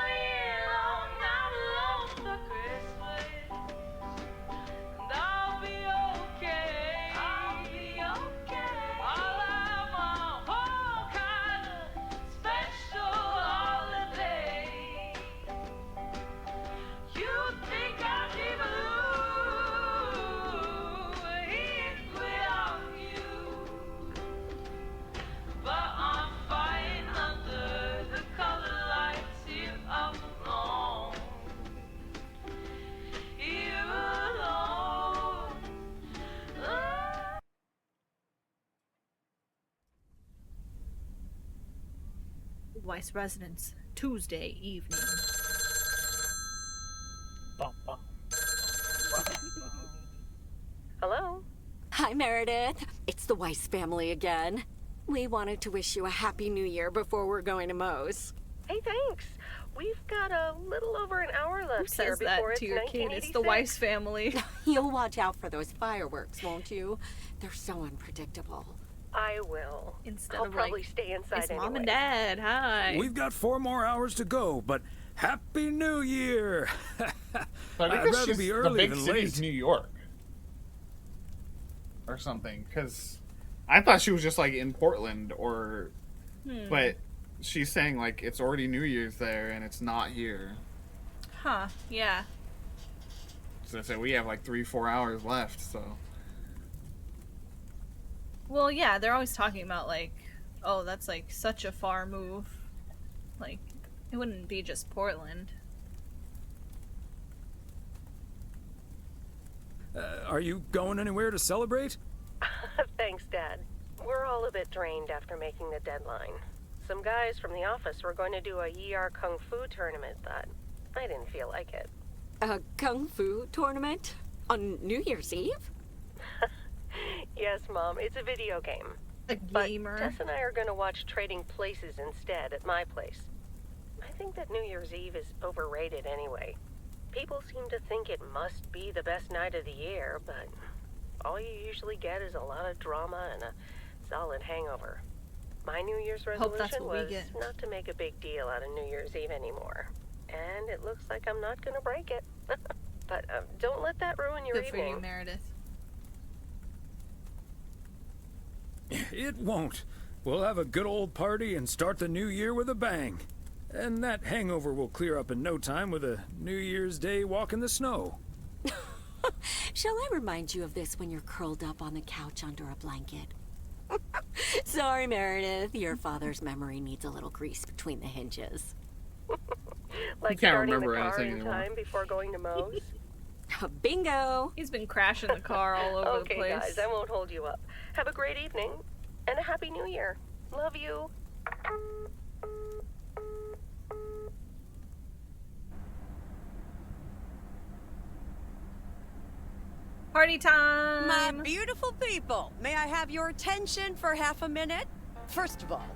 Weiss residence, Tuesday evening. Hello? Hi, Meredith. It's the Weiss family again. We wanted to wish you a happy new year before we're going to Moe's. Hey, thanks. We've got a little over an hour left Who says here before that it's to your kid? It's 1986. the Weiss family. You'll watch out for those fireworks, won't you? They're so unpredictable. I will. Instead I'll of probably like, stay inside it's anyway. mom and dad. Hi. We've got 4 more hours to go, but Happy New Year! So I I'd think rather she's, be the early big than city's late. New York. Or something. Because I thought she was just like in Portland or... But she's saying like it's already New Year's there and it's not here. Huh, yeah. So I said we have like 3-4 hours left, so... Well, yeah, they're always talking about, like, oh, that's, like, such a far move. Like, it wouldn't be just Portland. Are you going anywhere to celebrate? Thanks, Dad. We're all a bit drained after making the deadline. Some guys from the office were going to do a ER Kung Fu tournament, but I didn't feel like it. A Kung Fu tournament? On New Year's Eve? Yes, Mom, it's a video game. A gamer? But Tess and I are going to watch Trading Places instead at my place. I think that New Year's Eve is overrated anyway. People seem to think it must be the best night of the year, but all you usually get is a lot of drama and a solid hangover. My New Year's Hope that's resolution what we was get. not to make a big deal out of New Year's Eve anymore. And it looks like I'm not gonna break it. But don't let that ruin your Good for evening. you, Meredith. It won't. We'll have a good old party and start the new year with a bang. And that hangover will clear up in no time with a New Year's Day walk in the snow. Shall I remind you of this when you're curled up on the couch under a blanket? Sorry, Meredith. Your father's memory needs a little grease between the hinges. Like can't starting remember the car anything in anymore. time before going to Moe's. Bingo! He's been crashing the car all over the Okay, place. guys, I won't hold you up. Have a great evening and a happy New Year. Love you. Party time! My beautiful people, may I have your attention for half a minute? First of all,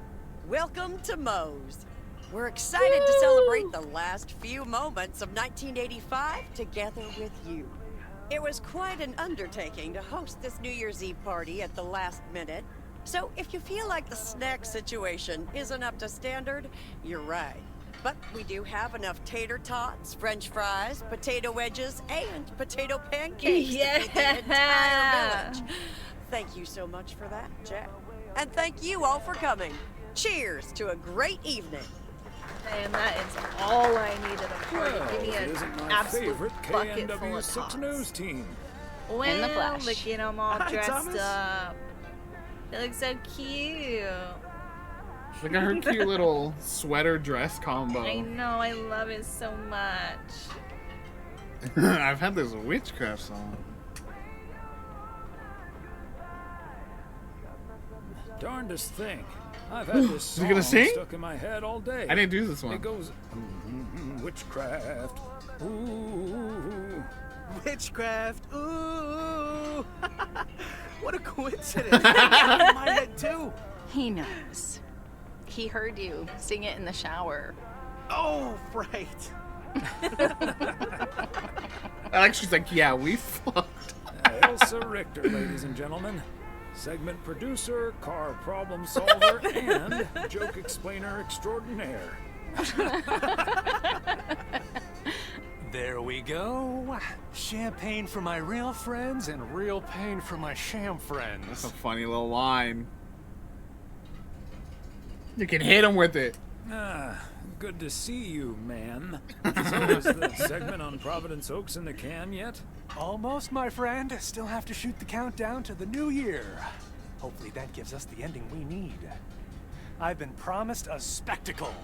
welcome to Moe's. We're excited to celebrate the last few moments of 1985 together with you. It was quite an undertaking to host this New Year's Eve party at the last minute. So if you feel like the snack situation isn't up to standard, you're right. But we do have enough tater tots, french fries, potato wedges, and potato pancakes to feed the entire village. Thank you so much for that, Jack. And thank you all for coming. Cheers to a great evening. And that is all I needed a party. Well, Give me it an isn't my absolute favorite bucket full of KNW6 tots. news team. Well, In the flesh. look at them all Hi, dressed Thomas. up. They look so cute. Look at her cute little sweater dress combo. I know, I love it so much. I've had this witchcraft song. Darndest thing. I've had this Is he gonna song sing? stuck in my head all day. I didn't do this one. It goes, witchcraft. Ooh. Witchcraft. Ooh. What a coincidence. I in my head too. He knows. He heard you sing it in the shower. Oh, right. She's like, yeah, we fucked. Elsa Richter, ladies and gentlemen. Segment producer, car problem solver, and joke explainer extraordinaire. There we go. Champagne for my real friends and real pain for my sham friends. That's a funny little line. You can hit him with it. Ah, good to see you, man. So is the segment on Providence Oaks in the can yet? Almost, my friend. Still have to shoot the countdown to the new year. Hopefully that gives us the ending we need. I've been promised a spectacle.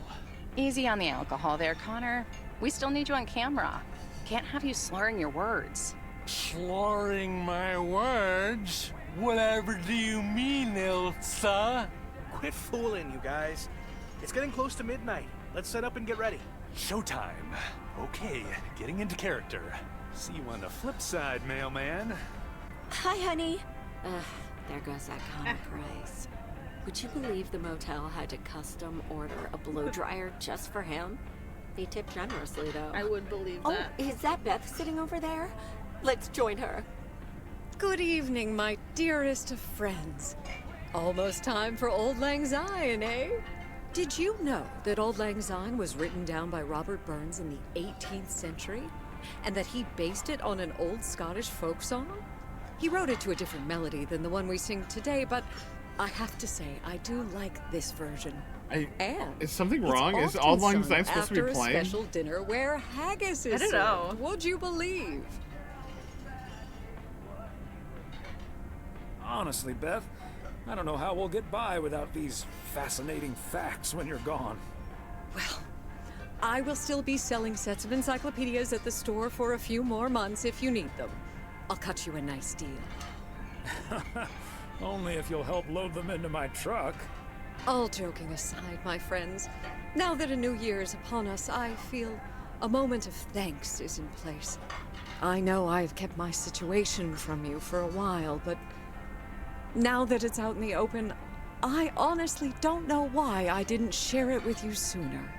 Easy on the alcohol there, Connor. We still need you on camera. Can't have you slurring your words. Slurring my words? Whatever do you mean, Elsa? Quit fooling, you guys. It's getting close to midnight. Let's set up and get ready. Showtime. Okay, getting into character. See you on the flip side, mailman. Hi, honey. There goes that Connor Price. Would you believe the motel had to custom order a blow dryer just for him? They tipped generously, though. I would believe Oh, that. is that Beth sitting over there? Let's join her. Good evening, my dearest of friends. Almost time for Old Lang Syne, eh? Did you know that Old Lang Syne was written down by Robert Burns in the 18th century? And that he based it on an old Scottish folk song? He wrote it to a different melody than the one we sing today, but I have to say, I do like this version. And is something it's wrong? Is often Auld Lang sung Syne supposed to be after playing? a special dinner where haggis is I don't know. served. Would you believe? Honestly, Beth, I don't know how we'll get by without these fascinating facts when you're gone. I will still be selling sets of encyclopedias at the store for a few more months if you need them. I'll cut you a nice deal. Only if you'll help load them into my truck. All joking aside, my friends, now that a new year is upon us, I feel a moment of thanks is in place. I know I've kept my situation from you for a while, but now that it's out in the open, I honestly don't know why I didn't share it with you sooner.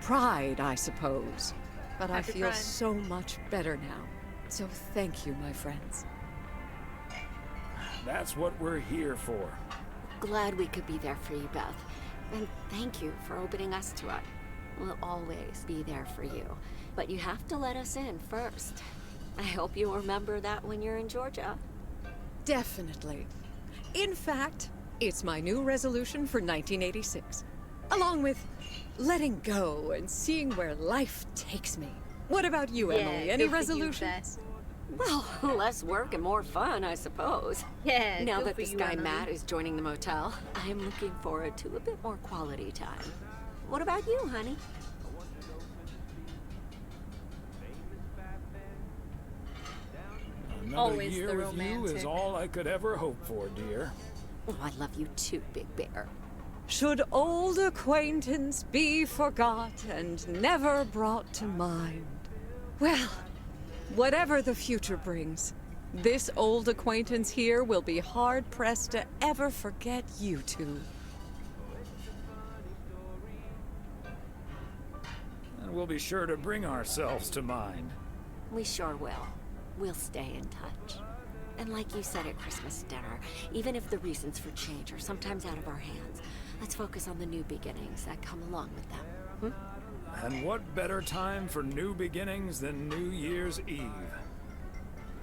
Pride, I suppose. But I Happy feel Pride. so much better now. So thank you, my friends. That's what we're here for. glad we could be there for you, Beth. And thank you for opening us to it. We'll always be there for you. But you have to let us in first. I hope you'll remember that when you're in Georgia. Definitely. In fact, it's my new resolution for 1986. Along with letting go and seeing where life takes me. What about you, Emily? Any resolutions? Well, less work and more fun, I suppose. Yeah, Now good that for this you, guy Emily. Matt is joining the motel, I'm looking forward to a bit more quality time. What about you, honey? Another Always year the with you is romantic. all I could ever hope for, dear. Oh, I love you too, Big Bear. Should old acquaintance be forgot and never brought to mind? Well, whatever the future brings, this old acquaintance here will be hard-pressed to ever forget you two. And we'll be sure to bring ourselves to mind. We sure will. We'll stay in touch. And like you said at Christmas dinner, even if the reasons for change are sometimes out of our hands, let's focus on the new beginnings that come along with them. And what better time for new beginnings than New Year's Eve?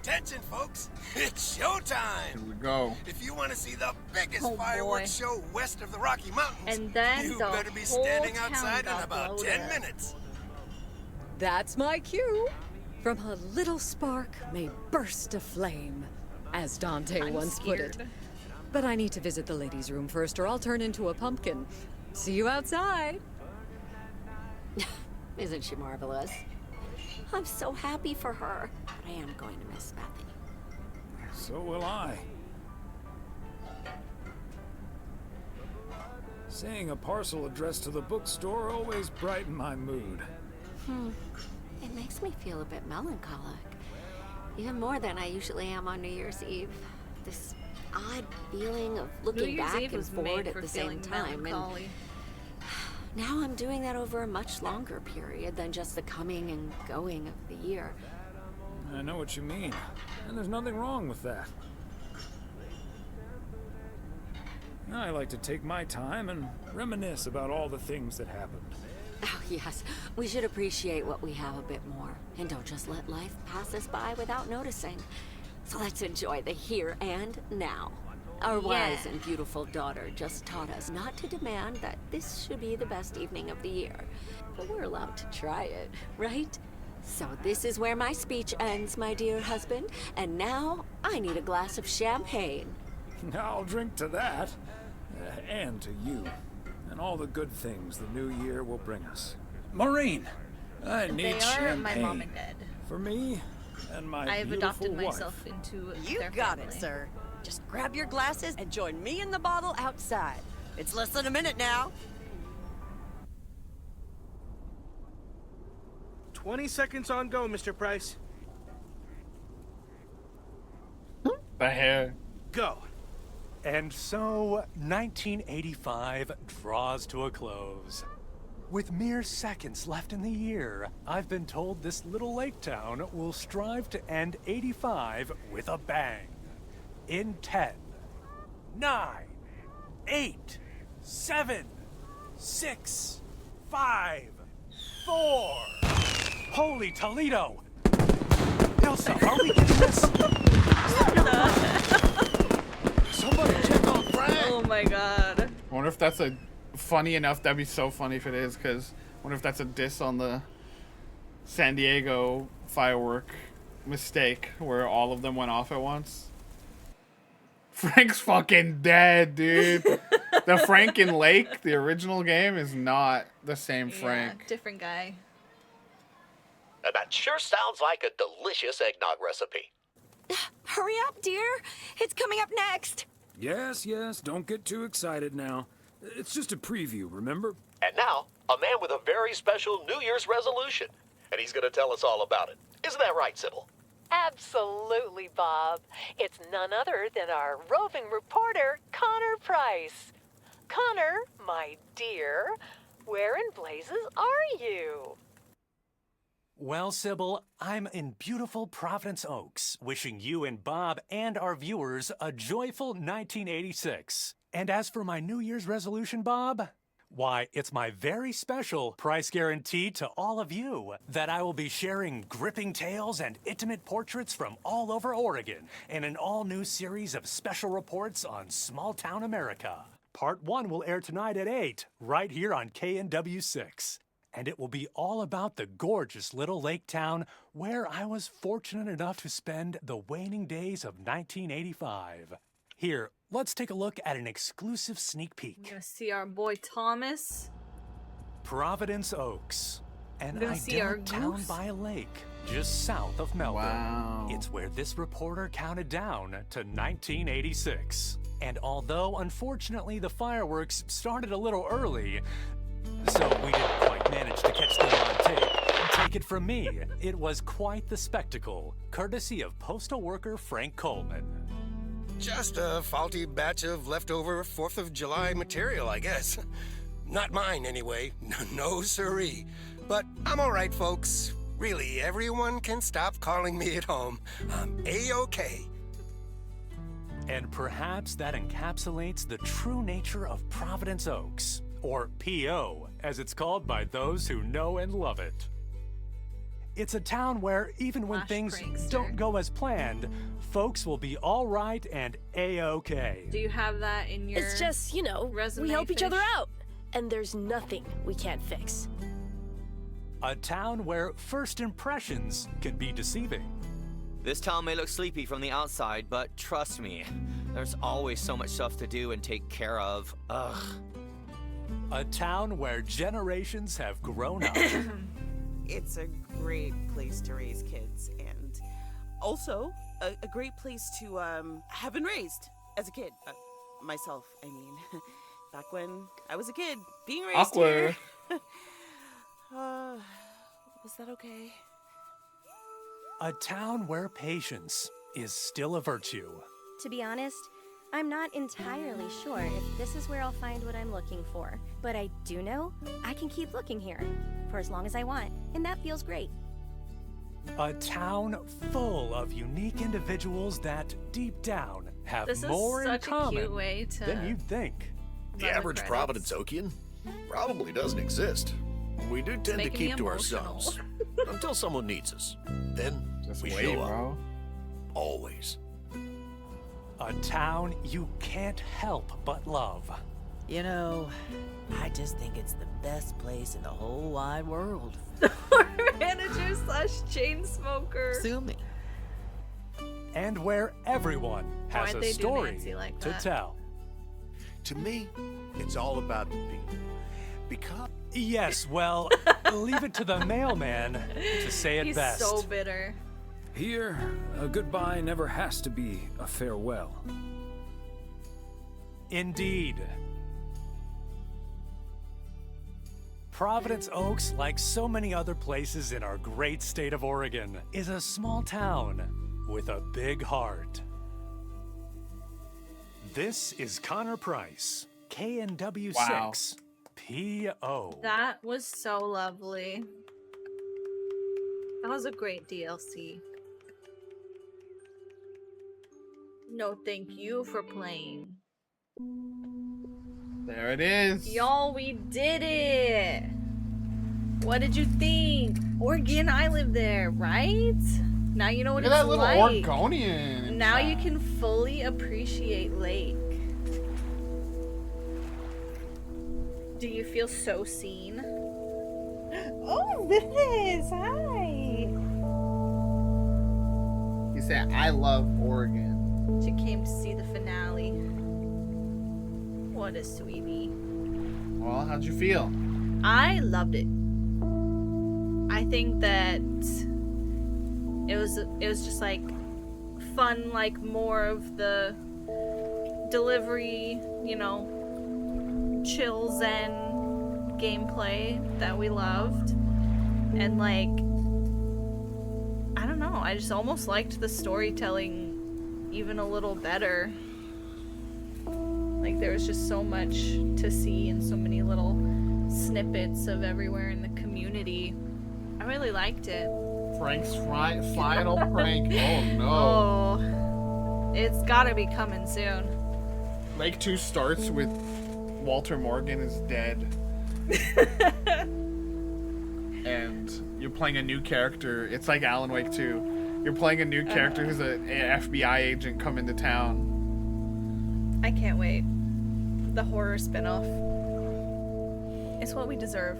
Attention, folks. It's showtime. Here we go. If you want to see the biggest Oh, fireworks boy. show west of the Rocky Mountains, And then you the better be whole standing town outside in got about blown 10 up. minutes. That's my cue. From a little spark may burst a flame, as Dante I'm once put it. scared. But I need to visit the ladies' room first, or I'll turn into a pumpkin. See you outside. Isn't she marvelous? I'm so happy for her. But I am going to miss Bethany. So will I. Seeing a parcel addressed to the bookstore always brightened my mood. It makes me feel a bit melancholic. Even more than I usually am on New Year's Eve. This odd feeling of New looking Year's back Eve and was forward made at for the same feeling time. melancholy. And now I'm doing that over a much longer period than just the coming and going of the year. I know what you mean, and there's nothing wrong with that. I like to take my time and reminisce about all the things that happened. Oh, yes. We should appreciate what we have a bit more. And don't just let life pass us by without noticing. So let's enjoy the here and now. Our wise and beautiful daughter just taught us not to demand that this should be the best evening of the year. But we're allowed to try it, right? So this is where my speech ends, my dear husband. And now I need a glass of champagne. I'll drink to that, and to you, and all the good things the new year will bring us. Maureen, I need They are champagne. my mom and dad. For me and my I've beautiful adopted wife. myself into You their got family. it, sir. Just grab your glasses and join me in the bottle outside. It's less than a minute now. 20 seconds on go, Mr. Price. The hair. Go. And so, 1985 draws to a close. With mere seconds left in the year, I've been told this little lake town will strive to end 85 with a bang. In 10, 9, 8, 7, 6, 5, 4. Holy Toledo! Ilsa, are we getting this? Somebody check on Frank! Oh my god. I wonder if that's a funny enough. That'd be so funny if it is, because I wonder if that's a diss on the San Diego firework mistake where all of them went off at once. Frank's fucking dead, dude. The Frank in Lake, the original game, is not the same Frank. Yeah, different guy. That sure sounds like a delicious eggnog recipe. Hurry up, dear. It's coming up next. Yes, don't get too excited now. It's just a preview, remember? And now, a man with a very special New Year's resolution. And he's going to tell us all about it. Isn't that right, Sybil? Absolutely, Bob. It's none other than our roving reporter, Connor Price. Connor, my dear, where in blazes are you? Well, Sybil, I'm in beautiful Providence Oaks, wishing you and Bob and our viewers a joyful 1986. And as for my New Year's resolution, Bob, why, it's my very special price guarantee to all of you that I will be sharing gripping tales and intimate portraits from all over Oregon in an all-new series of special reports on small-town America. Part 1 will air tonight at 8, right here on KNW6. And it will be all about the gorgeous little lake town where I was fortunate enough to spend the waning days of 1985. Here, let's take a look at an exclusive sneak peek. We're gonna see our boy Thomas. Providence Oaks, an We're gonna see our idyllic town goose. by a lake just south of Melbourne. Wow. It's where this reporter counted down to 1986. And although unfortunately the fireworks started a little early, so we didn't quite manage to catch them on tape, take it from me, it was quite the spectacle, courtesy of postal worker Frank Coleman. Just a faulty batch of leftover 4th of July material, I guess. Not mine, anyway. No siree. But I'm all right, folks. Really, everyone can stop calling me at home. I'm A-OK. And perhaps that encapsulates the true nature of Providence Oaks, or P.O., as it's called by those who know and love it. It's a town where even when things don't go as planned, folks will be all right and A-OK. Do you have that in your It's just, you know, resume we help each other fish? out. And there's nothing we can't fix. A town where first impressions can be deceiving. This town may look sleepy from the outside, but trust me, there's always so much stuff to do and take care of. Ugh. A town where generations have grown up. It's a great place to raise kids, and also a great place to have been raised as a kid. Myself, I mean, back when I was a kid, being raised Awkward. here. Was that okay? A town where patience is still a virtue. To be honest, I'm not entirely sure if this is where I'll find what I'm looking for. But I do know I can keep looking here for as long as I want, and that feels great. A town full of unique individuals that, deep down, have This is more in such a common cute way to than you'd think. The average Providence Okian probably doesn't exist. We do tend to making me keep to emotional. ourselves until someone needs us. Then we wait, show up. bro. Always. A town you can't help but love. You know, I just think it's the best place in the whole wide world. Manager slash chain smoker. Sue me. And where everyone has Why'd a they do story Nancy like to that? tell. To me, it's all about the people. Because Yes, well, leave it to the mailman to say it He's best. so bitter. Here, a goodbye never has to be a farewell. Indeed. Providence Oaks, like so many other places in our great state of Oregon, is a small town with a big heart. This is Connor Price, KNW6, Wow. PO. That was so lovely. That was a great DLC. No, thank you for playing. There it is. Y'all, we did it! What did you think? Oregon, I live there, right? Now you know what Look at it's that little like. Oregonian. Now you can fully appreciate Lake. Do you feel so seen? Oh, Liz, hi! He said, I love Oregon. She came to see the finale. What a sweetie. Well, how'd you feel? I loved it. I think that it was just like fun, like more of the delivery, you know, chill zen gameplay that we loved. And like, I don't know, I just almost liked the storytelling even a little better. Like there was just so much to see and so many little snippets of everywhere in the community. I really liked it. Frank's final prank. Oh no. Oh, it's gotta be coming soon. Wake 2 starts with Walter Morgan is dead. And you're playing a new character. It's like Alan Wake 2. You're playing a new character who's an FBI agent coming to town. I can't wait. The horror spinoff. It's what we deserve.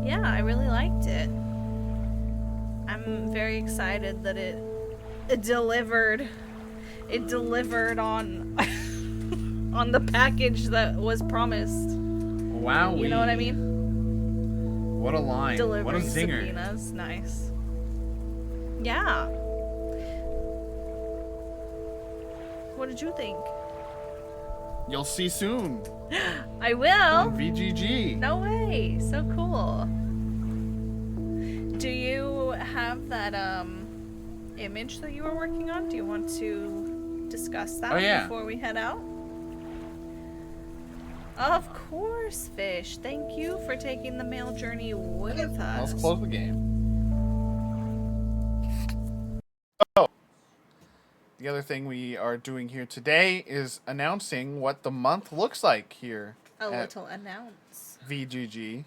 Yeah, I really liked it. I'm very excited that it delivered. It delivered on on the package that was promised. Wow. You know what I mean? What a line. Delivering what a zinger. subpoenas. Nice. Yeah. What did you think? You'll see soon. I will. On VGG. No way. So cool. Do you have that image that you were working on? Do you want to discuss that before we head out? Of course, Fish. Thank you for taking the mail journey with us. Let's close the game. Oh. The other thing we are doing here today is announcing what the month looks like here. A little announce. VGG.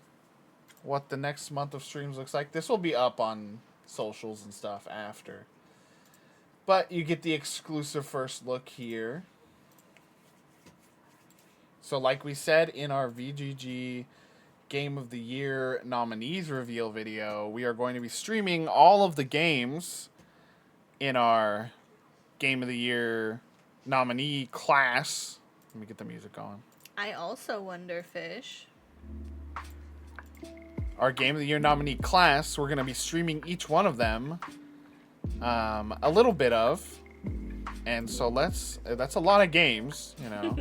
What the next month of streams looks like. This will be up on socials and stuff after. But you get the exclusive first look here. So like we said in our VGG Game of the Year nominees reveal video, we are going to be streaming all of the games in our Game of the Year nominee class. Let me get the music on. I also wonder, Fish. Our Game of the Year nominee class, we're going to be streaming each one of them a little bit of. And so that's a lot of games, you know.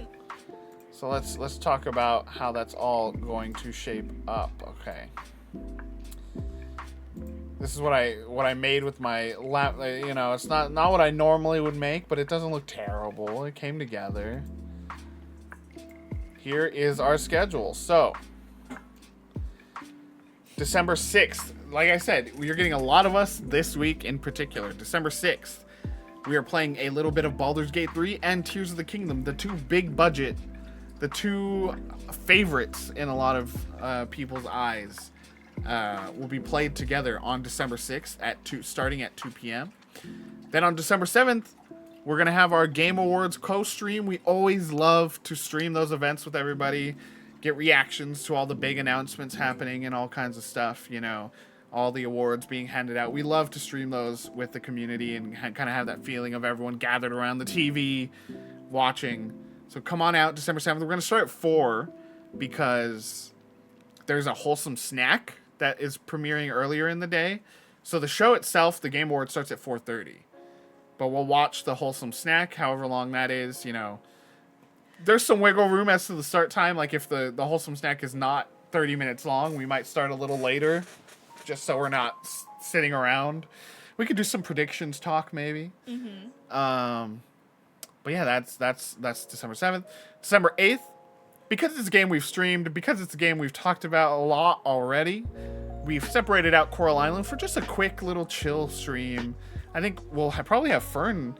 So let's talk about how that's all going to shape up. Okay. This is what I made with my lap. You know, it's not what I normally would make, but it doesn't look terrible. It came together. Here is our schedule. So, December 6th. Like I said, you're getting a lot of us this week in particular. December 6th, we are playing a little bit of Baldur's Gate 3 and Tears of the Kingdom, the two big budget, the two favorites in a lot of people's eyes, will be played together on December 6th starting at 2 p.m. Then on December 7th, we're going to have our Game Awards co-stream. We always love to stream those events with everybody, get reactions to all the big announcements happening and all kinds of stuff, you know, all the awards being handed out. We love to stream those with the community and kind of have that feeling of everyone gathered around the TV watching. So come on out December 7th. We're going to start at 4 because there's a wholesome snack that is premiering earlier in the day. So the show itself, the Game Awards, starts at 4:30. But we'll watch the wholesome snack, however long that is, you know. There's some wiggle room as to the start time. Like if the wholesome snack is not 30 minutes long, we might start a little later just so we're not sitting around. We could do some predictions talk maybe. Mm-hmm. But yeah, that's December 7th. December 8th, because it's a game we've streamed, because it's a game we've talked about a lot already, we've separated out Coral Island for just a quick little chill stream. I think we'll probably have Fern.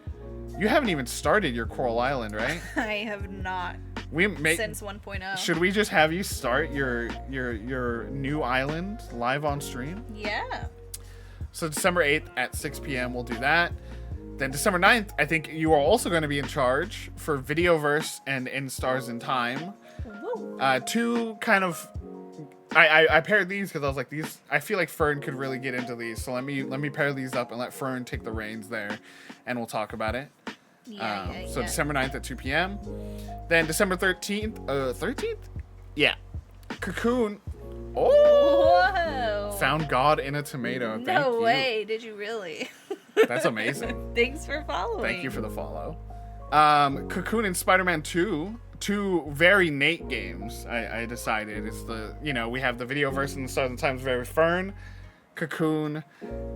You haven't even started your Coral Island, right? I have not. Since 1.0. Should we just have you start your new island live on stream? Yeah. So December 8th at 6 p.m. we'll do that. Then December 9th, I think you are also going to be in charge for Videoverse and In Stars in Time. Two kind of... I paired these because I was like, these. I feel like Fern could really get into these. So let me pair these up and let Fern take the reins there, and we'll talk about it. So December 9th at 2 p.m. Then December 13th. 13th? Yeah. Cocoon. Oh! Whoa! Found God in a tomato. No way. Did you really? That's amazing. Thanks for following. Thank you for the follow. Cocoon and Spider-Man 2. Two very Nate games, I decided. It's the, you know, we have the Videoverse and the Stars and Times very Fern. Cocoon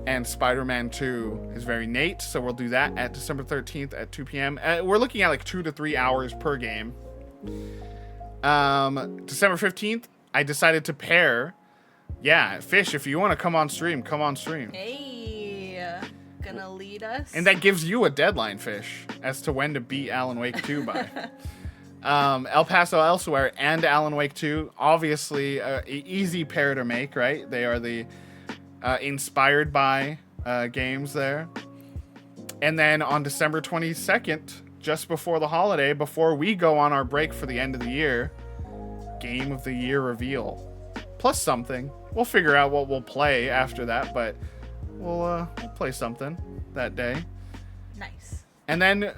and Spider-Man 2 is very Nate, so we'll do that at December 13th at 2 p.m. We're looking at like 2 to 3 hours per game. December 15th, I decided to pair. Yeah, Fish, if you want to come on stream, come on stream. Hey, gonna lead us. And that gives you a deadline, Fish, as to when to beat Alan Wake 2 by. El Paso Elsewhere and Alan Wake 2, obviously easy pair to make, right? They are the inspired by games there. And then on December 22nd, just before the holiday, before we go on our break for the end of the year, Game of the Year reveal. Plus something. We'll figure out what we'll play after that, but we'll play something that day. Nice. And then,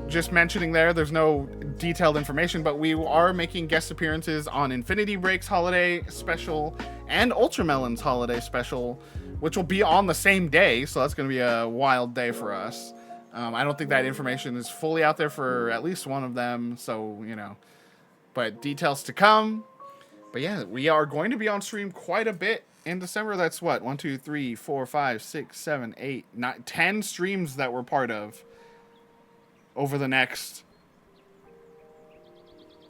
just mentioning there's no detailed information, but we are making guest appearances on Infinity Break's holiday special and Ultramelon's holiday special, which will be on the same day, so that's going to be a wild day for us. I don't think that information is fully out there for at least one of them, so, but details to come. But yeah, we are going to be on stream quite a bit in December. That's what? 1, 2, 3, 4, 5, 6, 7, 8, 9, 10 streams that we're part of over the next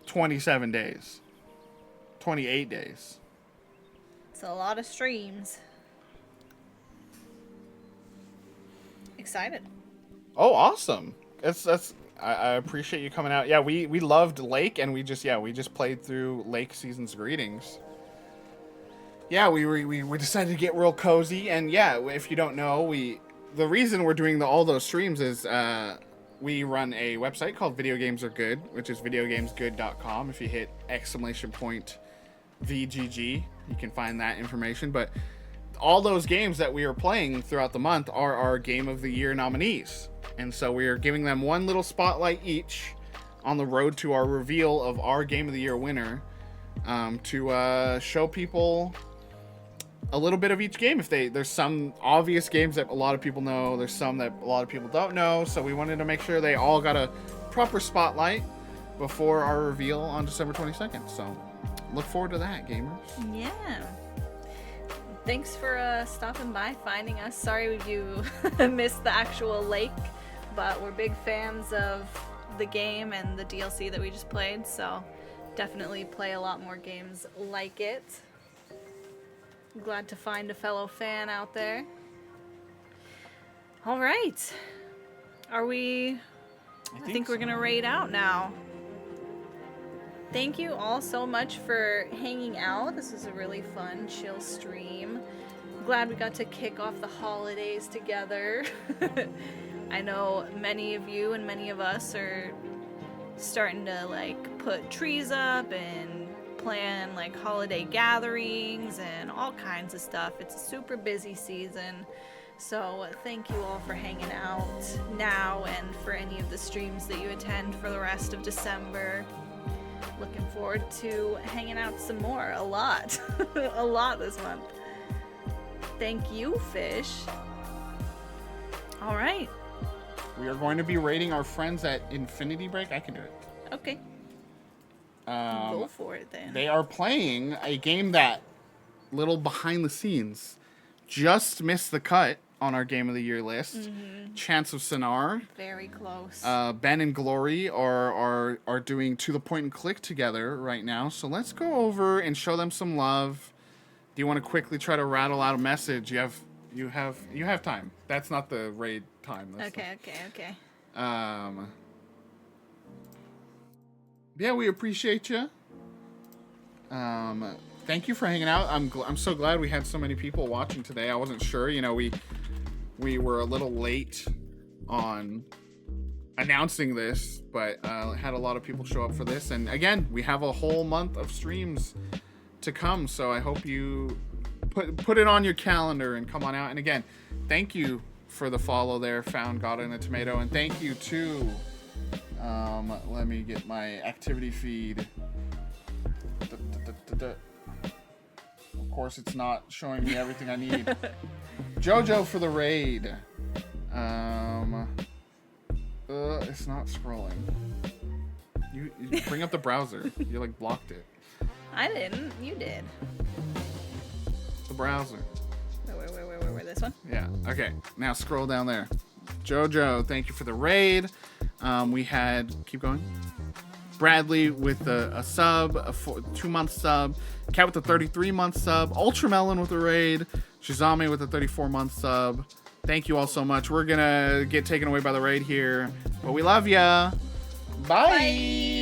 27 days. 28 days. It's a lot of streams. Excited. Oh, awesome. I appreciate you coming out. Yeah, we loved Lake, and we just played through Lake Season's Greetings. Yeah, we decided to get real cozy, and yeah, if you don't know, the reason we're doing all those streams is we run a website called Video Games Are Good, which is videogamesgood.com. If you hit !VGG, you can find that information. But all those games that we are playing throughout the month are our Game of the Year nominees. And so we are giving them one little spotlight each on the road to our reveal of our Game of the Year winner, to show people a little bit of each game. There's some obvious games that a lot of people know, there's some that a lot of people don't know, so we wanted to make sure they all got a proper spotlight before our reveal on December 22nd. So look forward to that, gamers. Yeah. Thanks for stopping by, finding us. Sorry you missed the actual lake, but we're big fans of the game and the DLC that we just played, so definitely play a lot more games like it. Glad to find a fellow fan out there. All right. Are we... I think we're gonna raid out now. Thank you all so much for hanging out. This was a really fun, chill stream. Glad we got to kick off the holidays together. I know many of you and many of us are starting to put trees up and plan holiday gatherings and all kinds of stuff. It's a super busy season. So thank you all for hanging out now and for any of the streams that you attend for the rest of December. Looking forward to hanging out some more. A lot. A lot this month. Thank you, Fish. All right. We are going to be rating our friends at Infinity Break. I can do it. Okay. Go for it then. They are playing a game that, little behind the scenes, just missed the cut on our Game of the Year list. Mm-hmm. Chants of Sennaar. Very close. Ben and Glory are doing To the Point and Click together right now. So let's go over and show them some love. Do you want to quickly try to rattle out a message? You have time. That's not the raid time. Okay. Yeah, we appreciate you. Thank you for hanging out. I'm so glad we had so many people watching today. I wasn't sure. We were a little late on announcing this, but had a lot of people show up for this. And again, we have a whole month of streams to come, so I hope you put it on your calendar and come on out. And again, thank you for the follow there, Found God in a Tomato, and thank you to let me get my activity feed. Of course, it's not showing me everything I need. Jojo for the raid. It's not scrolling. You bring up the browser. You blocked it. I didn't. You did. The browser. Where? This one? Yeah. Okay. Now scroll down there. Jojo, thank you for the raid. We had... Keep going. Bradley with a sub, a 2-month sub. Cat with a 33-month sub. Ultramelon with a raid. Shizame with a 34-month sub. Thank you all so much. We're gonna get taken away by the raid here, but we love ya. Bye.